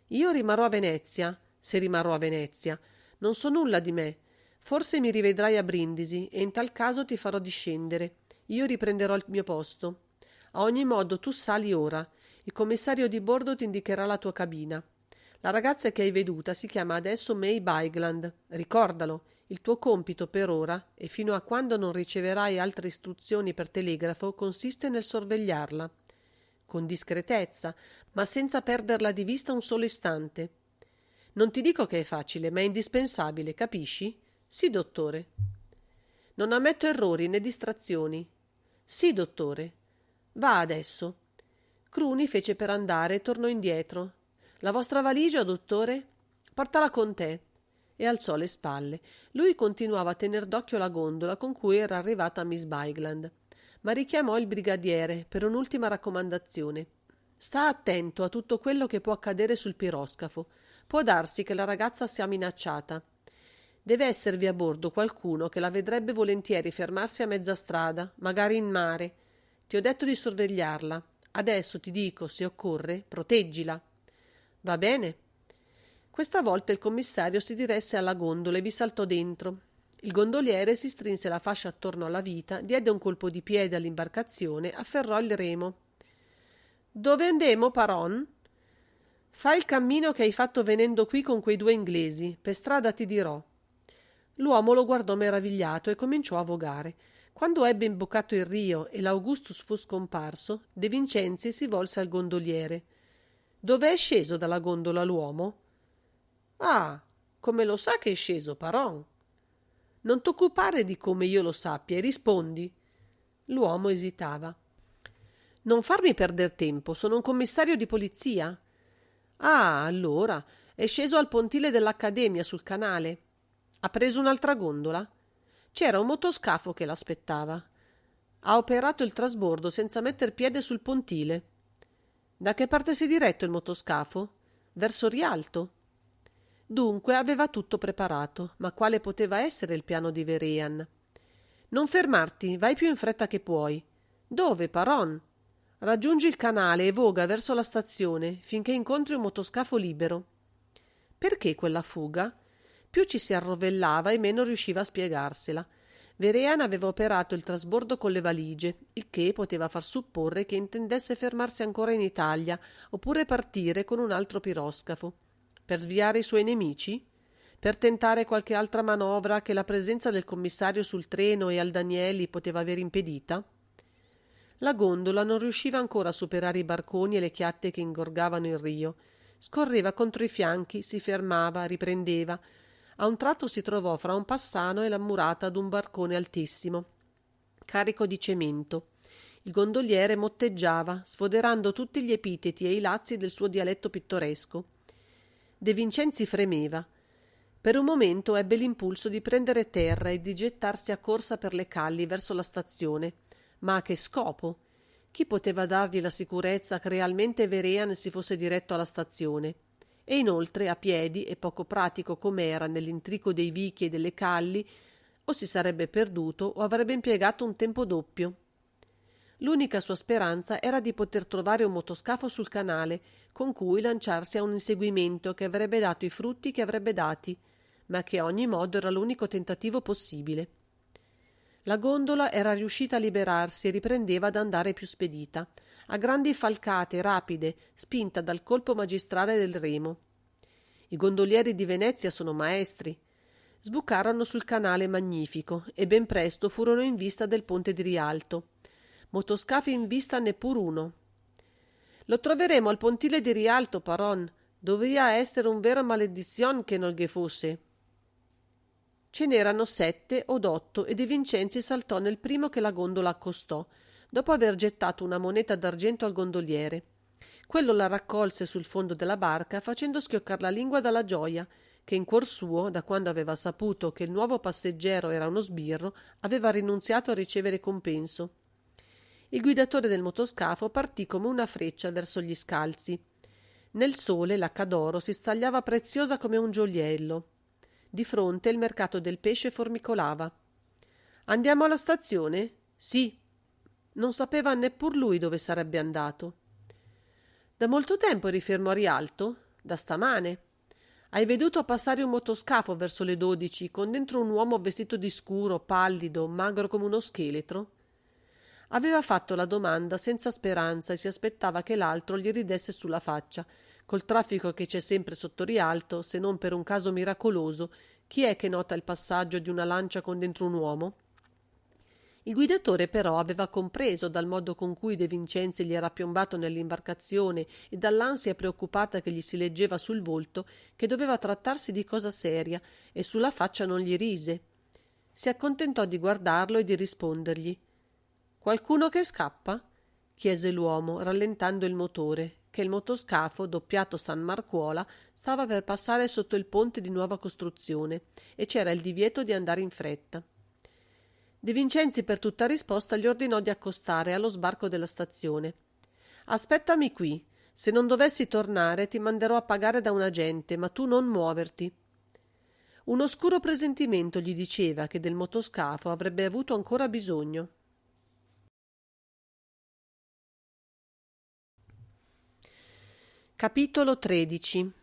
Io rimarrò a Venezia, se rimarrò a Venezia. Non so nulla di me. Forse mi rivedrai a Brindisi e in tal caso ti farò discendere. Io riprenderò il mio posto. A ogni modo tu sali ora. Il commissario di bordo ti indicherà la tua cabina. La ragazza che hai veduta si chiama adesso May Bigland. Ricordalo, il tuo compito per ora, e fino a quando non riceverai altre istruzioni per telegrafo, consiste nel sorvegliarla. Con discretezza, ma senza perderla di vista un solo istante. Non ti dico che è facile, ma è indispensabile, capisci? Sì, dottore. Non ammetto errori né distrazioni. Sì, dottore. Va adesso. Cruni fece per andare e tornò indietro. La vostra valigia, dottore? Portala con te. E alzò le spalle. Lui continuava a tener d'occhio la gondola con cui era arrivata Miss Bigland, ma richiamò il brigadiere per un'ultima raccomandazione. Sta attento a tutto quello che può accadere sul piroscafo. Può darsi che la ragazza sia minacciata. Deve esservi a bordo qualcuno che la vedrebbe volentieri fermarsi a mezza strada, magari in mare. Ti ho detto di sorvegliarla. Adesso ti dico, se occorre, proteggila. Va bene? Questa volta il commissario si diresse alla gondola e vi saltò dentro. Il gondoliere si strinse la fascia attorno alla vita, diede un colpo di piede all'imbarcazione, afferrò il remo. Dove andemo, Paron? Fai il cammino che hai fatto venendo qui con quei due inglesi. Per strada ti dirò. L'uomo lo guardò meravigliato e cominciò a vogare. Quando ebbe imboccato il rio e l'Augustus fu scomparso, De Vincenzi si volse al gondoliere. Dove è sceso dalla gondola l'uomo? Ah, come lo sa che è sceso, Paron? Non t'occupare di come io lo sappia e rispondi. L'uomo esitava. Non farmi perder tempo, sono un commissario di polizia. Ah, allora, è sceso al pontile dell'Accademia sul canale. Ha preso un'altra gondola? C'era un motoscafo che l'aspettava. Ha operato il trasbordo senza metter piede sul pontile. Da che parte si è diretto il motoscafo? Verso Rialto. Dunque aveva tutto preparato, ma quale poteva essere il piano di Vehrehan? Non fermarti, vai più in fretta che puoi. Dove, Paron? Raggiungi il canale e voga verso la stazione finché incontri un motoscafo libero. Perché quella fuga? Più ci si arrovellava e meno riusciva a spiegarsela. Vehrehan aveva operato il trasbordo con le valigie, il che poteva far supporre che intendesse fermarsi ancora in Italia oppure partire con un altro piroscafo. Per sviare i suoi nemici? Per tentare qualche altra manovra che la presenza del commissario sul treno e al Danieli poteva aver impedita? La gondola non riusciva ancora a superare i barconi e le chiatte che ingorgavano il rio. Scorreva contro i fianchi, si fermava, riprendeva. A un tratto si trovò fra un passano e la murata d'un barcone altissimo, carico di cemento. Il gondoliere motteggiava, sfoderando tutti gli epiteti e i lazzi del suo dialetto pittoresco. De Vincenzi fremeva. Per un momento ebbe l'impulso di prendere terra e di gettarsi a corsa per le calli verso la stazione. Ma a che scopo? Chi poteva dargli la sicurezza che realmente Vehrehan si fosse diretto alla stazione? E inoltre, a piedi e poco pratico com'era nell'intrico dei vichi e delle calli, o si sarebbe perduto o avrebbe impiegato un tempo doppio. L'unica sua speranza era di poter trovare un motoscafo sul canale con cui lanciarsi a un inseguimento che avrebbe dato i frutti che avrebbe dati, ma che a ogni modo era l'unico tentativo possibile. La gondola era riuscita a liberarsi e riprendeva ad andare più spedita, a grandi falcate rapide, spinta dal colpo magistrale del remo. I gondolieri di Venezia sono maestri. Sbucarono sul canale Magnifico e ben presto furono in vista del ponte di Rialto. Motoscafi in vista neppur uno. Lo troveremo al pontile di Rialto, Paron. Doveva essere un vero maledizione che non ghe fosse. Ce n'erano 7 od 8 e De Vincenzi saltò nel primo che la gondola accostò, dopo aver gettato una moneta d'argento al gondoliere. Quello la raccolse sul fondo della barca facendo schioccar la lingua dalla gioia, che in cuor suo, da quando aveva saputo che il nuovo passeggero era uno sbirro, aveva rinunziato a ricevere compenso. Il guidatore del motoscafo partì come una freccia verso gli scalzi. Nel sole la Cadoro si stagliava preziosa come un gioiello. Di fronte il mercato del pesce formicolava. «Andiamo alla stazione?» «Sì». Non sapeva neppur lui dove sarebbe andato. «Da molto tempo eri fermo a Rialto?» «Da stamane». «Hai veduto passare un motoscafo verso le 12 con dentro un uomo vestito di scuro, pallido, magro come uno scheletro?» Aveva fatto la domanda senza speranza e si aspettava che l'altro gli ridesse sulla faccia. Col traffico che c'è sempre sotto Rialto, se non per un caso miracoloso, chi è che nota il passaggio di una lancia con dentro un uomo? Il guidatore però aveva compreso dal modo con cui De Vincenzi gli era piombato nell'imbarcazione e dall'ansia preoccupata che gli si leggeva sul volto che doveva trattarsi di cosa seria, e sulla faccia non gli rise. Si accontentò di guardarlo e di rispondergli. «Qualcuno che scappa?» chiese l'uomo, rallentando il motore, che il motoscafo, doppiato San Marcuola, stava per passare sotto il ponte di nuova costruzione e c'era il divieto di andare in fretta. De Vincenzi per tutta risposta gli ordinò di accostare allo sbarco della stazione. «Aspettami qui. Se non dovessi tornare ti manderò a pagare da un agente, ma tu non muoverti». Un oscuro presentimento gli diceva che del motoscafo avrebbe avuto ancora bisogno. Capitolo 13.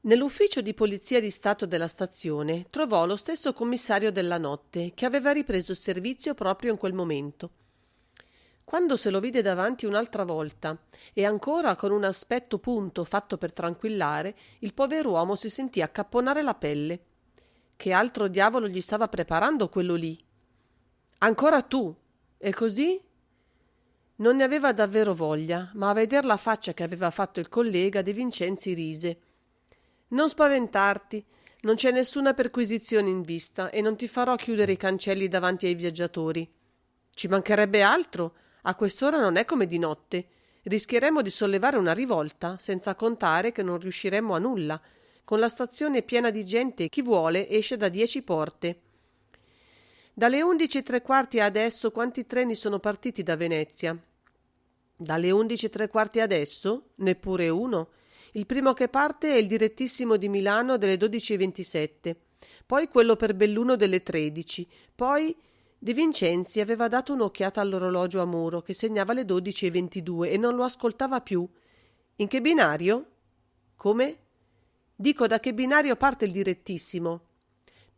Nell'ufficio di polizia di Stato della stazione trovò lo stesso commissario della notte, che aveva ripreso il servizio proprio in quel momento. Quando se lo vide davanti un'altra volta, e ancora con un aspetto punto fatto per tranquillare, il pover'uomo si sentì accapponare la pelle. Che altro diavolo gli stava preparando quello lì? «Ancora tu? E così?» Non ne aveva davvero voglia, ma a veder la faccia che aveva fatto il collega, De Vincenzi rise. «Non spaventarti, non c'è nessuna perquisizione in vista e non ti farò chiudere i cancelli davanti ai viaggiatori. Ci mancherebbe altro, a quest'ora non è come di notte. Rischieremmo di sollevare una rivolta, senza contare che non riusciremmo a nulla. Con la stazione piena di gente, chi vuole esce da 10 porte. Dalle 11:15 adesso quanti treni sono partiti da Venezia?» «Dalle 11:15 adesso? Neppure uno. Il primo che parte è il direttissimo di Milano delle 12:27, poi quello per Belluno delle 13, poi...» De Vincenzi aveva dato un'occhiata all'orologio a muro che segnava le 12:22 e non lo ascoltava più. «In che binario?» «Come?» «Dico, da che binario parte il direttissimo?»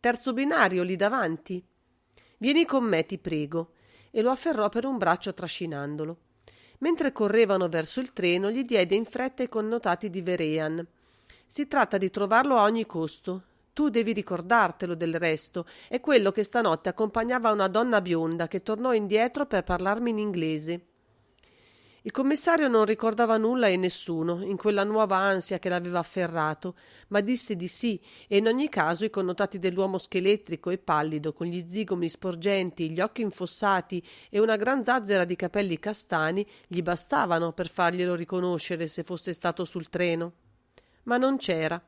«Terzo binario, lì davanti». «Vieni con me, ti prego», e lo afferrò per un braccio trascinandolo. Mentre correvano verso il treno gli diede in fretta i connotati di Verean. «Si tratta di trovarlo a ogni costo. Tu devi ricordartelo del resto. È quello che stanotte accompagnava una donna bionda che tornò indietro per parlarmi in inglese». Il commissario non ricordava nulla e nessuno, in quella nuova ansia che l'aveva afferrato, ma disse di sì, e in ogni caso i connotati dell'uomo scheletrico e pallido, con gli zigomi sporgenti, gli occhi infossati e una gran zazzera di capelli castani, gli bastavano per farglielo riconoscere se fosse stato sul treno. Ma non c'era.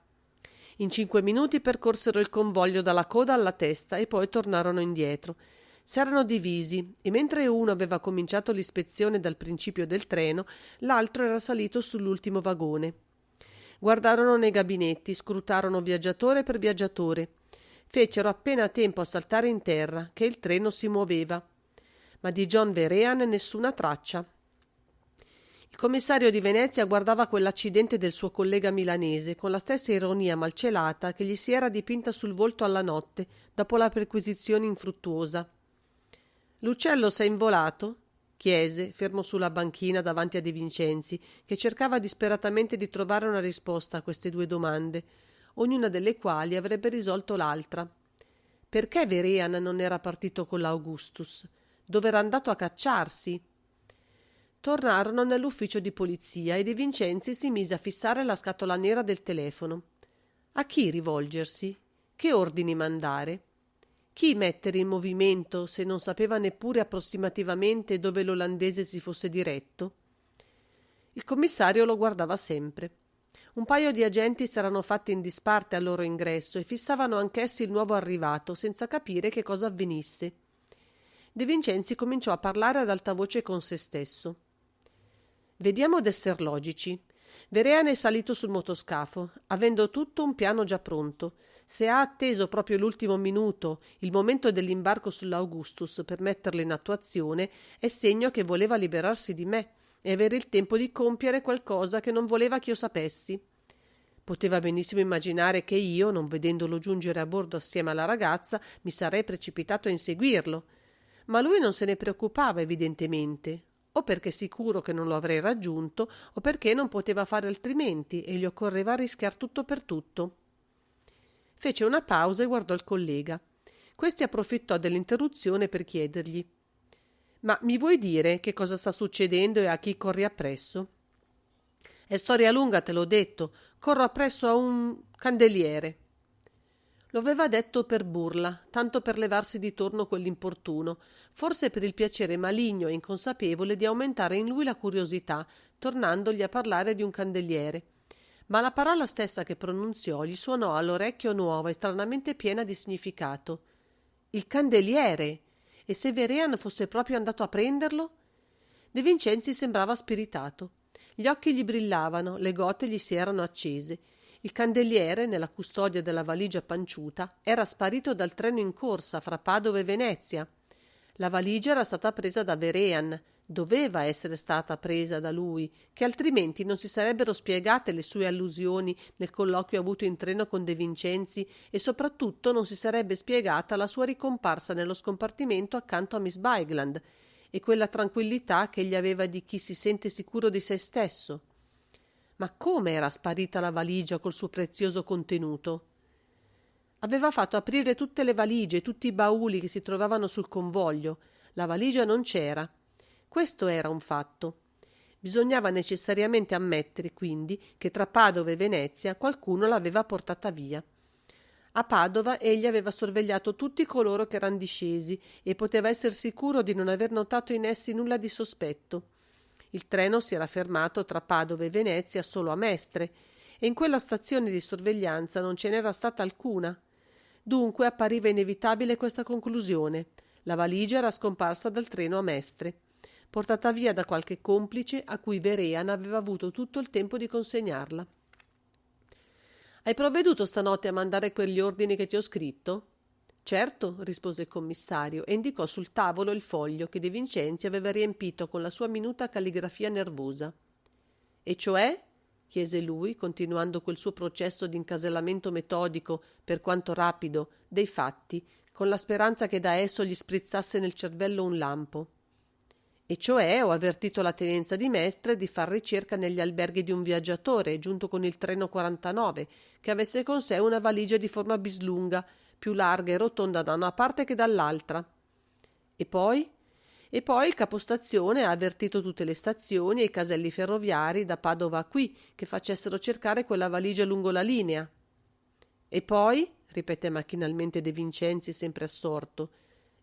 In 5 minuti percorsero il convoglio dalla coda alla testa e poi tornarono indietro. S'erano divisi e mentre uno aveva cominciato l'ispezione dal principio del treno, l'altro era salito sull'ultimo vagone. Guardarono nei gabinetti, scrutarono viaggiatore per viaggiatore. Fecero appena tempo a saltare in terra, che il treno si muoveva. Ma di John Vehrehan nessuna traccia. Il commissario di Venezia guardava quell'accidente del suo collega milanese con la stessa ironia malcelata che gli si era dipinta sul volto alla notte, dopo la perquisizione infruttuosa. «L'uccello s'è involato?» chiese, fermo sulla banchina davanti a De Vincenzi, che cercava disperatamente di trovare una risposta a queste due domande, ognuna delle quali avrebbe risolto l'altra. Perché Vehrehan non era partito con l'Augustus? Dove era andato a cacciarsi? Tornarono nell'ufficio di polizia e De Vincenzi si mise a fissare la scatola nera del telefono. A chi rivolgersi? Che ordini mandare? Chi mettere in movimento se non sapeva neppure approssimativamente dove l'olandese si fosse diretto? Il commissario lo guardava sempre. Un paio di agenti s'erano fatti in disparte al loro ingresso e fissavano anch'essi il nuovo arrivato, senza capire che cosa avvenisse. De Vincenzi cominciò a parlare ad alta voce con se stesso. Vediamo d'esser logici. Vehrehan è salito sul motoscafo, avendo tutto un piano già pronto. Se ha atteso proprio l'ultimo minuto, il momento dell'imbarco sull'Augustus, per metterlo in attuazione, è segno che voleva liberarsi di me e avere il tempo di compiere qualcosa che non voleva che io sapessi. Poteva benissimo immaginare che io, non vedendolo giungere a bordo assieme alla ragazza, mi sarei precipitato a inseguirlo. Ma lui non se ne preoccupava evidentemente, o perché sicuro che non lo avrei raggiunto, o perché non poteva fare altrimenti e gli occorreva rischiar tutto per tutto. Fece una pausa e guardò il collega. Questi approfittò dell'interruzione per chiedergli: «Ma mi vuoi dire che cosa sta succedendo e a chi corri appresso?» «È storia lunga, te l'ho detto. Corro appresso a un candeliere». Lo aveva detto per burla, tanto per levarsi di torno quell'importuno, forse per il piacere maligno e inconsapevole di aumentare in lui la curiosità, tornandogli a parlare di un candeliere. Ma la parola stessa che pronunziò gli suonò all'orecchio nuova e stranamente piena di significato. Il candeliere! E se Vehrehan fosse proprio andato a prenderlo? De Vincenzi sembrava spiritato. Gli occhi gli brillavano, le gote gli si erano accese. Il candeliere, nella custodia della valigia panciuta, era sparito dal treno in corsa fra Padova e Venezia. La valigia era stata presa da Vehrehan, doveva essere stata presa da lui, che altrimenti non si sarebbero spiegate le sue allusioni nel colloquio avuto in treno con De Vincenzi e soprattutto non si sarebbe spiegata la sua ricomparsa nello scompartimento accanto a Miss Bigland e quella tranquillità che egli aveva di chi si sente sicuro di se stesso. Ma come era sparita la valigia col suo prezioso contenuto? Aveva fatto aprire tutte le valigie e tutti i bauli che si trovavano sul convoglio. La valigia non c'era. Questo era un fatto. Bisognava necessariamente ammettere, quindi, che tra Padova e Venezia qualcuno l'aveva portata via. A Padova egli aveva sorvegliato tutti coloro che eran discesi e poteva essere sicuro di non aver notato in essi nulla di sospetto. Il treno si era fermato tra Padova e Venezia solo a Mestre e in quella stazione di sorveglianza non ce n'era stata alcuna. Dunque appariva inevitabile questa conclusione. La valigia era scomparsa dal treno a Mestre, portata via da qualche complice a cui Vehrehan aveva avuto tutto il tempo di consegnarla. «Hai provveduto stanotte a mandare quegli ordini che ti ho scritto?» «Certo», rispose il commissario e indicò sul tavolo il foglio che De Vincenzi aveva riempito con la sua minuta calligrafia nervosa. «E cioè?» chiese lui, continuando quel suo processo di incasellamento metodico, per quanto rapido, dei fatti, con la speranza che da esso gli sprizzasse nel cervello un lampo. «E cioè ho avvertito la tenenza di Mestre di far ricerca negli alberghi di un viaggiatore giunto con il treno 49, che avesse con sé una valigia di forma bislunga, più larga e rotonda da una parte che dall'altra». «E poi?» «E poi il capostazione ha avvertito tutte le stazioni e i caselli ferroviari da Padova a qui che facessero cercare quella valigia lungo la linea». «E poi?» ripeté macchinalmente De Vincenzi, sempre assorto.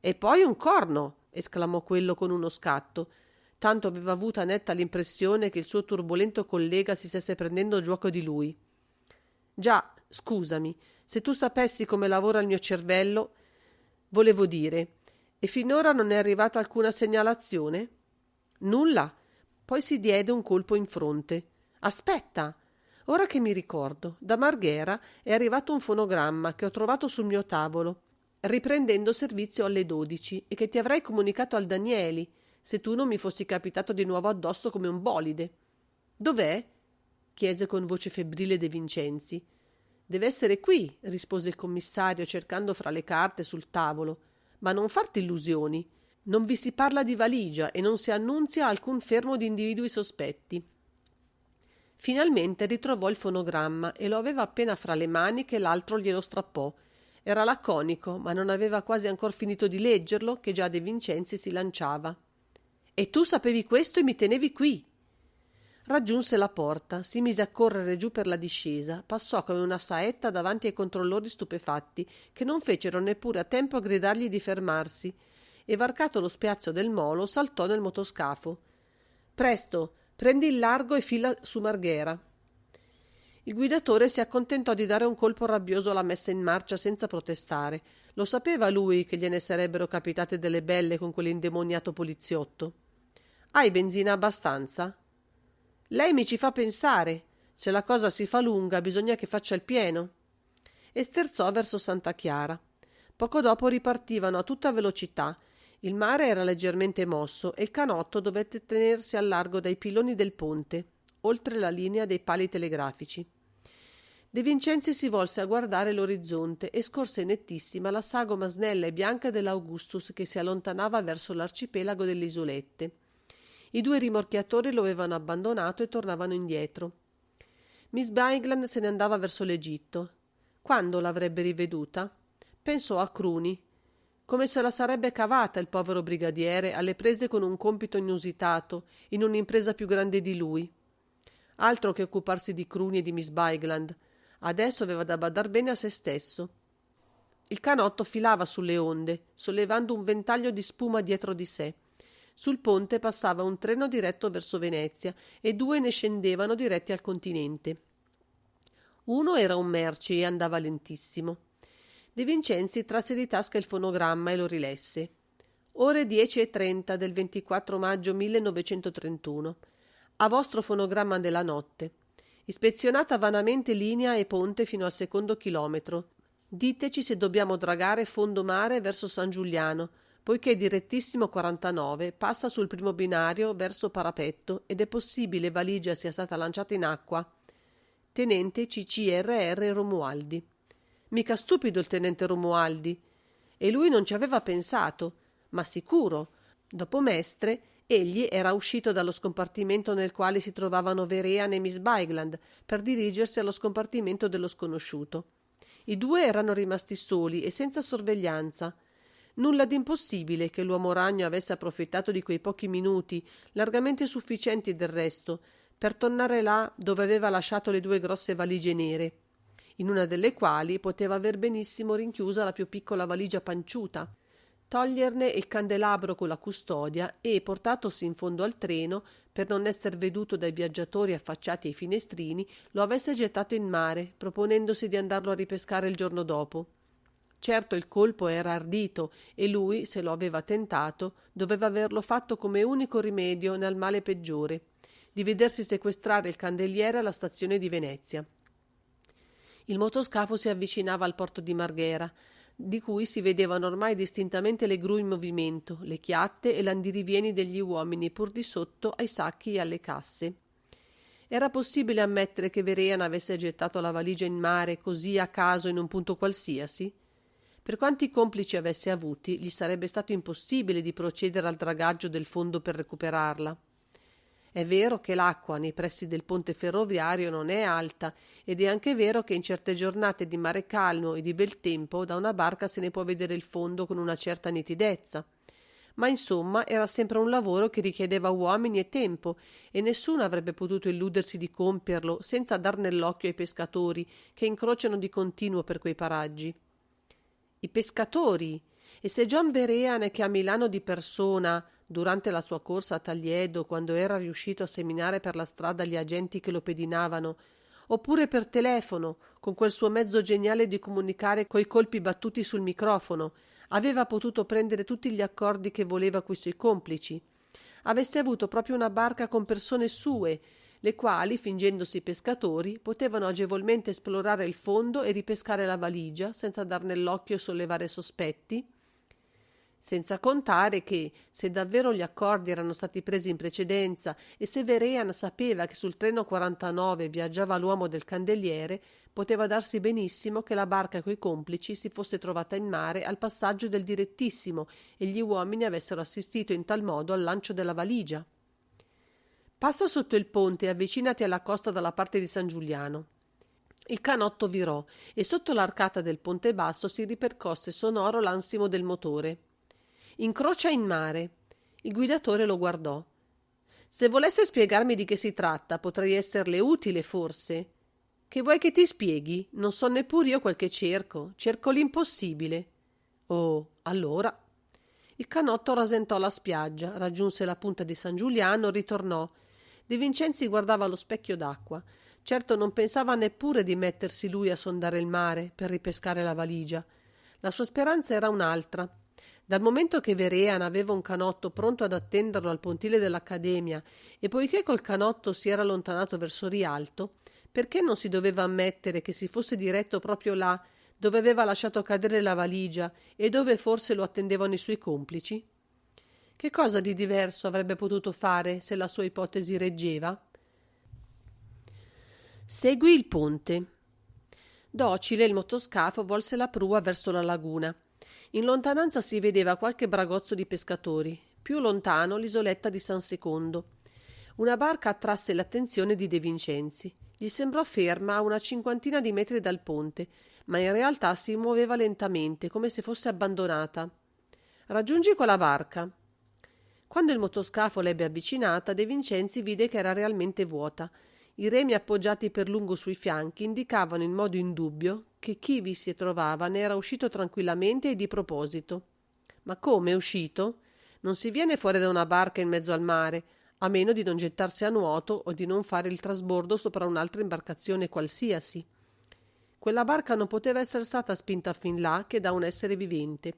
«E poi un corno!» esclamò quello con uno scatto. Tanto aveva avuta netta l'impressione che il suo turbolento collega si stesse prendendo gioco di lui. «Già, scusami, se tu sapessi come lavora il mio cervello, volevo dire, e finora non è arrivata alcuna segnalazione?» «Nulla». Poi si diede un colpo in fronte. «Aspetta! Ora che mi ricordo, da Marghera è arrivato un fonogramma che ho trovato sul mio tavolo, riprendendo servizio alle 12 e che ti avrei comunicato al Danieli, se tu non mi fossi capitato di nuovo addosso come un bolide. Dov'è? Chiese con voce febbrile De Vincenzi. Deve essere qui, rispose il commissario cercando fra le carte sul tavolo. Ma non farti illusioni. Non vi si parla di valigia e non si annunzia alcun fermo di individui sospetti. Finalmente ritrovò il fonogramma e lo aveva appena fra le mani che l'altro glielo strappò. Era laconico, ma non aveva quasi ancor finito di leggerlo che già De Vincenzi si lanciava. E tu sapevi questo e mi tenevi qui. Raggiunse la porta, si mise a correre giù per la discesa, passò come una saetta davanti ai controllori stupefatti, che non fecero neppure a tempo a gridargli di fermarsi, e varcato lo spiazzo del molo saltò nel motoscafo. Presto, prendi il largo e fila su Marghera. Il guidatore si accontentò di dare un colpo rabbioso alla messa in marcia senza protestare. Lo sapeva lui che gliene sarebbero capitate delle belle con quell'indemoniato poliziotto. Hai benzina abbastanza? Lei mi ci fa pensare. Se la cosa si fa lunga bisogna che faccia il pieno. E sterzò verso Santa Chiara. Poco dopo ripartivano a tutta velocità. Il mare era leggermente mosso e il canotto dovette tenersi al largo dai piloni del ponte, oltre la linea dei pali telegrafici. De Vincenzi si volse a guardare l'orizzonte e scorse nettissima la sagoma snella e bianca dell'Augustus che si allontanava verso l'arcipelago delle isolette. I due rimorchiatori lo avevano abbandonato e tornavano indietro. Miss Bigland se ne andava verso l'Egitto. Quando l'avrebbe riveduta? Pensò a Cruni. Come se la sarebbe cavata il povero brigadiere alle prese con un compito inusitato, in un'impresa più grande di lui. Altro che occuparsi di Cruni e di Miss Bigland. Adesso aveva da badar bene a se stesso. Il canotto filava sulle onde, sollevando un ventaglio di spuma dietro di sé. Sul ponte passava un treno diretto verso Venezia e due ne scendevano diretti al continente. Uno era un merci e andava lentissimo. De Vincenzi trasse di tasca il fonogramma e lo rilesse. Ore 10:30 del 24 maggio 1931. A vostro fonogramma della notte. Ispezionata vanamente linea e ponte fino al secondo chilometro. Diteci se dobbiamo dragare fondo mare verso San Giuliano, poiché direttissimo 49 passa sul primo binario verso Parapetto ed è possibile valigia sia stata lanciata in acqua. Tenente CCRR Romualdi. Mica stupido il tenente Romualdi. E lui non ci aveva pensato, ma sicuro. Dopo Mestre, egli era uscito dallo scompartimento nel quale si trovavano Verean e Miss Bigland per dirigersi allo scompartimento dello sconosciuto. I due erano rimasti soli e senza sorveglianza. Nulla d'impossibile che l'uomo ragno avesse approfittato di quei pochi minuti, largamente sufficienti del resto, per tornare là dove aveva lasciato le due grosse valigie nere, in una delle quali poteva aver benissimo rinchiusa la più piccola valigia panciuta, toglierne il candelabro con la custodia e, portatosi in fondo al treno, per non esser veduto dai viaggiatori affacciati ai finestrini, lo avesse gettato in mare, proponendosi di andarlo a ripescare il giorno dopo. Certo il colpo era ardito e lui, se lo aveva tentato, doveva averlo fatto come unico rimedio nel male peggiore, di vedersi sequestrare il candeliere alla stazione di Venezia. Il motoscafo si avvicinava al porto di Marghera, di cui si vedevano ormai distintamente le gru in movimento, le chiatte e l'andirivieni degli uomini pur di sotto ai sacchi e alle casse. Era possibile ammettere che Verean avesse gettato la valigia in mare così a caso in un punto qualsiasi? Per quanti complici avesse avuti, gli sarebbe stato impossibile di procedere al dragaggio del fondo per recuperarla. È vero che l'acqua nei pressi del ponte ferroviario non è alta ed è anche vero che in certe giornate di mare calmo e di bel tempo da una barca se ne può vedere il fondo con una certa nitidezza. Ma insomma era sempre un lavoro che richiedeva uomini e tempo e nessuno avrebbe potuto illudersi di compierlo senza dar nell'occhio ai pescatori che incrociano di continuo per quei paraggi. I pescatori! E se John Verean, che a Milano di persona, durante la sua corsa a Tagliedo, quando era riuscito a seminare per la strada gli agenti che lo pedinavano, oppure per telefono, con quel suo mezzo geniale di comunicare coi colpi battuti sul microfono, aveva potuto prendere tutti gli accordi che voleva coi suoi complici, avesse avuto proprio una barca con persone sue, le quali, fingendosi pescatori, potevano agevolmente esplorare il fondo e ripescare la valigia senza dar nell'occhio e sollevare sospetti. Senza contare che, se davvero gli accordi erano stati presi in precedenza e se Vehrehan sapeva che sul treno 49 viaggiava l'uomo del candeliere, poteva darsi benissimo che la barca coi complici si fosse trovata in mare al passaggio del direttissimo e gli uomini avessero assistito in tal modo al lancio della valigia. Passa sotto il ponte e avvicinati alla costa dalla parte di San Giuliano. Il canotto virò e sotto l'arcata del ponte basso si ripercosse sonoro l'ansimo del motore. Incrocia in mare. Il guidatore lo guardò. Se volesse spiegarmi di che si tratta, potrei esserle utile, forse. Che vuoi che ti spieghi? Non so neppure io quel che cerco. Cerco l'impossibile. Oh, allora. Il canotto rasentò la spiaggia, raggiunse la punta di San Giuliano, ritornò. De Vincenzi guardava lo specchio d'acqua. Certo non pensava neppure di mettersi lui a sondare il mare per ripescare la valigia. La sua speranza era un'altra. Dal momento che Vehrehan aveva un canotto pronto ad attenderlo al pontile dell'Accademia e poiché col canotto si era allontanato verso Rialto, perché non si doveva ammettere che si fosse diretto proprio là, dove aveva lasciato cadere la valigia e dove forse lo attendevano i suoi complici? Che cosa di diverso avrebbe potuto fare se la sua ipotesi reggeva? Seguì il ponte. Docile il motoscafo volse la prua verso la laguna. In lontananza si vedeva qualche bragozzo di pescatori, più lontano l'isoletta di San Secondo. Una barca attrasse l'attenzione di De Vincenzi. Gli sembrò ferma a una 50 di metri dal ponte, ma in realtà si muoveva lentamente, come se fosse abbandonata. Raggiungi quella barca. Quando il motoscafo l'ebbe avvicinata, De Vincenzi vide che era realmente vuota. I remi appoggiati per lungo sui fianchi indicavano in modo indubbio che chi vi si trovava ne era uscito tranquillamente e di proposito. Ma come è uscito? Non si viene fuori da una barca in mezzo al mare, a meno di non gettarsi a nuoto o di non fare il trasbordo sopra un'altra imbarcazione qualsiasi. Quella barca non poteva essere stata spinta fin là che da un essere vivente.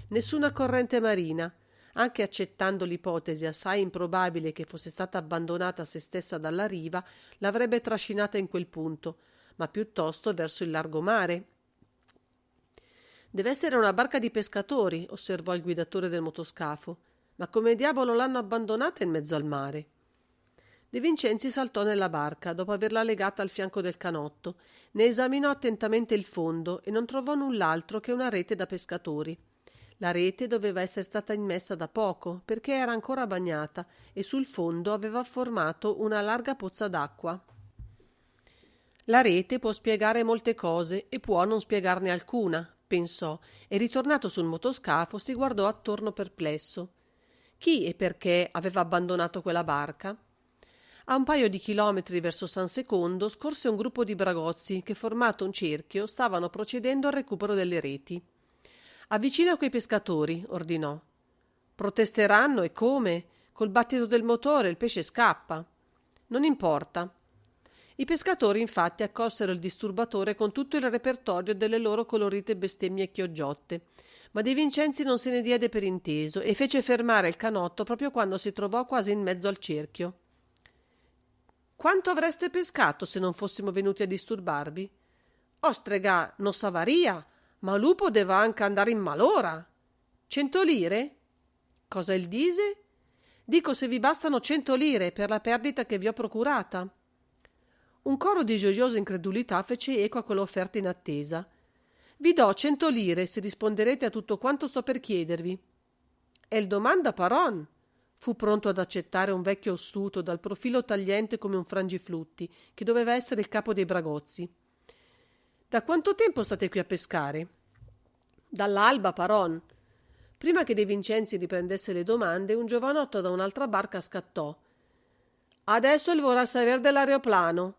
Nessuna corrente marina, anche accettando l'ipotesi assai improbabile che fosse stata abbandonata a se stessa dalla riva, l'avrebbe trascinata in quel punto, ma piuttosto verso il largo mare. Deve essere una barca di pescatori, osservò il guidatore del motoscafo. Ma come diavolo l'hanno abbandonata in mezzo al mare? De Vincenzi saltò nella barca, dopo averla legata al fianco del canotto, ne esaminò attentamente il fondo e non trovò null'altro che una rete da pescatori. La rete doveva essere stata immessa da poco, perché era ancora bagnata e sul fondo aveva formato una larga pozza d'acqua. La rete può spiegare molte cose e può non spiegarne alcuna, pensò, e ritornato sul motoscafo si guardò attorno perplesso. Chi e perché aveva abbandonato quella barca? A un paio di chilometri verso San Secondo scorse un gruppo di bragozzi che, formato un cerchio, stavano procedendo al recupero delle reti. Avvicina quei pescatori, ordinò. Protesteranno e come? Col battito del motore il pesce scappa. Non importa. I pescatori infatti accolsero il disturbatore con tutto il repertorio delle loro colorite bestemmie chioggiotte, ma De Vincenzi non se ne diede per inteso e fece fermare il canotto proprio quando si trovò quasi in mezzo al cerchio. Quanto avreste pescato se non fossimo venuti a disturbarvi? Ostrega, non s'avaria, ma lupo deve anche andare in malora. 100 lire? Cosa il dise? Dico se vi bastano 100 lire per la perdita che vi ho procurata. Un coro di gioiosa incredulità fece eco a quell'offerta inattesa. Vi do 100 lire se risponderete a tutto quanto sto per chiedervi. È il domanda, paron. Fu pronto ad accettare un vecchio ossuto dal profilo tagliente come un frangiflutti, che doveva essere il capo dei bragozzi. Da quanto tempo state qui a pescare? Dall'alba, paron. Prima che De Vincenzi riprendesse le domande, un giovanotto da un'altra barca scattò. Adesso il vorrà saper dell'aeroplano.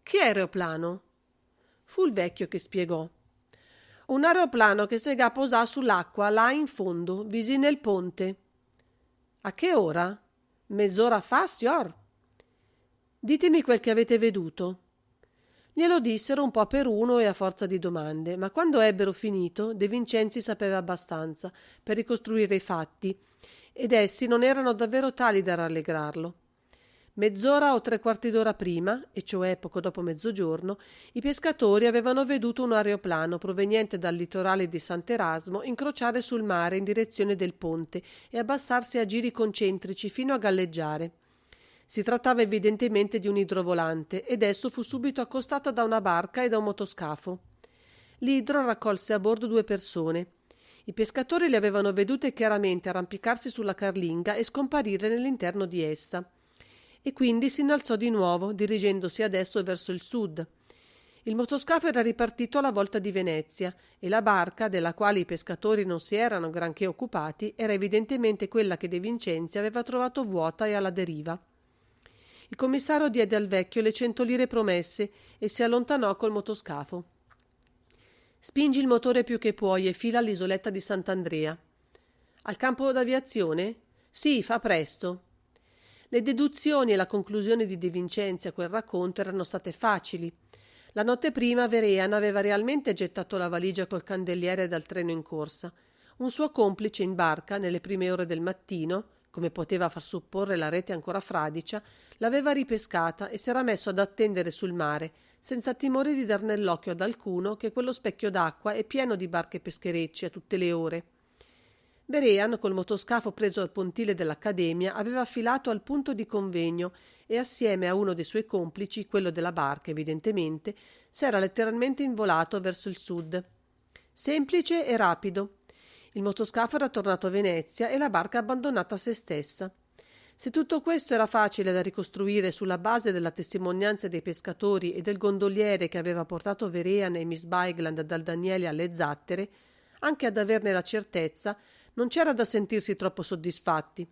Che aeroplano? Fu il vecchio che spiegò. Un aeroplano che se ga posà sull'acqua là in fondo, vicino nel ponte. A che ora? Mezz'ora fa, signor? Ditemi quel che avete veduto. Glielo dissero un po' per uno e a forza di domande, ma quando ebbero finito, De Vincenzi sapeva abbastanza per ricostruire i fatti, ed essi non erano davvero tali da rallegrarlo. Mezz'ora o 3/4 d'ora prima, e cioè poco dopo mezzogiorno, i pescatori avevano veduto un aeroplano proveniente dal litorale di Sant'Erasmo incrociare sul mare in direzione del ponte e abbassarsi a giri concentrici fino a galleggiare. Si trattava evidentemente di un idrovolante ed esso fu subito accostato da una barca e da un motoscafo. L'idro raccolse a bordo 2 persone. I pescatori le avevano vedute chiaramente arrampicarsi sulla carlinga e scomparire nell'interno di essa. E quindi si innalzò di nuovo, dirigendosi adesso verso il sud. Il motoscafo era ripartito alla volta di Venezia e la barca, della quale i pescatori non si erano granché occupati, era evidentemente quella che De Vincenzi aveva trovato vuota e alla deriva. Il commissario diede al vecchio le 100 lire promesse e si allontanò col motoscafo. Spingi il motore più che puoi e fila all'isoletta di Sant'Andrea. Al campo d'aviazione? Sì, fa presto. Le deduzioni e la conclusione di De Vincenzi a quel racconto erano state facili. La notte prima Vehrehan aveva realmente gettato la valigia col candeliere dal treno in corsa. Un suo complice in barca, nelle prime ore del mattino, come poteva far supporre la rete ancora fradicia, l'aveva ripescata e s'era messo ad attendere sul mare, senza timore di dar nell'occhio ad alcuno che quello specchio d'acqua è pieno di barche pescherecci a tutte le ore. Vehrehan, col motoscafo preso al pontile dell'Accademia, aveva affilato al punto di convegno e assieme a uno dei suoi complici, quello della barca evidentemente, s'era letteralmente involato verso il sud. Semplice e rapido. Il motoscafo era tornato a Venezia e la barca abbandonata a se stessa. Se tutto questo era facile da ricostruire sulla base della testimonianza dei pescatori e del gondoliere che aveva portato Vehrehan e Miss Bigland dal Daniele alle Zattere, anche ad averne la certezza, non c'era da sentirsi troppo soddisfatti.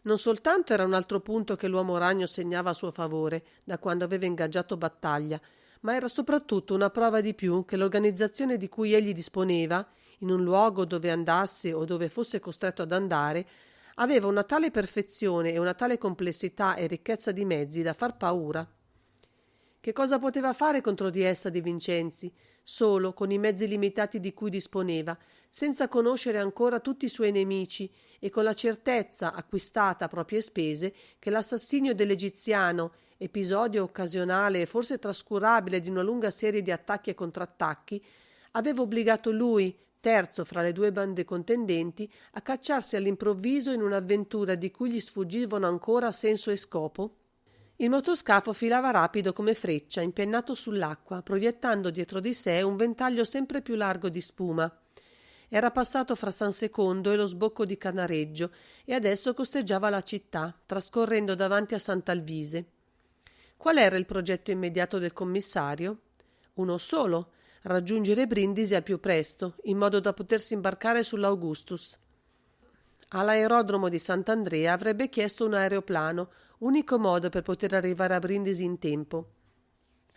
Non soltanto era un altro punto che l'uomo ragno segnava a suo favore da quando aveva ingaggiato battaglia, ma era soprattutto una prova di più che l'organizzazione di cui egli disponeva, in un luogo dove andasse o dove fosse costretto ad andare, aveva una tale perfezione e una tale complessità e ricchezza di mezzi da far paura. Che cosa poteva fare contro di essa De Vincenzi, solo con i mezzi limitati di cui disponeva, senza conoscere ancora tutti i suoi nemici e con la certezza, acquistata a proprie spese, che l'assassinio dell'egiziano, episodio occasionale e forse trascurabile di una lunga serie di attacchi e contrattacchi, aveva obbligato lui, terzo fra le 2 bande contendenti, a cacciarsi all'improvviso in un'avventura di cui gli sfuggivano ancora senso e scopo? Il motoscafo filava rapido come freccia, impennato sull'acqua, proiettando dietro di sé un ventaglio sempre più largo di spuma. Era passato fra San Secondo e lo sbocco di Canareggio e adesso costeggiava la città, trascorrendo davanti a Sant'Alvise. Qual era il progetto immediato del commissario? Uno solo: raggiungere Brindisi al più presto, in modo da potersi imbarcare sull'Augustus. All'aerodromo di Sant'Andrea avrebbe chiesto un aeroplano, unico modo per poter arrivare a Brindisi in tempo.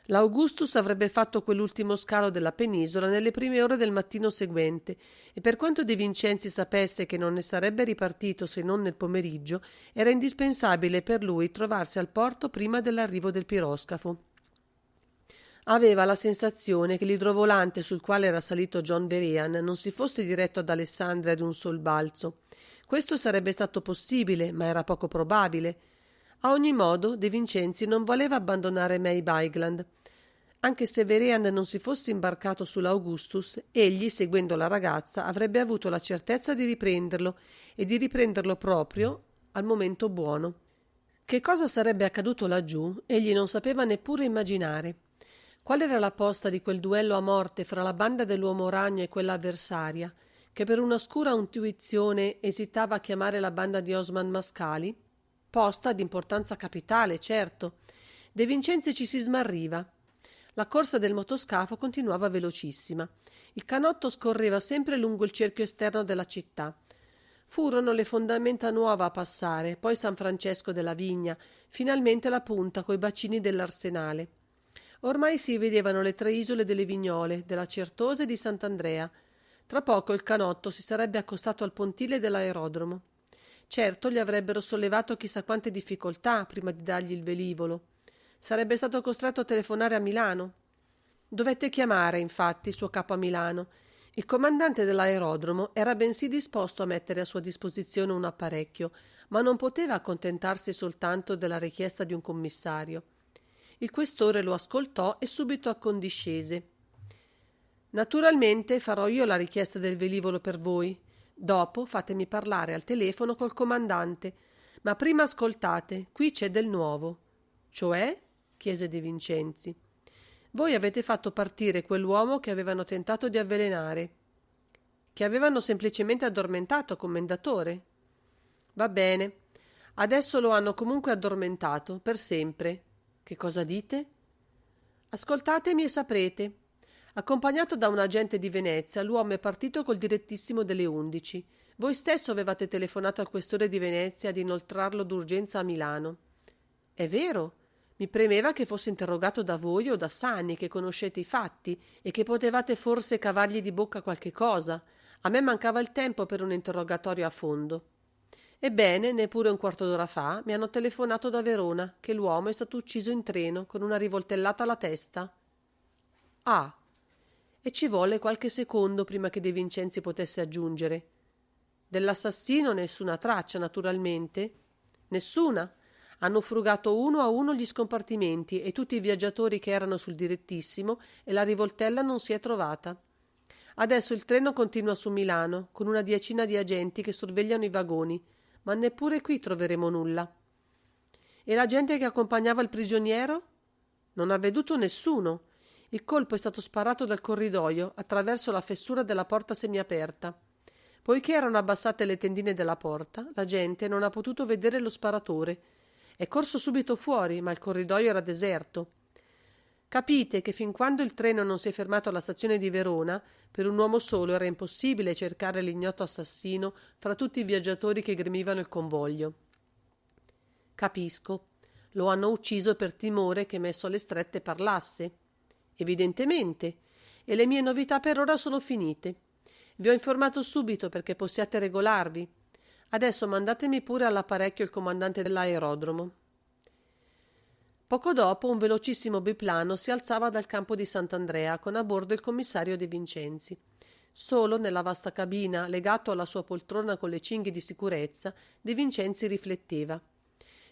L'Augustus avrebbe fatto quell'ultimo scalo della penisola nelle prime ore del mattino seguente e per quanto De Vincenzi sapesse che non ne sarebbe ripartito se non nel pomeriggio, era indispensabile per lui trovarsi al porto prima dell'arrivo del piroscafo. Aveva la sensazione che l'idrovolante sul quale era salito John Vehrehan non si fosse diretto ad Alessandria d'un sol balzo. Questo sarebbe stato possibile, ma era poco probabile. A ogni modo, De Vincenzi non voleva abbandonare May Bigland. Anche se Vehrehan non si fosse imbarcato sull'Augustus, egli, seguendo la ragazza, avrebbe avuto la certezza di riprenderlo e di riprenderlo proprio al momento buono. Che cosa sarebbe accaduto laggiù, egli non sapeva neppure immaginare. Qual era la posta di quel duello a morte fra la banda dell'uomo ragno e quella avversaria, che per un'oscura intuizione esitava a chiamare la banda di Osman Mascali? Posta d'importanza capitale, certo. De Vincenzi ci si smarriva. La corsa del motoscafo continuava velocissima. Il canotto scorreva sempre lungo il cerchio esterno della città. Furono le fondamenta nuova a passare, poi San Francesco della Vigna, finalmente la punta coi bacini dell'Arsenale. Ormai si vedevano le 3 isole delle Vignole, della Certosa e di Sant'Andrea. Tra poco il canotto si sarebbe accostato al pontile dell'aerodromo. Certo gli avrebbero sollevato chissà quante difficoltà prima di dargli il velivolo. Sarebbe stato costretto a telefonare a Milano. Dovette chiamare, infatti, il suo capo a Milano. Il comandante dell'aerodromo era bensì disposto a mettere a sua disposizione un apparecchio, ma non poteva accontentarsi soltanto della richiesta di un commissario. Il questore lo ascoltò e subito accondiscese. Naturalmente farò io la richiesta del velivolo per voi. Dopo fatemi parlare al telefono col comandante. Ma prima ascoltate, qui c'è del nuovo. Cioè? Chiese De Vincenzi. Voi avete fatto partire quell'uomo che avevano tentato di avvelenare. Che avevano semplicemente addormentato, commendatore. Va bene. Adesso lo hanno comunque addormentato, per sempre. Che cosa dite? Ascoltatemi e saprete. Accompagnato da un agente di Venezia, l'uomo è partito col direttissimo delle 11. Voi stesso avevate telefonato al questore di Venezia di inoltrarlo d'urgenza a Milano. È vero? Mi premeva che fosse interrogato da voi o da Sani, che conoscete i fatti e che potevate forse cavargli di bocca qualche cosa. A me mancava il tempo per un interrogatorio a fondo. Ebbene, neppure un quarto d'ora fa mi hanno telefonato da Verona che l'uomo è stato ucciso in treno con una rivoltellata alla testa. Ah, e ci volle qualche secondo prima che De Vincenzi potesse aggiungere. Dell'assassino nessuna traccia, naturalmente. Nessuna. Hanno frugato uno a uno gli scompartimenti e tutti i viaggiatori che erano sul direttissimo e la rivoltella non si è trovata. Adesso il treno continua su Milano, con una decina di agenti che sorvegliano i vagoni, ma neppure qui troveremo nulla. E la gente che accompagnava il prigioniero? Non ha veduto nessuno. Il colpo è stato sparato dal corridoio attraverso la fessura della porta semiaperta. Poiché erano abbassate le tendine della porta, la gente non ha potuto vedere lo sparatore. È corso subito fuori, ma il corridoio era deserto. Capite che fin quando il treno non si è fermato alla stazione di Verona, per un uomo solo era impossibile cercare l'ignoto assassino fra tutti i viaggiatori che gremivano il convoglio. Capisco. Lo hanno ucciso per timore che messo alle strette parlasse. Evidentemente. E le mie novità per ora sono finite. Vi ho informato subito perché possiate regolarvi. Adesso mandatemi pure all'apparecchio il comandante dell'aerodromo. Poco dopo un velocissimo biplano si alzava dal campo di Sant'Andrea con a bordo il commissario De Vincenzi. Solo nella vasta cabina, legato alla sua poltrona con le cinghie di sicurezza, De Vincenzi rifletteva.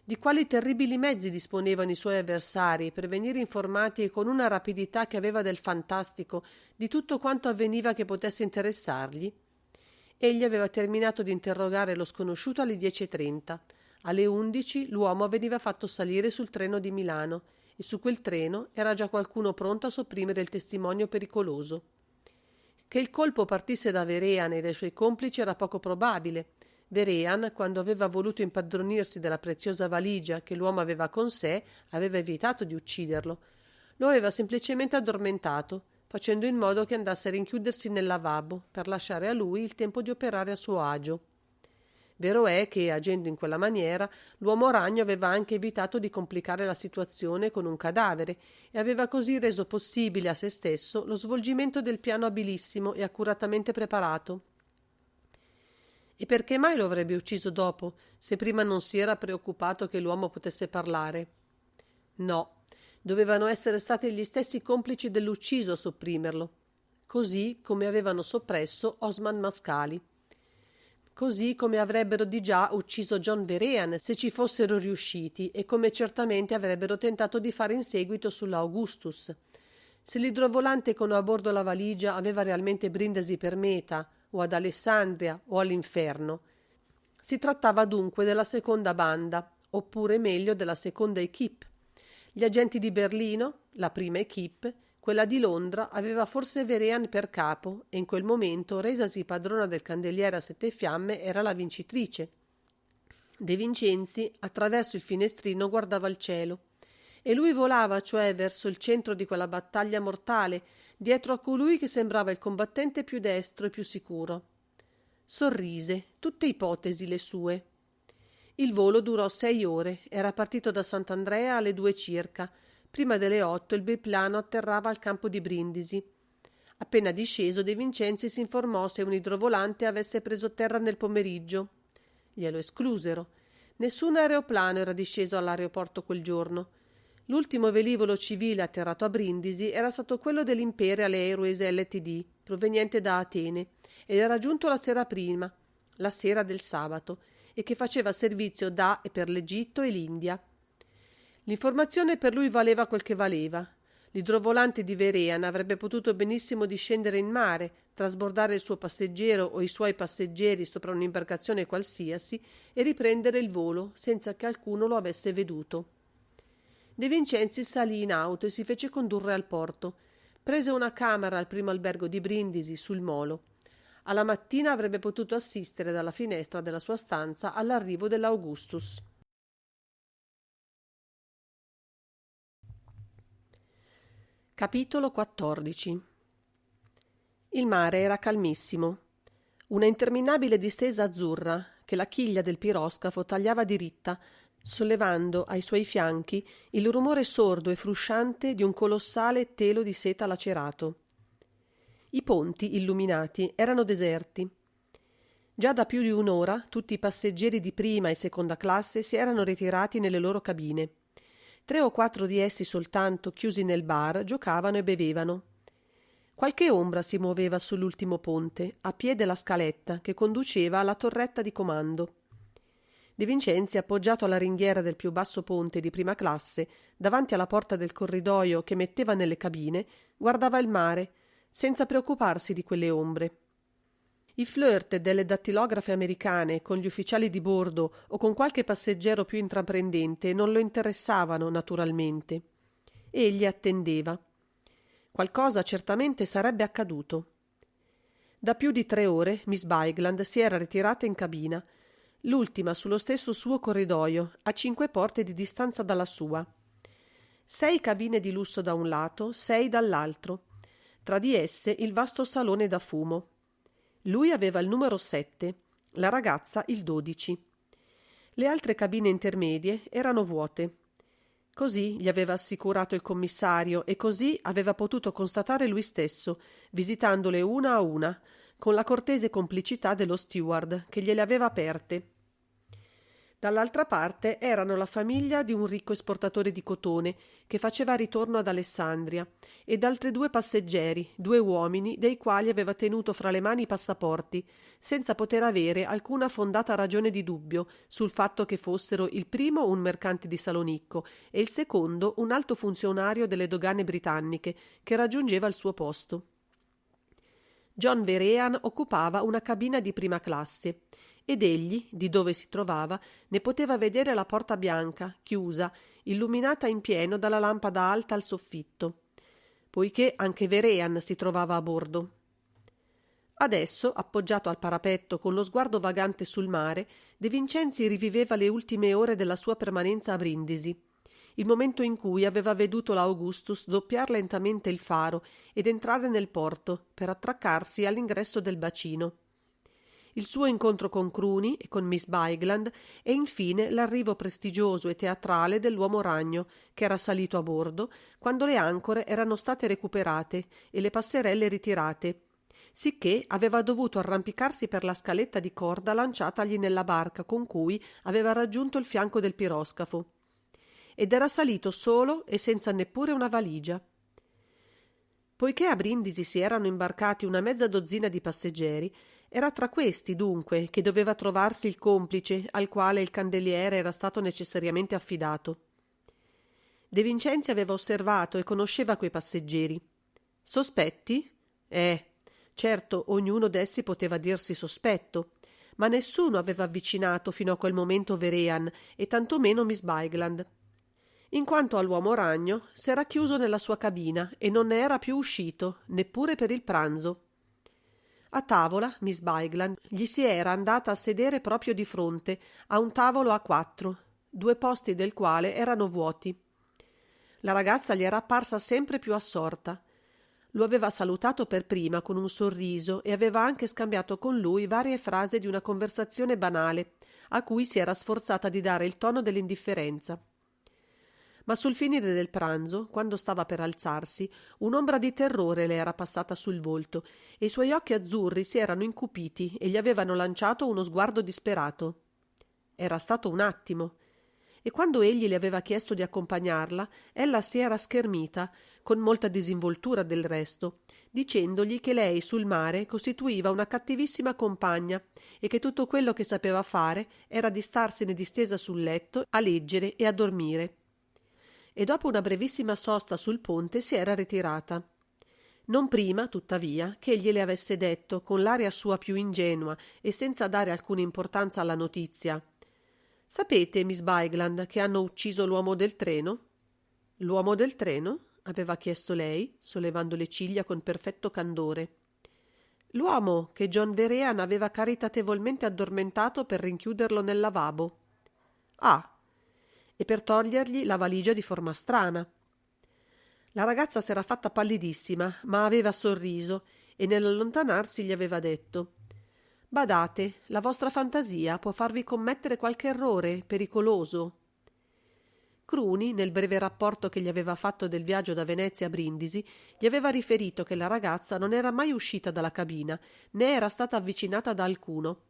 Di quali terribili mezzi disponevano i suoi avversari per venire informati con una rapidità che aveva del fantastico di tutto quanto avveniva che potesse interessargli? Egli aveva terminato di interrogare lo sconosciuto alle 10:30. Alle 11 l'uomo veniva fatto salire sul treno di Milano e su quel treno era già qualcuno pronto a sopprimere il testimonio pericoloso. Che il colpo partisse da Verean e dai suoi complici era poco probabile. Verean, quando aveva voluto impadronirsi della preziosa valigia che l'uomo aveva con sé, aveva evitato di ucciderlo. Lo aveva semplicemente addormentato, facendo in modo che andasse a rinchiudersi nel lavabo per lasciare a lui il tempo di operare a suo agio. Vero è che, agendo in quella maniera, l'uomo ragno aveva anche evitato di complicare la situazione con un cadavere e aveva così reso possibile a se stesso lo svolgimento del piano abilissimo e accuratamente preparato. E perché mai lo avrebbe ucciso dopo, se prima non si era preoccupato che l'uomo potesse parlare? No. Dovevano essere stati gli stessi complici dell'ucciso a sopprimerlo, così come avevano soppresso Osman Mascali, così come avrebbero di già ucciso John Verean se ci fossero riusciti e come certamente avrebbero tentato di fare in seguito sulla Augustus. Se l'idrovolante con a bordo la valigia aveva realmente Brindisi per meta, o ad Alessandria o all'inferno, si trattava dunque della seconda banda, oppure meglio della seconda equipe. Gli agenti di Berlino, la prima equipe, quella di Londra, aveva forse Verean per capo e in quel momento, resasi padrona del candeliere a 7 fiamme, era la vincitrice. De Vincenzi, attraverso il finestrino, guardava il cielo. E lui volava, cioè, verso il centro di quella battaglia mortale, dietro a colui che sembrava il combattente più destro e più sicuro. Sorrise, tutte ipotesi le sue. Il volo durò 6 ore, era partito da Sant'Andrea alle 2 circa. Prima delle 8 il biplano atterrava al campo di Brindisi. Appena disceso, De Vincenzi si informò se un idrovolante avesse preso terra nel pomeriggio. Glielo esclusero. Nessun aeroplano era disceso all'aeroporto quel giorno. L'ultimo velivolo civile atterrato a Brindisi era stato quello dell'Imperial Airways Ltd, proveniente da Atene, ed era giunto la sera prima, la sera del sabato, e che faceva servizio da e per l'Egitto e l'India. L'informazione per lui valeva quel che valeva. L'idrovolante di Verean avrebbe potuto benissimo discendere in mare, trasbordare il suo passeggero o i suoi passeggeri sopra un'imbarcazione qualsiasi e riprendere il volo senza che alcuno lo avesse veduto. De Vincenzi salì in auto e si fece condurre al porto. Prese una camera al primo albergo di Brindisi sul molo. Alla mattina avrebbe potuto assistere dalla finestra della sua stanza all'arrivo dell'Augustus. Capitolo 14. Il mare era calmissimo. Una interminabile distesa azzurra che la chiglia del piroscafo tagliava diritta, sollevando ai suoi fianchi il rumore sordo e frusciante di un colossale telo di seta lacerato. I ponti, illuminati, erano deserti. Già da più di un'ora tutti i passeggeri di prima e seconda classe si erano ritirati nelle loro cabine. 3 o 4 di essi soltanto, chiusi nel bar, giocavano e bevevano. Qualche ombra si muoveva sull'ultimo ponte, a piè della scaletta che conduceva alla torretta di comando. De Vincenzi, appoggiato alla ringhiera del più basso ponte di prima classe, davanti alla porta del corridoio che metteva nelle cabine, guardava il mare, senza preoccuparsi di quelle ombre. I flirt delle dattilografe americane con gli ufficiali di bordo o con qualche passeggero più intraprendente non lo interessavano naturalmente. Egli attendeva. Qualcosa certamente sarebbe accaduto. Da più di 3 ore Miss Bigland si era ritirata in cabina, l'ultima sullo stesso suo corridoio, a 5 porte di distanza dalla sua. 6 cabine di lusso da un lato, 6 dall'altro. Tra di esse il vasto salone da fumo. Lui aveva il numero 7, la ragazza il 12. Le altre cabine intermedie erano vuote. Così gli aveva assicurato il commissario e così aveva potuto constatare lui stesso, visitandole una a una, con la cortese complicità dello steward che gliele aveva aperte. Dall'altra parte erano la famiglia di un ricco esportatore di cotone che faceva ritorno ad Alessandria ed altri 2 passeggeri, 2 uomini dei quali aveva tenuto fra le mani i passaporti, senza poter avere alcuna fondata ragione di dubbio sul fatto che fossero il primo un mercante di Salonicco e il secondo un alto funzionario delle dogane britanniche che raggiungeva il suo posto. John Verean occupava una cabina di prima classe ed egli, di dove si trovava, ne poteva vedere la porta bianca, chiusa, illuminata in pieno dalla lampada alta al soffitto, poiché anche Verean si trovava a bordo. Adesso, appoggiato al parapetto con lo sguardo vagante sul mare, De Vincenzi riviveva le ultime ore della sua permanenza a Brindisi, il momento in cui aveva veduto l'Augustus doppiar lentamente il faro ed entrare nel porto per attraccarsi all'ingresso del bacino. Il suo incontro con Cruni e con Miss Bigland e infine l'arrivo prestigioso e teatrale dell'uomo ragno che era salito a bordo quando le ancore erano state recuperate e le passerelle ritirate, sicché aveva dovuto arrampicarsi per la scaletta di corda lanciatagli nella barca con cui aveva raggiunto il fianco del piroscafo. Ed era salito solo e senza neppure una valigia. Poiché a Brindisi si erano imbarcati una mezza dozzina di passeggeri, era tra questi, dunque, che doveva trovarsi il complice al quale il candeliere era stato necessariamente affidato. De Vincenzi aveva osservato e conosceva quei passeggeri. Sospetti? Certo, ognuno d'essi poteva dirsi sospetto, ma nessuno aveva avvicinato fino a quel momento Verean e tantomeno Miss Bigland. In quanto all'uomo ragno, s'era chiuso nella sua cabina e non ne era più uscito, neppure per il pranzo. A tavola, Miss Bigland gli si era andata a sedere proprio di fronte, a un tavolo a 4, 2 posti del quale erano vuoti. La ragazza gli era apparsa sempre più assorta. Lo aveva salutato per prima con un sorriso e aveva anche scambiato con lui varie frasi di una conversazione banale, a cui si era sforzata di dare il tono dell'indifferenza. Ma sul finire del pranzo, quando stava per alzarsi, un'ombra di terrore le era passata sul volto e i suoi occhi azzurri si erano incupiti e gli avevano lanciato uno sguardo disperato. Era stato un attimo, e quando egli le aveva chiesto di accompagnarla, ella si era schermita, con molta disinvoltura del resto, dicendogli che lei sul mare costituiva una cattivissima compagna e che tutto quello che sapeva fare era di starsene distesa sul letto a leggere e a dormire. E dopo una brevissima sosta sul ponte si era ritirata. Non prima, tuttavia, che egli le avesse detto, con l'aria sua più ingenua e senza dare alcuna importanza alla notizia: «Sapete, Miss Bigland, che hanno ucciso l'uomo del treno?» «L'uomo del treno?» aveva chiesto lei, sollevando le ciglia con perfetto candore. «L'uomo che John Verean aveva caritatevolmente addormentato per rinchiuderlo nel lavabo». «Ah!» «E per togliergli la valigia di forma strana». La ragazza s'era fatta pallidissima, ma aveva sorriso e nell'allontanarsi gli aveva detto: «Badate, la vostra fantasia può farvi commettere qualche errore pericoloso». Cruni, nel breve rapporto che gli aveva fatto del viaggio da Venezia a Brindisi, gli aveva riferito che la ragazza non era mai uscita dalla cabina, né era stata avvicinata da alcuno.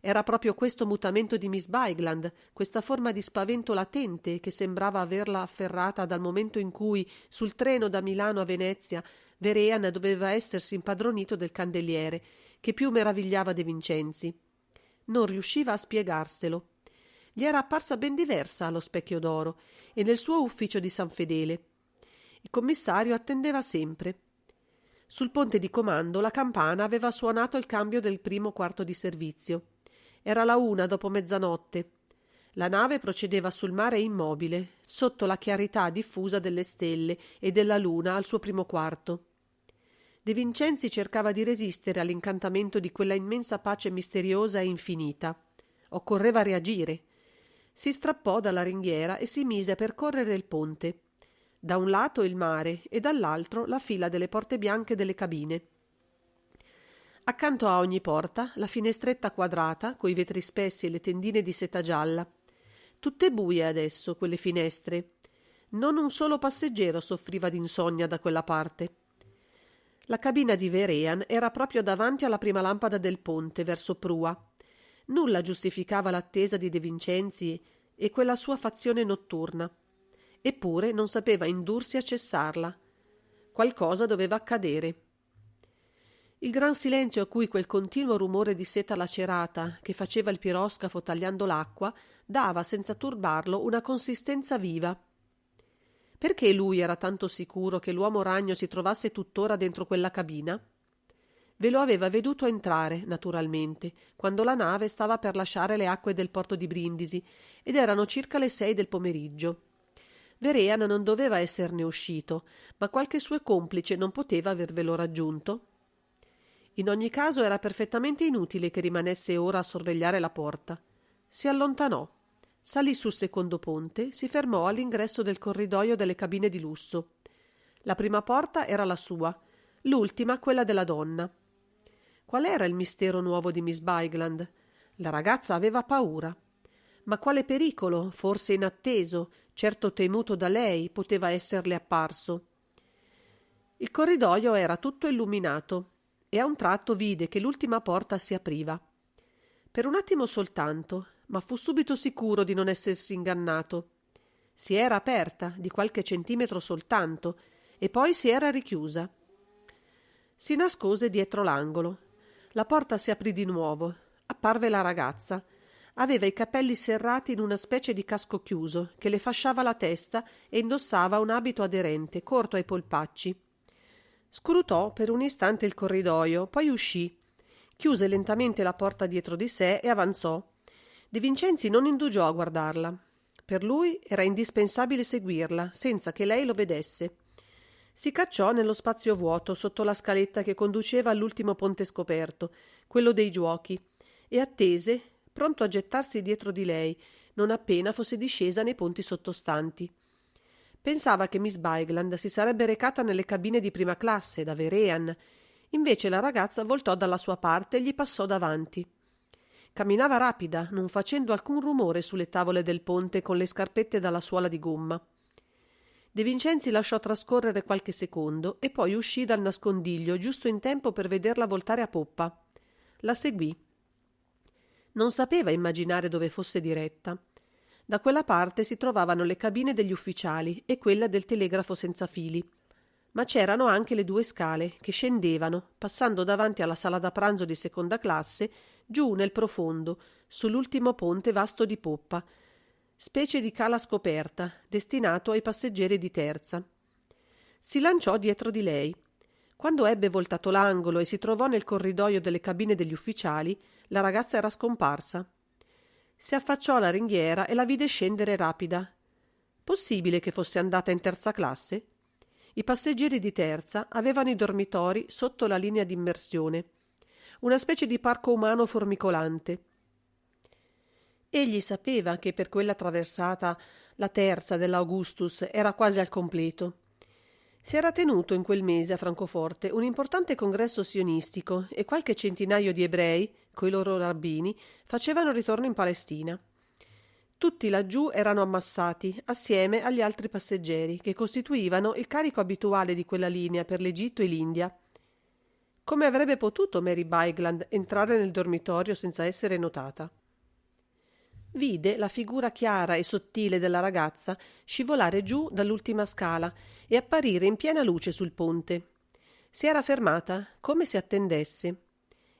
Era proprio questo mutamento di Miss Bigland, questa forma di spavento latente che sembrava averla afferrata dal momento in cui, sul treno da Milano a Venezia, Verean doveva essersi impadronito del candeliere, che più meravigliava De Vincenzi. Non riusciva a spiegarselo. Gli era apparsa ben diversa allo Specchio d'Oro e nel suo ufficio di San Fedele. Il commissario attendeva sempre. Sul ponte di comando la campana aveva suonato il cambio del primo quarto di servizio. Era la 1 dopo mezzanotte. La nave procedeva sul mare immobile, sotto la chiarità diffusa delle stelle e della luna al suo primo quarto. De Vincenzi cercava di resistere all'incantamento di quella immensa pace misteriosa e infinita. Occorreva reagire. Si strappò dalla ringhiera e si mise a percorrere il ponte. Da un lato il mare e dall'altro la fila delle porte bianche delle cabine. Accanto a ogni porta la finestretta quadrata coi vetri spessi e le tendine di seta gialla. Tutte buie adesso quelle finestre. Non un solo passeggero soffriva d'insonnia da quella parte. La cabina di Verean era proprio davanti alla prima lampada del ponte, verso prua. Nulla giustificava l'attesa di De Vincenzi e quella sua fazione notturna. Eppure non sapeva indursi a cessarla. Qualcosa doveva accadere. Il gran silenzio a cui quel continuo rumore di seta lacerata che faceva il piroscafo tagliando l'acqua dava, senza turbarlo, una consistenza viva. Perché lui era tanto sicuro che l'uomo ragno si trovasse tuttora dentro quella cabina? Ve lo aveva veduto entrare, naturalmente, quando la nave stava per lasciare le acque del porto di Brindisi, ed erano circa le 6 del pomeriggio. Verean non doveva esserne uscito, ma qualche suo complice non poteva avervelo raggiunto. In ogni caso era perfettamente inutile che rimanesse ora a sorvegliare la porta. Si allontanò, salì sul secondo ponte, si fermò all'ingresso del corridoio delle cabine di lusso. La prima porta era la sua, l'ultima quella della donna. Qual era il mistero nuovo di Miss Bigland? La ragazza aveva paura. Ma quale pericolo, forse inatteso, certo temuto da lei, poteva esserle apparso? Il corridoio era tutto illuminato e a un tratto vide che l'ultima porta si apriva. Per un attimo soltanto, ma fu subito sicuro di non essersi ingannato. Si era aperta, di qualche centimetro soltanto, e poi si era richiusa. Si nascose dietro l'angolo. La porta si aprì di nuovo. Apparve la ragazza. Aveva i capelli serrati in una specie di casco chiuso, che le fasciava la testa e indossava un abito aderente, corto ai polpacci. Scrutò per un istante il corridoio, poi uscì. Chiuse lentamente la porta dietro di sé e avanzò. De Vincenzi non indugiò a guardarla. Per lui era indispensabile seguirla, senza che lei lo vedesse. Si cacciò nello spazio vuoto sotto la scaletta che conduceva all'ultimo ponte scoperto, quello dei giuochi, e attese, pronto a gettarsi dietro di lei, non appena fosse discesa nei ponti sottostanti. Pensava che Miss Bigland si sarebbe recata nelle cabine di prima classe, da Verean. Invece la ragazza voltò dalla sua parte e gli passò davanti. Camminava rapida, non facendo alcun rumore sulle tavole del ponte con le scarpette dalla suola di gomma. De Vincenzi lasciò trascorrere qualche secondo e poi uscì dal nascondiglio giusto in tempo per vederla voltare a poppa. La seguì. Non sapeva immaginare dove fosse diretta. Da quella parte si trovavano le cabine degli ufficiali e quella del telegrafo senza fili. Ma c'erano anche le 2 scale che scendevano, passando davanti alla sala da pranzo di seconda classe, giù nel profondo, sull'ultimo ponte vasto di poppa, specie di cala scoperta, destinato ai passeggeri di terza. Si lanciò dietro di lei. Quando ebbe voltato l'angolo e si trovò nel corridoio delle cabine degli ufficiali, la ragazza era scomparsa. Si affacciò alla ringhiera e la vide scendere rapida. Possibile che fosse andata in terza classe? I passeggeri di terza avevano i dormitori sotto la linea di immersione, una specie di parco umano formicolante. Egli sapeva che per quella traversata la terza dell'Augustus era quasi al completo. Si era tenuto in quel mese a Francoforte un importante congresso sionistico e qualche centinaio di ebrei, coi loro rabbini, facevano ritorno in Palestina. Tutti laggiù erano ammassati, assieme agli altri passeggeri, che costituivano il carico abituale di quella linea per l'Egitto e l'India. Come avrebbe potuto Mary Bygland entrare nel dormitorio senza essere notata? Vide la figura chiara e sottile della ragazza scivolare giù dall'ultima scala e apparire in piena luce sul ponte. Si era fermata, come se attendesse.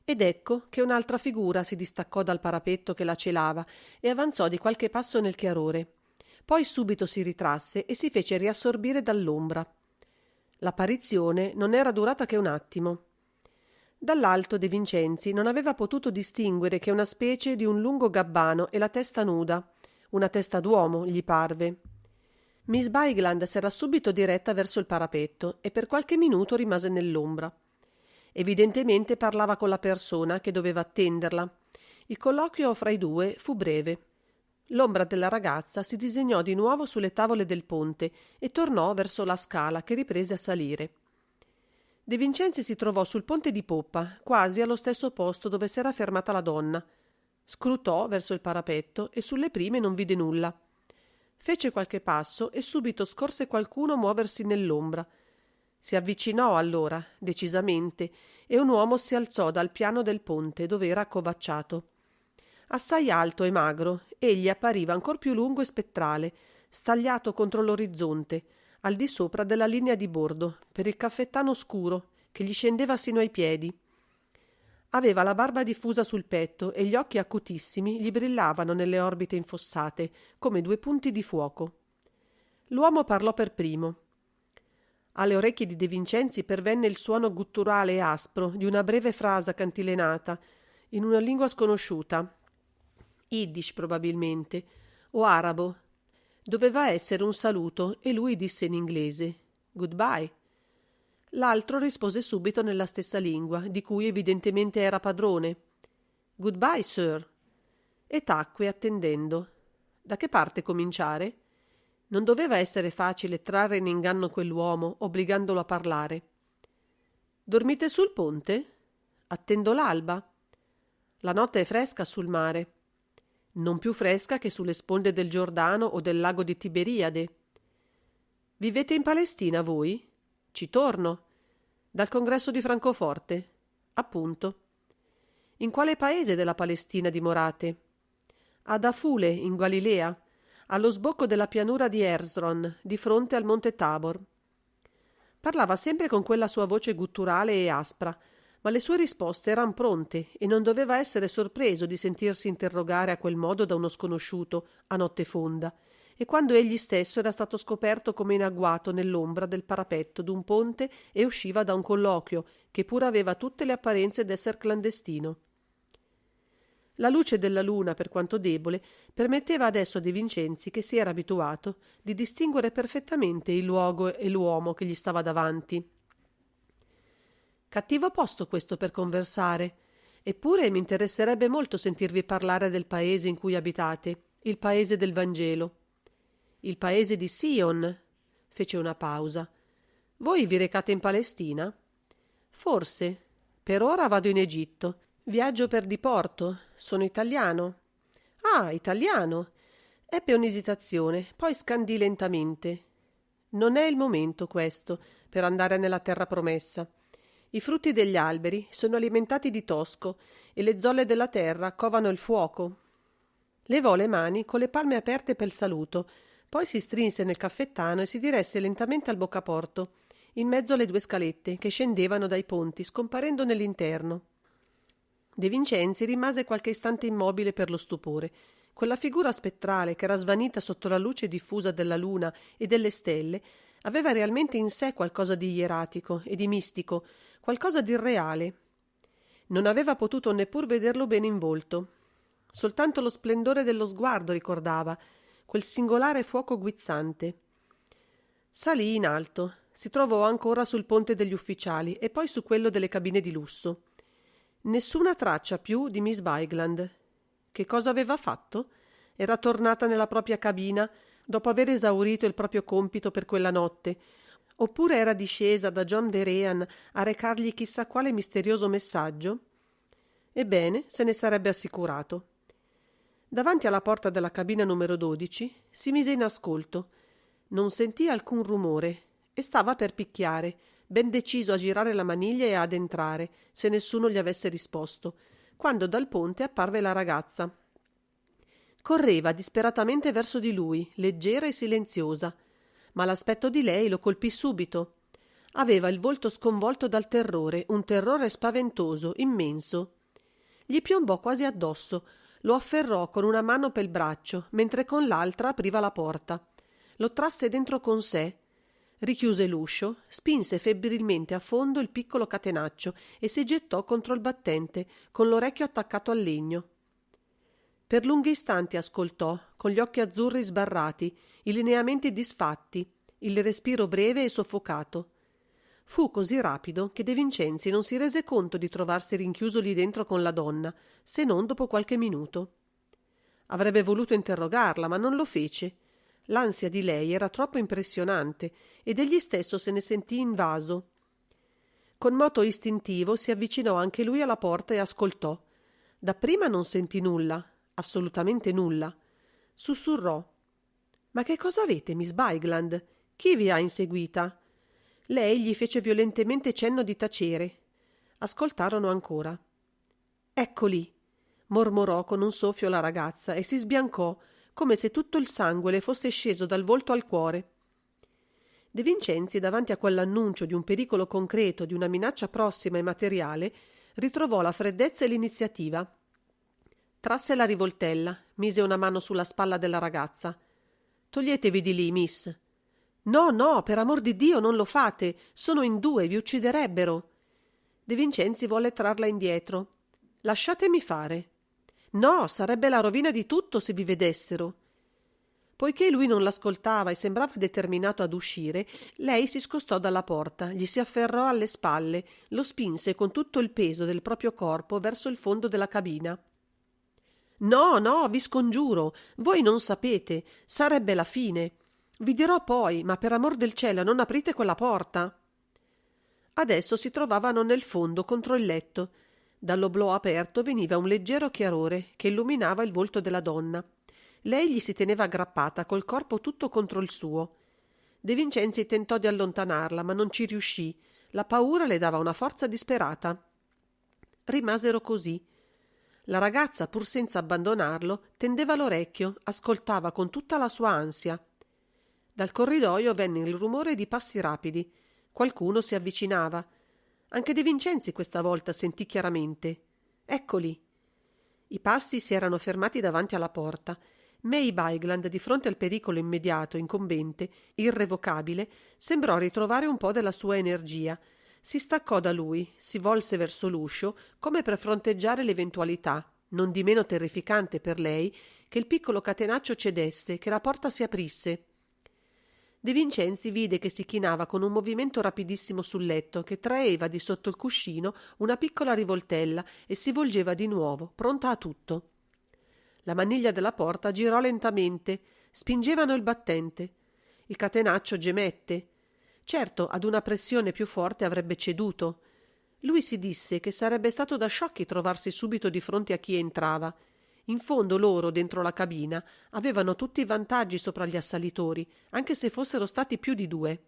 Ed ecco che un'altra figura si distaccò dal parapetto che la celava e avanzò di qualche passo nel chiarore. Poi subito si ritrasse e si fece riassorbire dall'ombra. L'apparizione non era durata che un attimo. Dall'alto De Vincenzi non aveva potuto distinguere che una specie di un lungo gabbano e la testa nuda, una testa d'uomo, gli parve. Miss Bygland s'era subito diretta verso il parapetto e per qualche minuto rimase nell'ombra. Evidentemente parlava con la persona che doveva attenderla. Il colloquio fra i due fu breve. L'ombra della ragazza si disegnò di nuovo sulle tavole del ponte e tornò verso la scala che riprese a salire. De Vincenzi si trovò sul ponte di poppa, quasi allo stesso posto dove s'era fermata la donna. Scrutò verso il parapetto e sulle prime non vide nulla. Fece qualche passo e subito scorse qualcuno muoversi nell'ombra. Si avvicinò allora, decisamente, e un uomo si alzò dal piano del ponte dove era accovacciato. Assai alto e magro, egli appariva ancor più lungo e spettrale, stagliato contro l'orizzonte, al di sopra della linea di bordo, per il caffettano scuro che gli scendeva sino ai piedi. Aveva la barba diffusa sul petto e gli occhi acutissimi gli brillavano nelle orbite infossate, come 2 punti di fuoco. L'uomo parlò per primo. Alle orecchie di De Vincenzi pervenne il suono gutturale e aspro di una breve frase cantilenata, in una lingua sconosciuta. Yiddish probabilmente, o arabo. Doveva essere un saluto e lui disse in inglese «Goodbye». L'altro rispose subito nella stessa lingua, di cui evidentemente era padrone. «Goodbye, sir». E tacque attendendo. Da che parte cominciare? Non doveva essere facile trarre in inganno quell'uomo, obbligandolo a parlare. «Dormite sul ponte?» «Attendo l'alba». «La notte è fresca sul mare». «Non più fresca che sulle sponde del Giordano o del lago di Tiberiade». «Vivete in Palestina voi?» «Ci torno». «Dal congresso di Francoforte?» «Appunto». «In quale paese della Palestina dimorate?» «Ad Afule, in Galilea, allo sbocco della pianura di Herzron, di fronte al monte Tabor». Parlava sempre con quella sua voce gutturale e aspra, ma le sue risposte eran pronte e non doveva essere sorpreso di sentirsi interrogare a quel modo da uno sconosciuto a notte fonda, e quando egli stesso era stato scoperto come in agguato nell'ombra del parapetto d'un ponte e usciva da un colloquio che pure aveva tutte le apparenze d'esser clandestino. La luce della luna, per quanto debole, permetteva adesso a De Vincenzi, che si era abituato, di distinguere perfettamente il luogo e l'uomo che gli stava davanti. Cattivo posto questo per conversare, eppure mi interesserebbe molto sentirvi parlare del paese in cui abitate, il paese del Vangelo. Il paese di Sion? Fece una pausa. Voi vi recate in Palestina? Forse. Per ora vado in Egitto. Viaggio per diporto. Sono italiano. Ah, italiano. Ebbe un'esitazione, poi scandì lentamente. Non è il momento questo per andare nella terra promessa. I frutti degli alberi sono alimentati di tosco e le zolle della terra covano il fuoco. Levò le mani con le palme aperte per il saluto, poi si strinse nel caffettano e si diresse lentamente al boccaporto. in mezzo alle due scalette che scendevano dai ponti, scomparendo nell'interno. De Vincenzi rimase qualche istante immobile per lo stupore. Quella figura spettrale che era svanita sotto la luce diffusa della luna e delle stelle aveva realmente in sé qualcosa di ieratico e di mistico, qualcosa di irreale. Non aveva potuto neppur vederlo bene in volto. Soltanto lo splendore dello sguardo ricordava, quel singolare fuoco guizzante. Salì in alto, si trovò ancora sul ponte degli ufficiali e poi su quello delle cabine di lusso. Nessuna traccia più di Miss Bigland. Che cosa aveva fatto? Era tornata nella propria cabina dopo aver esaurito il proprio compito per quella notte, oppure era discesa da John Veraean a recargli chissà quale misterioso messaggio? Ebbene, se ne sarebbe assicurato. Davanti alla porta della cabina numero 12 si mise in ascolto. Non sentì alcun rumore e stava per picchiare, ben deciso a girare la maniglia e ad entrare, se nessuno gli avesse risposto, quando dal ponte apparve la ragazza. Correva disperatamente verso di lui, leggera e silenziosa, ma l'aspetto di lei lo colpì subito. Aveva il volto sconvolto dal terrore, un terrore spaventoso, immenso. Gli piombò quasi addosso, lo afferrò con una mano pel braccio, mentre con l'altra apriva la porta. Lo trasse dentro con sé, richiuse l'uscio, spinse febbrilmente a fondo il piccolo catenaccio e si gettò contro il battente, con l'orecchio attaccato al legno. Per lunghi istanti ascoltò, con gli occhi azzurri sbarrati, i lineamenti disfatti, il respiro breve e soffocato. Fu così rapido che De Vincenzi non si rese conto di trovarsi rinchiuso lì dentro con la donna, se non dopo qualche minuto. Avrebbe voluto interrogarla, ma non lo fece. L'ansia di lei era troppo impressionante ed egli stesso se ne sentì invaso. Con moto istintivo si avvicinò anche lui alla porta e ascoltò. Dapprima non sentì nulla, assolutamente nulla. Sussurrò: «Ma che cosa avete, Miss Bigland? Chi vi ha inseguita?» Lei gli fece violentemente cenno di tacere. Ascoltarono ancora. «Ecco lì», mormorò con un soffio la ragazza e si sbiancò, come se tutto il sangue le fosse sceso dal volto al cuore. De Vincenzi, davanti a quell'annuncio di un pericolo concreto, di una minaccia prossima e materiale, ritrovò la freddezza e l'iniziativa. Trasse la rivoltella, mise una mano sulla spalla della ragazza. «Toglietevi di lì, miss». «No, no, per amor di Dio, non lo fate! Sono in due, vi ucciderebbero!» De Vincenzi volle trarla indietro. «Lasciatemi fare!» «No, sarebbe la rovina di tutto se vi vedessero!» Poiché lui non l'ascoltava e sembrava determinato ad uscire, lei si scostò dalla porta, gli si afferrò alle spalle, lo spinse con tutto il peso del proprio corpo verso il fondo della cabina. «No, no, vi scongiuro, voi non sapete, sarebbe la fine. Vi dirò poi, ma per amor del cielo non aprite quella porta!» Adesso si trovavano nel fondo, contro il letto. Dall'oblò aperto veniva un leggero chiarore che illuminava il volto della donna. Lei gli si teneva aggrappata, col corpo tutto contro il suo. De Vincenzi tentò di allontanarla, ma non ci riuscì. La paura le dava una forza disperata. Rimasero così. La ragazza, pur senza abbandonarlo, tendeva l'orecchio, ascoltava con tutta la sua ansia. Dal corridoio venne il rumore di passi rapidi. Qualcuno si avvicinava. Anche De Vincenzi questa volta sentì chiaramente. Eccoli. I passi si erano fermati davanti alla porta. May Bigland, di fronte al pericolo immediato, incombente, irrevocabile, sembrò ritrovare un po' della sua energia. Si staccò da lui, si volse verso l'uscio, come per fronteggiare l'eventualità, non di meno terrificante per lei, che il piccolo catenaccio cedesse, che la porta si aprisse. De Vincenzi vide che si chinava con un movimento rapidissimo sul letto, che traeva di sotto il cuscino una piccola rivoltella e si volgeva di nuovo, pronta a tutto. La maniglia della porta girò lentamente, spingevano il battente. Il catenaccio gemette. Certo, ad una pressione più forte avrebbe ceduto. Lui si disse che sarebbe stato da sciocchi trovarsi subito di fronte a chi entrava. In fondo loro, dentro la cabina, avevano tutti i vantaggi sopra gli assalitori, anche se fossero stati più di due.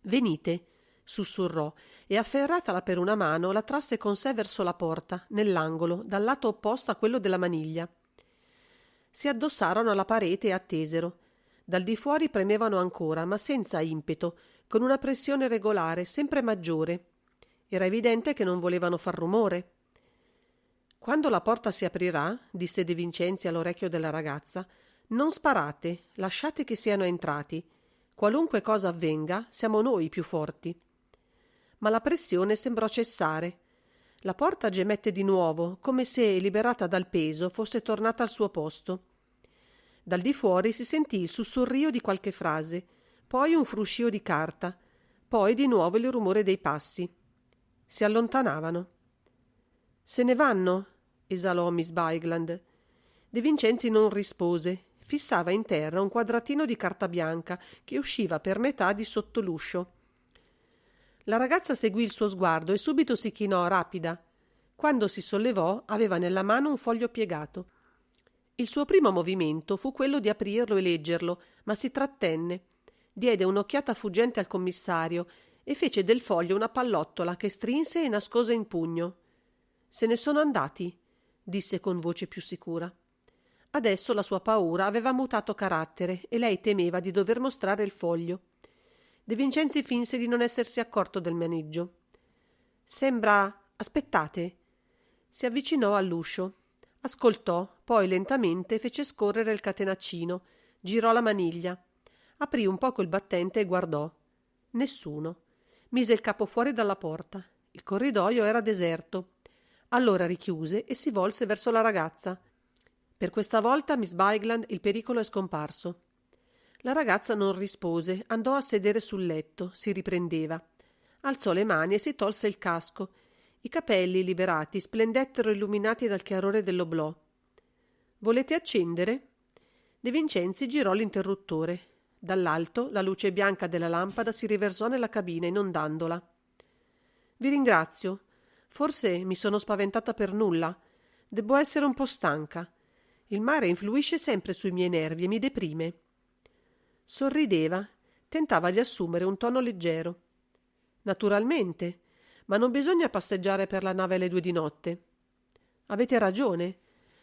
«Venite», sussurrò, e afferratala per una mano la trasse con sé verso la porta, nell'angolo, dal lato opposto a quello della maniglia. Si addossarono alla parete e attesero. Dal di fuori premevano ancora, ma senza impeto, con una pressione regolare, sempre maggiore. Era evidente che non volevano far rumore. «Quando la porta si aprirà», disse De Vincenzi all'orecchio della ragazza, «non sparate, lasciate che siano entrati. Qualunque cosa avvenga, siamo noi i più forti». Ma la pressione sembrò cessare. La porta gemette di nuovo, come se, liberata dal peso, fosse tornata al suo posto. Dal di fuori si sentì il sussurrio di qualche frase, poi un fruscio di carta, poi di nuovo il rumore dei passi. Si allontanavano. «Se ne vanno?» esalò Miss Bigland. De Vincenzi non rispose. Fissava in terra un quadratino di carta bianca che usciva per metà di sotto l'uscio. La ragazza seguì il suo sguardo e subito si chinò rapida. Quando si sollevò aveva nella mano un foglio piegato. Il suo primo movimento fu quello di aprirlo e leggerlo, ma si trattenne. Diede un'occhiata fuggente al commissario e fece del foglio una pallottola che strinse e nascose in pugno. «Se ne sono andati», disse con voce più sicura. Adesso la sua paura aveva mutato carattere e lei temeva di dover mostrare il foglio. De Vincenzi finse di non essersi accorto del maneggio. «Sembra... aspettate». Si avvicinò all'uscio. Ascoltò, poi lentamente fece scorrere il catenaccino, girò la maniglia. Aprì un poco il battente e guardò. Nessuno. Mise il capo fuori dalla porta. Il corridoio era deserto. Allora richiuse e si volse verso la ragazza. Per questa volta, Miss Bigland, il pericolo è scomparso. La ragazza non rispose, andò a sedere sul letto, si riprendeva. Alzò le mani e si tolse il casco. I capelli, liberati, splendettero illuminati dal chiarore dell'oblò. «Volete accendere?» De Vincenzi girò l'interruttore. Dall'alto la luce bianca della lampada si riversò nella cabina, inondandola. «Vi ringrazio. Forse mi sono spaventata per nulla. Debbo essere un po' stanca. Il mare influisce sempre sui miei nervi e mi deprime». Sorrideva, tentava di assumere un tono leggero. «Naturalmente, ma non bisogna passeggiare per la nave alle 2 di notte». «Avete ragione.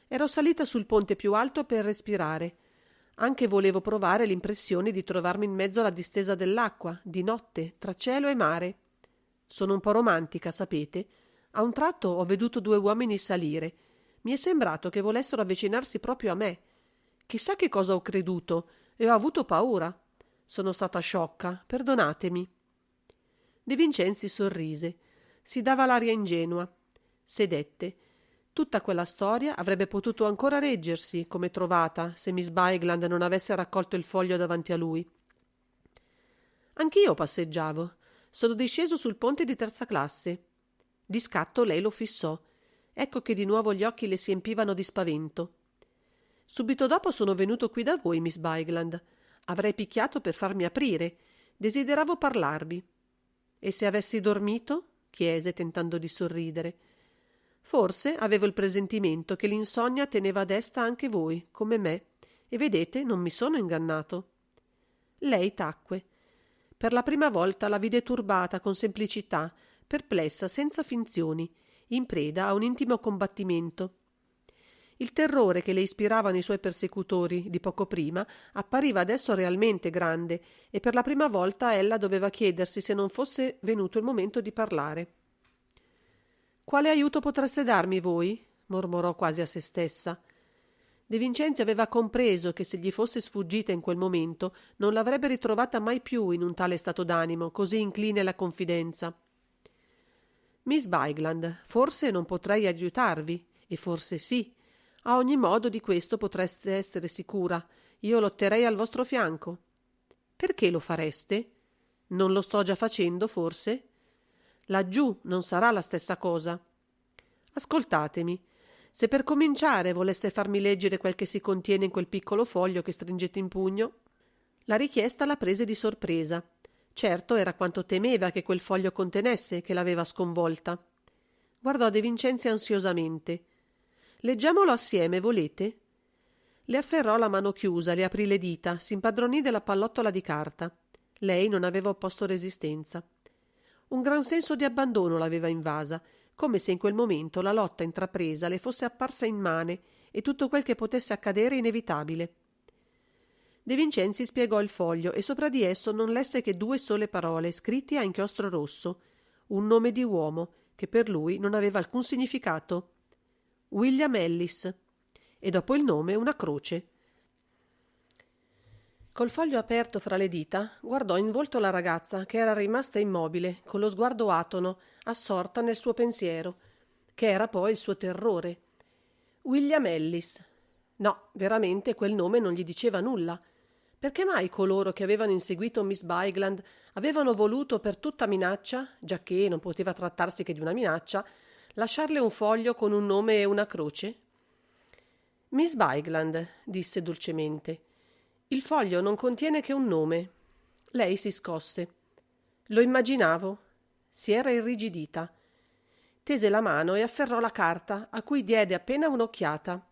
Ero salita sul ponte più alto per respirare. Anche volevo provare l'impressione di trovarmi in mezzo alla distesa dell'acqua, di notte, tra cielo e mare. Sono un po' romantica, sapete. A un tratto ho veduto 2 uomini salire. Mi è sembrato che volessero avvicinarsi proprio a me. Chissà che cosa ho creduto e ho avuto paura. Sono stata sciocca, perdonatemi». De Vincenzi sorrise. Si dava l'aria ingenua. Sedette. Tutta quella storia avrebbe potuto ancora reggersi, come trovata, se Miss Bigland non avesse raccolto il foglio davanti a lui. «Anch'io passeggiavo. Sono disceso sul ponte di 3ª classe». Di scatto lei lo fissò. Ecco che di nuovo gli occhi le si empivano di spavento. «Subito dopo sono venuto qui da voi, Miss Bigland. Avrei picchiato per farmi aprire. Desideravo parlarvi». «E se avessi dormito?» chiese, tentando di sorridere. «Forse avevo il presentimento che l'insonnia teneva a desta anche voi, come me, e vedete, non mi sono ingannato». Lei tacque. Per la prima volta la vide turbata, con semplicità, perplessa, senza finzioni, in preda a un intimo combattimento. Il terrore che le ispiravano i suoi persecutori di poco prima appariva adesso realmente grande e per la prima volta ella doveva chiedersi se non fosse venuto il momento di parlare. «Quale aiuto potreste darmi voi?» mormorò quasi a se stessa. De Vincenzi aveva compreso che se gli fosse sfuggita in quel momento non l'avrebbe ritrovata mai più in un tale stato d'animo, così incline alla confidenza. «Miss Bigland, forse non potrei aiutarvi, e forse sì. A ogni modo di questo potreste essere sicura. Io lotterei al vostro fianco». «Perché lo fareste? Non lo sto già facendo, forse? Laggiù non sarà la stessa cosa. Ascoltatemi. Se per cominciare voleste farmi leggere quel che si contiene in quel piccolo foglio che stringete in pugno». La richiesta la prese di sorpresa. Certo, era quanto temeva che quel foglio contenesse che l'aveva sconvolta. Guardò De Vincenzi ansiosamente. «Leggiamolo assieme, volete?» Le afferrò la mano chiusa, le aprì le dita, si impadronì della pallottola di carta. Lei non aveva opposto resistenza. Un gran senso di abbandono l'aveva invasa, come se in quel momento la lotta intrapresa le fosse apparsa immane e tutto quel che potesse accadere inevitabile. De Vincenzi spiegò il foglio e sopra di esso non lesse che 2 sole parole scritte a inchiostro rosso, un nome di uomo che per lui non aveva alcun significato. William Ellis, e dopo il nome una croce. Col foglio aperto fra le dita, guardò in volto la ragazza che era rimasta immobile, con lo sguardo atono, assorta nel suo pensiero, che era poi il suo terrore. William Ellis. No, veramente quel nome non gli diceva nulla. Perché mai coloro che avevano inseguito Miss Bygland avevano voluto per tutta minaccia, giacché non poteva trattarsi che di una minaccia, lasciarle un foglio con un nome e una croce? Miss Bygland, disse dolcemente, il foglio non contiene che un nome. Lei si scosse. Lo immaginavo. Si era irrigidita. Tese la mano e afferrò la carta, a cui diede appena un'occhiata.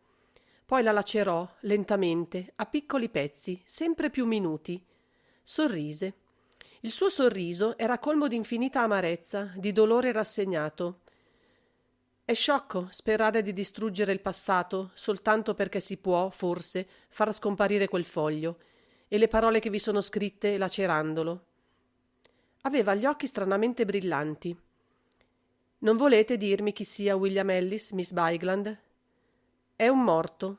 Poi la lacerò lentamente, a piccoli pezzi, sempre più minuti. Sorrise. Il suo sorriso era colmo di infinita amarezza, di dolore rassegnato. È sciocco sperare di distruggere il passato soltanto perché si può, forse, far scomparire quel foglio e le parole che vi sono scritte lacerandolo. Aveva gli occhi stranamente brillanti. Non volete dirmi chi sia William Ellis, Miss Bygland? È un morto,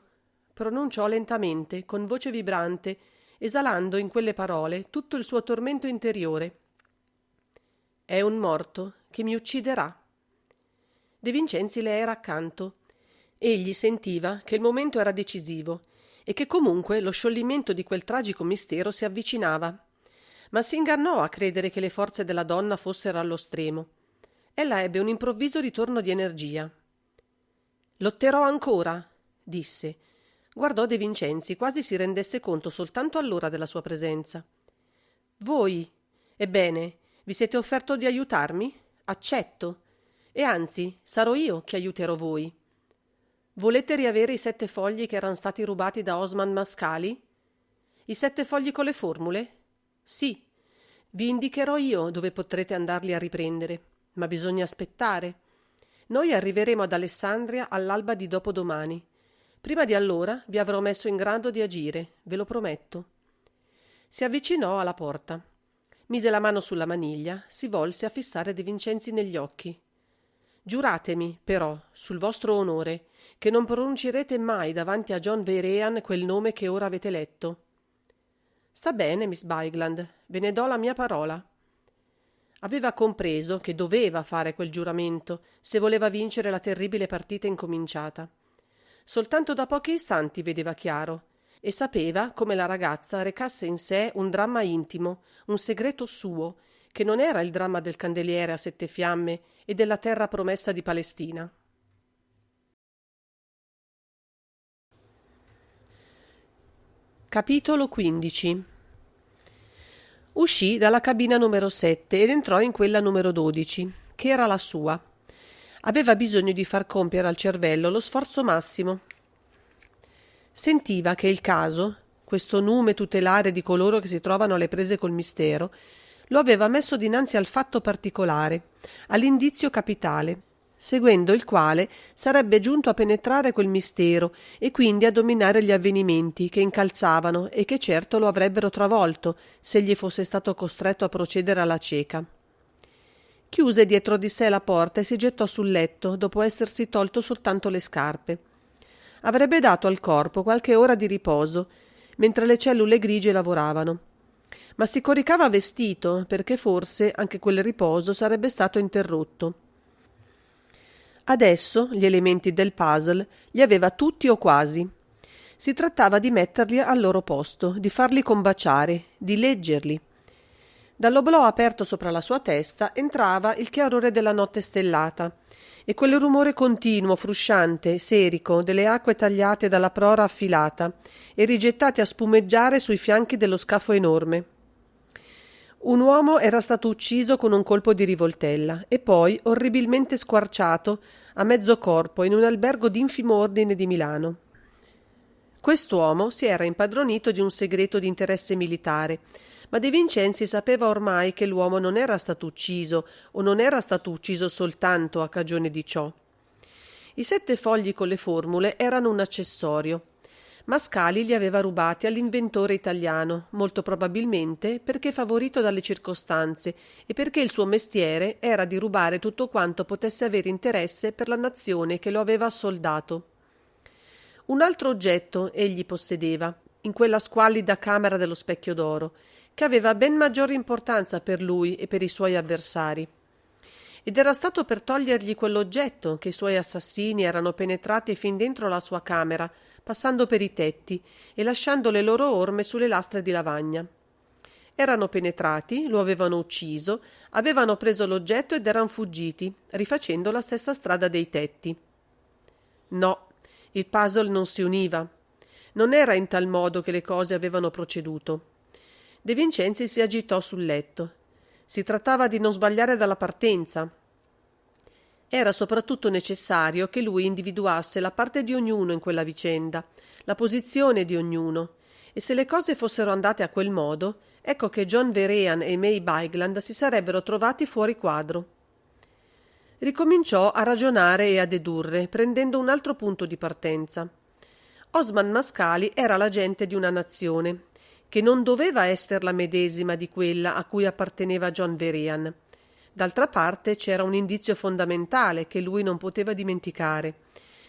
pronunciò lentamente, con voce vibrante, esalando in quelle parole tutto il suo tormento interiore. È un morto che mi ucciderà. De Vincenzi le era accanto. Egli sentiva che il momento era decisivo e che comunque lo scioglimento di quel tragico mistero si avvicinava. Ma si ingannò a credere che le forze della donna fossero allo stremo. Ella ebbe un improvviso ritorno di energia. Lotterò ancora, disse. Guardò De Vincenzi, quasi si rendesse conto soltanto allora della sua presenza. Voi? Ebbene, vi siete offerto di aiutarmi? Accetto. E anzi, sarò io che aiuterò voi. Volete riavere i 7 fogli che erano stati rubati da Osman Mascali? I 7 fogli con le formule? Sì. Vi indicherò io dove potrete andarli a riprendere, ma bisogna aspettare. Noi arriveremo ad Alessandria all'alba di dopodomani. Prima di allora vi avrò messo in grado di agire, ve lo prometto. Si avvicinò alla porta. Mise la mano sulla maniglia, si volse a fissare De Vincenzi negli occhi. Giuratemi, però, sul vostro onore, che non pronuncerete mai davanti a John Vehrehan quel nome che ora avete letto. Sta bene, Miss Bygland, ve ne do la mia parola. Aveva compreso che doveva fare quel giuramento se voleva vincere la terribile partita incominciata. Soltanto da pochi istanti vedeva chiaro e sapeva come la ragazza recasse in sé un dramma intimo, un segreto suo, che non era il dramma del candeliere a 7 fiamme e della terra promessa di Palestina. Capitolo 15. Uscì dalla cabina numero 7 ed entrò in quella numero 12, che era la sua. Aveva bisogno di far compiere al cervello lo sforzo massimo. Sentiva che il caso, questo nume tutelare di coloro che si trovano alle prese col mistero, lo aveva messo dinanzi al fatto particolare, all'indizio capitale, seguendo il quale sarebbe giunto a penetrare quel mistero e quindi a dominare gli avvenimenti che incalzavano e che certo lo avrebbero travolto se gli fosse stato costretto a procedere alla cieca. Chiuse dietro di sé la porta e si gettò sul letto dopo essersi tolto soltanto le scarpe. Avrebbe dato al corpo qualche ora di riposo, mentre le cellule grigie lavoravano. Ma si coricava vestito, perché forse anche quel riposo sarebbe stato interrotto. Adesso gli elementi del puzzle li aveva tutti o quasi. Si trattava di metterli al loro posto, di farli combaciare, di leggerli. Dall'oblò aperto sopra la sua testa entrava il chiarore della notte stellata e quel rumore continuo, frusciante, serico, delle acque tagliate dalla prora affilata e rigettate a spumeggiare sui fianchi dello scafo enorme. Un uomo era stato ucciso con un colpo di rivoltella e poi orribilmente squarciato a mezzo corpo in un albergo d'infimo ordine di Milano. Quest'uomo si era impadronito di un segreto di interesse militare, ma De Vincenzi sapeva ormai che l'uomo non era stato ucciso o non era stato ucciso soltanto a cagione di ciò. I 7 fogli con le formule erano un accessorio, Mascali li aveva rubati all'inventore italiano, molto probabilmente perché favorito dalle circostanze e perché il suo mestiere era di rubare tutto quanto potesse avere interesse per la nazione che lo aveva assoldato. Un altro oggetto egli possedeva, in quella squallida camera dello Specchio d'Oro, che aveva ben maggiore importanza per lui e per i suoi avversari. Ed era stato per togliergli quell'oggetto che i suoi assassini erano penetrati fin dentro la sua camera, passando per i tetti e lasciando le loro orme sulle lastre di lavagna. Erano penetrati, lo avevano ucciso, avevano preso l'oggetto ed erano fuggiti, rifacendo la stessa strada dei tetti. No, il puzzle non si univa. Non era in tal modo che le cose avevano proceduto. De Vincenzi si agitò sul letto. Si trattava di non sbagliare dalla partenza. Era soprattutto necessario che lui individuasse la parte di ognuno in quella vicenda, la posizione di ognuno, e se le cose fossero andate a quel modo, ecco che John Vehrehan e May Bigland si sarebbero trovati fuori quadro. Ricominciò a ragionare e a dedurre, prendendo un altro punto di partenza. Osman Mascali era l'agente di una nazione, che non doveva essere la medesima di quella a cui apparteneva John Vehrehan. D'altra parte c'era un indizio fondamentale che lui non poteva dimenticare.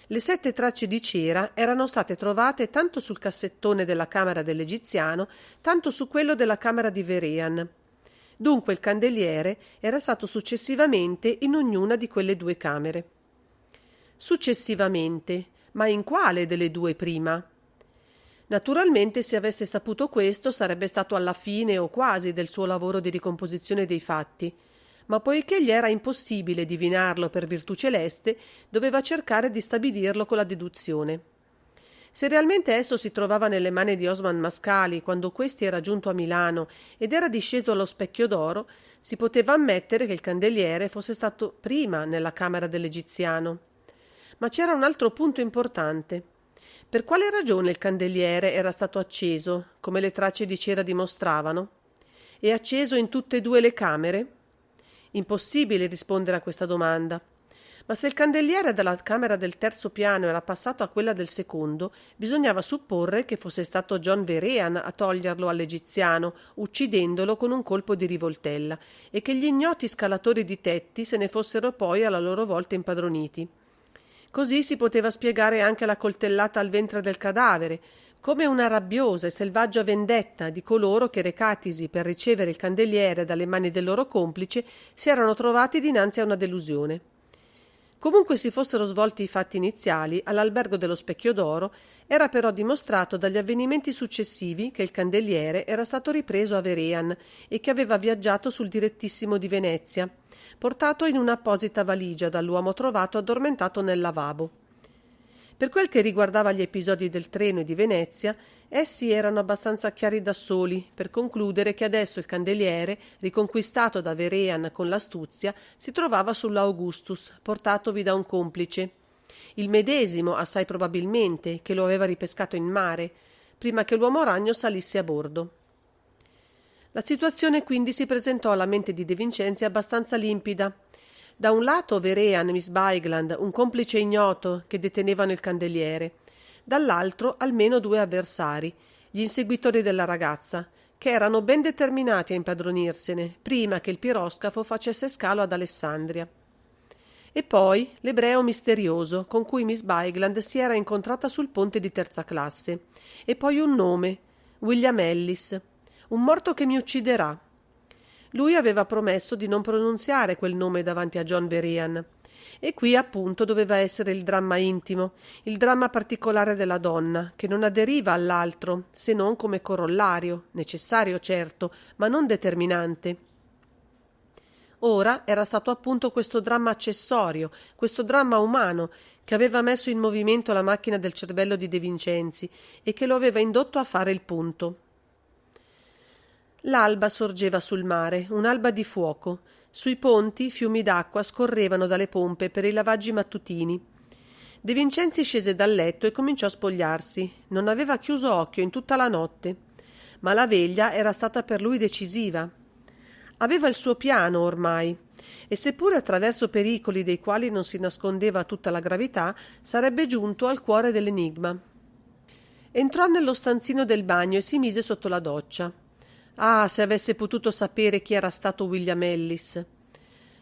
Le 7 tracce di cera erano state trovate tanto sul cassettone della camera dell'egiziano, tanto su quello della camera di Vehrehan. Dunque il candeliere era stato successivamente in ognuna di quelle 2 camere. Successivamente, ma in quale delle 2 prima? Naturalmente, se avesse saputo questo, sarebbe stato alla fine o quasi del suo lavoro di ricomposizione dei fatti, ma poiché gli era impossibile divinarlo per virtù celeste, doveva cercare di stabilirlo con la deduzione. Se realmente esso si trovava nelle mani di Osman Mascali quando questi era giunto a Milano ed era disceso allo Specchio d'Oro, si poteva ammettere che il candeliere fosse stato prima nella camera dell'egiziano. Ma c'era un altro punto importante. Per quale ragione il candeliere era stato acceso, come le tracce di cera dimostravano? E acceso in tutte e 2 le camere? Impossibile rispondere a questa domanda. Ma se il candeliere dalla camera del 3° piano era passato a quella del 2°, bisognava supporre che fosse stato John Vehrehan a toglierlo all'egiziano, uccidendolo con un colpo di rivoltella, e che gli ignoti scalatori di tetti se ne fossero poi alla loro volta impadroniti. Così si poteva spiegare anche la coltellata al ventre del cadavere, come una rabbiosa e selvaggia vendetta di coloro che, recatisi per ricevere il candeliere dalle mani del loro complice, si erano trovati dinanzi a una delusione. Comunque si fossero svolti i fatti iniziali, all'albergo dello Specchio d'Oro era però dimostrato dagli avvenimenti successivi che il candeliere era stato ripreso a Vehrehan e che aveva viaggiato sul direttissimo di Venezia, portato in un'apposita valigia dall'uomo trovato addormentato nel lavabo. Per quel che riguardava gli episodi del treno e di Venezia, essi erano abbastanza chiari da soli per concludere che adesso il candeliere, riconquistato da Vehrehan con l'astuzia, si trovava sulla Augustus, portatovi da un complice, il medesimo, assai probabilmente, che lo aveva ripescato in mare, prima che l'uomo ragno salisse a bordo. La situazione quindi si presentò alla mente di De Vincenzi abbastanza limpida. Da un lato Vehrehan e Miss Bigland, un complice ignoto che detenevano il candeliere, dall'altro almeno 2 avversari, gli inseguitori della ragazza, che erano ben determinati a impadronirsene prima che il piroscafo facesse scalo ad Alessandria. E poi l'ebreo misterioso con cui Miss Bigland si era incontrata sul ponte di 3ª classe, e poi un nome, William Ellis, un morto che mi ucciderà. Lui aveva promesso di non pronunziare quel nome davanti a John Vehrehan. E qui appunto doveva essere il dramma intimo, il dramma particolare della donna, che non aderiva all'altro, se non come corollario, necessario certo, ma non determinante. Ora era stato appunto questo dramma accessorio, questo dramma umano, che aveva messo in movimento la macchina del cervello di De Vincenzi e che lo aveva indotto a fare il punto. L'alba sorgeva sul mare, un'alba di fuoco. Sui ponti fiumi d'acqua scorrevano dalle pompe per i lavaggi mattutini. De Vincenzi scese dal letto e cominciò a spogliarsi. Non aveva chiuso occhio in tutta la notte, ma la veglia era stata per lui decisiva. Aveva il suo piano ormai, e seppure attraverso pericoli dei quali non si nascondeva tutta la gravità, sarebbe giunto al cuore dell'enigma. Entrò nello stanzino del bagno e si mise sotto la doccia. Ah, se avesse potuto sapere chi era stato William Ellis!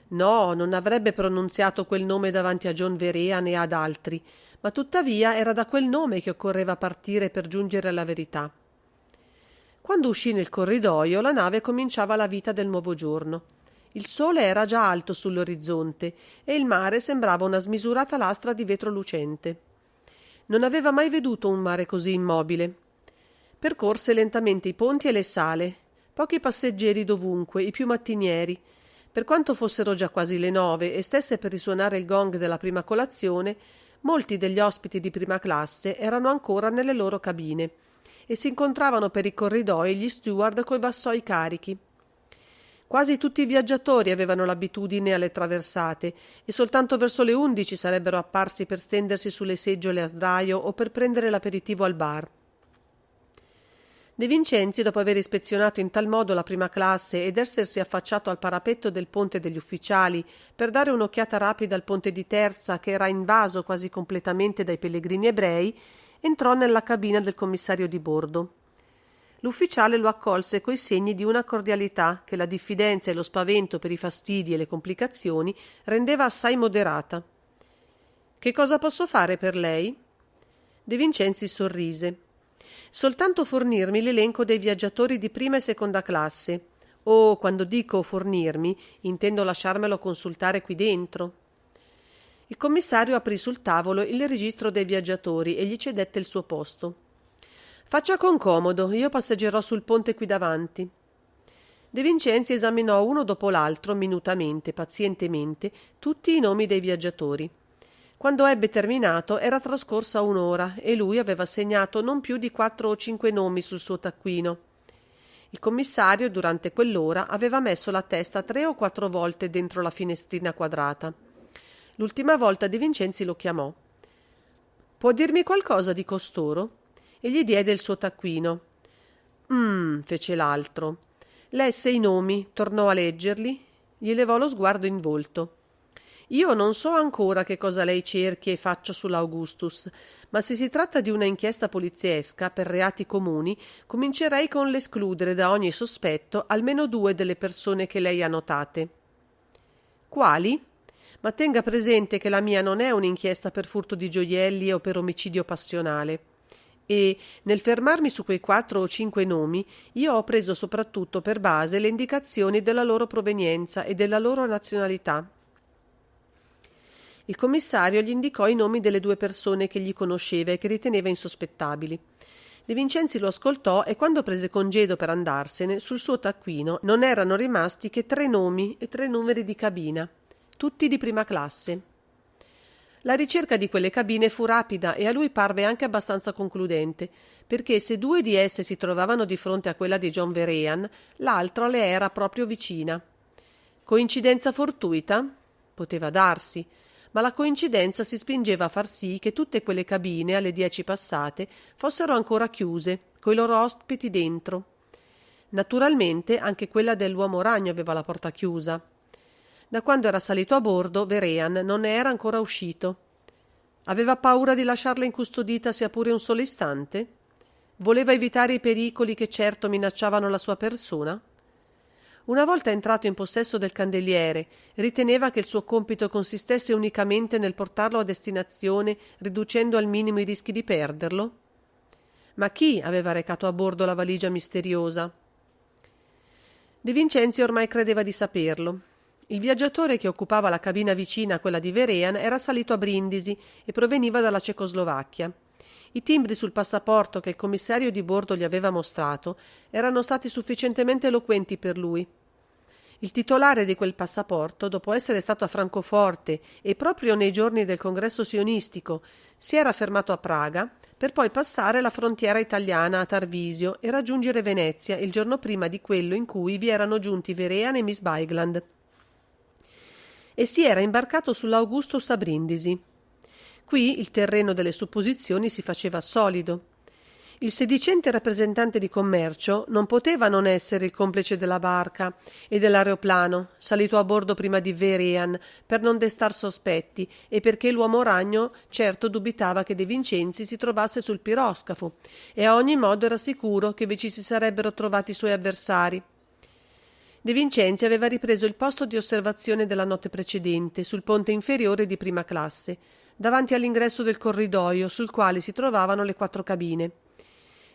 No, non avrebbe pronunziato quel nome davanti a John Vere né ad altri, ma tuttavia era da quel nome che occorreva partire per giungere alla verità. Quando uscì nel corridoio, la nave cominciava la vita del nuovo giorno. Il sole era già alto sull'orizzonte e il mare sembrava una smisurata lastra di vetro lucente. Non aveva mai veduto un mare così immobile. Percorse lentamente i ponti e le sale, pochi passeggeri dovunque, i più mattinieri. Per quanto fossero già quasi le 9 e stesse per risuonare il gong della prima colazione, molti degli ospiti di prima classe erano ancora nelle loro cabine e si incontravano per i corridoi gli steward coi vassoi carichi. Quasi tutti i viaggiatori avevano l'abitudine alle traversate e soltanto verso le 11 sarebbero apparsi per stendersi sulle seggiole a sdraio o per prendere l'aperitivo al bar. De Vincenzi, dopo aver ispezionato in tal modo la prima classe ed essersi affacciato al parapetto del ponte degli ufficiali per dare un'occhiata rapida al ponte di terza, che era invaso quasi completamente dai pellegrini ebrei, entrò nella cabina del commissario di bordo. L'ufficiale lo accolse coi segni di una cordialità che la diffidenza e lo spavento per i fastidi e le complicazioni rendeva assai moderata. «Che cosa posso fare per lei?» De Vincenzi sorrise. «Soltanto fornirmi l'elenco dei viaggiatori di prima e seconda classe. O, quando dico fornirmi, intendo lasciarmelo consultare qui dentro». Il commissario aprì sul tavolo il registro dei viaggiatori e gli cedette il suo posto. «Faccia con comodo, io passeggerò sul ponte qui davanti». De Vincenzi esaminò uno dopo l'altro, minutamente, pazientemente, tutti i nomi dei viaggiatori. Quando ebbe terminato era trascorsa 1 ora e lui aveva segnato non più di 4 o 5 nomi sul suo taccuino. Il commissario, durante quell'ora, aveva messo la testa 3 o 4 volte dentro la finestrina quadrata. L'ultima volta De Vincenzi lo chiamò. «Può dirmi qualcosa di costoro?» E gli diede il suo taccuino. Fece l'altro. Lesse i nomi, tornò a leggerli, gli levò lo sguardo in volto. «Io non so ancora che cosa lei cerchi e faccia sull'Augustus, ma se si tratta di una inchiesta poliziesca per reati comuni, comincerei con l'escludere da ogni sospetto almeno 2 delle persone che lei ha notate». «Quali?» «Ma tenga presente che la mia non è un'inchiesta per furto di gioielli o per omicidio passionale. E, nel fermarmi su quei 4 o 5 nomi, io ho preso soprattutto per base le indicazioni della loro provenienza e della loro nazionalità». Il commissario gli indicò i nomi delle 2 persone che gli conosceva e che riteneva insospettabili. De Vincenzi lo ascoltò e quando prese congedo per andarsene, sul suo taccuino non erano rimasti che 3 nomi e 3 numeri di cabina, tutti di prima classe. La ricerca di quelle cabine fu rapida e a lui parve anche abbastanza concludente, perché se 2 di esse si trovavano di fronte a quella di John Vehrehan, l'altra le era proprio vicina. Coincidenza fortuita? Poteva darsi, ma la coincidenza si spingeva a far sì che tutte quelle cabine alle 10 passate fossero ancora chiuse, coi loro ospiti dentro. Naturalmente anche quella dell'uomo ragno aveva la porta chiusa. Da quando era salito a bordo, Vehrehan non ne era ancora uscito. Aveva paura di lasciarla incustodita sia pure un solo istante? Voleva evitare i pericoli che certo minacciavano la sua persona? Una volta entrato in possesso del candeliere, riteneva che il suo compito consistesse unicamente nel portarlo a destinazione, riducendo al minimo i rischi di perderlo? Ma chi aveva recato a bordo la valigia misteriosa? De Vincenzi ormai credeva di saperlo. Il viaggiatore che occupava la cabina vicina a quella di Vehrehan era salito a Brindisi e proveniva dalla Cecoslovacchia. I timbri sul passaporto che il commissario di bordo gli aveva mostrato erano stati sufficientemente eloquenti per lui. Il titolare di quel passaporto, dopo essere stato a Francoforte e proprio nei giorni del congresso sionistico, si era fermato a Praga per poi passare la frontiera italiana a Tarvisio e raggiungere Venezia il giorno prima di quello in cui vi erano giunti Vehrehan e Miss Bigland. E si era imbarcato sull'Augustus a Brindisi. Qui il terreno delle supposizioni si faceva solido. Il sedicente rappresentante di commercio non poteva non essere il complice della barca e dell'aeroplano, salito a bordo prima di Vehrehan per non destar sospetti e perché l'uomo ragno certo dubitava che De Vincenzi si trovasse sul piroscafo e a ogni modo era sicuro che vi ci si sarebbero trovati i suoi avversari. De Vincenzi aveva ripreso il posto di osservazione della notte precedente sul ponte inferiore di prima classe, davanti all'ingresso del corridoio sul quale si trovavano le 4 cabine.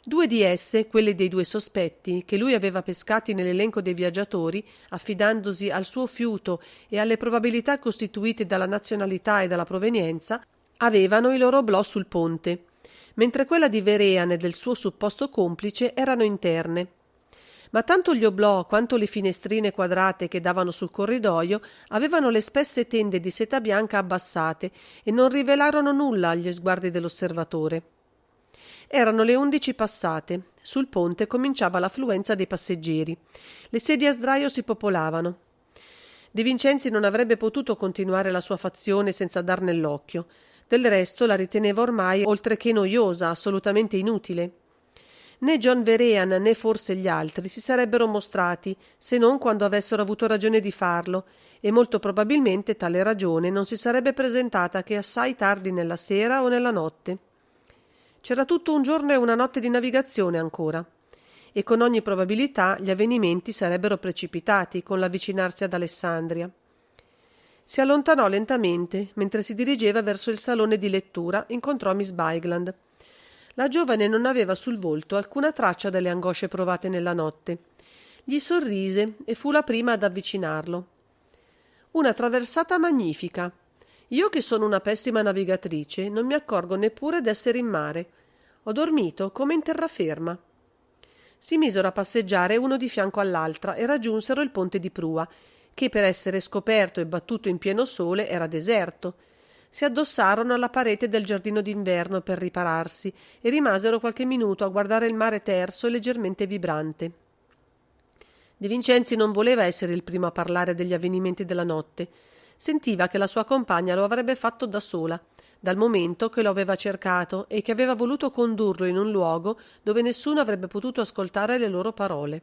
2 di esse, quelle dei 2 sospetti, che lui aveva pescati nell'elenco dei viaggiatori, affidandosi al suo fiuto e alle probabilità costituite dalla nazionalità e dalla provenienza, avevano i loro oblò sul ponte, mentre quella di Vehrehan e del suo supposto complice erano interne. Ma tanto gli oblò quanto le finestrine quadrate che davano sul corridoio avevano le spesse tende di seta bianca abbassate e non rivelarono nulla agli sguardi dell'osservatore. Erano le 11 passate. Sul ponte cominciava l'affluenza dei passeggeri. Le sedie a sdraio si popolavano. De Vincenzi non avrebbe potuto continuare la sua fazione senza dar nell'occhio. Del resto la riteneva ormai oltre che noiosa, assolutamente inutile. Né John Vehrehan né forse gli altri si sarebbero mostrati, se non quando avessero avuto ragione di farlo, e molto probabilmente tale ragione non si sarebbe presentata che assai tardi nella sera o nella notte. C'era tutto un giorno e una notte di navigazione ancora, e con ogni probabilità gli avvenimenti sarebbero precipitati con l'avvicinarsi ad Alessandria. Si allontanò lentamente, mentre si dirigeva verso il salone di lettura, incontrò Miss Bigland. La giovane non aveva sul volto alcuna traccia delle angosce provate nella notte. Gli sorrise e fu la prima ad avvicinarlo. Una traversata magnifica. Io che sono una pessima navigatrice non mi accorgo neppure d'essere in mare. Ho dormito come in terraferma. Si misero a passeggiare uno di fianco all'altra e raggiunsero il ponte di prua, che per essere scoperto e battuto in pieno sole era deserto. Si addossarono alla parete del giardino d'inverno per ripararsi e rimasero qualche minuto a guardare il mare terso e leggermente vibrante. De Vincenzi non voleva essere il primo a parlare degli avvenimenti della notte. Sentiva che la sua compagna lo avrebbe fatto da sola, dal momento che lo aveva cercato e che aveva voluto condurlo in un luogo dove nessuno avrebbe potuto ascoltare le loro parole.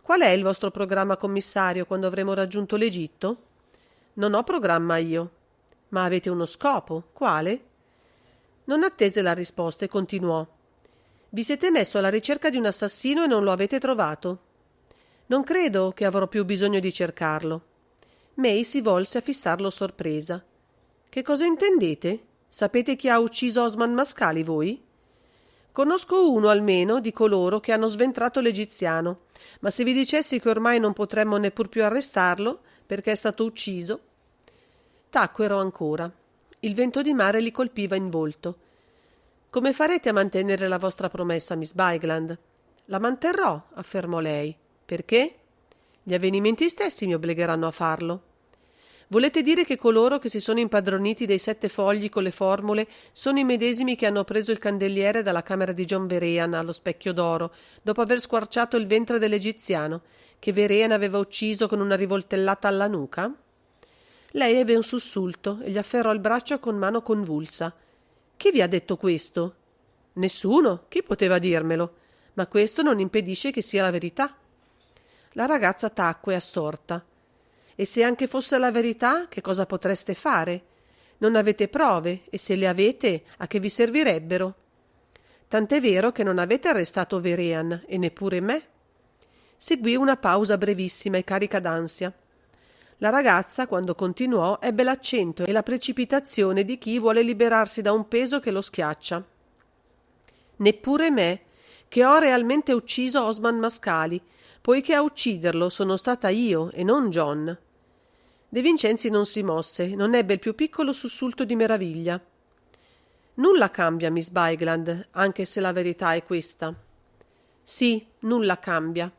«Qual è il vostro programma, commissario, quando avremo raggiunto l'Egitto?» «Non ho programma io». «Ma avete uno scopo? Quale?» Non attese la risposta e continuò. «Vi siete messo alla ricerca di un assassino e non lo avete trovato?» «Non credo che avrò più bisogno di cercarlo». May si volse a fissarlo sorpresa. «Che cosa intendete? Sapete chi ha ucciso Osman Mascali, voi?» «Conosco uno almeno di coloro che hanno sventrato l'egiziano, ma se vi dicessi che ormai non potremmo neppur più arrestarlo, perché è stato ucciso...» Tacquero ancora. Il vento di mare li colpiva in volto. «Come farete a mantenere la vostra promessa, Miss Bigland?» «La manterrò», affermò lei. «Perché?» «Gli avvenimenti stessi mi obbligheranno a farlo». «Volete dire che coloro che si sono impadroniti dei 7 fogli con le formule sono i medesimi che hanno preso il candeliere dalla camera di John Vehrehan allo Specchio d'Oro, dopo aver squarciato il ventre dell'egiziano, che Vehrehan aveva ucciso con una rivoltellata alla nuca?» Lei ebbe un sussulto e gli afferrò il braccio con mano convulsa. «Chi vi ha detto questo?» «Nessuno. Chi poteva dirmelo? Ma questo non impedisce che sia la verità». La ragazza tacque assorta. «E se anche fosse la verità, che cosa potreste fare? Non avete prove, e se le avete, a che vi servirebbero? Tant'è vero che non avete arrestato Vehrehan, e neppure me». Seguì una pausa brevissima e carica d'ansia. La ragazza, quando continuò, ebbe l'accento e la precipitazione di chi vuole liberarsi da un peso che lo schiaccia. «Neppure me, che ho realmente ucciso Osman Mascali, poiché a ucciderlo sono stata io e non John». De Vincenzi non si mosse, non ebbe il più piccolo sussulto di meraviglia. «Nulla cambia, Miss Bigland, anche se la verità è questa». «Sì, nulla cambia».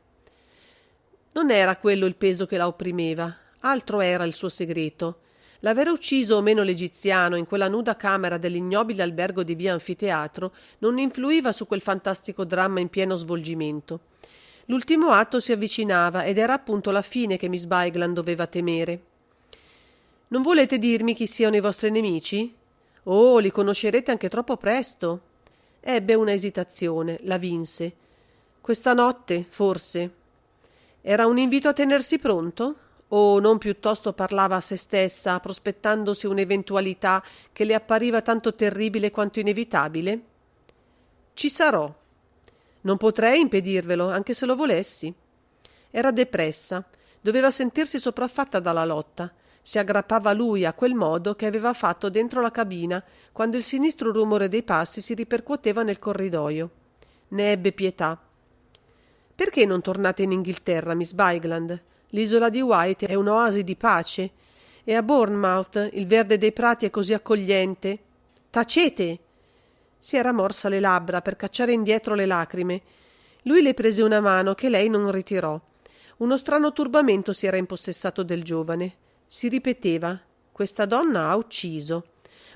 Non era quello il peso che la opprimeva. Altro era il suo segreto. L'aver ucciso o meno l'egiziano in quella nuda camera dell'ignobile albergo di via Anfiteatro non influiva su quel fantastico dramma in pieno svolgimento. L'ultimo atto si avvicinava ed era appunto la fine che Miss Bigland doveva temere. «Non volete dirmi chi siano i vostri nemici?» «Oh, li conoscerete anche troppo presto». Ebbe una esitazione, la vinse. Questa notte, forse. Era un invito a tenersi pronto? O non piuttosto parlava a se stessa, prospettandosi un'eventualità che le appariva tanto terribile quanto inevitabile? Ci sarò. Non potrei impedirvelo, anche se lo volessi. Era depressa, doveva sentirsi sopraffatta dalla lotta. Si aggrappava a lui a quel modo che aveva fatto dentro la cabina, quando il sinistro rumore dei passi si ripercuoteva nel corridoio. Ne ebbe pietà. Perché non tornate in Inghilterra, Miss Bigland? L'isola di Wight è un'oasi di pace. E a Bournemouth il verde dei prati è così accogliente. Tacete! Si era morsa le labbra per cacciare indietro le lacrime. Lui le prese una mano che lei non ritirò. Uno strano turbamento si era impossessato del giovane. Si ripeteva: questa donna ha ucciso.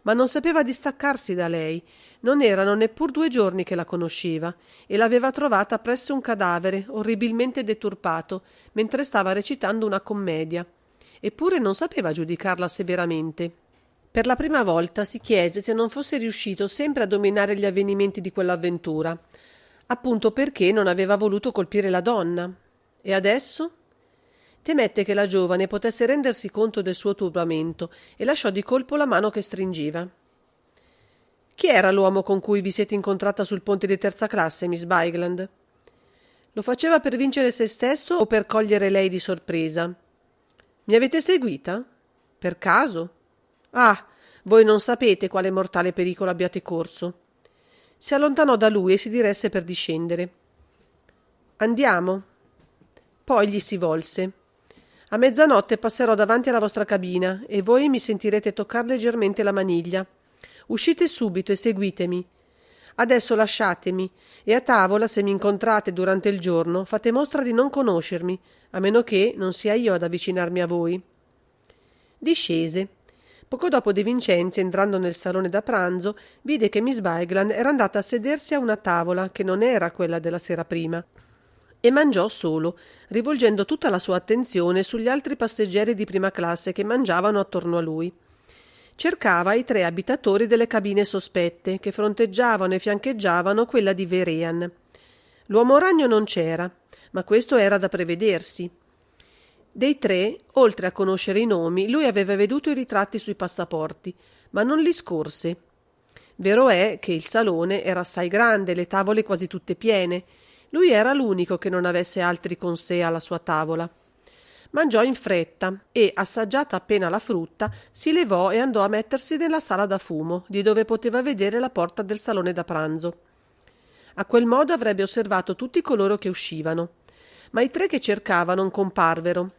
Ma non sapeva distaccarsi da lei. Non erano neppur 2 giorni che la conosceva e l'aveva trovata presso un cadavere orribilmente deturpato mentre stava recitando una commedia. Eppure non sapeva giudicarla severamente. Per la prima volta si chiese se non fosse riuscito sempre a dominare gli avvenimenti di quell'avventura, appunto perché non aveva voluto colpire la donna. E adesso? Temette che la giovane potesse rendersi conto del suo turbamento e lasciò di colpo la mano che stringeva. Chi era l'uomo con cui vi siete incontrata sul ponte di terza classe, Miss Bigland? Lo faceva per vincere se stesso o per cogliere lei di sorpresa? Mi avete seguita? Per caso? Ah, voi non sapete quale mortale pericolo abbiate corso. Si allontanò da lui e si diresse per discendere. Andiamo. Poi gli si volse. A mezzanotte passerò davanti alla vostra cabina e voi mi sentirete toccar leggermente la maniglia. Uscite subito e seguitemi. Adesso lasciatemi e a tavola, se mi incontrate durante il giorno, fate mostra di non conoscermi, a meno che non sia io ad avvicinarmi a voi. Discese. Poco dopo De Vincenzi, entrando nel salone da pranzo, vide che Miss Bigland era andata a sedersi a una tavola che non era quella della sera prima e mangiò solo, rivolgendo tutta la sua attenzione sugli altri passeggeri di prima classe che mangiavano attorno a lui. Cercava i 3 abitatori delle cabine sospette che fronteggiavano e fiancheggiavano quella di Vehrehan. L'uomo ragno non c'era, ma questo era da prevedersi. Dei 3, oltre a conoscere i nomi, lui aveva veduto i ritratti sui passaporti, ma non li scorse. Vero è che il salone era assai grande, le tavole quasi tutte piene. Lui era l'unico che non avesse altri con sé alla sua tavola. Mangiò in fretta e, assaggiata appena la frutta, si levò e andò a mettersi nella sala da fumo, di dove poteva vedere la porta del salone da pranzo. A quel modo avrebbe osservato tutti coloro che uscivano, ma i 3 che cercava non comparvero.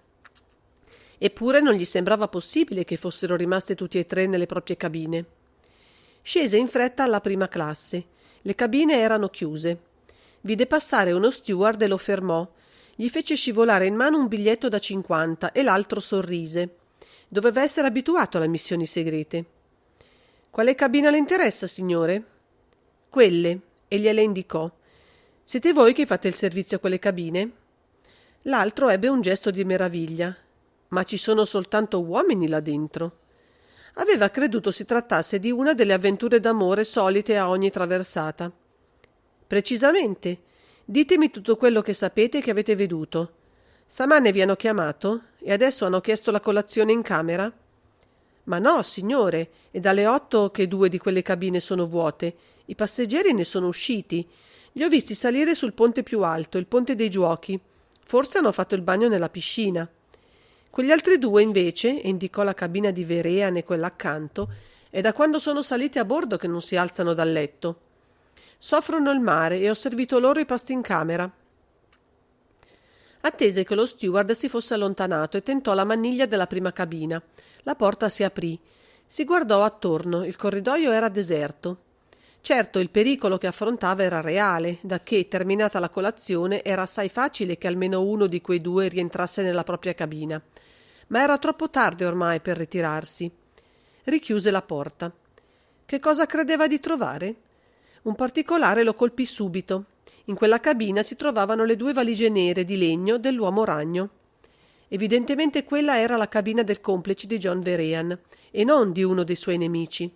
Eppure non gli sembrava possibile che fossero rimaste tutti e 3 nelle proprie cabine. Scese in fretta alla prima classe. Le cabine erano chiuse. Vide passare uno steward e lo fermò. Gli fece scivolare in mano un biglietto da 50 e l'altro sorrise. Doveva essere abituato alle missioni segrete. Quale cabina le interessa, signore? Quelle, e gliele indicò. Siete voi che fate il servizio a quelle cabine? L'altro ebbe un gesto di meraviglia. Ma ci sono soltanto uomini là dentro. Aveva creduto si trattasse di una delle avventure d'amore solite a ogni traversata. Precisamente. Ditemi tutto quello che sapete e che avete veduto. Stamane vi hanno chiamato? E adesso hanno chiesto la colazione in camera? Ma no, signore, è dalle 8 che 2 di quelle cabine sono vuote. I passeggeri ne sono usciti. Li ho visti salire sul ponte più alto, il ponte dei Giuochi. Forse hanno fatto il bagno nella piscina. Quegli altri 2, invece, e indicò la cabina di Vehrehan e quella accanto, è da quando sono saliti a bordo che non si alzano dal letto. Soffrono il mare e ho servito loro i pasti in camera. Attese che lo steward si fosse allontanato e tentò la maniglia della prima cabina. La porta si aprì. Si guardò attorno. Il corridoio era deserto. Certo, il pericolo che affrontava era reale, dacché, terminata la colazione, era assai facile che almeno uno di quei 2 rientrasse nella propria cabina. Ma era troppo tardi ormai per ritirarsi. Richiuse la porta. Che cosa credeva di trovare? Un particolare lo colpì subito. In quella cabina si trovavano le 2 valigie nere di legno dell'uomo ragno. Evidentemente quella era la cabina del complice di John Vehrehan, e non di uno dei suoi nemici.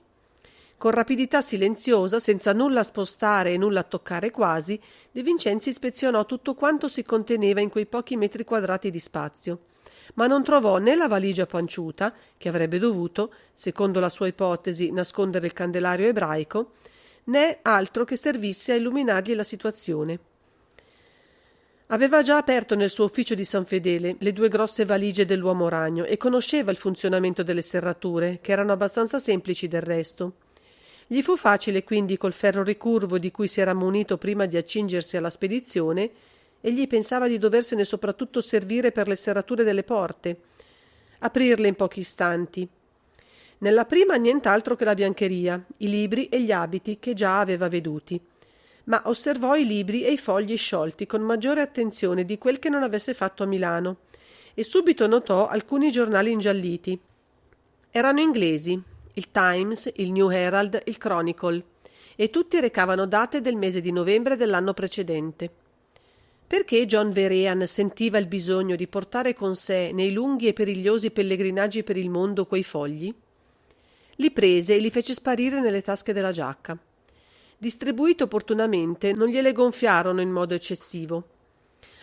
Con rapidità silenziosa, senza nulla spostare e nulla toccare quasi, De Vincenzi ispezionò tutto quanto si conteneva in quei pochi metri quadrati di spazio, ma non trovò né la valigia panciuta, che avrebbe dovuto, secondo la sua ipotesi, nascondere il candelario ebraico, né altro che servisse a illuminargli la situazione. Aveva già aperto nel suo ufficio di San Fedele le 2 grosse valigie dell'uomo ragno e conosceva il funzionamento delle serrature, che erano abbastanza semplici del resto. Gli fu facile quindi, col ferro ricurvo di cui si era munito prima di accingersi alla spedizione, egli pensava di doversene soprattutto servire per le serrature delle porte, aprirle in pochi istanti. Nella prima nient'altro che la biancheria, i libri e gli abiti che già aveva veduti, ma osservò i libri e i fogli sciolti con maggiore attenzione di quel che non avesse fatto a Milano, e subito notò alcuni giornali ingialliti. Erano inglesi, il Times, il New Herald, il Chronicle, e tutti recavano date del mese di novembre dell'anno precedente. Perché John Vehrehan sentiva il bisogno di portare con sé nei lunghi e perigliosi pellegrinaggi per il mondo quei fogli? Li prese e li fece sparire nelle tasche della giacca. Distribuiti opportunamente, non gliele gonfiarono in modo eccessivo.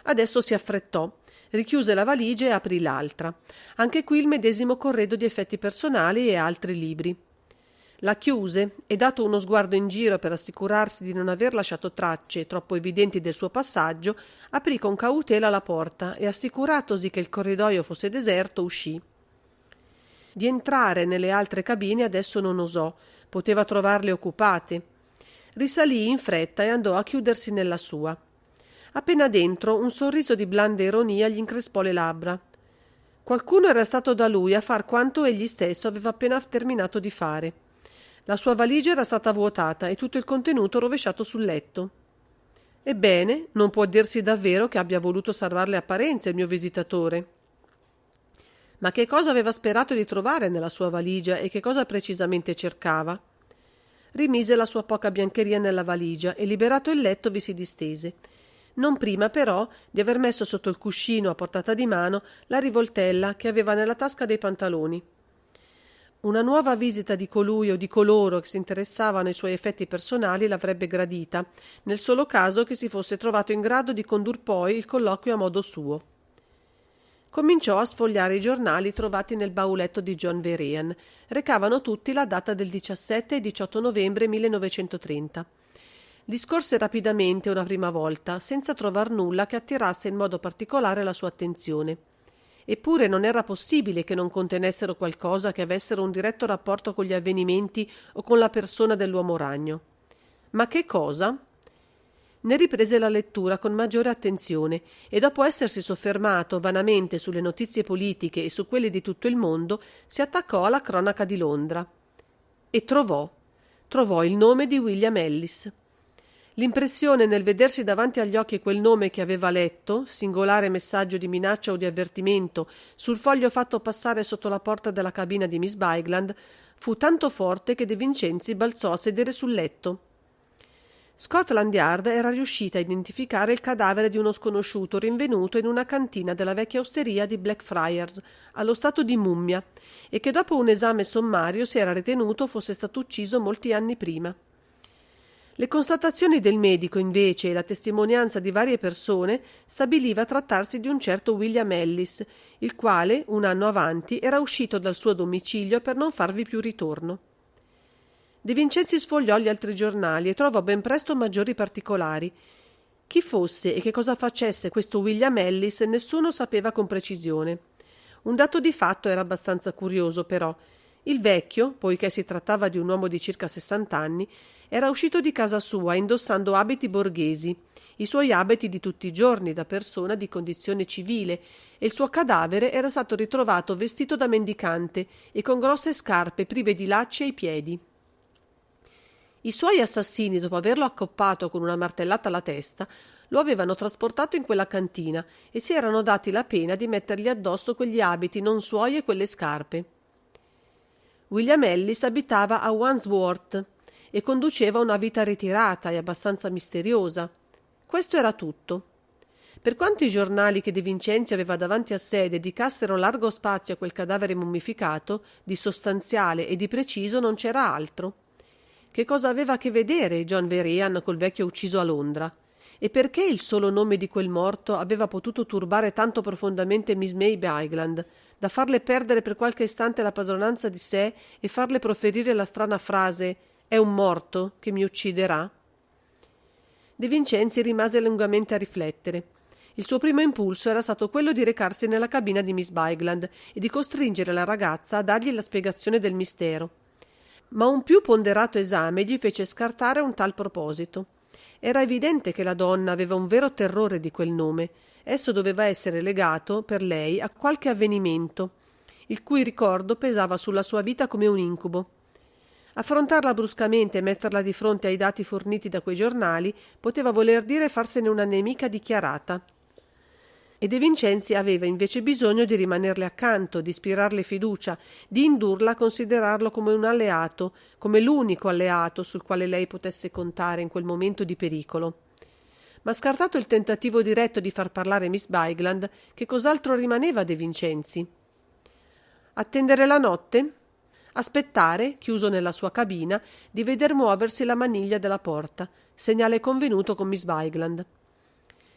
Adesso si affrettò, richiuse la valigia e aprì l'altra. Anche qui il medesimo corredo di effetti personali e altri libri. La chiuse e, dato uno sguardo in giro per assicurarsi di non aver lasciato tracce troppo evidenti del suo passaggio, aprì con cautela la porta e, assicuratosi che il corridoio fosse deserto, uscì. Di entrare nelle altre cabine adesso non osò, poteva trovarle occupate. Risalì in fretta e andò a chiudersi nella sua. Appena dentro, un sorriso di blanda ironia gli increspò le labbra. Qualcuno era stato da lui a far quanto egli stesso aveva appena terminato di fare. La sua valigia era stata vuotata e tutto il contenuto rovesciato sul letto. Ebbene, non può dirsi davvero che abbia voluto salvare le apparenze il mio visitatore. Ma che cosa aveva sperato di trovare nella sua valigia e che cosa precisamente cercava? Rimise la sua poca biancheria nella valigia e, liberato il letto, vi si distese. Non prima, però, di aver messo sotto il cuscino a portata di mano la rivoltella che aveva nella tasca dei pantaloni. Una nuova visita di colui o di coloro che si interessavano ai suoi effetti personali l'avrebbe gradita, nel solo caso che si fosse trovato in grado di condur poi il colloquio a modo suo. Cominciò a sfogliare i giornali trovati nel bauletto di John Vehrehan. Recavano tutti la data del 17 e 18 novembre 1930. Li scorse rapidamente una prima volta, senza trovar nulla che attirasse in modo particolare la sua attenzione. Eppure non era possibile che non contenessero qualcosa che avessero un diretto rapporto con gli avvenimenti o con la persona dell'uomo ragno. Ma che cosa? Ne riprese la lettura con maggiore attenzione e, dopo essersi soffermato vanamente sulle notizie politiche e su quelle di tutto il mondo, si attaccò alla cronaca di Londra e trovò il nome di William Ellis. L'impressione nel vedersi davanti agli occhi quel nome che aveva letto, singolare messaggio di minaccia o di avvertimento, sul foglio fatto passare sotto la porta della cabina di Miss Bigland, fu tanto forte che De Vincenzi balzò a sedere sul letto. Scotland Yard era riuscita a identificare il cadavere di uno sconosciuto rinvenuto in una cantina della vecchia osteria di Blackfriars, allo stato di mummia, e che dopo un esame sommario si era ritenuto fosse stato ucciso molti anni prima. Le constatazioni del medico, invece, e la testimonianza di varie persone stabiliva trattarsi di un certo William Ellis, il quale, un anno avanti, era uscito dal suo domicilio per non farvi più ritorno. De Vincenzi sfogliò gli altri giornali e trovò ben presto maggiori particolari. Chi fosse e che cosa facesse questo William Ellis nessuno sapeva con precisione. Un dato di fatto era abbastanza curioso, però. Il vecchio, poiché si trattava di un uomo di circa 60 anni, era uscito di casa sua indossando abiti borghesi, i suoi abiti di tutti i giorni da persona di condizione civile, e il suo cadavere era stato ritrovato vestito da mendicante e con grosse scarpe prive di lacci ai piedi. I suoi assassini, dopo averlo accoppato con una martellata alla testa, lo avevano trasportato in quella cantina e si erano dati la pena di mettergli addosso quegli abiti non suoi e quelle scarpe. William Ellis abitava a Wandsworth e conduceva una vita ritirata e abbastanza misteriosa. Questo era tutto. Per quanto i giornali che De Vincenzi aveva davanti a sé dedicassero largo spazio a quel cadavere mummificato, di sostanziale e di preciso non c'era altro. Che cosa aveva a che vedere John Vehrehan col vecchio ucciso a Londra? E perché il solo nome di quel morto aveva potuto turbare tanto profondamente Miss May Bigland, da farle perdere per qualche istante la padronanza di sé e farle proferire la strana frase «È un morto che mi ucciderà»? De Vincenzi rimase lungamente a riflettere. Il suo primo impulso era stato quello di recarsi nella cabina di Miss Bigland e di costringere la ragazza a dargli la spiegazione del mistero. Ma un più ponderato esame gli fece scartare un tal proposito. Era evidente che la donna aveva un vero terrore di quel nome. Esso doveva essere legato, per lei, a qualche avvenimento, il cui ricordo pesava sulla sua vita come un incubo. Affrontarla bruscamente e metterla di fronte ai dati forniti da quei giornali poteva voler dire farsene una nemica dichiarata. E De Vincenzi aveva invece bisogno di rimanerle accanto, di ispirarle fiducia, di indurla a considerarlo come un alleato, come l'unico alleato sul quale lei potesse contare in quel momento di pericolo. Ma scartato il tentativo diretto di far parlare Miss Bigland, che cos'altro rimaneva a De Vincenzi? Attendere la notte? Aspettare, chiuso nella sua cabina, di veder muoversi la maniglia della porta, segnale convenuto con Miss Bigland.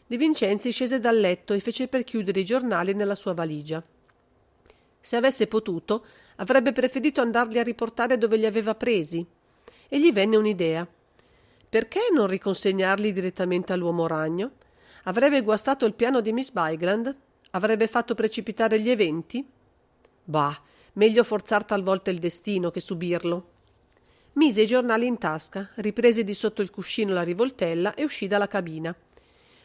De Vincenzi scese dal letto e fece per chiudere i giornali nella sua valigia. Se avesse potuto, avrebbe preferito andarli a riportare dove li aveva presi. E gli venne un'idea. Perché non riconsegnarli direttamente all'uomo ragno? Avrebbe guastato il piano di Miss Bigland? Avrebbe fatto precipitare gli eventi? Bah, meglio forzar talvolta il destino che subirlo. Mise i giornali in tasca, riprese di sotto il cuscino la rivoltella e uscì dalla cabina.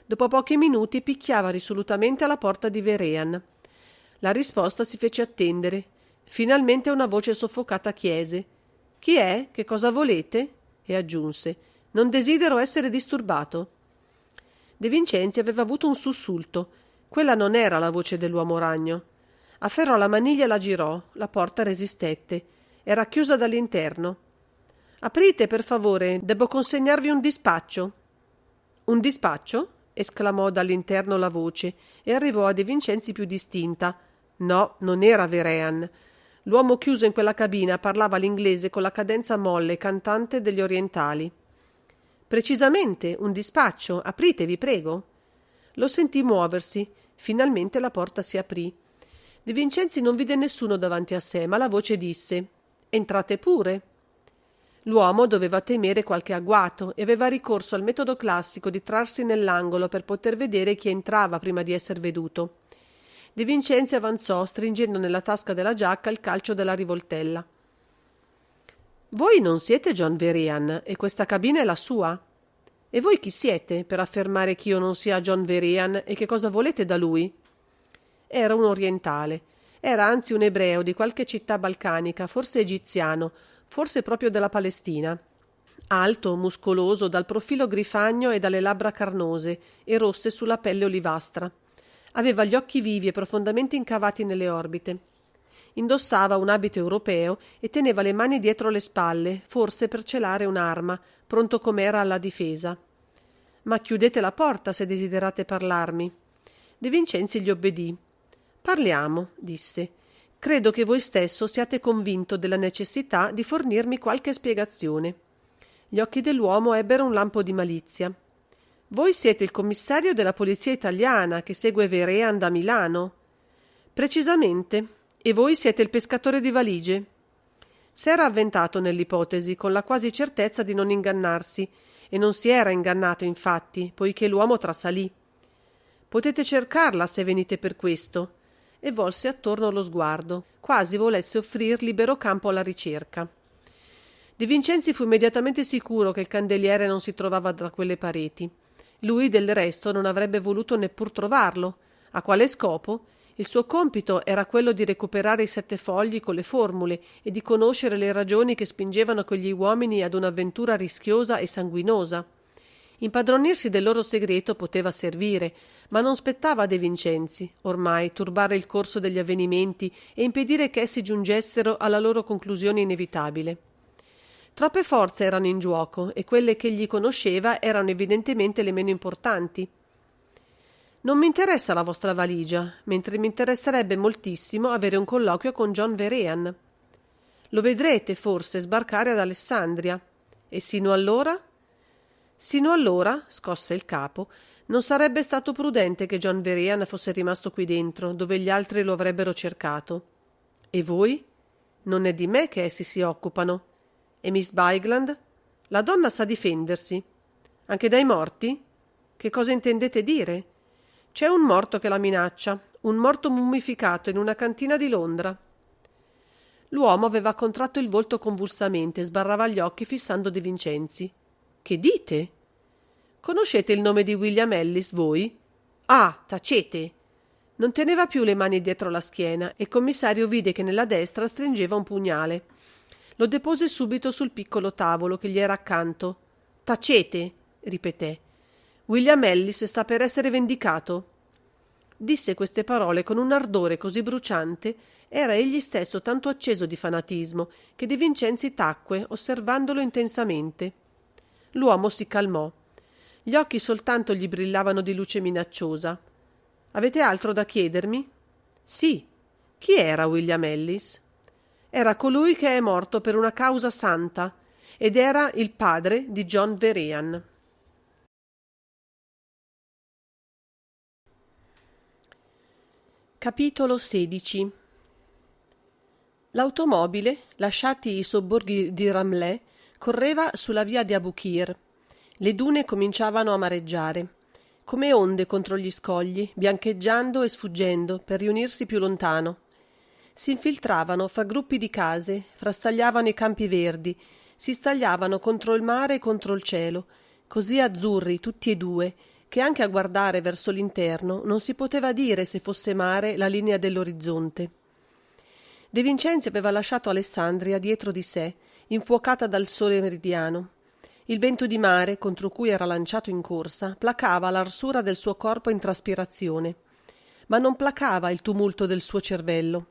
Dopo pochi minuti picchiava risolutamente alla porta di Vehrehan. La risposta si fece attendere. Finalmente una voce soffocata chiese: «Chi è? Che cosa volete?» E aggiunse: «Non desidero essere disturbato». De Vincenzi aveva avuto un sussulto. Quella non era la voce dell'uomo ragno. Afferrò la maniglia e la girò. La porta resistette. Era chiusa dall'interno. «Aprite, per favore. Debbo consegnarvi un dispaccio». «Un dispaccio?» esclamò dall'interno la voce e arrivò a De Vincenzi più distinta. No, non era Vehrehan. L'uomo chiuso in quella cabina parlava l'inglese con la cadenza molle e cantante degli orientali. «Precisamente, un dispaccio. Aprite, vi prego». Lo sentì muoversi. Finalmente la porta si aprì. De Vincenzi non vide nessuno davanti a sé, ma la voce disse: «Entrate pure». L'uomo doveva temere qualche agguato e aveva ricorso al metodo classico di trarsi nell'angolo per poter vedere chi entrava prima di esser veduto. De Vincenzi avanzò, stringendo nella tasca della giacca il calcio della rivoltella. «Voi non siete John Vehrehan e questa cabina è la sua? E voi chi siete per affermare che io non sia John Vehrehan e che cosa volete da lui?» Era un orientale. Era anzi un ebreo di qualche città balcanica, forse egiziano, forse proprio della Palestina. Alto, muscoloso, dal profilo grifagno e dalle labbra carnose e rosse sulla pelle olivastra. Aveva gli occhi vivi e profondamente incavati nelle orbite. Indossava un abito europeo e teneva le mani dietro le spalle, forse per celare un'arma, pronto com'era alla difesa. «Ma chiudete la porta se desiderate parlarmi». De Vincenzi gli obbedì. «Parliamo», disse. «Credo che voi stesso siate convinto della necessità di fornirmi qualche spiegazione». Gli occhi dell'uomo ebbero un lampo di malizia. «Voi siete il commissario della polizia italiana che segue Vehrehan da Milano?» «Precisamente. E voi siete il pescatore di valigie?» S'era avventato nell'ipotesi con la quasi certezza di non ingannarsi, e non si era ingannato infatti, poiché l'uomo trasalì. «Potete cercarla se venite per questo», e volse attorno lo sguardo, quasi volesse offrir libero campo alla ricerca. De Vincenzi fu immediatamente sicuro che il candeliere non si trovava tra quelle pareti. Lui, del resto, non avrebbe voluto neppur trovarlo. A quale scopo? Il suo compito era quello di recuperare i 7 fogli con le formule e di conoscere le ragioni che spingevano quegli uomini ad un'avventura rischiosa e sanguinosa. Impadronirsi del loro segreto poteva servire, ma non spettava a De Vincenzi, ormai, turbare il corso degli avvenimenti e impedire che essi giungessero alla loro conclusione inevitabile. Troppe forze erano in giuoco e quelle che egli conosceva erano evidentemente le meno importanti. «Non mi interessa la vostra valigia, mentre mi interesserebbe moltissimo avere un colloquio con John Vehrehan. Lo vedrete, forse, sbarcare ad Alessandria. E sino allora? Sino allora, scosse il capo, non sarebbe stato prudente che John Veraean fosse rimasto qui dentro, dove gli altri lo avrebbero cercato. E voi? Non è di me che essi si occupano. E Miss Bigland? La donna sa difendersi. Anche dai morti? Che cosa intendete dire? C'è un morto che la minaccia, un morto mummificato in una cantina di Londra. L'uomo aveva contratto il volto convulsamente e sbarrava gli occhi fissando De Vincenzi. Che dite? Conoscete il nome di William Ellis, voi? Ah, tacete! Non teneva più le mani dietro la schiena e il commissario vide che nella destra stringeva un pugnale. Lo depose subito sul piccolo tavolo che gli era accanto. Tacete! Ripeté. William Ellis sta per essere vendicato. Disse queste parole con un ardore così bruciante, era egli stesso tanto acceso di fanatismo, che De Vincenzi tacque, osservandolo intensamente. L'uomo si calmò. Gli occhi soltanto gli brillavano di luce minacciosa. Avete altro da chiedermi? Sì. Chi era William Ellis? Era colui che è morto per una causa santa, ed era il padre di John Veraean. Capitolo 16. L'automobile, lasciati i sobborghi di Ramleh, correva sulla via di Abukir. Le dune cominciavano a mareggiare, come onde contro gli scogli, biancheggiando e sfuggendo per riunirsi più lontano. Si infiltravano fra gruppi di case, frastagliavano i campi verdi, si stagliavano contro il mare e contro il cielo, così azzurri tutti e due, che anche a guardare verso l'interno non si poteva dire se fosse mare la linea dell'orizzonte. De Vincenzi aveva lasciato Alessandria dietro di sé, infuocata dal sole meridiano. Il vento di mare, contro cui era lanciato in corsa, placava l'arsura del suo corpo in traspirazione, ma non placava il tumulto del suo cervello.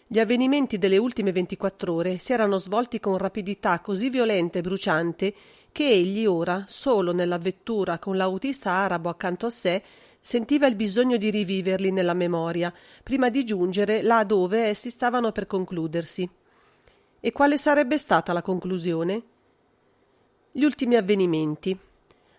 Gli avvenimenti delle ultime 24 ore si erano svolti con rapidità così violenta e bruciante che egli ora, solo nella vettura con l'autista arabo accanto a sé, sentiva il bisogno di riviverli nella memoria, prima di giungere là dove essi stavano per concludersi. E quale sarebbe stata la conclusione? Gli ultimi avvenimenti.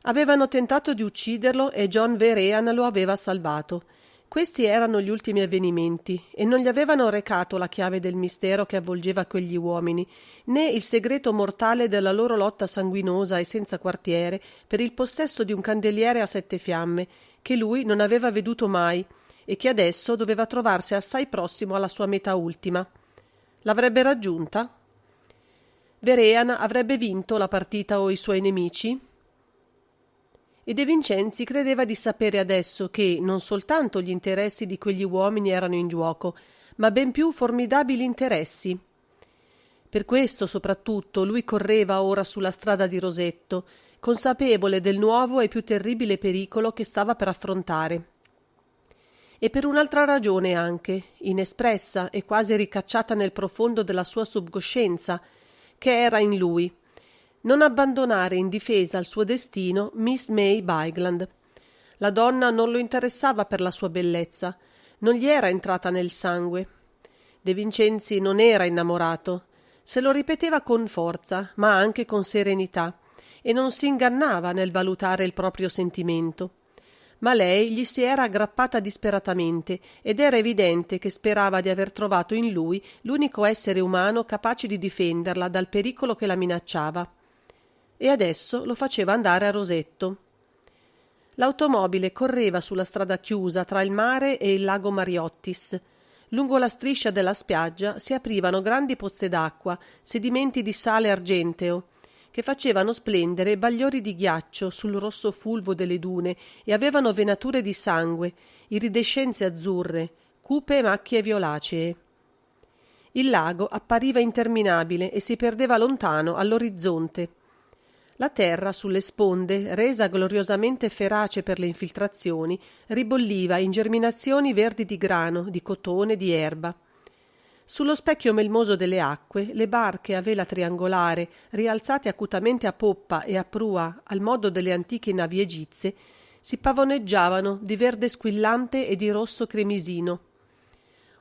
Avevano tentato di ucciderlo e John Veraean lo aveva salvato. Questi erano gli ultimi avvenimenti e non gli avevano recato la chiave del mistero che avvolgeva quegli uomini, né il segreto mortale della loro lotta sanguinosa e senza quartiere per il possesso di un candeliere a 7 fiamme, che lui non aveva veduto mai e che adesso doveva trovarsi assai prossimo alla sua meta ultima. L'avrebbe raggiunta? Veraean avrebbe vinto la partita o i suoi nemici? E De Vincenzi credeva di sapere adesso che non soltanto gli interessi di quegli uomini erano in giuoco, ma ben più formidabili interessi. Per questo, soprattutto, lui correva ora sulla strada di Rosetto, consapevole del nuovo e più terribile pericolo che stava per affrontare. E per un'altra ragione anche, inespressa e quasi ricacciata nel profondo della sua subcoscienza, che era in lui: non abbandonare in difesa al suo destino Miss May Bigland. La donna non lo interessava per la sua bellezza, non gli era entrata nel sangue. De Vincenzi non era innamorato, se lo ripeteva con forza, ma anche con serenità, e non si ingannava nel valutare il proprio sentimento. Ma lei gli si era aggrappata disperatamente ed era evidente che sperava di aver trovato in lui l'unico essere umano capace di difenderla dal pericolo che la minacciava. E adesso lo faceva andare a Rosetto. L'automobile correva sulla strada chiusa tra il mare e il lago Mariottis. Lungo la striscia della spiaggia si aprivano grandi pozze d'acqua, sedimenti di sale argenteo, che facevano splendere bagliori di ghiaccio sul rosso fulvo delle dune e avevano venature di sangue, iridescenze azzurre, cupe macchie violacee. Il lago appariva interminabile e si perdeva lontano all'orizzonte. La terra sulle sponde, resa gloriosamente ferace per le infiltrazioni, ribolliva in germinazioni verdi di grano, di cotone, di erba. Sullo specchio melmoso delle acque, le barche a vela triangolare, rialzate acutamente a poppa e a prua al modo delle antiche navi egizie, si pavoneggiavano di verde squillante e di rosso cremisino.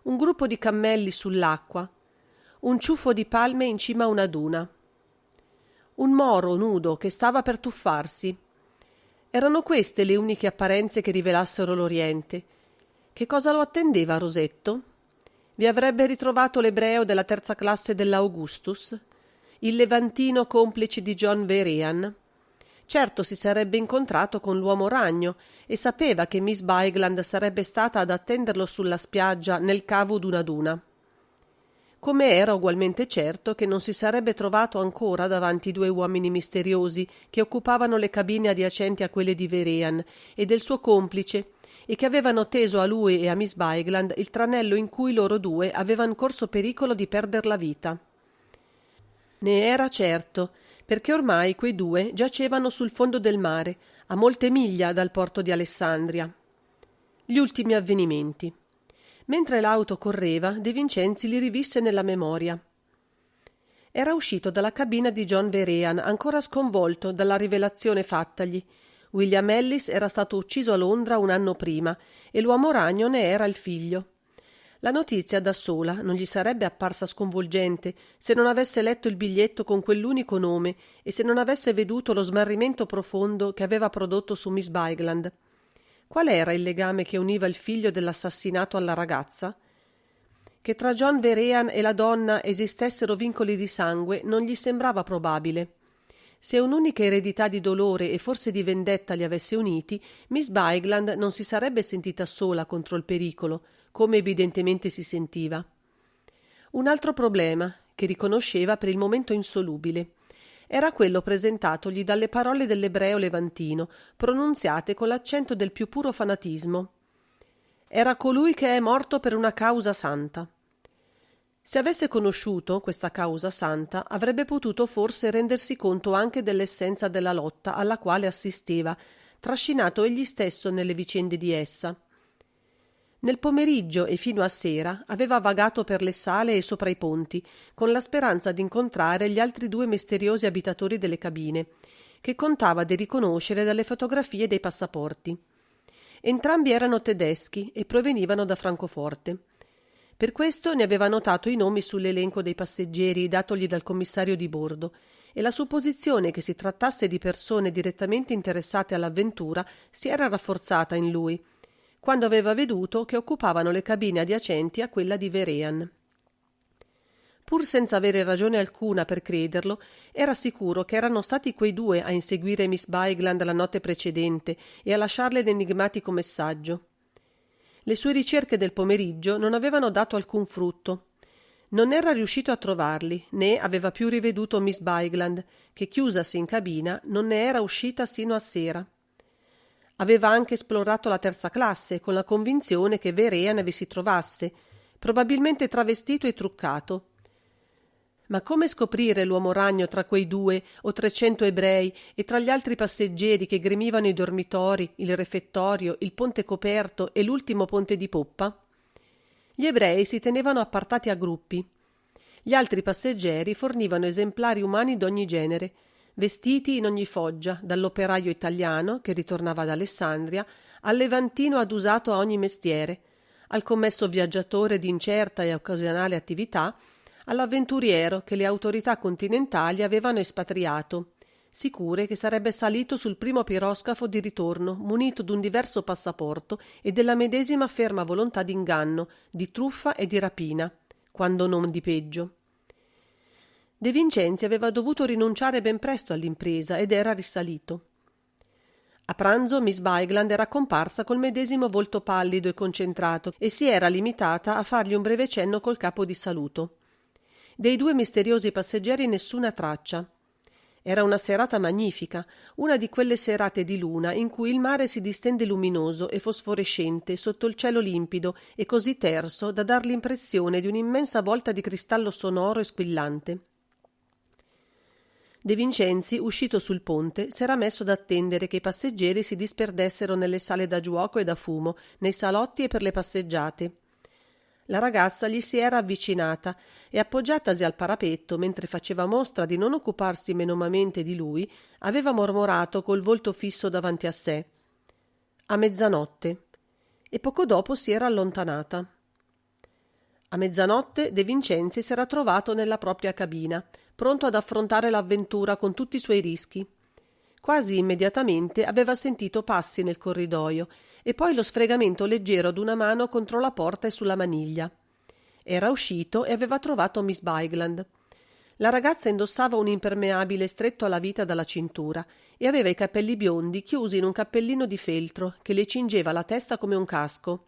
Un gruppo di cammelli sull'acqua, un ciuffo di palme in cima a una duna. un moro nudo che stava per tuffarsi. Erano queste le uniche apparenze che rivelassero l'Oriente. Che cosa lo attendeva a Rosetto? Vi avrebbe ritrovato l'ebreo della terza classe dell'Augustus? Il levantino complice di John Vehrehan? Certo si sarebbe incontrato con l'uomo ragno e sapeva che Miss Bygland sarebbe stata ad attenderlo sulla spiaggia nel cavo d'una duna. Come era ugualmente certo che non si sarebbe trovato ancora davanti due uomini misteriosi che occupavano le cabine adiacenti a quelle di Vehrehan e del suo complice e che avevano teso a lui e a Miss Bygland il tranello in cui loro due avevano corso pericolo di perder la vita. Ne era certo, perché ormai quei due giacevano sul fondo del mare, a molte miglia dal porto di Alessandria. Gli ultimi avvenimenti. Mentre l'auto correva, De Vincenzi li rivisse nella memoria. Era uscito dalla cabina di John Vehrehan, ancora sconvolto dalla rivelazione fattagli. William Ellis era stato ucciso a Londra un anno prima e l'uomo ragno ne era il figlio. La notizia da sola non gli sarebbe apparsa sconvolgente se non avesse letto il biglietto con quell'unico nome e se non avesse veduto lo smarrimento profondo che aveva prodotto su Miss Bygland. Qual era il legame che univa il figlio dell'assassinato alla ragazza? Che tra John Vehrehan e la donna esistessero vincoli di sangue non gli sembrava probabile. Se un'unica eredità di dolore e forse di vendetta li avesse uniti, Miss Bygland non si sarebbe sentita sola contro il pericolo, come evidentemente si sentiva. Un altro problema, che riconosceva per il momento insolubile, era quello presentatogli dalle parole dell'ebreo levantino, pronunziate con l'accento del più puro fanatismo. Era colui che è morto per una causa santa. Se avesse conosciuto questa causa santa, avrebbe potuto forse rendersi conto anche dell'essenza della lotta alla quale assisteva, trascinato egli stesso nelle vicende di essa. Nel pomeriggio e fino a sera aveva vagato per le sale e sopra i ponti, con la speranza di incontrare gli altri due misteriosi abitatori delle cabine, che contava di riconoscere dalle fotografie dei passaporti. Entrambi erano tedeschi e provenivano da Francoforte. Per questo ne aveva notato i nomi sull'elenco dei passeggeri datogli dal commissario di bordo, e la supposizione che si trattasse di persone direttamente interessate all'avventura si era rafforzata in lui, quando aveva veduto che occupavano le cabine adiacenti a quella di Vehrehan. Pur senza avere ragione alcuna per crederlo, era sicuro che erano stati quei due a inseguire Miss Bygland la notte precedente e a lasciarle l'enigmatico messaggio. Le sue ricerche del pomeriggio non avevano dato alcun frutto. Non era riuscito a trovarli, né aveva più riveduto Miss Bygland, che chiusasi in cabina non ne era uscita sino a sera. Aveva anche esplorato la terza classe, con la convinzione che Vehrehan vi si trovasse, probabilmente travestito e truccato. Ma come scoprire l'uomo ragno tra quei 2 o 300 ebrei e tra gli altri passeggeri che gremivano i dormitori, il refettorio, il ponte coperto e l'ultimo ponte di poppa? Gli ebrei si tenevano appartati a gruppi. Gli altri passeggeri fornivano esemplari umani d'ogni genere, vestiti in ogni foggia, dall'operaio italiano, che ritornava ad Alessandria, al levantino adusato a ogni mestiere, al commesso viaggiatore di incerta e occasionale attività, all'avventuriero che le autorità continentali avevano espatriato, sicure che sarebbe salito sul primo piroscafo di ritorno, munito d'un diverso passaporto e della medesima ferma volontà d'inganno, di truffa e di rapina, quando non di peggio. De Vincenzi aveva dovuto rinunciare ben presto all'impresa ed era risalito. A pranzo Miss Bygland era comparsa col medesimo volto pallido e concentrato e si era limitata a fargli un breve cenno col capo di saluto. Dei 2 misteriosi passeggeri nessuna traccia. Era una serata magnifica, una di quelle serate di luna in cui il mare si distende luminoso e fosforescente sotto il cielo limpido e così terso da dar l'impressione di un'immensa volta di cristallo sonoro e squillante. De Vincenzi, uscito sul ponte, s'era messo ad attendere che i passeggeri si disperdessero nelle sale da giuoco e da fumo, nei salotti e per le passeggiate. La ragazza gli si era avvicinata e, appoggiatasi al parapetto mentre faceva mostra di non occuparsi menomamente di lui, aveva mormorato col volto fisso davanti a sé: «A mezzanotte», e poco dopo si era allontanata. A mezzanotte De Vincenzi s'era trovato nella propria cabina, pronto ad affrontare l'avventura con tutti i suoi rischi. Quasi immediatamente aveva sentito passi nel corridoio e poi lo sfregamento leggero d'una mano contro la porta e sulla maniglia. Era uscito e aveva trovato Miss Bigland. La ragazza indossava un impermeabile stretto alla vita dalla cintura e aveva i capelli biondi chiusi in un cappellino di feltro che le cingeva la testa come un casco.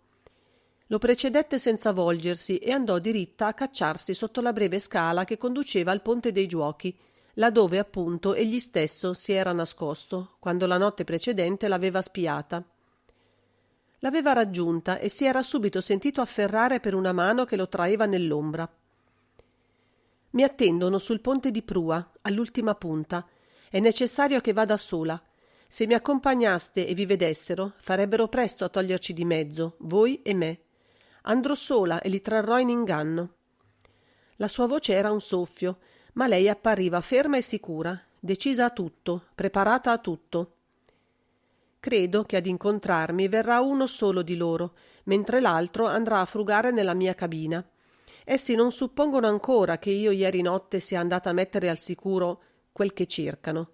Lo precedette senza volgersi e andò diritta a cacciarsi sotto la breve scala che conduceva al Ponte dei Giuochi, laddove appunto egli stesso si era nascosto, quando la notte precedente l'aveva spiata. L'aveva raggiunta e si era subito sentito afferrare per una mano che lo traeva nell'ombra. «Mi attendono sul ponte di prua, all'ultima punta. È necessario che vada sola. Se mi accompagnaste e vi vedessero, farebbero presto a toglierci di mezzo, voi e me. Andrò sola e li trarrò in inganno». La sua voce era un soffio, ma lei appariva ferma e sicura, decisa a tutto, preparata a tutto. «Credo che ad incontrarmi verrà uno solo di loro, mentre l'altro andrà a frugare nella mia cabina. Essi non suppongono ancora che io ieri notte sia andata a mettere al sicuro quel che cercano.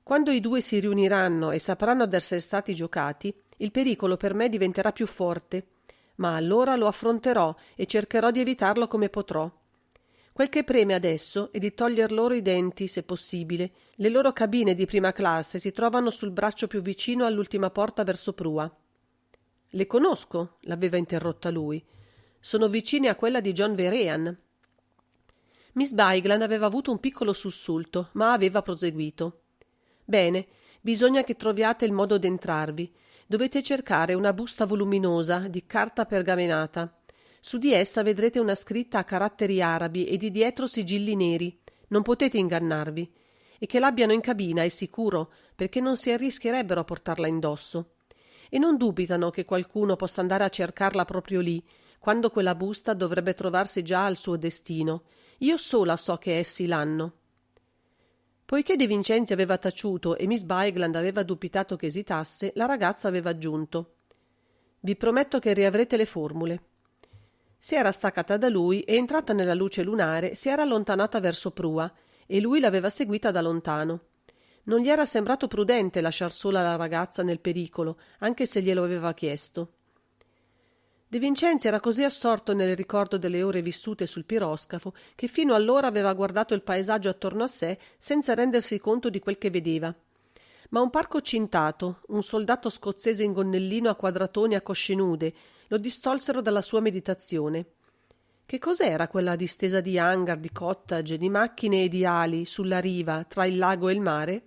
Quando i due si riuniranno e sapranno d'essere stati giocati, il pericolo per me diventerà più forte, ma allora lo affronterò e cercherò di evitarlo come potrò. Quel che preme adesso è di toglier loro i denti, se possibile. Le loro cabine di prima classe si trovano sul braccio più vicino all'ultima porta verso prua». «Le conosco», l'aveva interrotta lui. «Sono vicine a quella di John Veraean». Miss Bigland aveva avuto un piccolo sussulto, ma aveva proseguito. «Bene, bisogna che troviate il modo d'entrarvi. Dovete cercare una busta voluminosa di carta pergamenata. Su di essa vedrete una scritta a caratteri arabi e di dietro sigilli neri. Non potete ingannarvi. E che l'abbiano in cabina è sicuro, perché non si arrischierebbero a portarla indosso. E non dubitano che qualcuno possa andare a cercarla proprio lì, quando quella busta dovrebbe trovarsi già al suo destino. Io sola so che essi l'hanno». Poiché De Vincenzi aveva taciuto e Miss Bigland aveva dubitato che esitasse, la ragazza aveva aggiunto: «Vi prometto che riavrete le formule». Si era staccata da lui e, entrata nella luce lunare, si era allontanata verso prua e lui l'aveva seguita da lontano. Non gli era sembrato prudente lasciar sola la ragazza nel pericolo, anche se glielo aveva chiesto. De Vincenzi era così assorto nel ricordo delle ore vissute sul piroscafo che fino allora aveva guardato il paesaggio attorno a sé senza rendersi conto di quel che vedeva. Ma un parco cintato, un soldato scozzese in gonnellino a quadratoni a cosce nude, lo distolsero dalla sua meditazione. Che cos'era quella distesa di hangar, di cottage, di macchine e di ali sulla riva, tra il lago e il mare?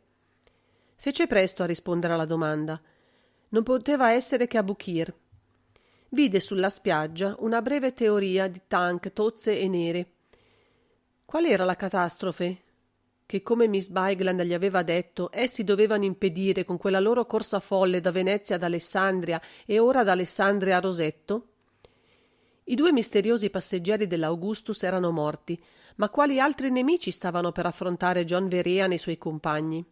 Fece presto a rispondere alla domanda. Non poteva essere che Abukir. Vide sulla spiaggia una breve teoria di tank tozze e nere. Qual era la catastrofe? Che, come Miss Bigland gli aveva detto, essi dovevano impedire con quella loro corsa folle da Venezia ad Alessandria e ora da Alessandria a Rosetto? I due misteriosi passeggeri dell'Augustus erano morti, ma quali altri nemici stavano per affrontare John Veraean e i suoi compagni?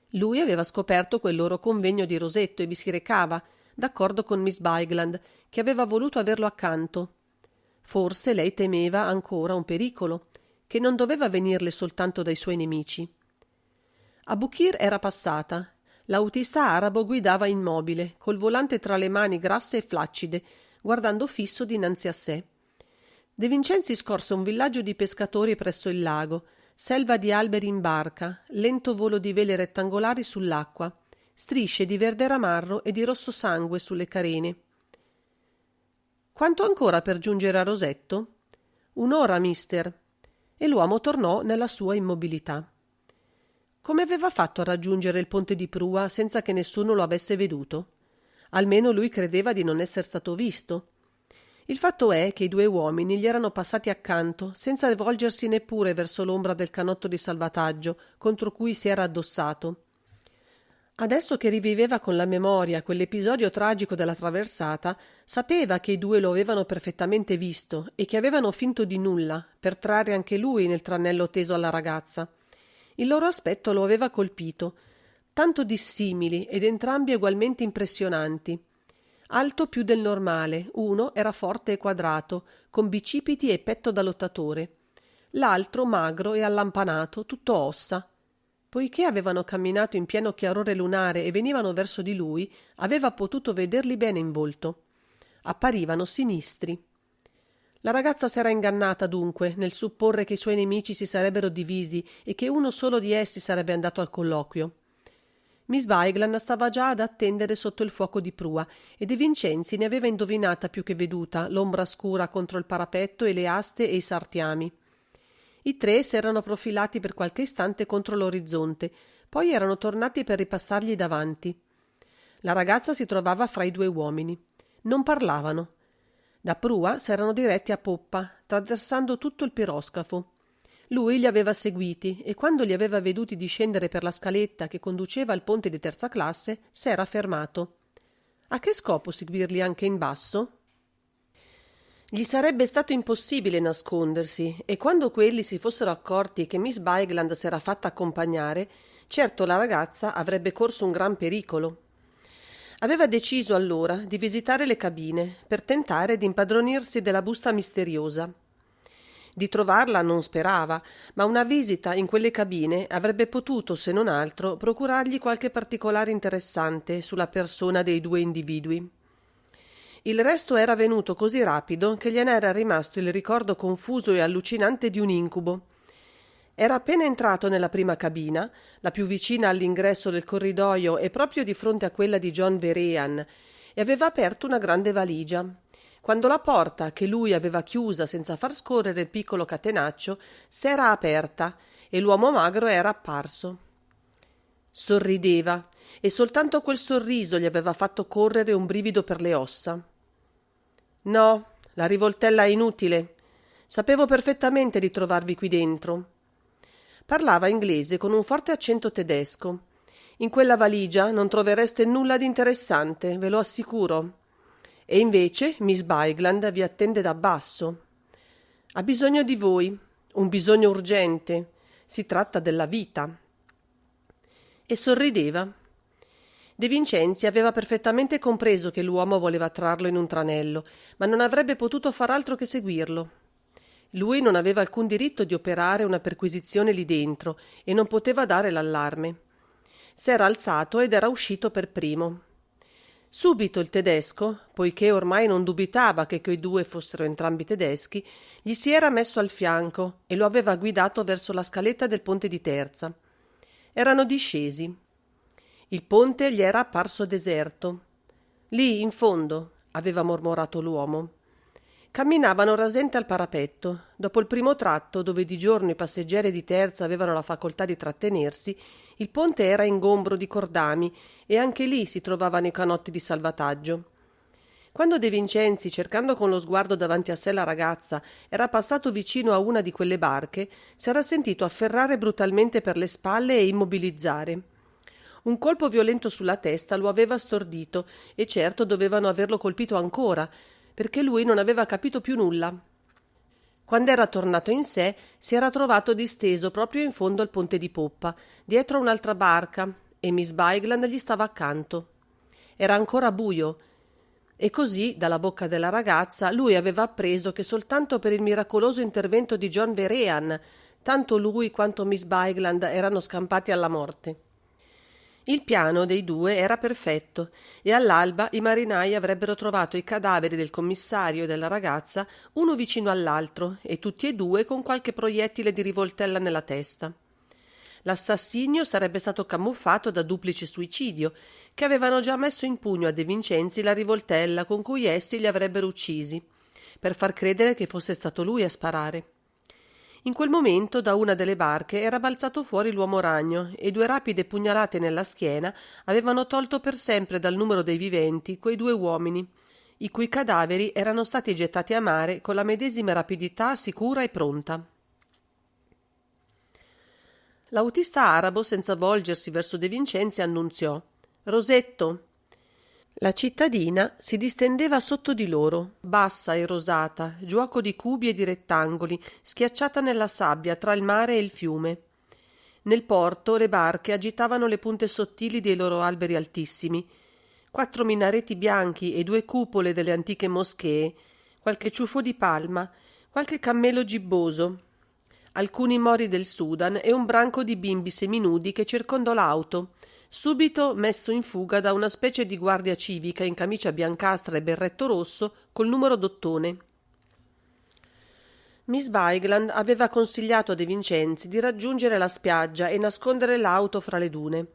Lui aveva scoperto quel loro convegno di Rosetto e vi si recava, d'accordo con Miss Bigland, che aveva voluto averlo accanto. Forse lei temeva ancora un pericolo, che non doveva venirle soltanto dai suoi nemici. Abukir era passata. L'autista arabo guidava immobile, col volante tra le mani grasse e flaccide, guardando fisso dinanzi a sé. De Vincenzi scorse un villaggio di pescatori presso il lago, selva di alberi in barca, lento volo di vele rettangolari sull'acqua, strisce di verde ramarro e di rosso sangue sulle carene. «Quanto ancora per giungere a Rosetto?» «Un'ora, mister». E l'uomo tornò nella sua immobilità. Come aveva fatto a raggiungere il ponte di prua senza che nessuno lo avesse veduto? Almeno lui credeva di non esser stato visto. Il fatto è che i due uomini gli erano passati accanto, senza volgersi neppure verso l'ombra del canotto di salvataggio contro cui si era addossato. Adesso che riviveva con la memoria quell'episodio tragico della traversata, sapeva che i due lo avevano perfettamente visto e che avevano finto di nulla per trarre anche lui nel tranello teso alla ragazza. Il loro aspetto lo aveva colpito, tanto dissimili ed entrambi ugualmente impressionanti. Alto più del normale, uno era forte e quadrato, con bicipiti e petto da lottatore. L'altro magro e allampanato, tutto ossa. Poiché avevano camminato in pieno chiarore lunare e venivano verso di lui, aveva potuto vederli bene in volto. Apparivano sinistri. La ragazza s'era ingannata dunque nel supporre che i suoi nemici si sarebbero divisi e che uno solo di essi sarebbe andato al colloquio. Miss Bigland stava già ad attendere sotto il fuoco di prua e De Vincenzi ne aveva indovinata più che veduta l'ombra scura contro il parapetto e le aste e i sartiami. I tre s'erano profilati per qualche istante contro l'orizzonte, poi erano tornati per ripassargli davanti. La ragazza si trovava fra i due uomini. Non parlavano. Da prua s'erano diretti a poppa, traversando tutto il piroscafo. Lui li aveva seguiti e quando li aveva veduti discendere per la scaletta che conduceva al ponte di terza classe, s'era fermato. A che scopo seguirli anche in basso? Gli sarebbe stato impossibile nascondersi e quando quelli si fossero accorti che Miss Bigland s'era fatta accompagnare, certo la ragazza avrebbe corso un gran pericolo. Aveva deciso allora di visitare le cabine per tentare di impadronirsi della busta misteriosa. Di trovarla non sperava, ma una visita in quelle cabine avrebbe potuto, se non altro, procurargli qualche particolare interessante sulla persona dei due individui. Il resto era venuto così rapido che gliene era rimasto il ricordo confuso e allucinante di un incubo. Era appena entrato nella prima cabina, la più vicina all'ingresso del corridoio e proprio di fronte a quella di John Vehrehan, e aveva aperto una grande valigia. Quando la porta, che lui aveva chiusa senza far scorrere il piccolo catenaccio, s'era aperta e l'uomo magro era apparso. Sorrideva e soltanto quel sorriso gli aveva fatto correre un brivido per le ossa. No, la rivoltella è inutile. Sapevo perfettamente di trovarvi qui dentro. Parlava inglese con un forte accento tedesco. In quella valigia non trovereste nulla di interessante, ve lo assicuro. E invece Miss Bigland vi attende da basso. Ha bisogno di voi, un bisogno urgente. Si tratta della vita. E sorrideva. De Vincenzi aveva perfettamente compreso che l'uomo voleva trarlo in un tranello, ma non avrebbe potuto far altro che seguirlo. Lui non aveva alcun diritto di operare una perquisizione lì dentro e non poteva dare l'allarme. S'era alzato ed era uscito per primo. Subito il tedesco, poiché ormai non dubitava che quei due fossero entrambi tedeschi, gli si era messo al fianco e lo aveva guidato verso la scaletta del ponte di terza. Erano discesi. Il ponte gli era apparso deserto. Lì, in fondo, aveva mormorato l'uomo. Camminavano rasente al parapetto. Dopo il primo tratto, dove di giorno i passeggeri di terza avevano la facoltà di trattenersi, il ponte era ingombro di cordami e anche lì si trovavano i canotti di salvataggio. Quando De Vincenzi, cercando con lo sguardo davanti a sé la ragazza, era passato vicino a una di quelle barche, si era sentito afferrare brutalmente per le spalle e immobilizzare. Un colpo violento sulla testa lo aveva stordito e certo dovevano averlo colpito ancora, perché lui non aveva capito più nulla. Quando era tornato in sé, si era trovato disteso proprio in fondo al ponte di poppa, dietro un'altra barca, e Miss Bigland gli stava accanto. Era ancora buio, e così, dalla bocca della ragazza, lui aveva appreso che soltanto per il miracoloso intervento di John Vehrehan, tanto lui quanto Miss Bigland erano scampati alla morte. Il piano dei due era perfetto e all'alba i marinai avrebbero trovato i cadaveri del commissario e della ragazza uno vicino all'altro e tutti e due con qualche proiettile di rivoltella nella testa. L'assassinio sarebbe stato camuffato da duplice suicidio, che avevano già messo in pugno a De Vincenzi la rivoltella con cui essi li avrebbero uccisi, per far credere che fosse stato lui a sparare. In quel momento da una delle barche era balzato fuori l'uomo ragno e due rapide pugnalate nella schiena avevano tolto per sempre dal numero dei viventi quei due uomini, i cui cadaveri erano stati gettati a mare con la medesima rapidità sicura e pronta. L'autista arabo, senza volgersi verso De Vincenzi, annunziò: «Rosetto!» La cittadina si distendeva sotto di loro, bassa e rosata, giuoco di cubi e di rettangoli, schiacciata nella sabbia tra il mare e il fiume. Nel porto le barche agitavano le punte sottili dei loro alberi altissimi. 4 minareti bianchi e 2 cupole delle antiche moschee, qualche ciuffo di palma, qualche cammello gibboso, alcuni mori del Sudan e un branco di bimbi seminudi che circondò l'auto, subito messo in fuga da una specie di guardia civica in camicia biancastra e berretto rosso col numero d'ottone. Miss Bigland aveva consigliato a De Vincenzi di raggiungere la spiaggia e nascondere l'auto fra le dune.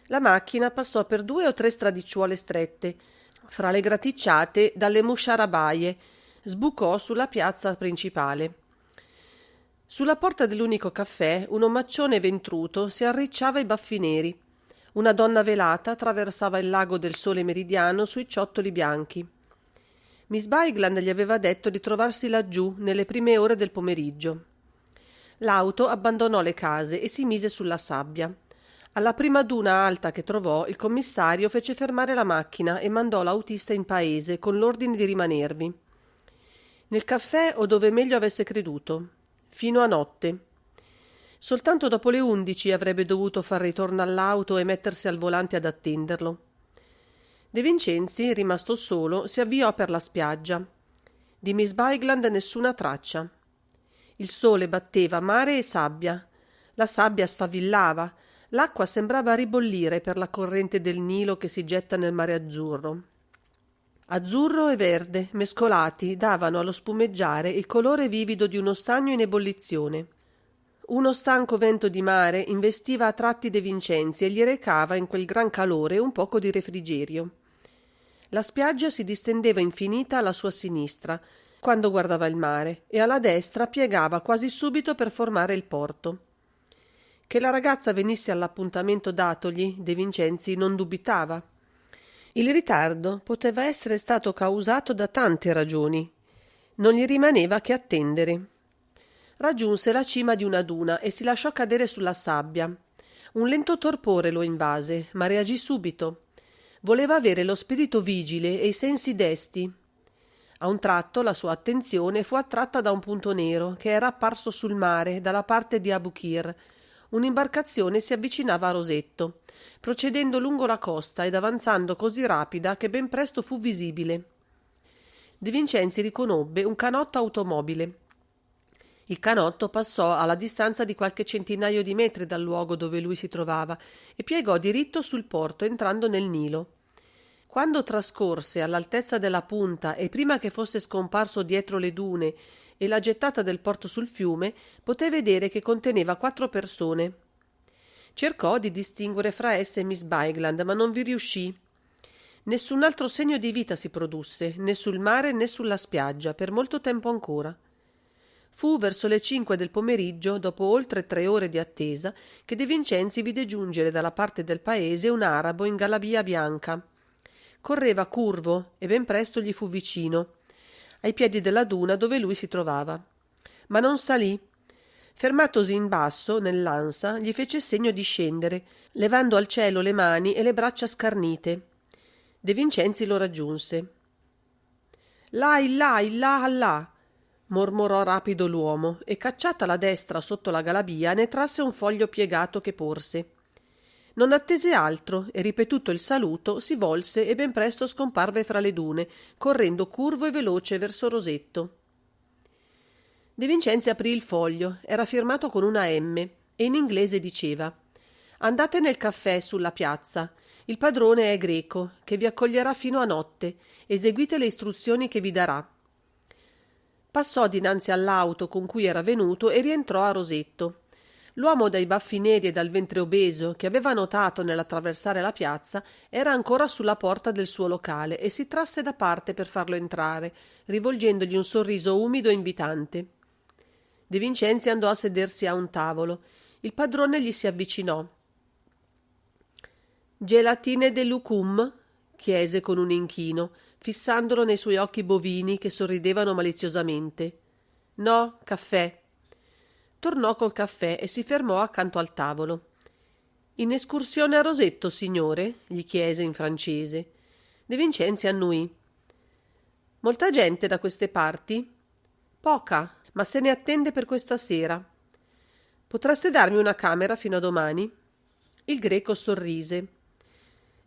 La macchina passò per 2 o 3 stradicciuole strette, fra le graticciate dalle musciarabaie, sbucò sulla piazza principale. Sulla porta dell'unico caffè un omaccione ventruto si arricciava i baffi neri. Una donna velata attraversava il lago del sole meridiano sui ciottoli bianchi. Miss Bigland gli aveva detto di trovarsi laggiù nelle prime ore del pomeriggio. L'auto abbandonò le case e si mise sulla sabbia. Alla prima duna alta che trovò, il commissario fece fermare la macchina e mandò l'autista in paese con l'ordine di rimanervi. Nel caffè o dove meglio avesse creduto, fino a notte. Soltanto dopo le 11 avrebbe dovuto far ritorno all'auto e mettersi al volante ad attenderlo. De Vincenzi, rimasto solo, si avviò per la spiaggia. Di Miss Bigland nessuna traccia. Il sole batteva mare e sabbia. La sabbia sfavillava. L'acqua sembrava ribollire per la corrente del Nilo che si getta nel mare azzurro. Azzurro e verde, mescolati, davano allo spumeggiare il colore vivido di uno stagno in ebollizione. Uno stanco vento di mare investiva a tratti De Vincenzi e gli recava in quel gran calore un poco di refrigerio. La spiaggia si distendeva infinita alla sua sinistra, quando guardava il mare, e alla destra piegava quasi subito per formare il porto. Che la ragazza venisse all'appuntamento datogli, De Vincenzi non dubitava. Il ritardo poteva essere stato causato da tante ragioni. Non gli rimaneva che attendere. Raggiunse la cima di una duna e si lasciò cadere sulla sabbia. Un lento torpore lo invase, ma reagì subito. Voleva avere lo spirito vigile e i sensi desti. A un tratto la sua attenzione fu attratta da un punto nero che era apparso sul mare dalla parte di Abukir. Un'imbarcazione si avvicinava a Rosetto, procedendo lungo la costa ed avanzando così rapida che ben presto fu visibile. De Vincenzi riconobbe un canotto automobile. Il canotto passò alla distanza di qualche centinaio di metri dal luogo dove lui si trovava e piegò diritto sul porto entrando nel Nilo. Quando trascorse all'altezza della punta e prima che fosse scomparso dietro le dune e la gettata del porto sul fiume, poté vedere che conteneva 4 persone. Cercò di distinguere fra esse Miss Bigland, ma non vi riuscì. Nessun altro segno di vita si produsse, né sul mare né sulla spiaggia, per molto tempo ancora. Fu verso le 5 del pomeriggio, dopo oltre 3 ore di attesa, che De Vincenzi vide giungere dalla parte del paese un arabo in galabia bianca. Correva curvo e ben presto gli fu vicino, ai piedi della duna dove lui si trovava. Ma non salì. Fermatosi in basso, nell'ansa, gli fece segno di scendere, levando al cielo le mani e le braccia scarnite. De Vincenzi lo raggiunse. «Là, là!» mormorò rapido l'uomo e, cacciata la destra sotto la galabia, ne trasse un foglio piegato che porse. Non attese altro e, ripetuto il saluto, si volse e ben presto scomparve fra le dune, correndo curvo e veloce verso Rosetto. De Vincenzi aprì il foglio, era firmato con una M e in inglese diceva: «Andate nel caffè sulla piazza. Il padrone è greco, che vi accoglierà fino a notte. Eseguite le istruzioni che vi darà». Passò dinanzi all'auto con cui era venuto e rientrò a Rosetto. L'uomo dai baffi neri e dal ventre obeso, che aveva notato nell'attraversare la piazza, era ancora sulla porta del suo locale e si trasse da parte per farlo entrare, rivolgendogli un sorriso umido e invitante. De Vincenzi andò a sedersi a un tavolo. Il padrone gli si avvicinò. «Gelatine de lucum?» chiese con un inchino, fissandolo nei suoi occhi bovini che sorridevano maliziosamente. «No, caffè». Tornò col caffè e si fermò accanto al tavolo. «In escursione a Rosetto, signore?» gli chiese in francese. De Vincenzi annuì. «Molta gente da queste parti?» «Poca, ma se ne attende per questa sera». «Potreste darmi una camera fino a domani?» Il greco sorrise.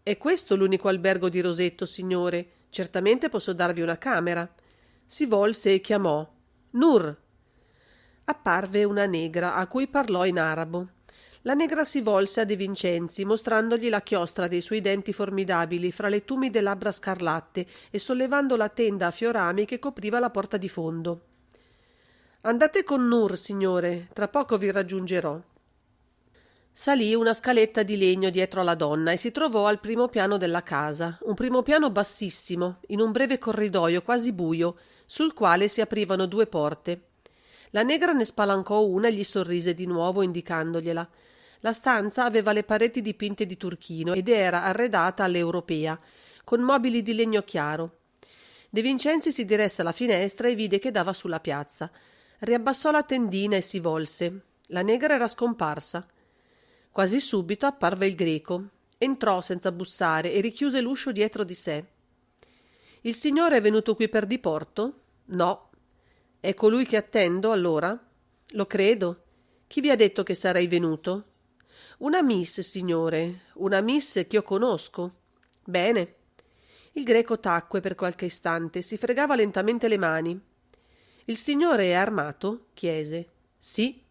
È questo l'unico albergo di Rosetto, signore. Certamente posso darvi una camera. Si volse e chiamò: Nur. Apparve una negra a cui parlò in arabo. La negra si volse a De Vincenzi, mostrandogli la chiostra dei suoi denti formidabili fra le tumide labbra scarlatte e sollevando la tenda a fiorami che copriva la porta di fondo. Andate con Nur, signore, tra poco vi raggiungerò. Salì una scaletta di legno dietro alla donna e si trovò al primo piano della casa, un primo piano bassissimo, in un breve corridoio quasi buio, sul quale si aprivano due porte. La negra ne spalancò una e gli sorrise di nuovo indicandogliela. La stanza aveva le pareti dipinte di turchino ed era arredata all'europea, con mobili di legno chiaro. De Vincenzi si diresse alla finestra e vide che dava sulla piazza. Riabbassò la tendina e si volse. La negra era scomparsa. Quasi subito apparve il greco. Entrò senza bussare e richiuse l'uscio dietro di sé. Il signore è venuto qui per diporto? No. È colui che attendo, allora? Lo credo. Chi vi ha detto che sarei venuto? Una miss, signore, una miss che io conosco. Bene. Il greco tacque per qualche istante, si fregava lentamente le mani. Il signore è armato? Chiese. Sì.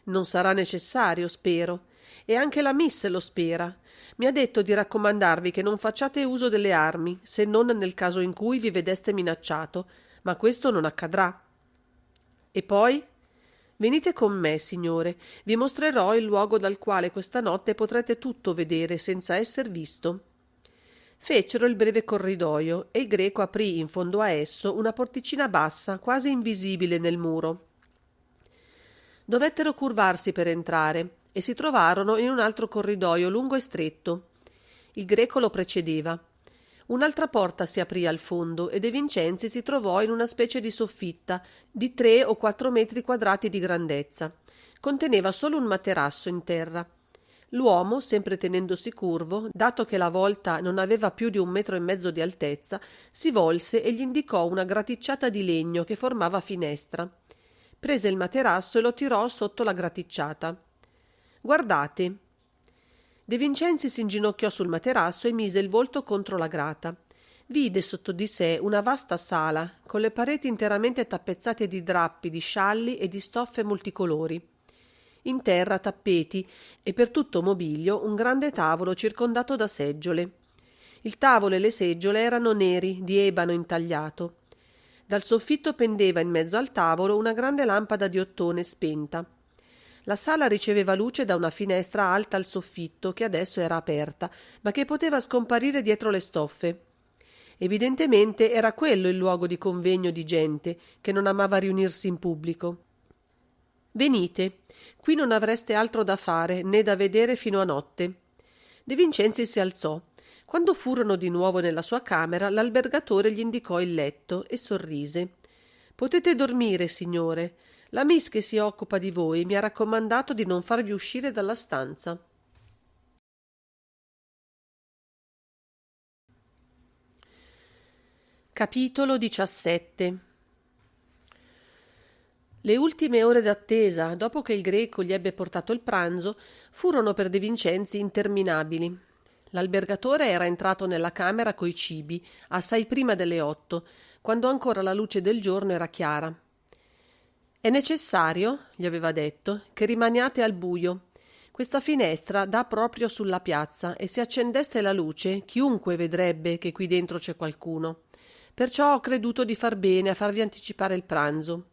Non sarà necessario, spero. E anche la miss lo spera. Mi ha detto di raccomandarvi che non facciate uso delle armi, se non nel caso in cui vi vedeste minacciato, ma questo non accadrà. E poi? Venite con me, signore, vi mostrerò il luogo dal quale questa notte potrete tutto vedere senza esser visto. Fecero il breve corridoio e il greco aprì in fondo a esso una porticina bassa, quasi invisibile nel muro. Dovettero curvarsi per entrare e si trovarono in un altro corridoio lungo e stretto. Il greco lo precedeva. Un'altra porta si aprì al fondo e De Vincenzi si trovò in una specie di soffitta di 3 o 4 metri quadrati di grandezza. Conteneva solo un materasso in terra. L'uomo, sempre tenendosi curvo, dato che la volta non aveva più di 1,5 metri di altezza, si volse e gli indicò una graticciata di legno che formava finestra. Prese il materasso e lo tirò sotto la graticciata. Guardate. De Vincenzi si inginocchiò sul materasso e mise il volto contro la grata. Vide sotto di sé una vasta sala, con le pareti interamente tappezzate di drappi, di scialli e di stoffe multicolori. In terra tappeti e per tutto mobilio un grande tavolo circondato da seggiole. Il tavolo e le seggiole erano neri, di ebano intagliato. Dal soffitto pendeva in mezzo al tavolo una grande lampada di ottone spenta. La sala riceveva luce da una finestra alta al soffitto, che adesso era aperta, ma che poteva scomparire dietro le stoffe. Evidentemente era quello il luogo di convegno di gente che non amava riunirsi in pubblico. Venite, qui non avreste altro da fare né da vedere fino a notte. De Vincenzi si alzò. Quando furono di nuovo nella sua camera, l'albergatore gli indicò il letto e sorrise. Potete dormire, signore. La miss che si occupa di voi mi ha raccomandato di non farvi uscire dalla stanza. Capitolo 17. Le ultime ore d'attesa, dopo che il greco gli ebbe portato il pranzo, furono per De Vincenzi interminabili. L'albergatore era entrato nella camera coi cibi, assai prima delle 8, quando ancora la luce del giorno era chiara. È necessario, gli aveva detto, che rimaniate al buio. Questa finestra dà proprio sulla piazza e se accendeste la luce chiunque vedrebbe che qui dentro c'è qualcuno. Perciò ho creduto di far bene a farvi anticipare il pranzo.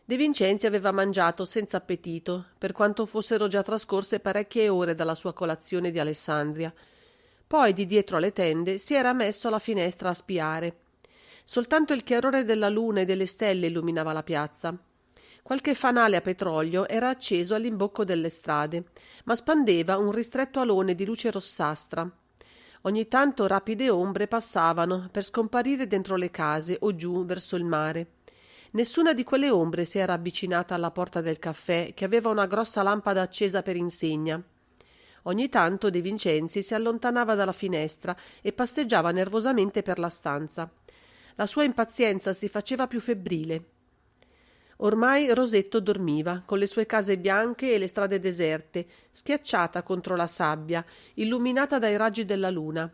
De Vincenzi aveva mangiato senza appetito, per quanto fossero già trascorse parecchie ore dalla sua colazione di Alessandria. Poi di dietro alle tende si era messo alla finestra a spiare. Soltanto il chiarore della luna e delle stelle illuminava la piazza. Qualche fanale a petrolio era acceso all'imbocco delle strade, ma spandeva un ristretto alone di luce rossastra. Ogni tanto rapide ombre passavano per scomparire dentro le case o giù verso il mare. Nessuna di quelle ombre si era avvicinata alla porta del caffè, che aveva una grossa lampada accesa per insegna. Ogni tanto De Vincenzi si allontanava dalla finestra e passeggiava nervosamente per la stanza. La sua impazienza si faceva più febbrile. Ormai Rosetto dormiva, con le sue case bianche e le strade deserte, schiacciata contro la sabbia, illuminata dai raggi della luna.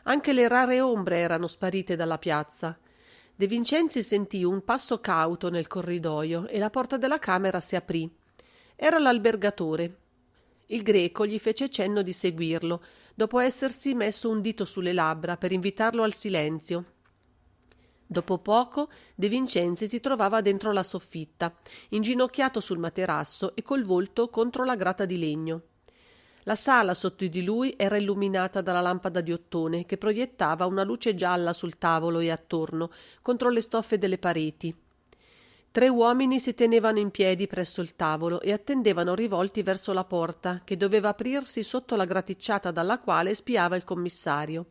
Anche le rare ombre erano sparite dalla piazza. De Vincenzi sentì un passo cauto nel corridoio e la porta della camera si aprì. Era l'albergatore. Il Greco gli fece cenno di seguirlo, dopo essersi messo un dito sulle labbra per invitarlo al silenzio. Dopo poco De Vincenzi si trovava dentro la soffitta, inginocchiato sul materasso e col volto contro la grata di legno. La sala sotto di lui era illuminata dalla lampada di ottone che proiettava una luce gialla sul tavolo e attorno, contro le stoffe delle pareti. 3 uomini si tenevano in piedi presso il tavolo e attendevano rivolti verso la porta, che doveva aprirsi sotto la graticciata dalla quale spiava il commissario.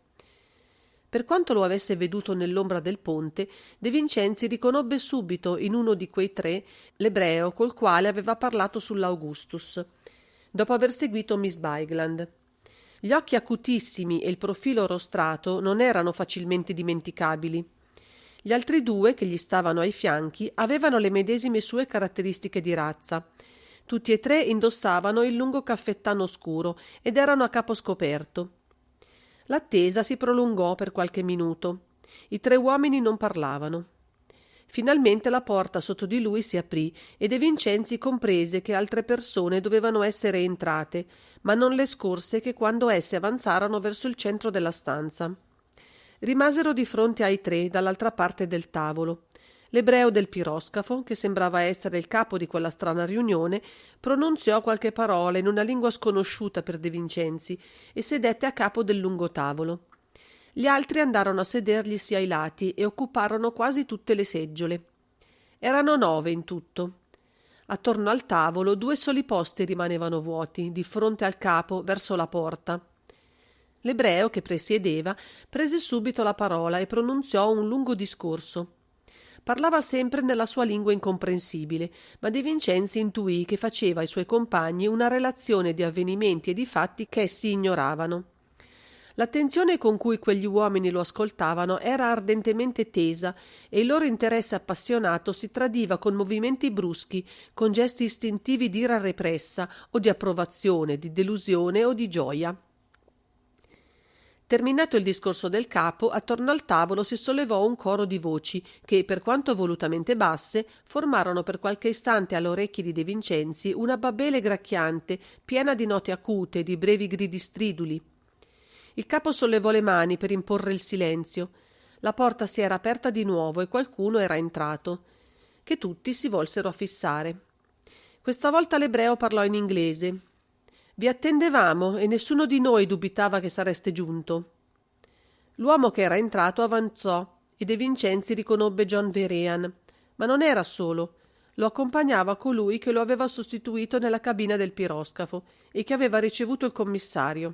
Per quanto lo avesse veduto nell'ombra del ponte, De Vincenzi riconobbe subito in uno di quei 3 l'ebreo col quale aveva parlato sull'Augustus, dopo aver seguito Miss Bigland. Gli occhi acutissimi e il profilo rostrato non erano facilmente dimenticabili. Gli altri 2 che gli stavano ai fianchi avevano le medesime sue caratteristiche di razza. Tutti e 3 indossavano il lungo caffettano scuro ed erano a capo scoperto. L'attesa si prolungò per qualche minuto. I 3 uomini non parlavano. Finalmente la porta sotto di lui si aprì e De Vincenzi comprese che altre persone dovevano essere entrate, ma non le scorse che quando esse avanzarono verso il centro della stanza. Rimasero di fronte ai 3 dall'altra parte del tavolo. L'ebreo del piroscafo, che sembrava essere il capo di quella strana riunione, pronunziò qualche parola in una lingua sconosciuta per De Vincenzi e sedette a capo del lungo tavolo. Gli altri andarono a sederglisi ai lati e occuparono quasi tutte le seggiole. Erano 9 in tutto. Attorno al tavolo 2 soli posti rimanevano vuoti, di fronte al capo, verso la porta. L'ebreo che presiedeva prese subito la parola e pronunziò un lungo discorso. Parlava sempre nella sua lingua incomprensibile, ma De Vincenzi intuì che faceva ai suoi compagni una relazione di avvenimenti e di fatti che essi ignoravano. L'attenzione con cui quegli uomini lo ascoltavano era ardentemente tesa e il loro interesse appassionato si tradiva con movimenti bruschi, con gesti istintivi d'ira repressa o di approvazione, di delusione o di gioia. Terminato il discorso del capo, attorno al tavolo si sollevò un coro di voci che, per quanto volutamente basse, formarono per qualche istante alle orecchie di De Vincenzi una babele gracchiante, piena di note acute, di brevi gridi striduli. Il capo sollevò le mani per imporre il silenzio. La porta si era aperta di nuovo e qualcuno era entrato, che tutti si volsero a fissare. Questa volta l'ebreo parlò in inglese. Vi attendevamo e nessuno di noi dubitava che sareste giunto. L'uomo che era entrato avanzò e De Vincenzi riconobbe John Vehrehan, ma non era solo. Lo accompagnava colui che lo aveva sostituito nella cabina del piroscafo e che aveva ricevuto il commissario.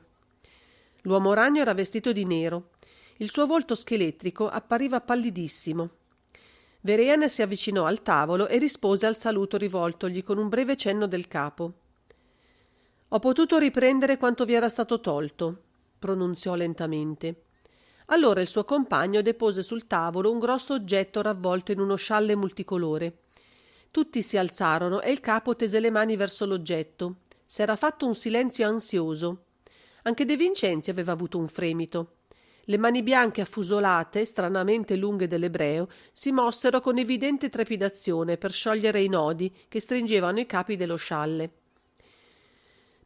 L'uomo ragno era vestito di nero. Il suo volto scheletrico appariva pallidissimo. Vehrehan si avvicinò al tavolo e rispose al saluto rivoltogli con un breve cenno del capo. «Ho potuto riprendere quanto vi era stato tolto», pronunziò lentamente. Allora il suo compagno depose sul tavolo un grosso oggetto ravvolto in uno scialle multicolore. Tutti si alzarono e il capo tese le mani verso l'oggetto. S'era fatto un silenzio ansioso. Anche De Vincenzi aveva avuto un fremito. Le mani bianche affusolate, stranamente lunghe dell'ebreo, si mossero con evidente trepidazione per sciogliere i nodi che stringevano i capi dello scialle.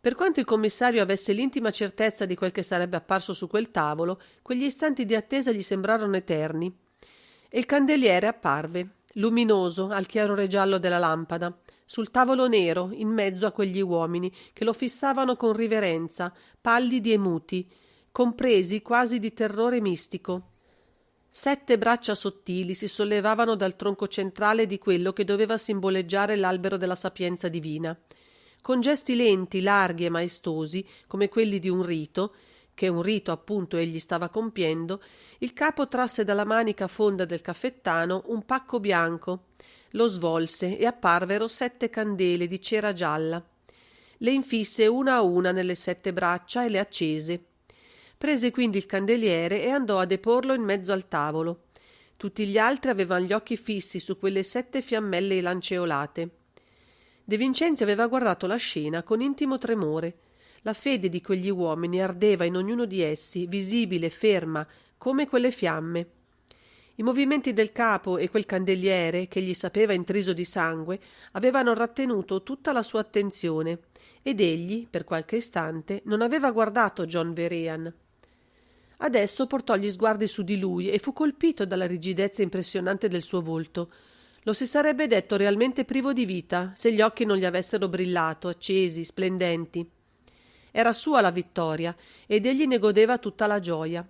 Per quanto il commissario avesse l'intima certezza di quel che sarebbe apparso su quel tavolo, quegli istanti di attesa gli sembrarono eterni. E il candeliere apparve, luminoso al chiarore giallo della lampada, sul tavolo nero, in mezzo a quegli uomini che lo fissavano con riverenza, pallidi e muti, compresi quasi di terrore mistico. 7 braccia sottili si sollevavano dal tronco centrale di quello che doveva simboleggiare l'albero della sapienza divina. Con gesti lenti, larghi e maestosi, come quelli di un rito, che un rito appunto egli stava compiendo, il capo trasse dalla manica fonda del caffettano un pacco bianco, lo svolse e apparvero 7 candele di cera gialla. Le infisse una a una nelle 7 braccia e le accese. Prese quindi il candeliere e andò a deporlo in mezzo al tavolo. Tutti gli altri avevano gli occhi fissi su quelle 7 fiammelle lanceolate. De Vincenzi aveva guardato la scena con intimo tremore. La fede di quegli uomini ardeva in ognuno di essi, visibile, ferma, come quelle fiamme. I movimenti del capo e quel candeliere, che gli sapeva intriso di sangue, avevano rattenuto tutta la sua attenzione, ed egli, per qualche istante, non aveva guardato John Vehrehan. Adesso portò gli sguardi su di lui e fu colpito dalla rigidezza impressionante del suo volto. Lo si sarebbe detto realmente privo di vita se gli occhi non gli avessero brillato, accesi, splendenti. Era sua la vittoria ed egli ne godeva tutta la gioia.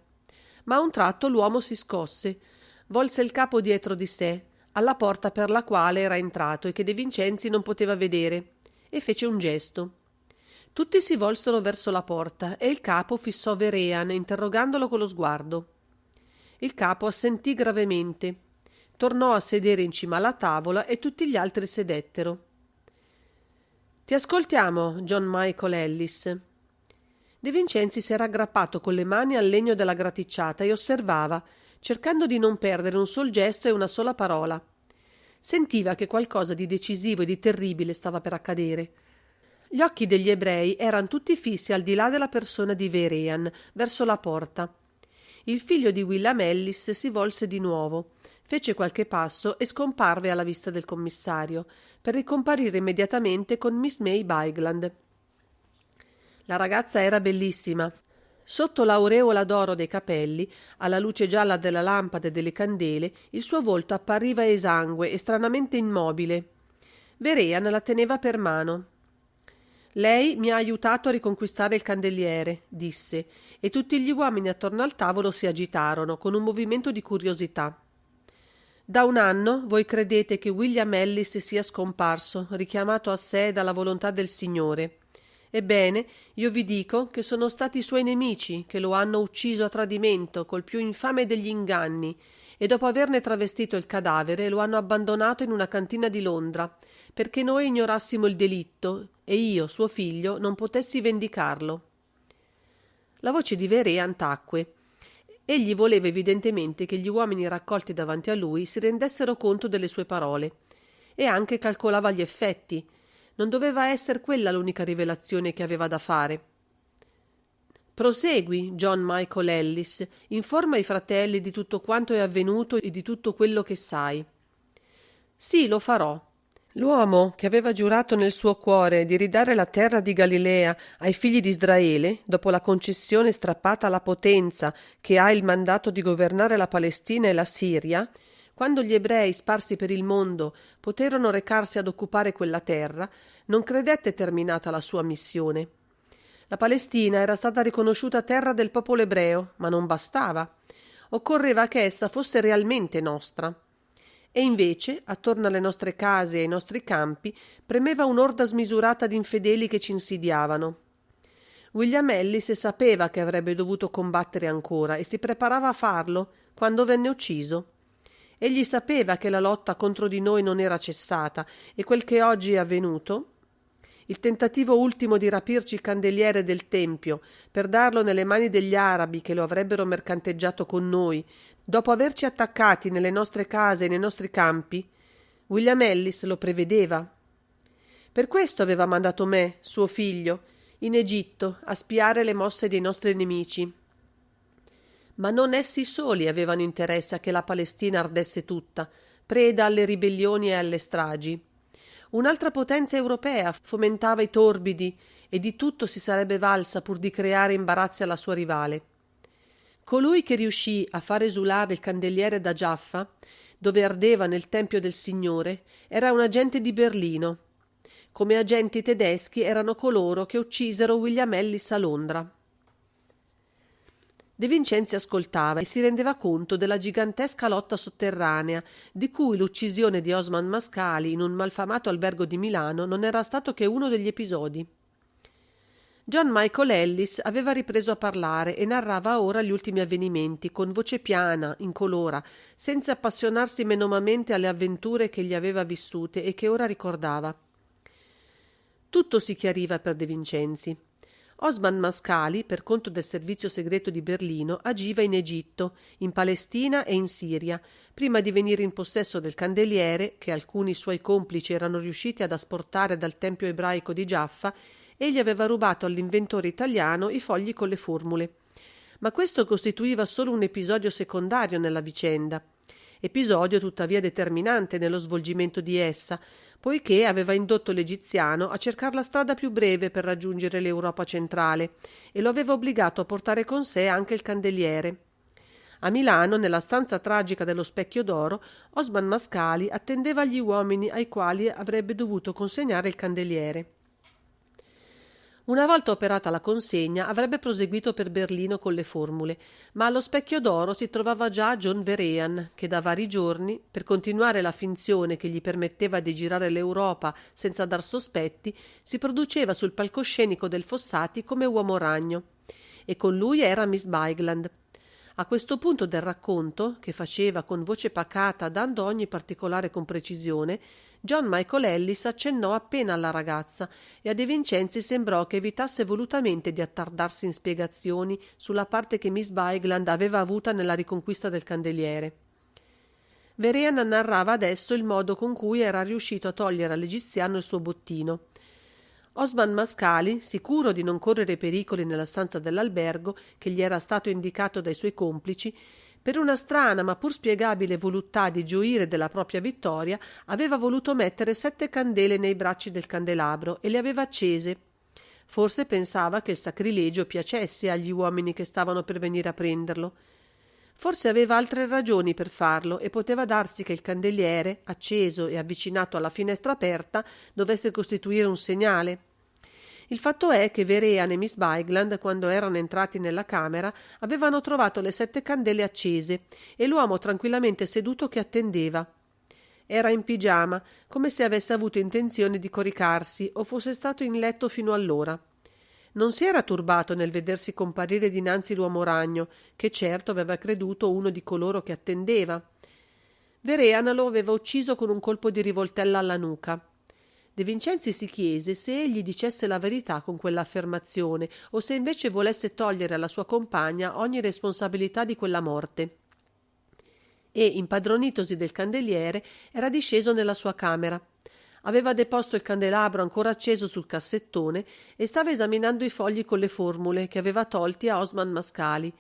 Ma a un tratto l'uomo si scosse, volse il capo dietro di sé, alla porta per la quale era entrato e che De Vincenzi non poteva vedere, e fece un gesto. Tutti si volsero verso la porta e il capo fissò Vehrehan interrogandolo con lo sguardo. Il capo assentì gravemente, tornò a sedere in cima alla tavola e tutti gli altri sedettero. «Ti ascoltiamo, John Michael Ellis». De Vincenzi si era aggrappato con le mani al legno della graticciata e osservava, cercando di non perdere un sol gesto e una sola parola. Sentiva che qualcosa di decisivo e di terribile stava per accadere. Gli occhi degli ebrei erano tutti fissi al di là della persona di Vehrehan, verso la porta. Il figlio di William Ellis si volse di nuovo, fece qualche passo e scomparve alla vista del commissario, per ricomparire immediatamente con Miss May Bigland. La ragazza era bellissima. Sotto l'aureola d'oro dei capelli, alla luce gialla della lampada e delle candele, il suo volto appariva esangue e stranamente immobile. Vehrehan la teneva per mano. «Lei mi ha aiutato a riconquistare il candeliere», disse, e tutti gli uomini attorno al tavolo si agitarono con un movimento di curiosità. «Da un anno voi credete che William Ellis sia scomparso, richiamato a sé dalla volontà del Signore. Ebbene, io vi dico che sono stati i suoi nemici che lo hanno ucciso a tradimento col più infame degli inganni, e dopo averne travestito il cadavere lo hanno abbandonato in una cantina di Londra, perché noi ignorassimo il delitto e io, suo figlio, non potessi vendicarlo». La voce di Vehrehan tacque. Egli voleva evidentemente che gli uomini raccolti davanti a lui si rendessero conto delle sue parole, e anche calcolava gli effetti. Non doveva essere quella l'unica rivelazione che aveva da fare. «Prosegui, John Michael Ellis, informa i fratelli di tutto quanto è avvenuto e di tutto quello che sai». «Sì, lo farò». L'uomo che aveva giurato nel suo cuore di ridare la terra di Galilea ai figli di Israele, dopo la concessione strappata alla potenza che ha il mandato di governare la Palestina e la Siria, quando gli ebrei sparsi per il mondo poterono recarsi ad occupare quella terra, non credette terminata la sua missione. La Palestina era stata riconosciuta terra del popolo ebreo, ma non bastava. Occorreva che essa fosse realmente nostra. E invece, attorno alle nostre case e ai nostri campi, premeva un'orda smisurata di infedeli che ci insidiavano. William Ellis sapeva che avrebbe dovuto combattere ancora e si preparava a farlo quando venne ucciso. Egli sapeva che la lotta contro di noi non era cessata e quel che oggi è avvenuto, il tentativo ultimo di rapirci il candeliere del Tempio per darlo nelle mani degli arabi che lo avrebbero mercanteggiato con noi, dopo averci attaccati nelle nostre case e nei nostri campi, William Ellis lo prevedeva. Per questo aveva mandato me, suo figlio, in Egitto a spiare le mosse dei nostri nemici. Ma non essi soli avevano interesse a che la Palestina ardesse tutta, preda alle ribellioni e alle stragi. Un'altra potenza europea fomentava i torbidi e di tutto si sarebbe valsa pur di creare imbarazzi alla sua rivale. Colui che riuscì a far esulare il candeliere da Giaffa, dove ardeva nel Tempio del Signore, era un agente di Berlino. Come agenti tedeschi erano coloro che uccisero William Ellis a Londra. De Vincenzi ascoltava e si rendeva conto della gigantesca lotta sotterranea, di cui l'uccisione di Osman Mascali in un malfamato albergo di Milano non era stato che uno degli episodi. John Michael Ellis aveva ripreso a parlare e narrava ora gli ultimi avvenimenti, con voce piana, incolora, senza appassionarsi menomamente alle avventure che gli aveva vissute e che ora ricordava. Tutto si chiariva per De Vincenzi. Osman Mascali, per conto del servizio segreto di Berlino, agiva in Egitto, in Palestina e in Siria, prima di venire in possesso del candeliere che alcuni suoi complici erano riusciti ad asportare dal tempio ebraico di Giaffa. Egli aveva rubato all'inventore italiano i fogli con le formule. Ma questo costituiva solo un episodio secondario nella vicenda. Episodio tuttavia determinante nello svolgimento di essa, poiché aveva indotto l'egiziano a cercare la strada più breve per raggiungere l'Europa centrale e lo aveva obbligato a portare con sé anche il candeliere. A Milano, nella stanza tragica dello Specchio d'Oro, Osman Mascali attendeva gli uomini ai quali avrebbe dovuto consegnare il candeliere. Una volta operata la consegna, avrebbe proseguito per Berlino con le formule, ma allo Specchio d'Oro si trovava già John Verean, che da vari giorni, per continuare la finzione che gli permetteva di girare l'Europa senza dar sospetti, si produceva sul palcoscenico del Fossati come uomo ragno. E con lui era Miss Bygland. A questo punto del racconto, che faceva con voce pacata, dando ogni particolare con precisione, John Michael Ellis accennò appena alla ragazza e a De Vincenzi sembrò che evitasse volutamente di attardarsi in spiegazioni sulla parte che Miss Bygland aveva avuta nella riconquista del candeliere. Verean narrava adesso il modo con cui era riuscito a togliere all'egiziano il suo bottino. Osman Mascali, sicuro di non correre pericoli nella stanza dell'albergo che gli era stato indicato dai suoi complici, per una strana ma pur spiegabile voluttà di gioire della propria vittoria, aveva voluto mettere 7 candele nei bracci del candelabro e le aveva accese. Forse pensava che il sacrilegio piacesse agli uomini che stavano per venire a prenderlo. Forse aveva altre ragioni per farlo e poteva darsi che il candeliere, acceso e avvicinato alla finestra aperta, dovesse costituire un segnale. Il fatto è che Verean e Miss Bygland, quando erano entrati nella camera, avevano trovato le 7 candele accese e l'uomo tranquillamente seduto che attendeva. Era in pigiama, come se avesse avuto intenzione di coricarsi o fosse stato in letto fino allora. Non si era turbato nel vedersi comparire dinanzi l'uomo ragno, che certo aveva creduto uno di coloro che attendeva. Verean lo aveva ucciso con un colpo di rivoltella alla nuca. De Vincenzi si chiese se egli dicesse la verità con quell'affermazione o se invece volesse togliere alla sua compagna ogni responsabilità di quella morte. E, impadronitosi del candeliere, era disceso nella sua camera. Aveva deposto il candelabro ancora acceso sul cassettone e stava esaminando i fogli con le formule che aveva tolti a Osman Mascali,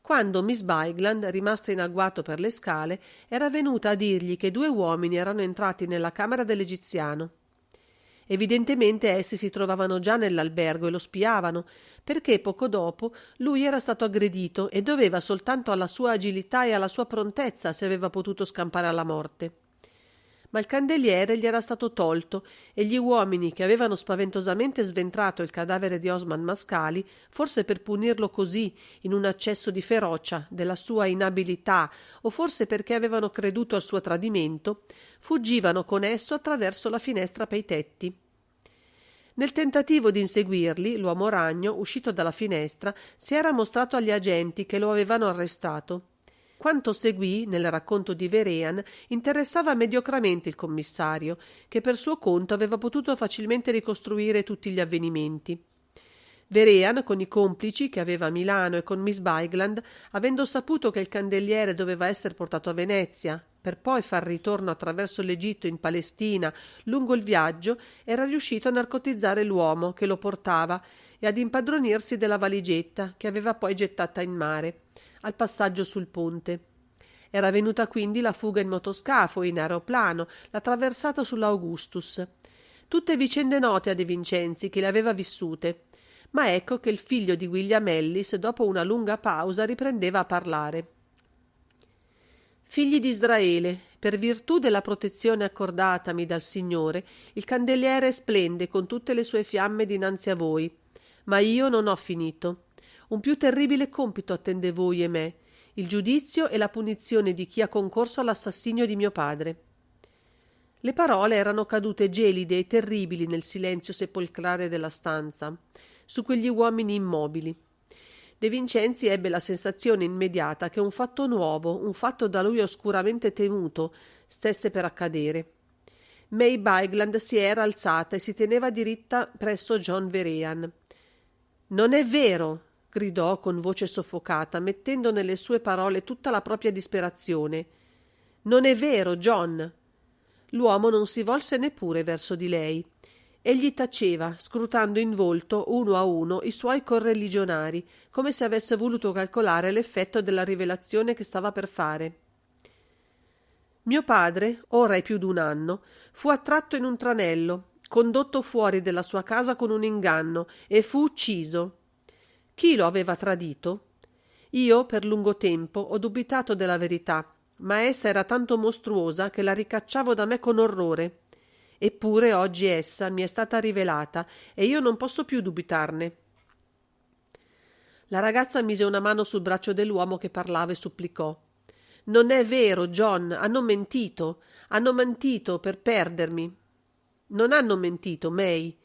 quando Miss Bygland, rimasta in agguato per le scale, era venuta a dirgli che 2 uomini erano entrati nella camera dell'egiziano. Evidentemente essi si trovavano già nell'albergo e lo spiavano, perché poco dopo lui era stato aggredito e doveva soltanto alla sua agilità e alla sua prontezza se aveva potuto scampare alla morte. Ma il candeliere gli era stato tolto e gli uomini che avevano spaventosamente sventrato il cadavere di Osman Mascali, forse per punirlo così, in un accesso di ferocia, della sua inabilità, o forse perché avevano creduto al suo tradimento, fuggivano con esso attraverso la finestra pei tetti. Nel tentativo di inseguirli, l'uomo ragno, uscito dalla finestra, si era mostrato agli agenti che lo avevano arrestato. Quanto seguì, nel racconto di Verean, interessava mediocramente il commissario, che per suo conto aveva potuto facilmente ricostruire tutti gli avvenimenti. Verean, con i complici che aveva a Milano e con Miss Bygland, avendo saputo che il candeliere doveva essere portato a Venezia, per poi far ritorno attraverso l'Egitto in Palestina, lungo il viaggio, era riuscito a narcotizzare l'uomo che lo portava e ad impadronirsi della valigetta, che aveva poi gettata in mare, al passaggio sul ponte. Era venuta quindi la fuga in motoscafo, in aeroplano, la traversata sull'Augustus. Tutte vicende note a De Vincenzi, che le aveva vissute. Ma ecco che il figlio di William Ellis, dopo una lunga pausa, riprendeva a parlare. Figli di Israele, per virtù della protezione accordatami dal Signore, il candeliere splende con tutte le sue fiamme dinanzi a voi. Ma io non ho finito. Un più terribile compito attende voi e me, il giudizio e la punizione di chi ha concorso all'assassinio di mio padre. Le parole erano cadute gelide e terribili nel silenzio sepolcrale della stanza, su quegli uomini immobili. De Vincenzi ebbe la sensazione immediata che un fatto nuovo, un fatto da lui oscuramente temuto, stesse per accadere. May Bygland si era alzata e si teneva diritta presso John Verean. Non è vero, gridò con voce soffocata, mettendo nelle sue parole tutta la propria disperazione. Non è vero, John. L'uomo non si volse neppure verso di lei. Egli taceva, scrutando in volto uno a uno i suoi correligionari, come se avesse voluto calcolare l'effetto della rivelazione che stava per fare. Mio padre, ora è più d'un anno, fu attratto in un tranello, condotto fuori della sua casa con un inganno e fu ucciso. Chi lo aveva tradito? Io per lungo tempo ho dubitato della verità, ma essa era tanto mostruosa che la ricacciavo da me con orrore. Eppure oggi essa mi è stata rivelata e io non posso più dubitarne. La ragazza mise una mano sul braccio dell'uomo che parlava e supplicò. Non è vero, John, hanno mentito per perdermi. Non hanno mentito, May,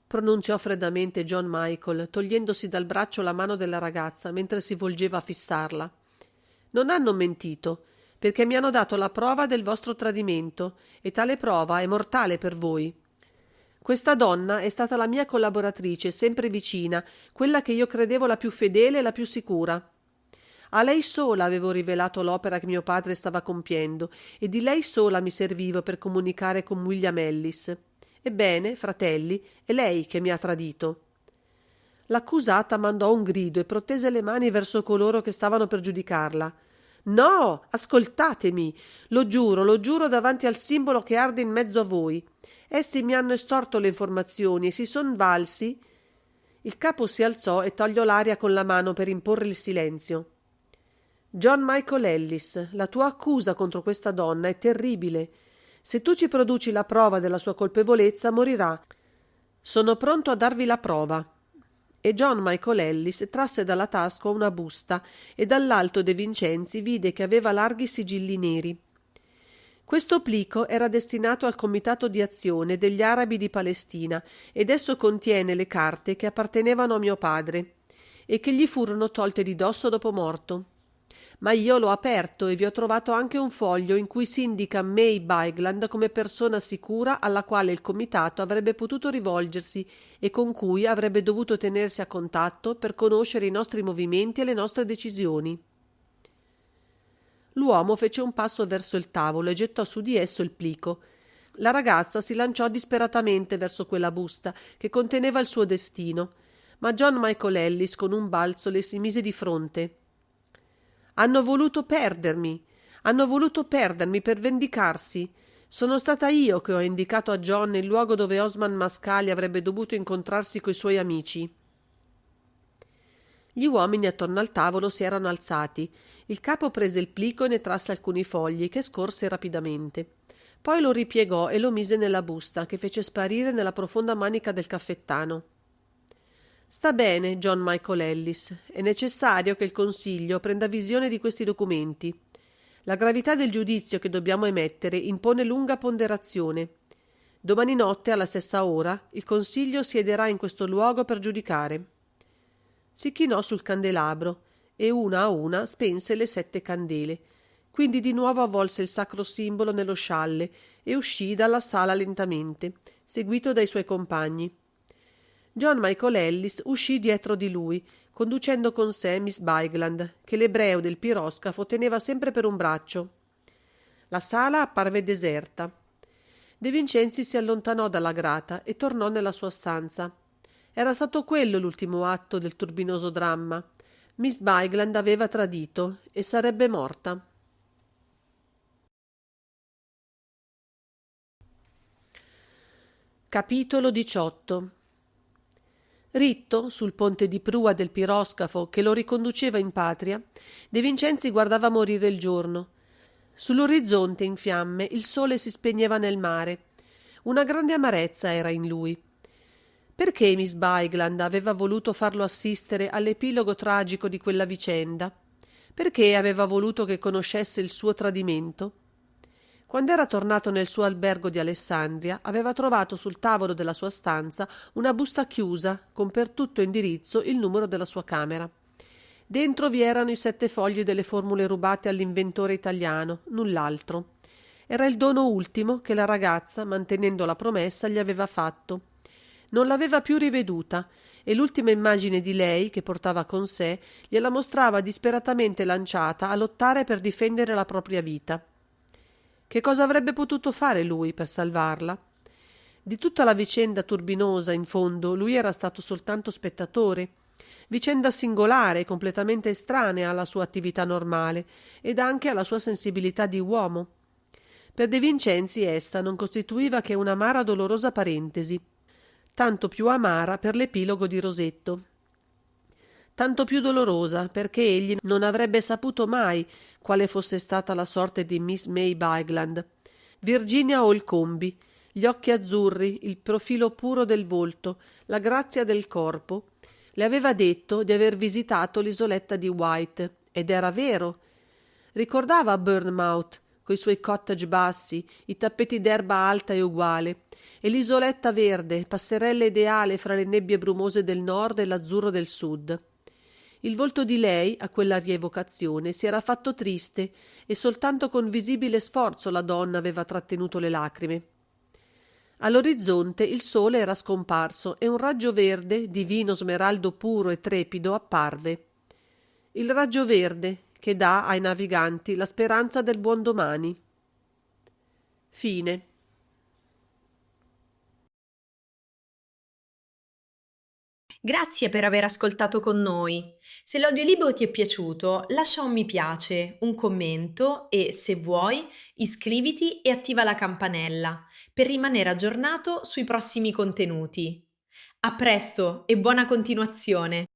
pronunziò freddamente John Michael, togliendosi dal braccio la mano della ragazza mentre si volgeva a fissarla. Non hanno mentito, perché mi hanno dato la prova del vostro tradimento, e tale prova è mortale per voi. Questa donna è stata la mia collaboratrice, sempre vicina, quella che io credevo la più fedele e la più sicura. A lei sola avevo rivelato l'opera che mio padre stava compiendo, e di lei sola mi servivo per comunicare con William Ellis. Ebbene, fratelli, è lei che mi ha tradito. L'accusata mandò un grido e protese le mani verso coloro che stavano per giudicarla. No, ascoltatemi, lo giuro davanti al simbolo che arde in mezzo a voi. Essi mi hanno estorto le informazioni e si son valsi. Il capo si alzò e tagliò l'aria con la mano per imporre il silenzio. John Michael Ellis, la tua accusa contro questa donna è terribile. Se tu ci produci la prova della sua colpevolezza, morirà. Sono pronto a darvi la prova. E John Michael Ellis trasse dalla tasca una busta e dall'alto De Vincenzi vide che aveva larghi sigilli neri. Questo plico era destinato al Comitato di Azione degli Arabi di Palestina ed esso contiene le carte che appartenevano a mio padre e che gli furono tolte di dosso dopo morto. Ma io l'ho aperto e vi ho trovato anche un foglio in cui si indica May Bigland come persona sicura alla quale il comitato avrebbe potuto rivolgersi e con cui avrebbe dovuto tenersi a contatto per conoscere i nostri movimenti e le nostre decisioni. L'uomo fece un passo verso il tavolo e gettò su di esso il plico. La ragazza si lanciò disperatamente verso quella busta che conteneva il suo destino, ma John Michael Ellis con un balzo le si mise di fronte. Hanno voluto perdermi per vendicarsi. Sono stata io che ho indicato a John il luogo dove Osman Mascali avrebbe dovuto incontrarsi coi suoi amici. Gli uomini attorno al tavolo si erano alzati. Il capo prese il plico e ne trasse alcuni fogli che scorse rapidamente. Poi lo ripiegò e lo mise nella busta, che fece sparire nella profonda manica del caffettano. Sta bene, John Michael Ellis. È necessario che il Consiglio prenda visione di questi documenti. La gravità del giudizio che dobbiamo emettere impone lunga ponderazione. Domani notte, alla stessa ora, il Consiglio siederà in questo luogo per giudicare. Si chinò sul candelabro e una a una spense le 7 candele. Quindi di nuovo avvolse il sacro simbolo nello scialle e uscì dalla sala lentamente, seguito dai suoi compagni. John Michael Ellis uscì dietro di lui, conducendo con sé Miss Bigland, che l'ebreo del piroscafo teneva sempre per un braccio. La sala apparve deserta. De Vincenzi si allontanò dalla grata e tornò nella sua stanza. Era stato quello l'ultimo atto del turbinoso dramma. Miss Bigland aveva tradito e sarebbe morta. Capitolo 18. Ritto, sul ponte di prua del piroscafo che lo riconduceva in patria, De Vincenzi guardava morire il giorno. Sull'orizzonte in fiamme il sole si spegneva nel mare. Una grande amarezza era in lui. Perché Miss Bigland aveva voluto farlo assistere all'epilogo tragico di quella vicenda? Perché aveva voluto che conoscesse il suo tradimento? Quando era tornato nel suo albergo di Alessandria, aveva trovato sul tavolo della sua stanza una busta chiusa, con per tutto indirizzo il numero della sua camera. Dentro vi erano i 7 fogli delle formule rubate all'inventore italiano, null'altro. Era il dono ultimo che la ragazza, mantenendo la promessa, gli aveva fatto. Non l'aveva più riveduta e l'ultima immagine di lei che portava con sé gliela mostrava disperatamente lanciata a lottare per difendere la propria vita. Che cosa avrebbe potuto fare lui per salvarla? Di tutta la vicenda turbinosa, in fondo, lui era stato soltanto spettatore. Vicenda singolare e completamente estranea alla sua attività normale ed anche alla sua sensibilità di uomo. Per De Vincenzi essa non costituiva che un'amara dolorosa parentesi, tanto più amara per l'epilogo di Rosetto. Tanto più dolorosa perché egli non avrebbe saputo mai quale fosse stata la sorte di Miss May Bigland. Virginia Olcombi, gli occhi azzurri, il profilo puro del volto, la grazia del corpo, le aveva detto di aver visitato l'isoletta di White, ed era vero. Ricordava Bournemouth, coi suoi cottage bassi, i tappeti d'erba alta e uguale, e l'isoletta verde, passerella ideale fra le nebbie brumose del nord e l'azzurro del sud. Il volto di lei, a quella rievocazione, si era fatto triste e soltanto con visibile sforzo la donna aveva trattenuto le lacrime. All'orizzonte il sole era scomparso e un raggio verde, divino smeraldo puro e trepido, apparve. Il raggio verde che dà ai naviganti la speranza del buon domani. Fine.
Grazie per aver ascoltato con noi. Se l'audiolibro ti è piaciuto, lascia un mi piace, un commento e, se vuoi, iscriviti e attiva la campanella per rimanere aggiornato sui prossimi contenuti. A presto e buona continuazione!